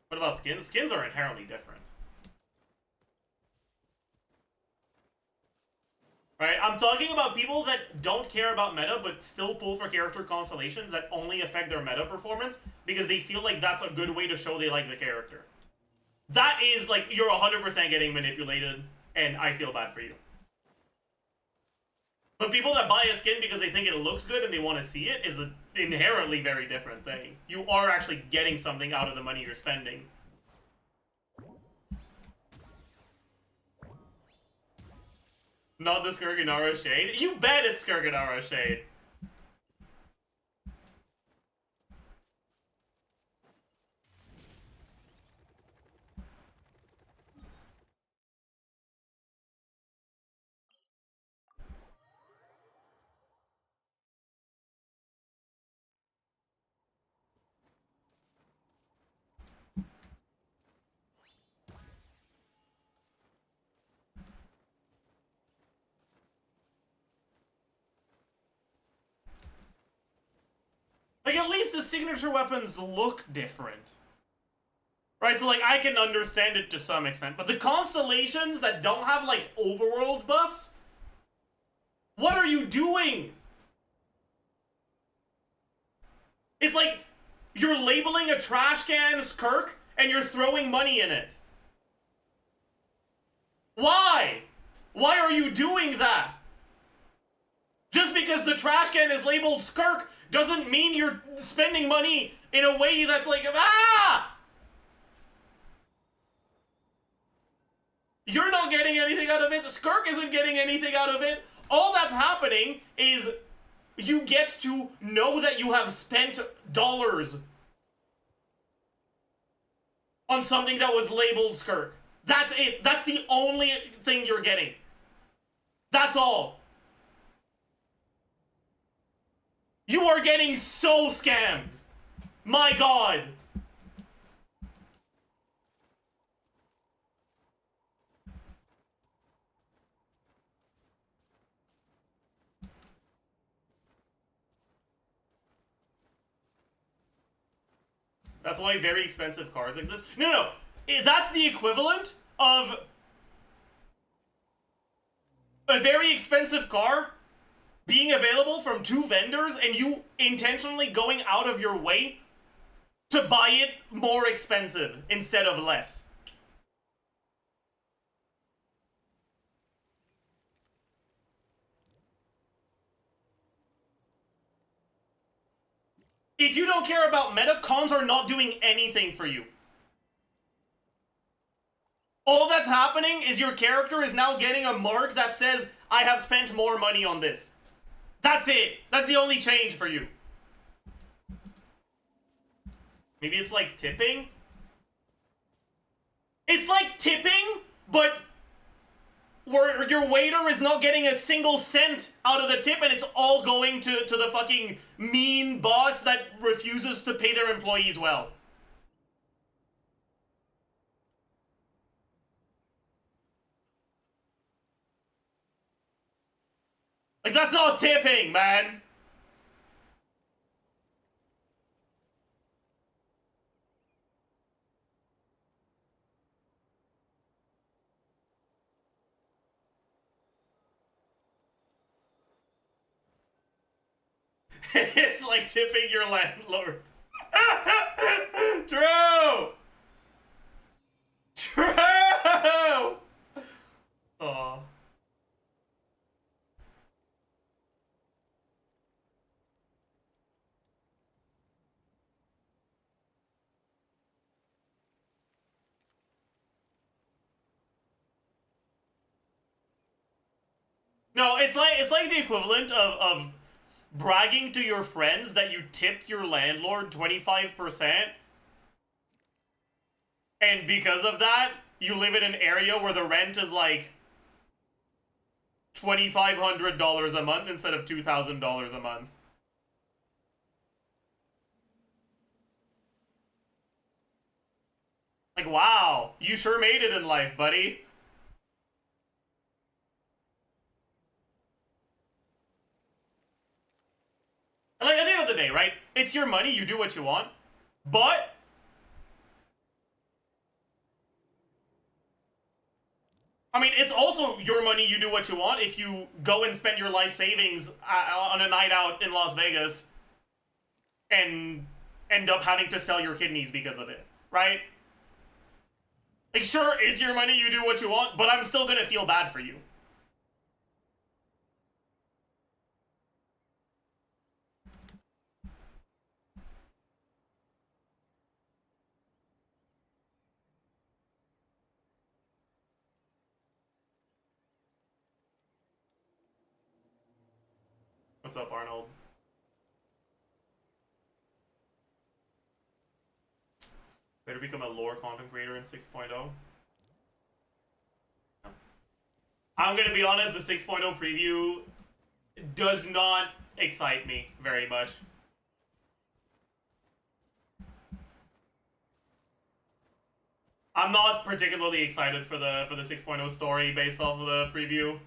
What about skins? Skins are inherently different. Right, I'm talking about people that don't care about meta but still pull for character constellations that only affect their meta performance because they feel like that's a good way to show they like the character. That is, like, you're 100% getting manipulated, and I feel bad for you. But people that buy a skin because they think it looks good and they want to see it is an inherently very different thing. You are actually getting something out of the money you're spending. Not the Skirkinara shade? You bet it's Skirkinara shade. Like, at least the signature weapons look different. Right, so like I can understand it to some extent, but the constellations that don't have like overworld buffs, what are you doing? It's like you're labeling a trash can Skirk and you're throwing money in it. Why? Why are you doing that? Just because the trash can is labeled Skirk doesn't mean you're spending money in a way that's like, ah! You're not getting anything out of it. The Skirk isn't getting anything out of it. All that's happening is you get to know that you have spent dollars on something that was labeled Skirk. That's it. That's the only thing you're getting. That's all. You are getting so scammed. My God. That's why very expensive cars exist. No. That's the equivalent of a very expensive car being available from two vendors and you intentionally going out of your way to buy it more expensive instead of less. If you don't care about meta, cons are not doing anything for you. All that's happening is your character is now getting a mark that says, I have spent more money on this. That's it. That's the only change for you. Maybe it's like tipping? It's like tipping, but where your waiter is not getting a single cent out of the tip and it's all going to the fucking mean boss that refuses to pay their employees well. Like, that's not tipping, man. It's like tipping your landlord. True! True! Aw. No, it's like the equivalent of bragging to your friends that you tipped your landlord 25%, and because of that, you live in an area where the rent is like $2,500 a month instead of $2,000 a month. Like, wow, you sure made it in life, buddy. Like, at the end of the day, right? It's your money, you do what you want. But I mean, it's also your money, you do what you want if you go and spend your life savings on a night out in Las Vegas and end up having to sell your kidneys because of it, right? Like, sure, it's your money, you do what you want, but I'm still gonna feel bad for you. What's up, Arnold? Better become a lore content creator in 6.0. I'm gonna be honest, the 6.0 preview does not excite me very much. I'm not particularly excited for the 6.0 story based off of the preview.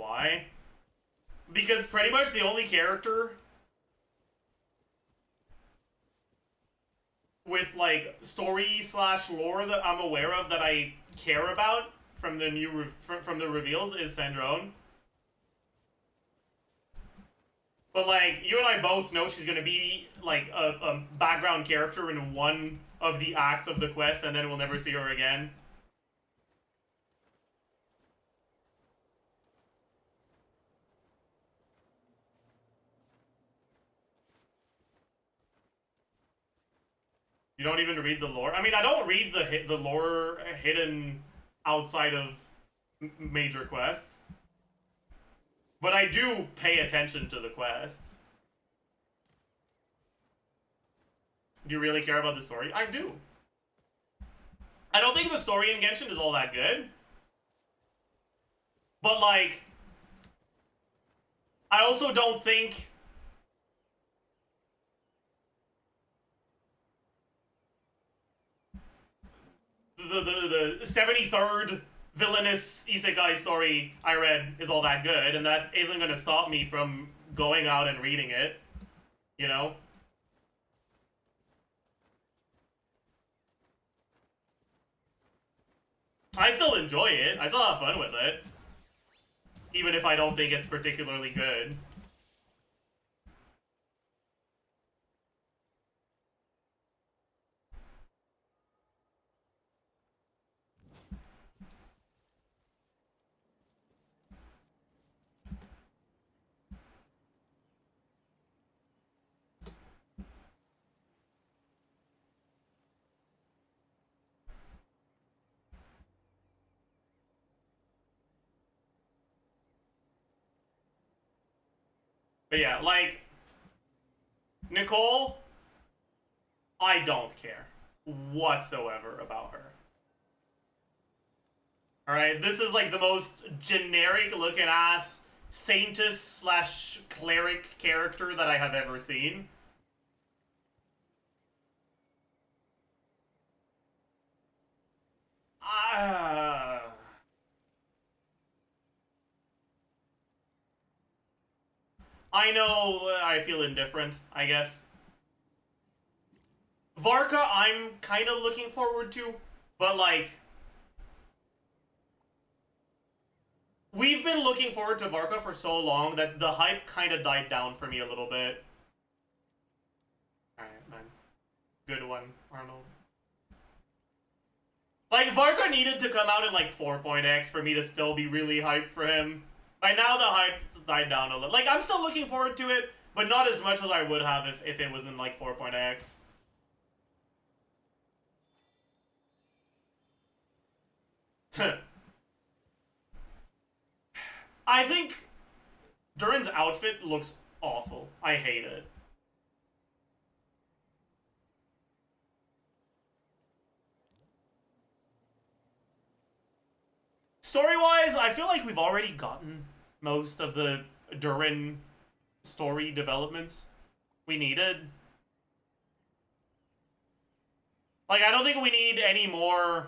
why. Because pretty much the only character with, like, story/lore that I'm aware of that I care about from the new from the reveals is Sandrone. But, like, you and I both know she's gonna be, like, a background character in one of the acts of the quest, and then we'll never see her again. You don't even read the lore? I mean, I don't read the lore hidden outside of major quests. But I do pay attention to the quests. Do you really care about the story? I do. I don't think the story in Genshin is all that good. But, like, I also don't think the 73rd villainous isekai story I read is all that good, and that isn't gonna stop me from going out and reading it, you know? I still enjoy it. I still have fun with it. Even if I don't think it's particularly good. But yeah, like, Nicole, I don't care whatsoever about her. Alright, this is like the most generic looking ass saintess/cleric character that I have ever seen. I know I feel indifferent, I guess. Varka, I'm kind of looking forward to, but, like, we've been looking forward to Varka for so long that the hype kind of died down for me a little bit. Alright, man. Good one, Arnold. Like, Varka needed to come out in, like, 4.x for me to still be really hyped for him. By now, the hype died down a little. Like, I'm still looking forward to it, but not as much as I would have if it was in, like, 4.x. I think Durin's outfit looks awful. I hate it. Story-wise, I feel like we've already gotten most of the Durin story developments we needed. Like, I don't think we need any more,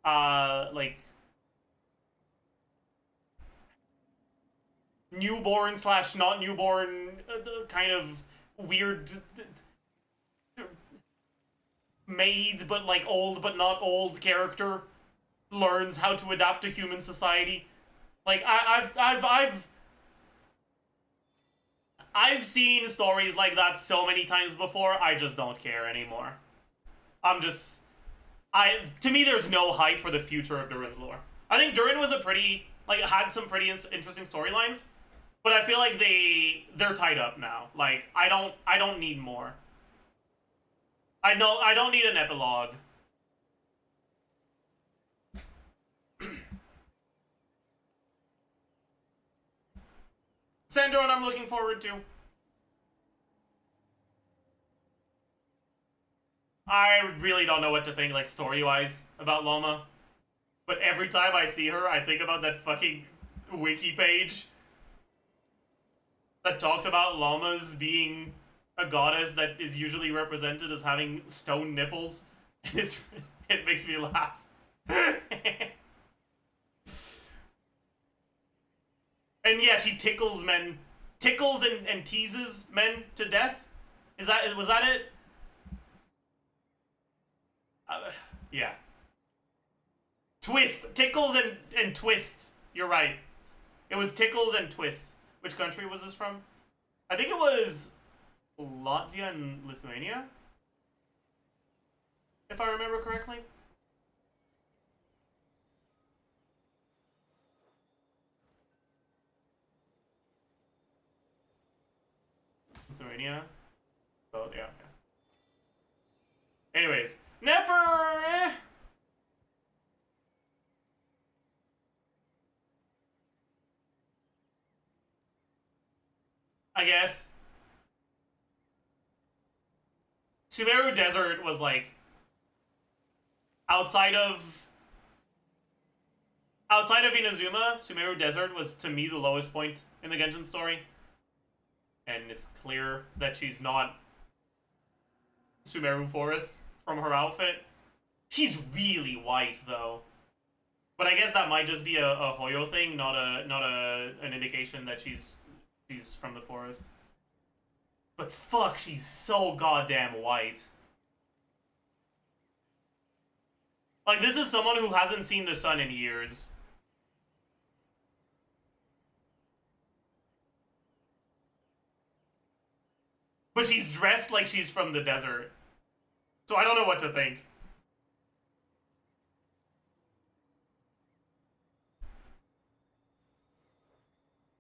like, newborn/not newborn kind of weird maid, but, like, old but not old character learns how to adapt to human society. Like, I've seen stories like that so many times before, I just don't care anymore. To me, there's no hype for the future of Durin's lore. I think Durin was had some pretty interesting storylines, but I feel like they're tied up now. Like, I don't need more. I don't need an epilogue. Sandrone, I'm looking forward to. I really don't know what to think, like, story-wise about Loma. But every time I see her, I think about that fucking wiki page that talked about llamas being a goddess that is usually represented as having stone nipples. And it makes me laugh. And yeah, she tickles and teases men to death. Was that it? Yeah. Tickles and twists. You're right. It was tickles and twists. Which country was this from? I think it was Latvia and Lithuania, if I remember correctly. Lithuania. Oh, yeah, okay. Anyways, Nefer! I guess. Sumeru Desert was like outside of Inazuma, Sumeru Desert was to me the lowest point in the Genshin story. And it's clear that she's not Sumeru Forest from her outfit. She's really white though. But I guess that might just be a Hoyo thing, not an indication that she's from the forest. But fuck, she's so goddamn white. Like, this is someone who hasn't seen the sun in years. But she's dressed like she's from the desert. So I don't know what to think.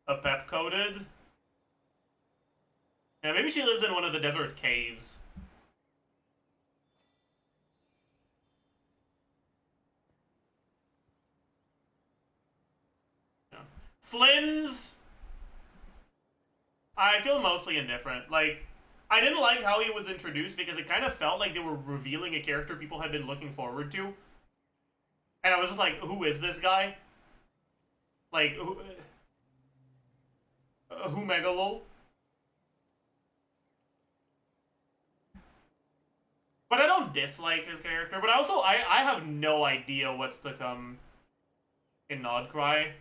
A pep-coated? Yeah, maybe she lives in one of the desert caves. Yeah. Flynn's? I feel mostly indifferent. Like, I didn't like how he was introduced because it kind of felt like they were revealing a character people had been looking forward to. And I was just like, who is this guy? Like, who Megalol? But I don't dislike his character. But also, I have no idea what's to come in Nodkrai.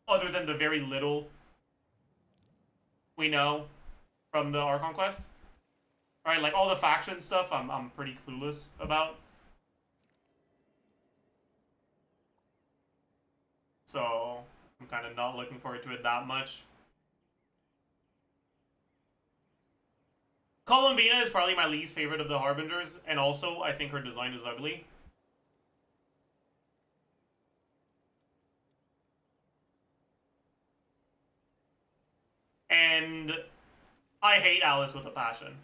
Other than the very little we know from the Archon quest. Right, like all the faction stuff I'm pretty clueless about. So I'm kind of not looking forward to it that much. Columbina is probably my least favorite of the Harbingers, and also I think her design is ugly. And I hate Alice with a passion.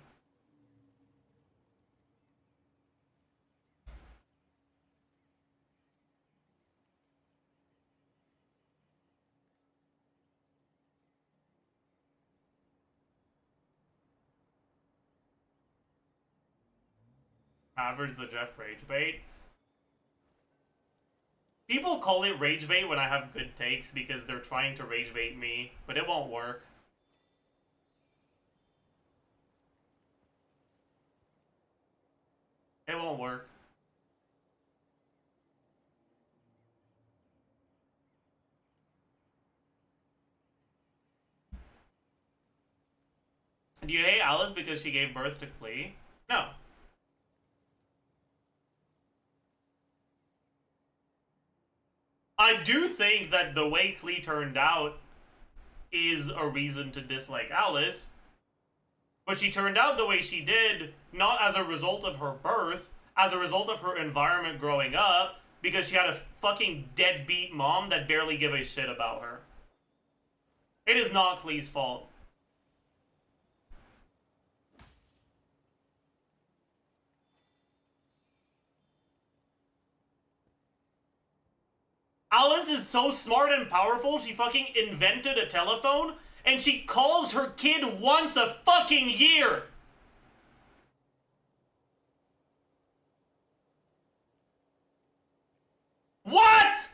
Average Zajef rage bait. People call it rage bait when I have good takes because they're trying to rage bait me, but it won't work. It won't work. Do you hate Alice because she gave birth to Klee? No. I do think that the way Klee turned out is a reason to dislike Alice, but she turned out the way she did not as a result of her birth, as a result of her environment growing up, because she had a fucking deadbeat mom that barely gave a shit about her. It is not Klee's fault. Alice is so smart and powerful, she fucking invented a telephone, and she calls her kid once a fucking year! What?!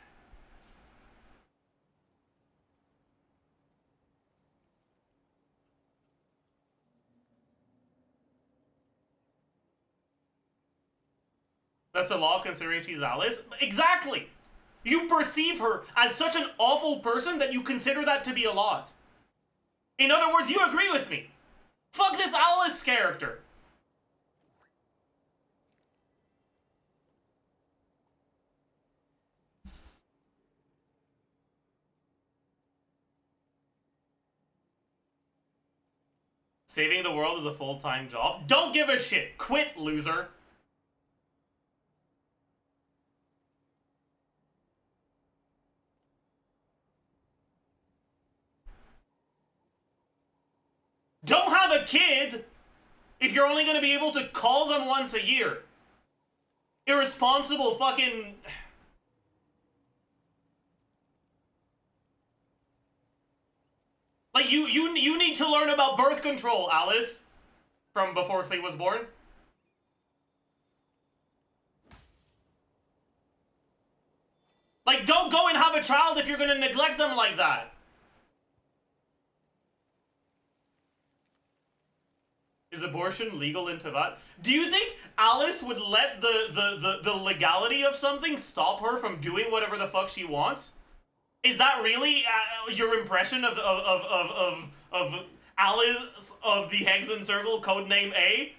That's a law considering she's Alice? Exactly! You perceive her as such an awful person that you consider that to be a lot. In other words, you agree with me. Fuck this Alice character. Saving the world is a full-time job? Don't give a shit. Quit, loser. Don't have a kid if you're only going to be able to call them once a year. Irresponsible fucking... Like, you need to learn about birth control, Alice. From before Clee was born. Like, don't go and have a child if you're gonna neglect them like that. Is abortion legal in Tibet? Do you think Alice would let the legality of something stop her from doing whatever the fuck she wants? Is that really your impression of Alice of the Hexen Circle, codename A?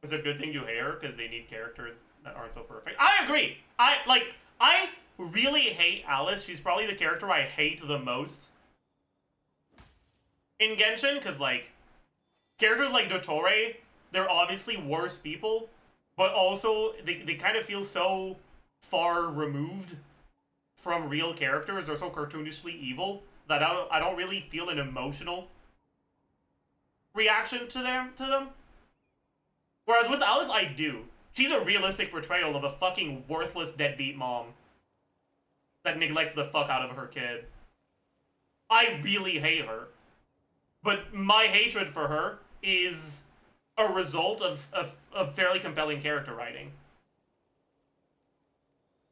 It's a good thing you hate her because they need characters that aren't so perfect. I agree. I really hate Alice. She's probably the character I hate the most in Genshin, because, like, characters like Dottore, they're obviously worse people, but also they kind of feel so far removed from real characters. They're so cartoonishly evil that I don't really feel an emotional reaction to them. Whereas with Alice, I do. She's a realistic portrayal of a fucking worthless deadbeat mom that neglects the fuck out of her kid. I really hate her. But my hatred for her is a result of fairly compelling character writing.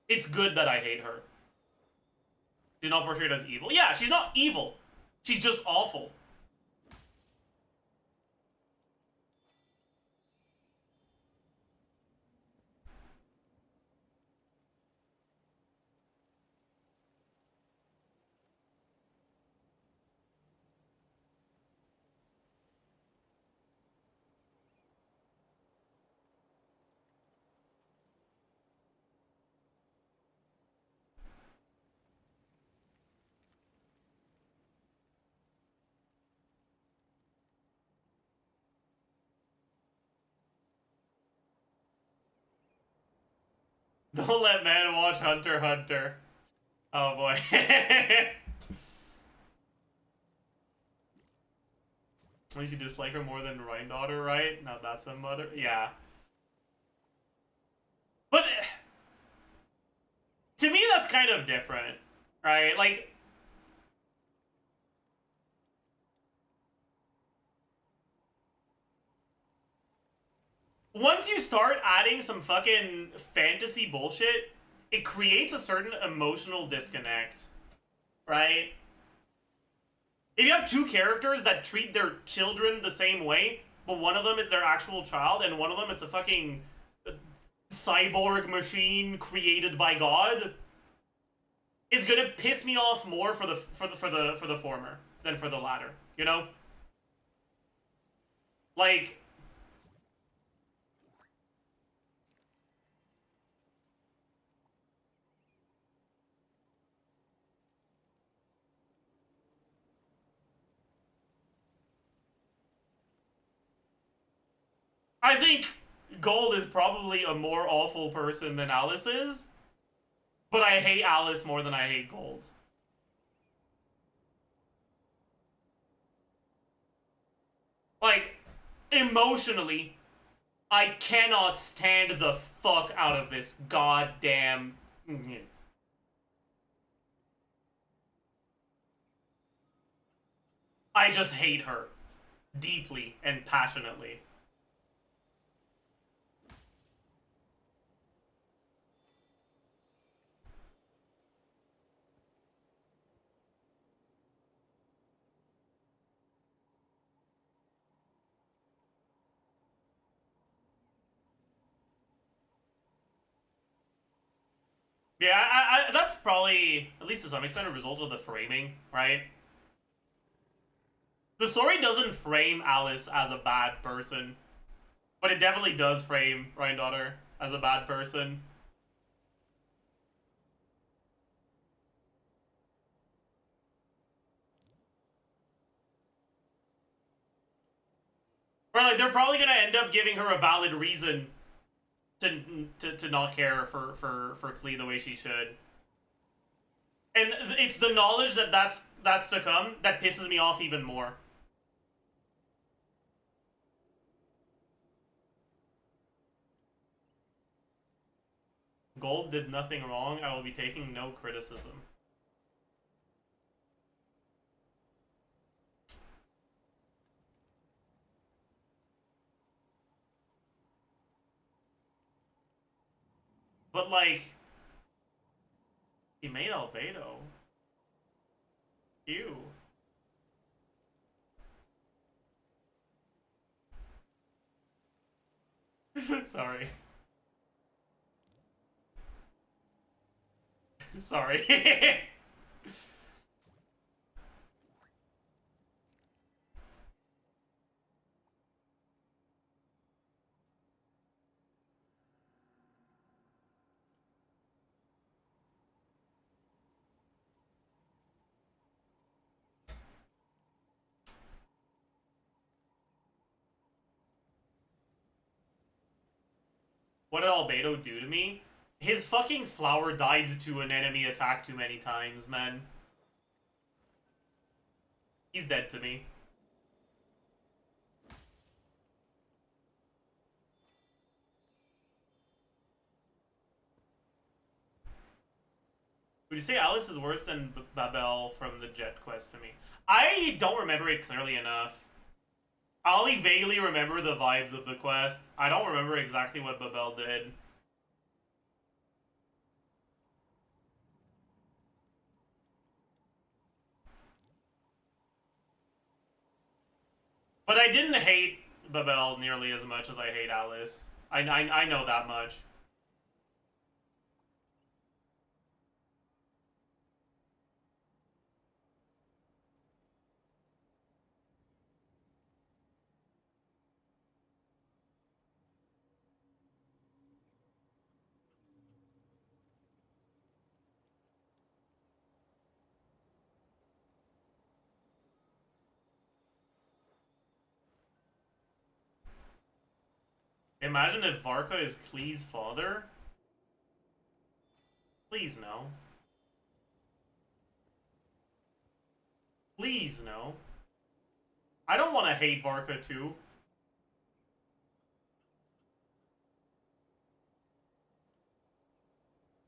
It's good that I hate her. She's not portrayed as evil. Yeah, she's not evil. She's just awful. Don't let man watch Hunter x Hunter. Oh boy. At least you dislike her more than Rhine daughter, right? Now that's a mother. Yeah. But to me, that's kind of different, right? Like, once you start adding some fucking fantasy bullshit, it creates a certain emotional disconnect, right? If you have two characters that treat their children the same way, but one of them is their actual child, and one of them it's a fucking cyborg machine created by God, it's gonna piss me off more for the former than for the latter, you know? Like, I think Gold is probably a more awful person than Alice is, but I hate Alice more than I hate Gold. Like, emotionally, I cannot stand the fuck out of this goddamn... I just hate her. Deeply and passionately. Yeah, that's probably, at least to some extent, a result of the framing, right? The story doesn't frame Alice as a bad person, but it definitely does frame Granddaughter as a bad person. Or like, they're probably gonna end up giving her a valid reason to not care for Klee the way she should. And it's the knowledge that that's to come that pisses me off even more. Gold did nothing wrong. I will be taking no criticism. But like, he made Albedo. Ew. Sorry. Sorry. What did Albedo do to me? His fucking flower died to an enemy attack too many times, man. He's dead to me. Would you say Alice is worse than Babel from the Jet quest to me? I don't remember it clearly enough. I only vaguely remember the vibes of the quest. I don't remember exactly what Babel did. But I didn't hate Babel nearly as much as I hate Alice. I know that much. Imagine if Varka is Klee's father. Please no. Please no. I don't want to hate Varka too.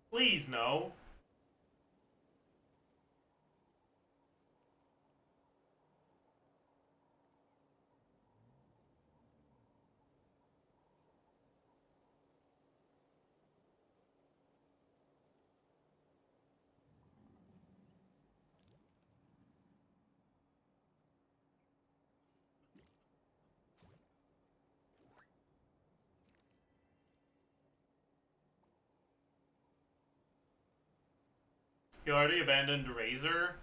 Please no. You already abandoned Razor?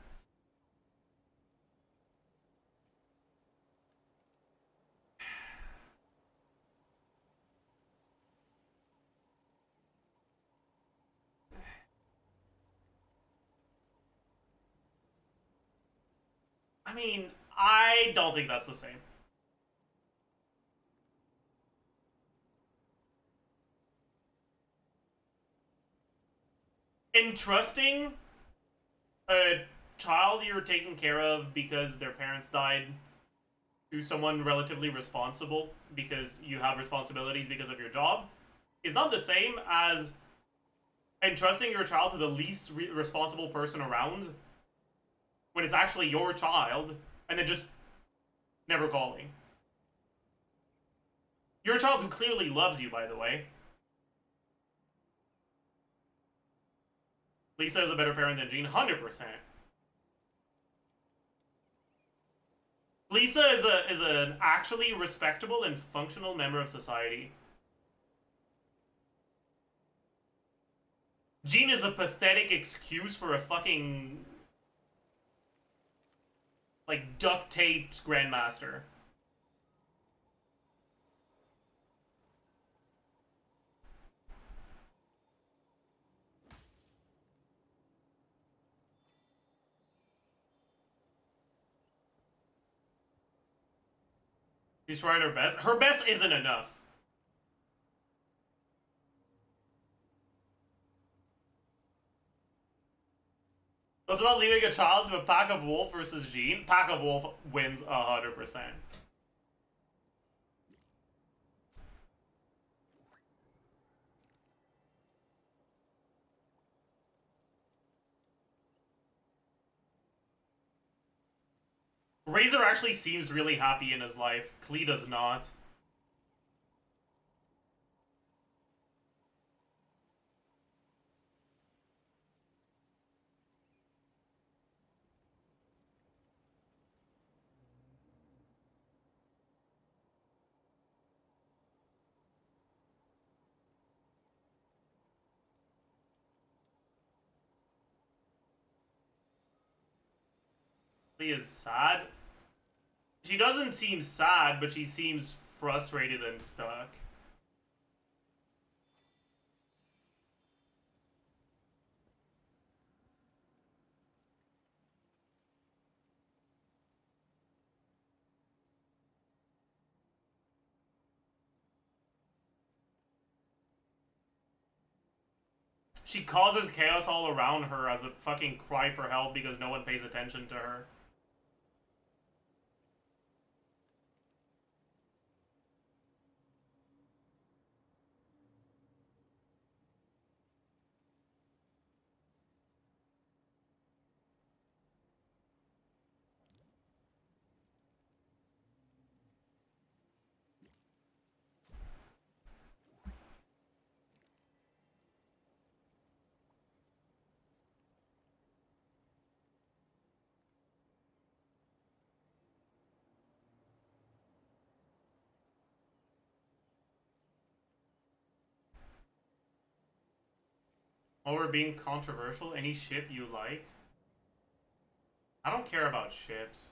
I mean, I don't think that's the same. Entrusting a child you're taking care of because their parents died to someone relatively responsible because you have responsibilities because of your job is not the same as entrusting your child to the least responsible person around when it's actually your child and then just never calling. Your child who clearly loves you, by the way. Lisa is a better parent than Jean, 100%. Lisa is an actually respectable and functional member of society. Jean is a pathetic excuse for a fucking, like, duct taped Grandmaster. She's trying her best. Her best isn't enough. It's about leaving a child to a pack of wolf versus Jean. Pack of wolf wins 100%. Razor actually seems really happy in his life. Klee does not. Klee is sad. She doesn't seem sad, but she seems frustrated and stuck. She causes chaos all around her as a fucking cry for help because no one pays attention to her. While we're being controversial, any ship you like? I don't care about ships.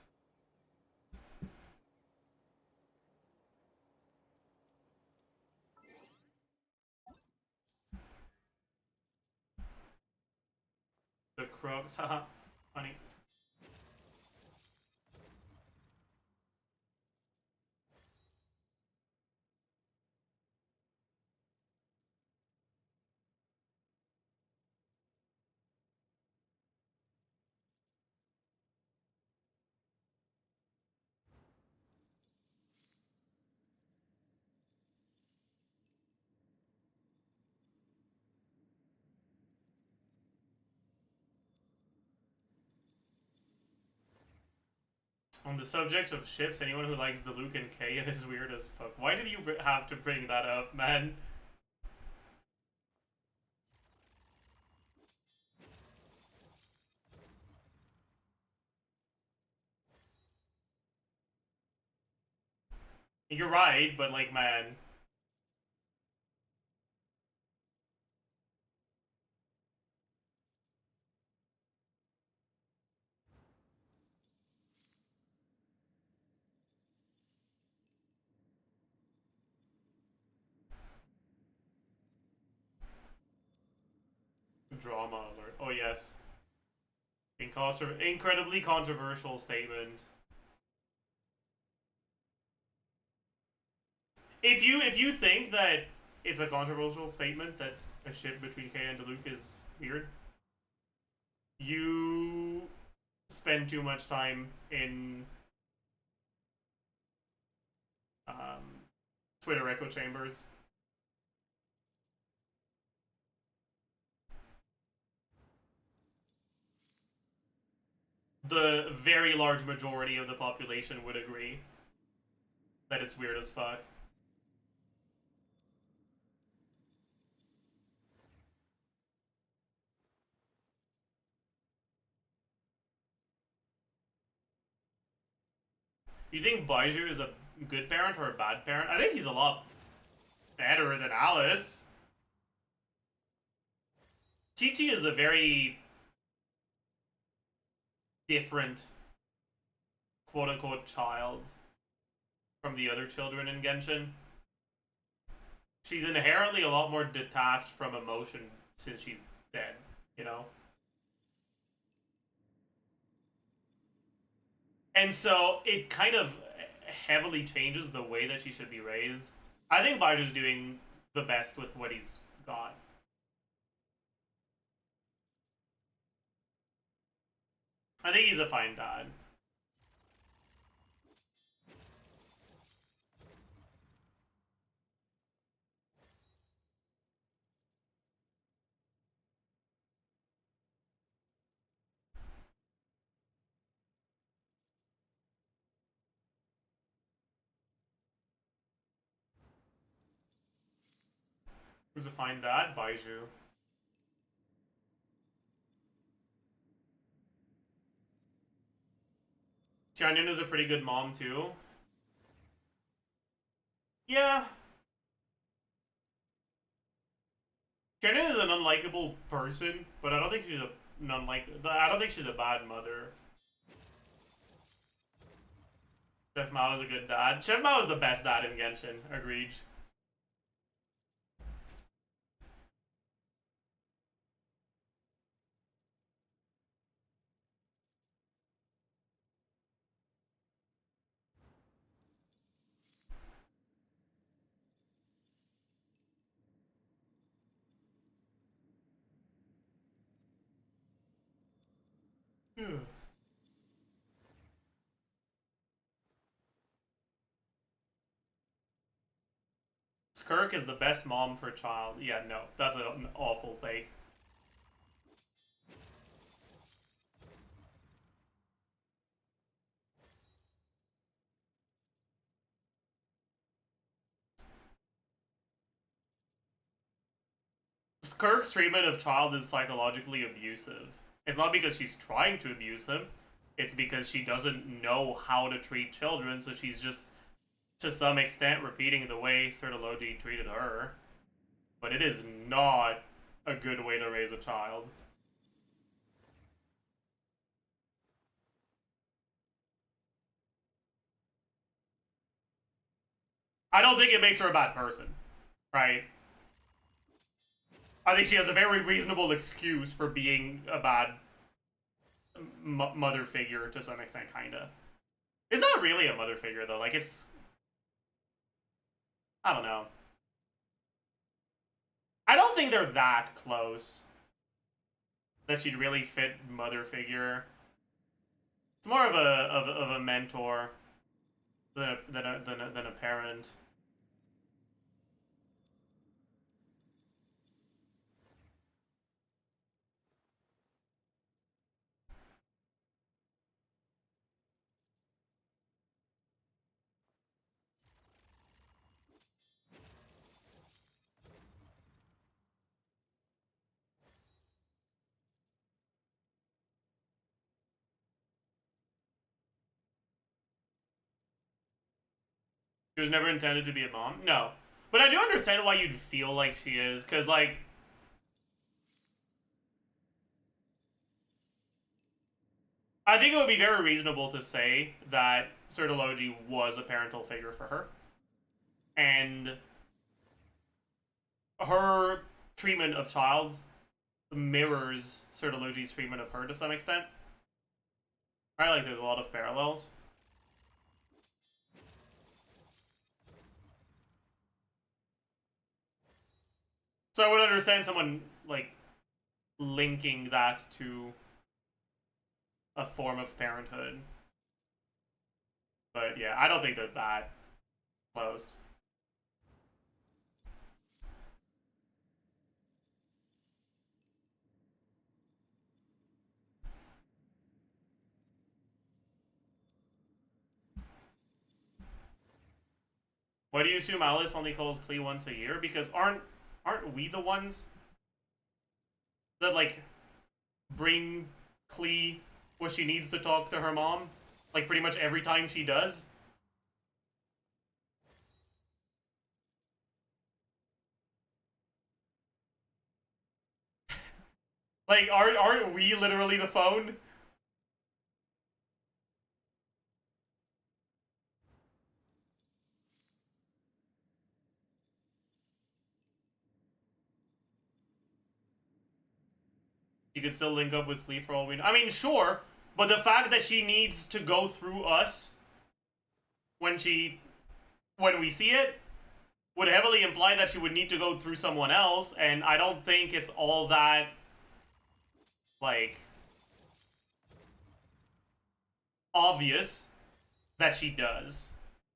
The crooks, haha, funny. On the subject of ships, anyone who likes the Luke and Kay is weird as fuck. Why did you have to bring that up, man? You're right, but like, man. Drama alert. Oh yes. Incredibly controversial statement. If you think that it's a controversial statement that a ship between Kay and Luke is weird, you spend too much time in Twitter echo chambers. The very large majority of the population would agree that it's weird as fuck. You think Baiju is a good parent or a bad parent? I think he's a lot better than Alice. Chi-Chi is a very different quote-unquote child from the other children in Genshin. She's inherently a lot more detached from emotion since she's dead, you know? And so it kind of heavily changes the way that she should be raised. I think Baiju's doing the best with what he's got. I think he's a fine dad. Who's a fine dad? Baiju. Xianyun is a pretty good mom too. Yeah. Xianyun is an unlikable person, but I don't think she's I don't think she's a bad mother. Chef Mao is a good dad. Chef Mao is the best dad in Genshin. Agreed. Skirk is the best mom for a child. Yeah, no, that's an awful take. Skirk's treatment of child is psychologically abusive. It's not because she's trying to abuse him, it's because she doesn't know how to treat children, so she's just, to some extent, repeating the way Sertology treated her. But it is not a good way to raise a child. I don't think it makes her a bad person, right? I think she has a very reasonable excuse for being a bad mother figure to some extent, kinda. It's not really a mother figure, though. Like, it's... I don't know. I don't think they're that close that she'd really fit mother figure. It's more of a mentor than a parent. She was never intended to be a mom? No. But I do understand why you'd feel like she is, because, like... I think it would be very reasonable to say that Sertology was a parental figure for her. And her treatment of child mirrors Sertology's treatment of her to some extent. Right? Like, there's a lot of parallels. So I would understand someone, like, linking that to a form of parenthood. But yeah, I don't think they're that close. Why do you assume Alice only calls Klee once a year? Because aren't we the ones that, like, bring Klee what she needs to talk to her mom? Like, pretty much every time she does? Like, aren't we literally the phone? She could still link up with Flea for all we know. I mean, sure, but the fact that she needs to go through us when we see it would heavily imply that she would need to go through someone else, and I don't think it's all that, like, obvious that she does.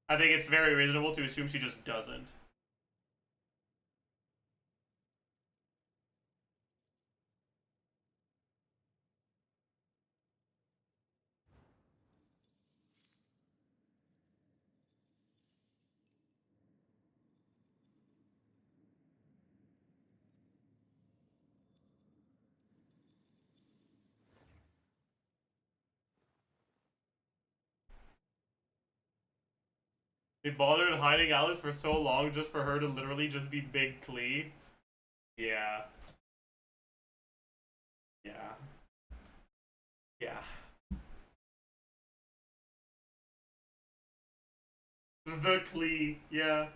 I think it's very reasonable to assume she just doesn't. They bothered hiding Alice for so long just for her to literally just be Big Klee. Yeah. Yeah. Yeah. The Klee, yeah.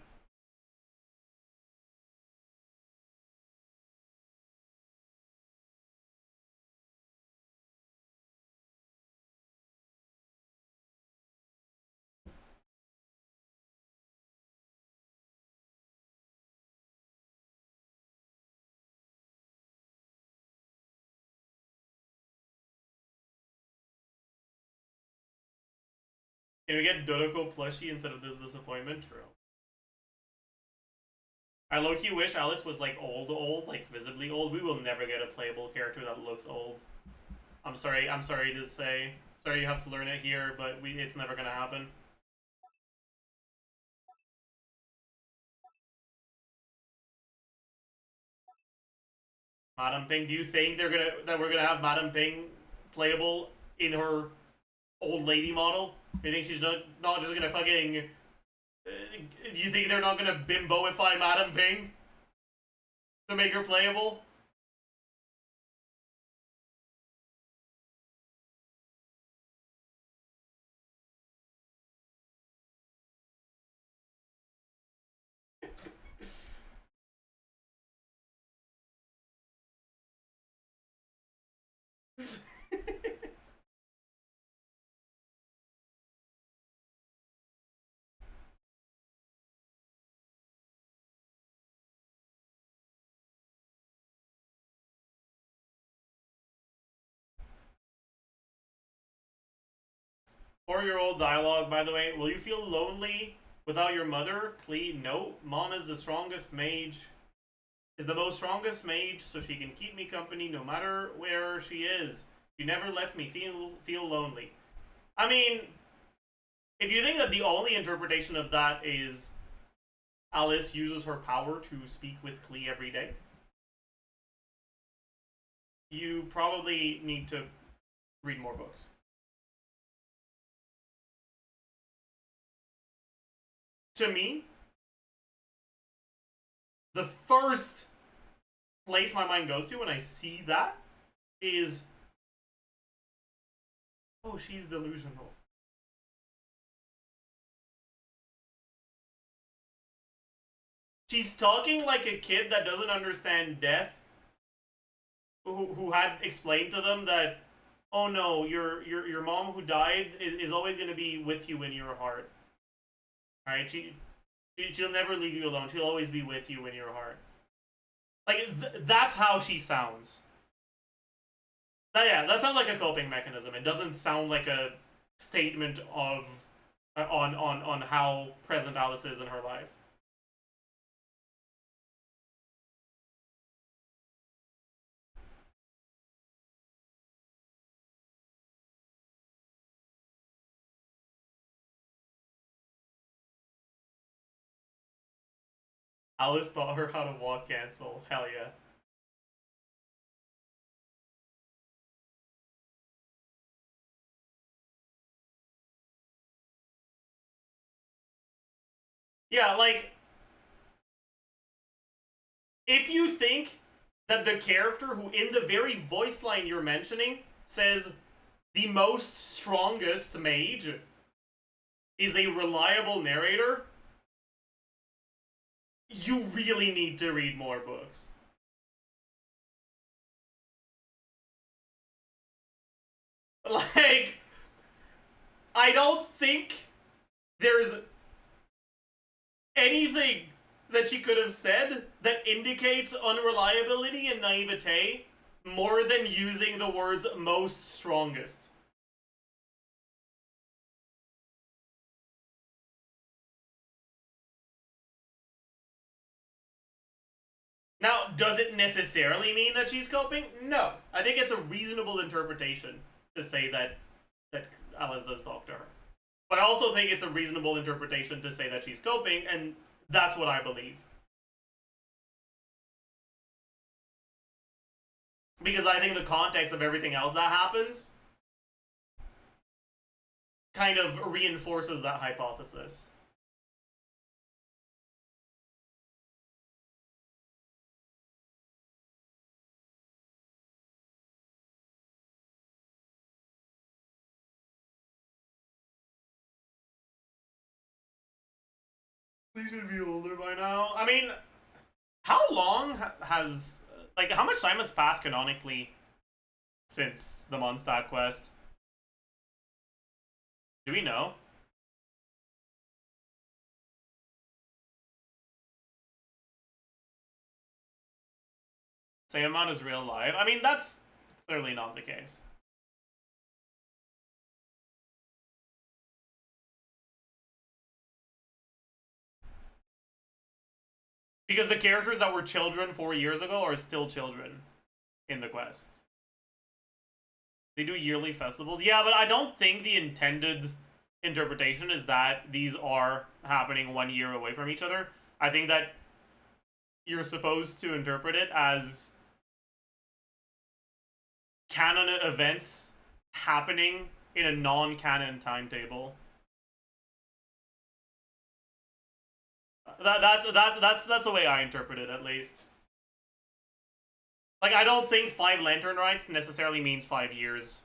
Can we get Dodoko plushie instead of this disappointment? True. I low-key wish Alice was like old, like visibly old. We will never get a playable character that looks old. I'm sorry to say. Sorry you have to learn it here, but it's never gonna happen. Madam Ping, do you think that we're gonna have Madam Ping playable in her old lady model? Do you think she's not just gonna fucking? Do you think they're not gonna bimboify Madam Ping to make her playable? Four-year-old dialogue, by the way. Will you feel lonely without your mother? Klee, no. Mom is the strongest mage. Is the most strongest mage, so she can keep me company no matter where she is. She never lets me feel lonely. I mean, if you think that the only interpretation of that is Alice uses her power to speak with Klee every day, you probably need to read more books. To me, the first place my mind goes to when I see that is, oh, she's delusional. She's talking like a kid that doesn't understand death, who had explained to them that, oh no, your mom who died is always going to be with you in your heart. Right? She'll never leave you alone. She'll always be with you in your heart. Like, that's how she sounds. Yeah, that sounds like a coping mechanism. It doesn't sound like a statement of on how present Alice is in her life. Alice taught her how to walk cancel. Hell yeah. Yeah, like, if you think that the character who, in the very voice line you're mentioning, says the most strongest mage is a reliable narrator, you really need to read more books. Like, I don't think there's anything that she could have said that indicates unreliability and naivete more than using the words most strongest. Now, does it necessarily mean that she's coping? No. I think it's a reasonable interpretation to say that Alice does talk to her. But I also think it's a reasonable interpretation to say that she's coping, and that's what I believe. Because I think the context of everything else that happens kind of reinforces that hypothesis. They should be older by now. I mean, how long has... Like, how much time has passed canonically since the Mondstadt quest? Do we know? Sayamon is real life. I mean, that's clearly not the case. Because the characters that were children 4 years ago are still children in the quests. They do yearly festivals. Yeah, but I don't think the intended interpretation is that these are happening 1 year away from each other. I think that you're supposed to interpret it as canon events happening in a non-canon timetable. That's the way I interpret it, at least. Like, I don't think 5 Lantern Rites necessarily means 5 years.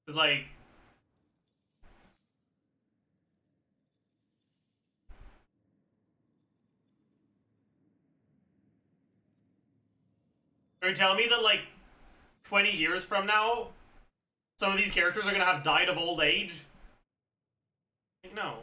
It's like... Are you telling me that, like, 20 years from now, some of these characters are gonna have died of old age? Like, no.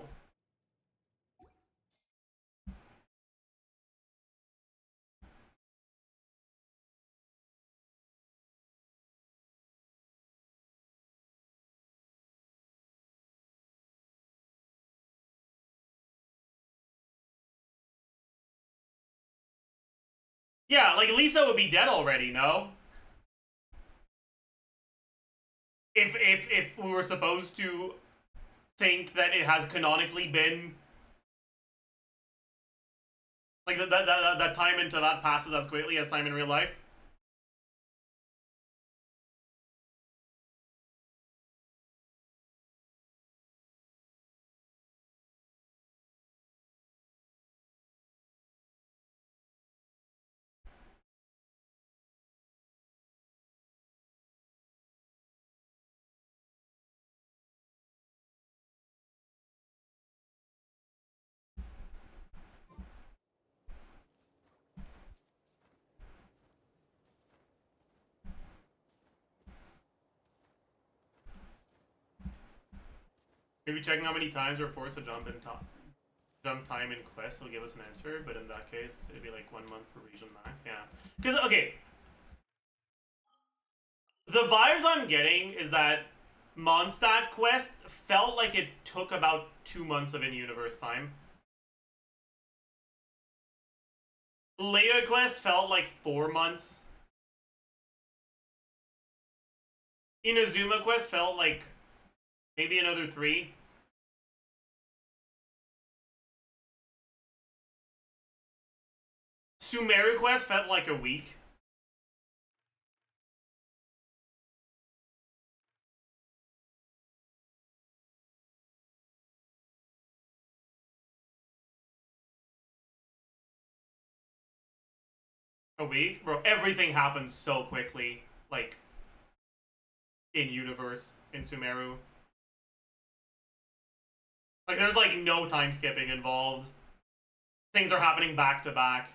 Yeah, like, Lisa would be dead already, no? If we were supposed to think that it has canonically been... Like, that time into that passes as quickly as time in real life? Maybe checking how many times we're forced to jump time in quests will give us an answer, but in that case, it'd be like 1 month per region max. Yeah. Because, okay. The vibes I'm getting is that Mondstadt quest felt like it took about 2 months of in-universe time. Leia quest felt like 4 months. Inazuma Quest felt like maybe another 3. Sumeru Quest felt like a week. A week? Bro, everything happens so quickly. Like, in universe, in Sumeru. Like, there's like no time skipping involved. Things are happening back to back.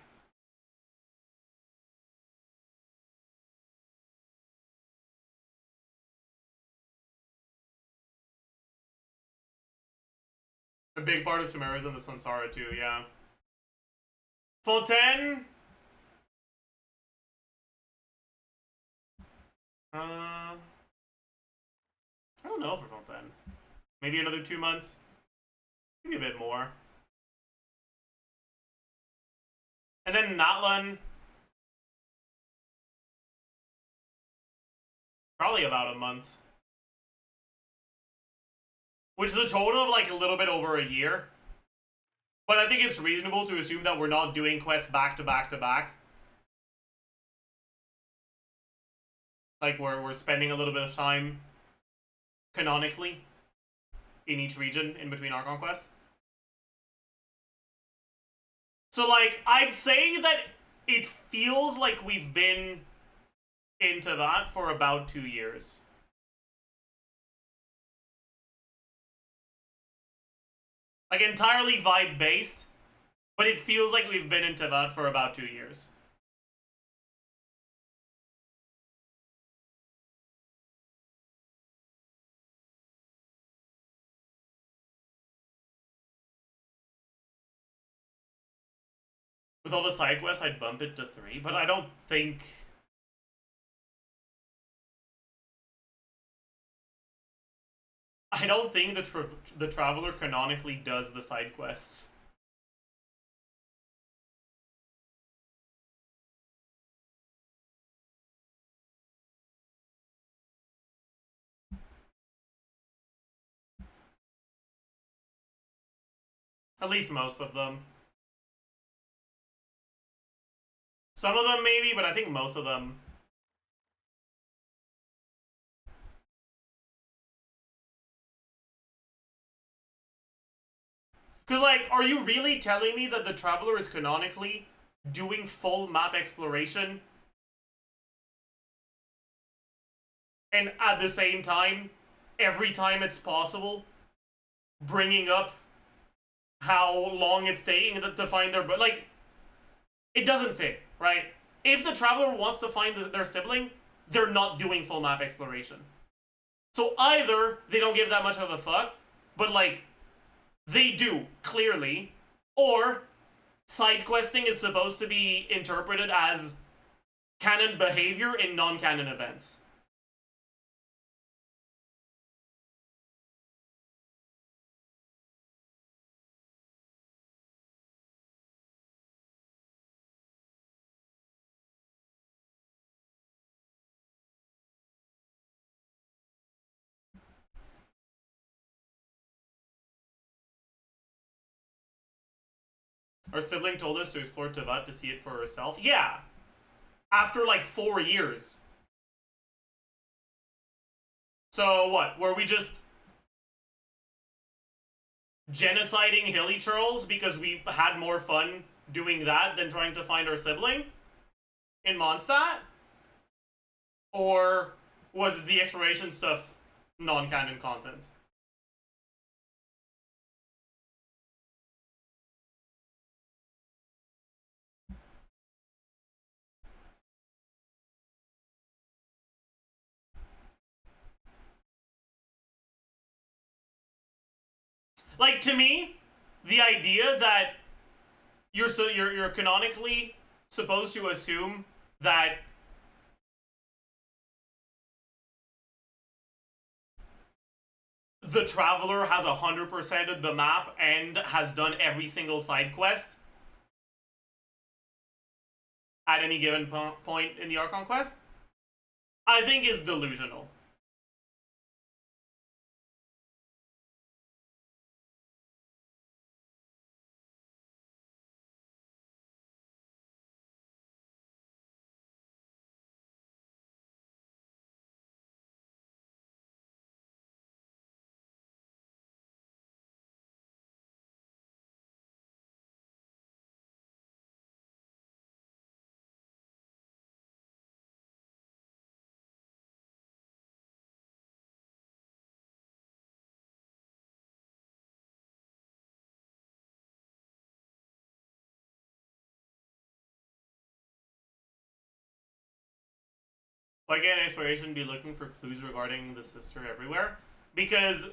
A big part of Sumeru is in the Sansara too, yeah. Fontaine? I don't know for Fontaine. Maybe another 2 months. Maybe a bit more. And then Natlan. Probably about a month. Which is a total of like a little bit over a year. But I think it's reasonable to assume that we're not doing quests back to back to back. Like we're spending a little bit of time canonically in each region in between Archon quests. So like I'd say that it feels like we've been into that for about 2 years. Like entirely vibe based, but it feels like we've been into that for about 2 years. With all the side quests, I'd bump it to 3, but I don't think... I don't think the Traveler canonically does the side quests. At least most of them. Some of them maybe, but I think most of them. Because, like, are you really telling me that the Traveler is canonically doing full map exploration? And at the same time, every time it's possible, bringing up how long it's taking to find their... Like, it doesn't fit, right? If the Traveler wants to find their sibling, they're not doing full map exploration. So either they don't give that much of a fuck, but, like... they do, clearly, or side questing is supposed to be interpreted as canon behavior in non-canon events. Our sibling told us to explore Tevat to see it for herself. Yeah! After like 4 years. So what? Were we just genociding hilly churls because we had more fun doing that than trying to find our sibling in Mondstadt? Or was the exploration stuff non-canon content? Like, to me, the idea that you're canonically supposed to assume that the Traveler has 100%ed the map and has done every single side quest at any given point in the Archon quest, I think is delusional. Like an exploration, be looking for clues regarding the sister everywhere. Because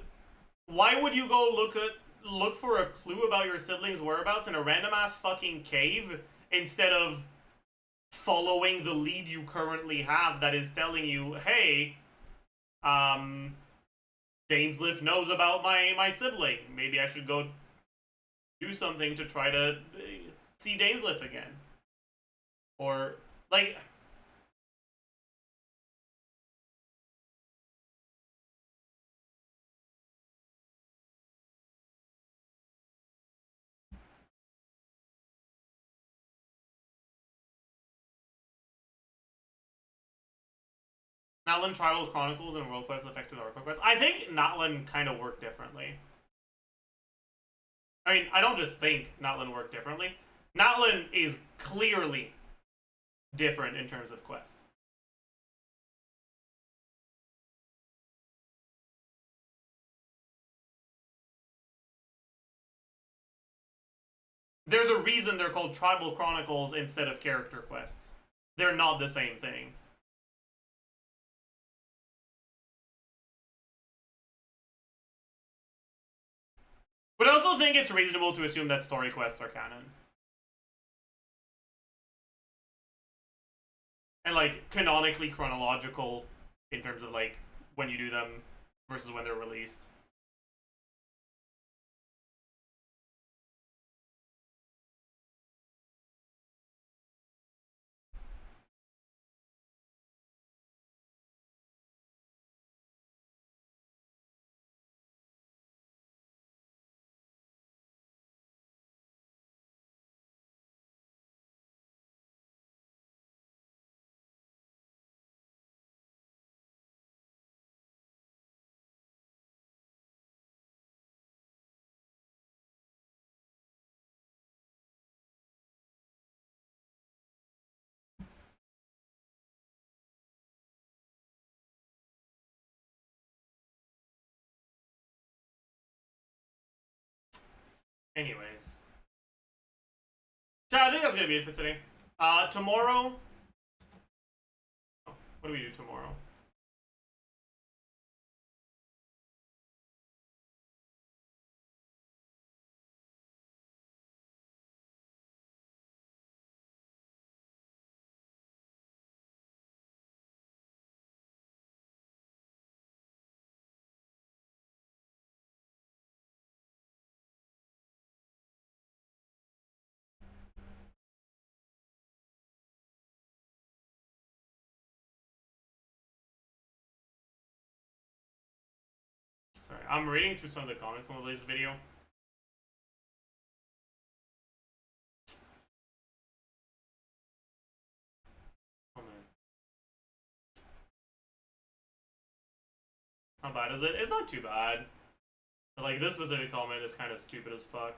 why would you go look for a clue about your siblings' whereabouts in a random ass fucking cave instead of following the lead you currently have that is telling you, hey, Dainsliff knows about my sibling. Maybe I should go do something to try to see Dainsliff again. Or, like... Natlan Tribal Chronicles and World Quest affected our Quest. I think Natlan kind of worked differently. I mean, I don't just think Natlan worked differently. Natlan is clearly different in terms of quest. There's a reason they're called Tribal Chronicles instead of character quests. They're not the same thing. But I also think it's reasonable to assume that story quests are canon. And, like, canonically chronological in terms of, like, when you do them versus when they're released. Anyways. So I think that's gonna be it for today. Tomorrow... Oh, what do we do tomorrow? Sorry, I'm reading through some of the comments on the latest video. Oh man. How bad is it? It's not too bad. But, like, this specific comment is kind of stupid as fuck.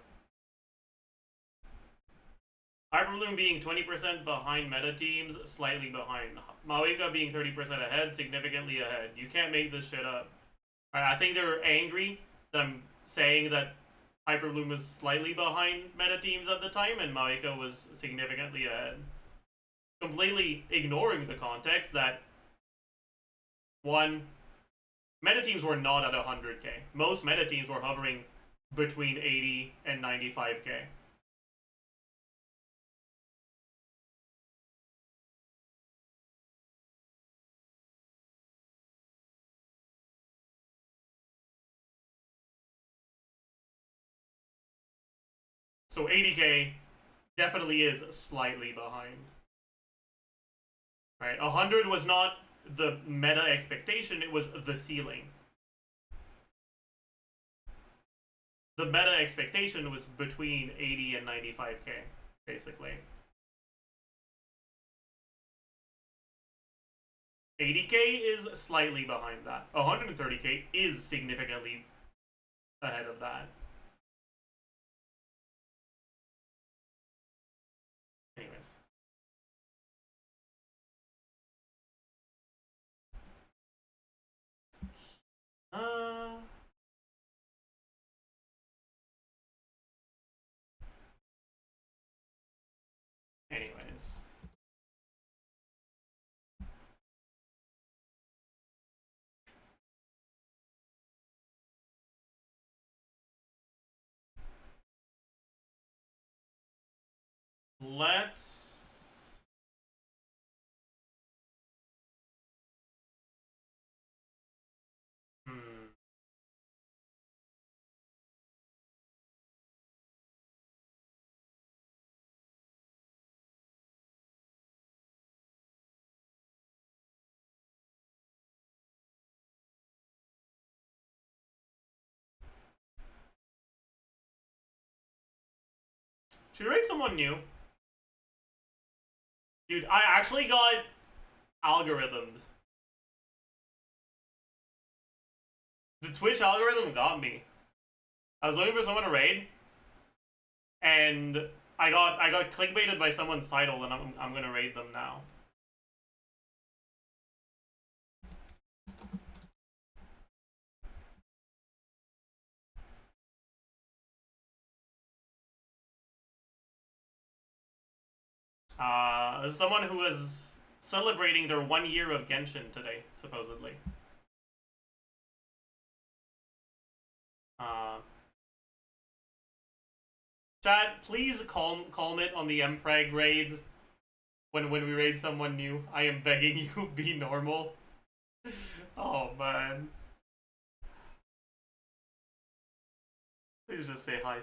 Hyperbloom being 20% behind meta teams, slightly behind. Maoika being 30% ahead, significantly ahead. You can't make this shit up. Right, I think they're angry that I'm saying that Hyperbloom was slightly behind meta teams at the time and Maoika was significantly ahead. Completely ignoring the context that, one, meta teams were not at 100k. Most meta teams were hovering between 80 and 95k. So 80k definitely is slightly behind. Right? 100 was not the meta expectation, it was the ceiling. The meta expectation was between 80 and 95k, basically. 80k is slightly behind that. 130k is significantly ahead of that. Anyways. Anyways. let's... Should we rate someone new? Dude, I actually got algorithmed. The Twitch algorithm got me. I was looking for someone to raid, and I got clickbaited by someone's title, and I'm gonna raid them now. Someone who is celebrating their 1 year of Genshin today, supposedly. Chat, please calm it on the Mpreg raid when we raid someone new. I am begging you, be normal. Oh man. Please just say hi.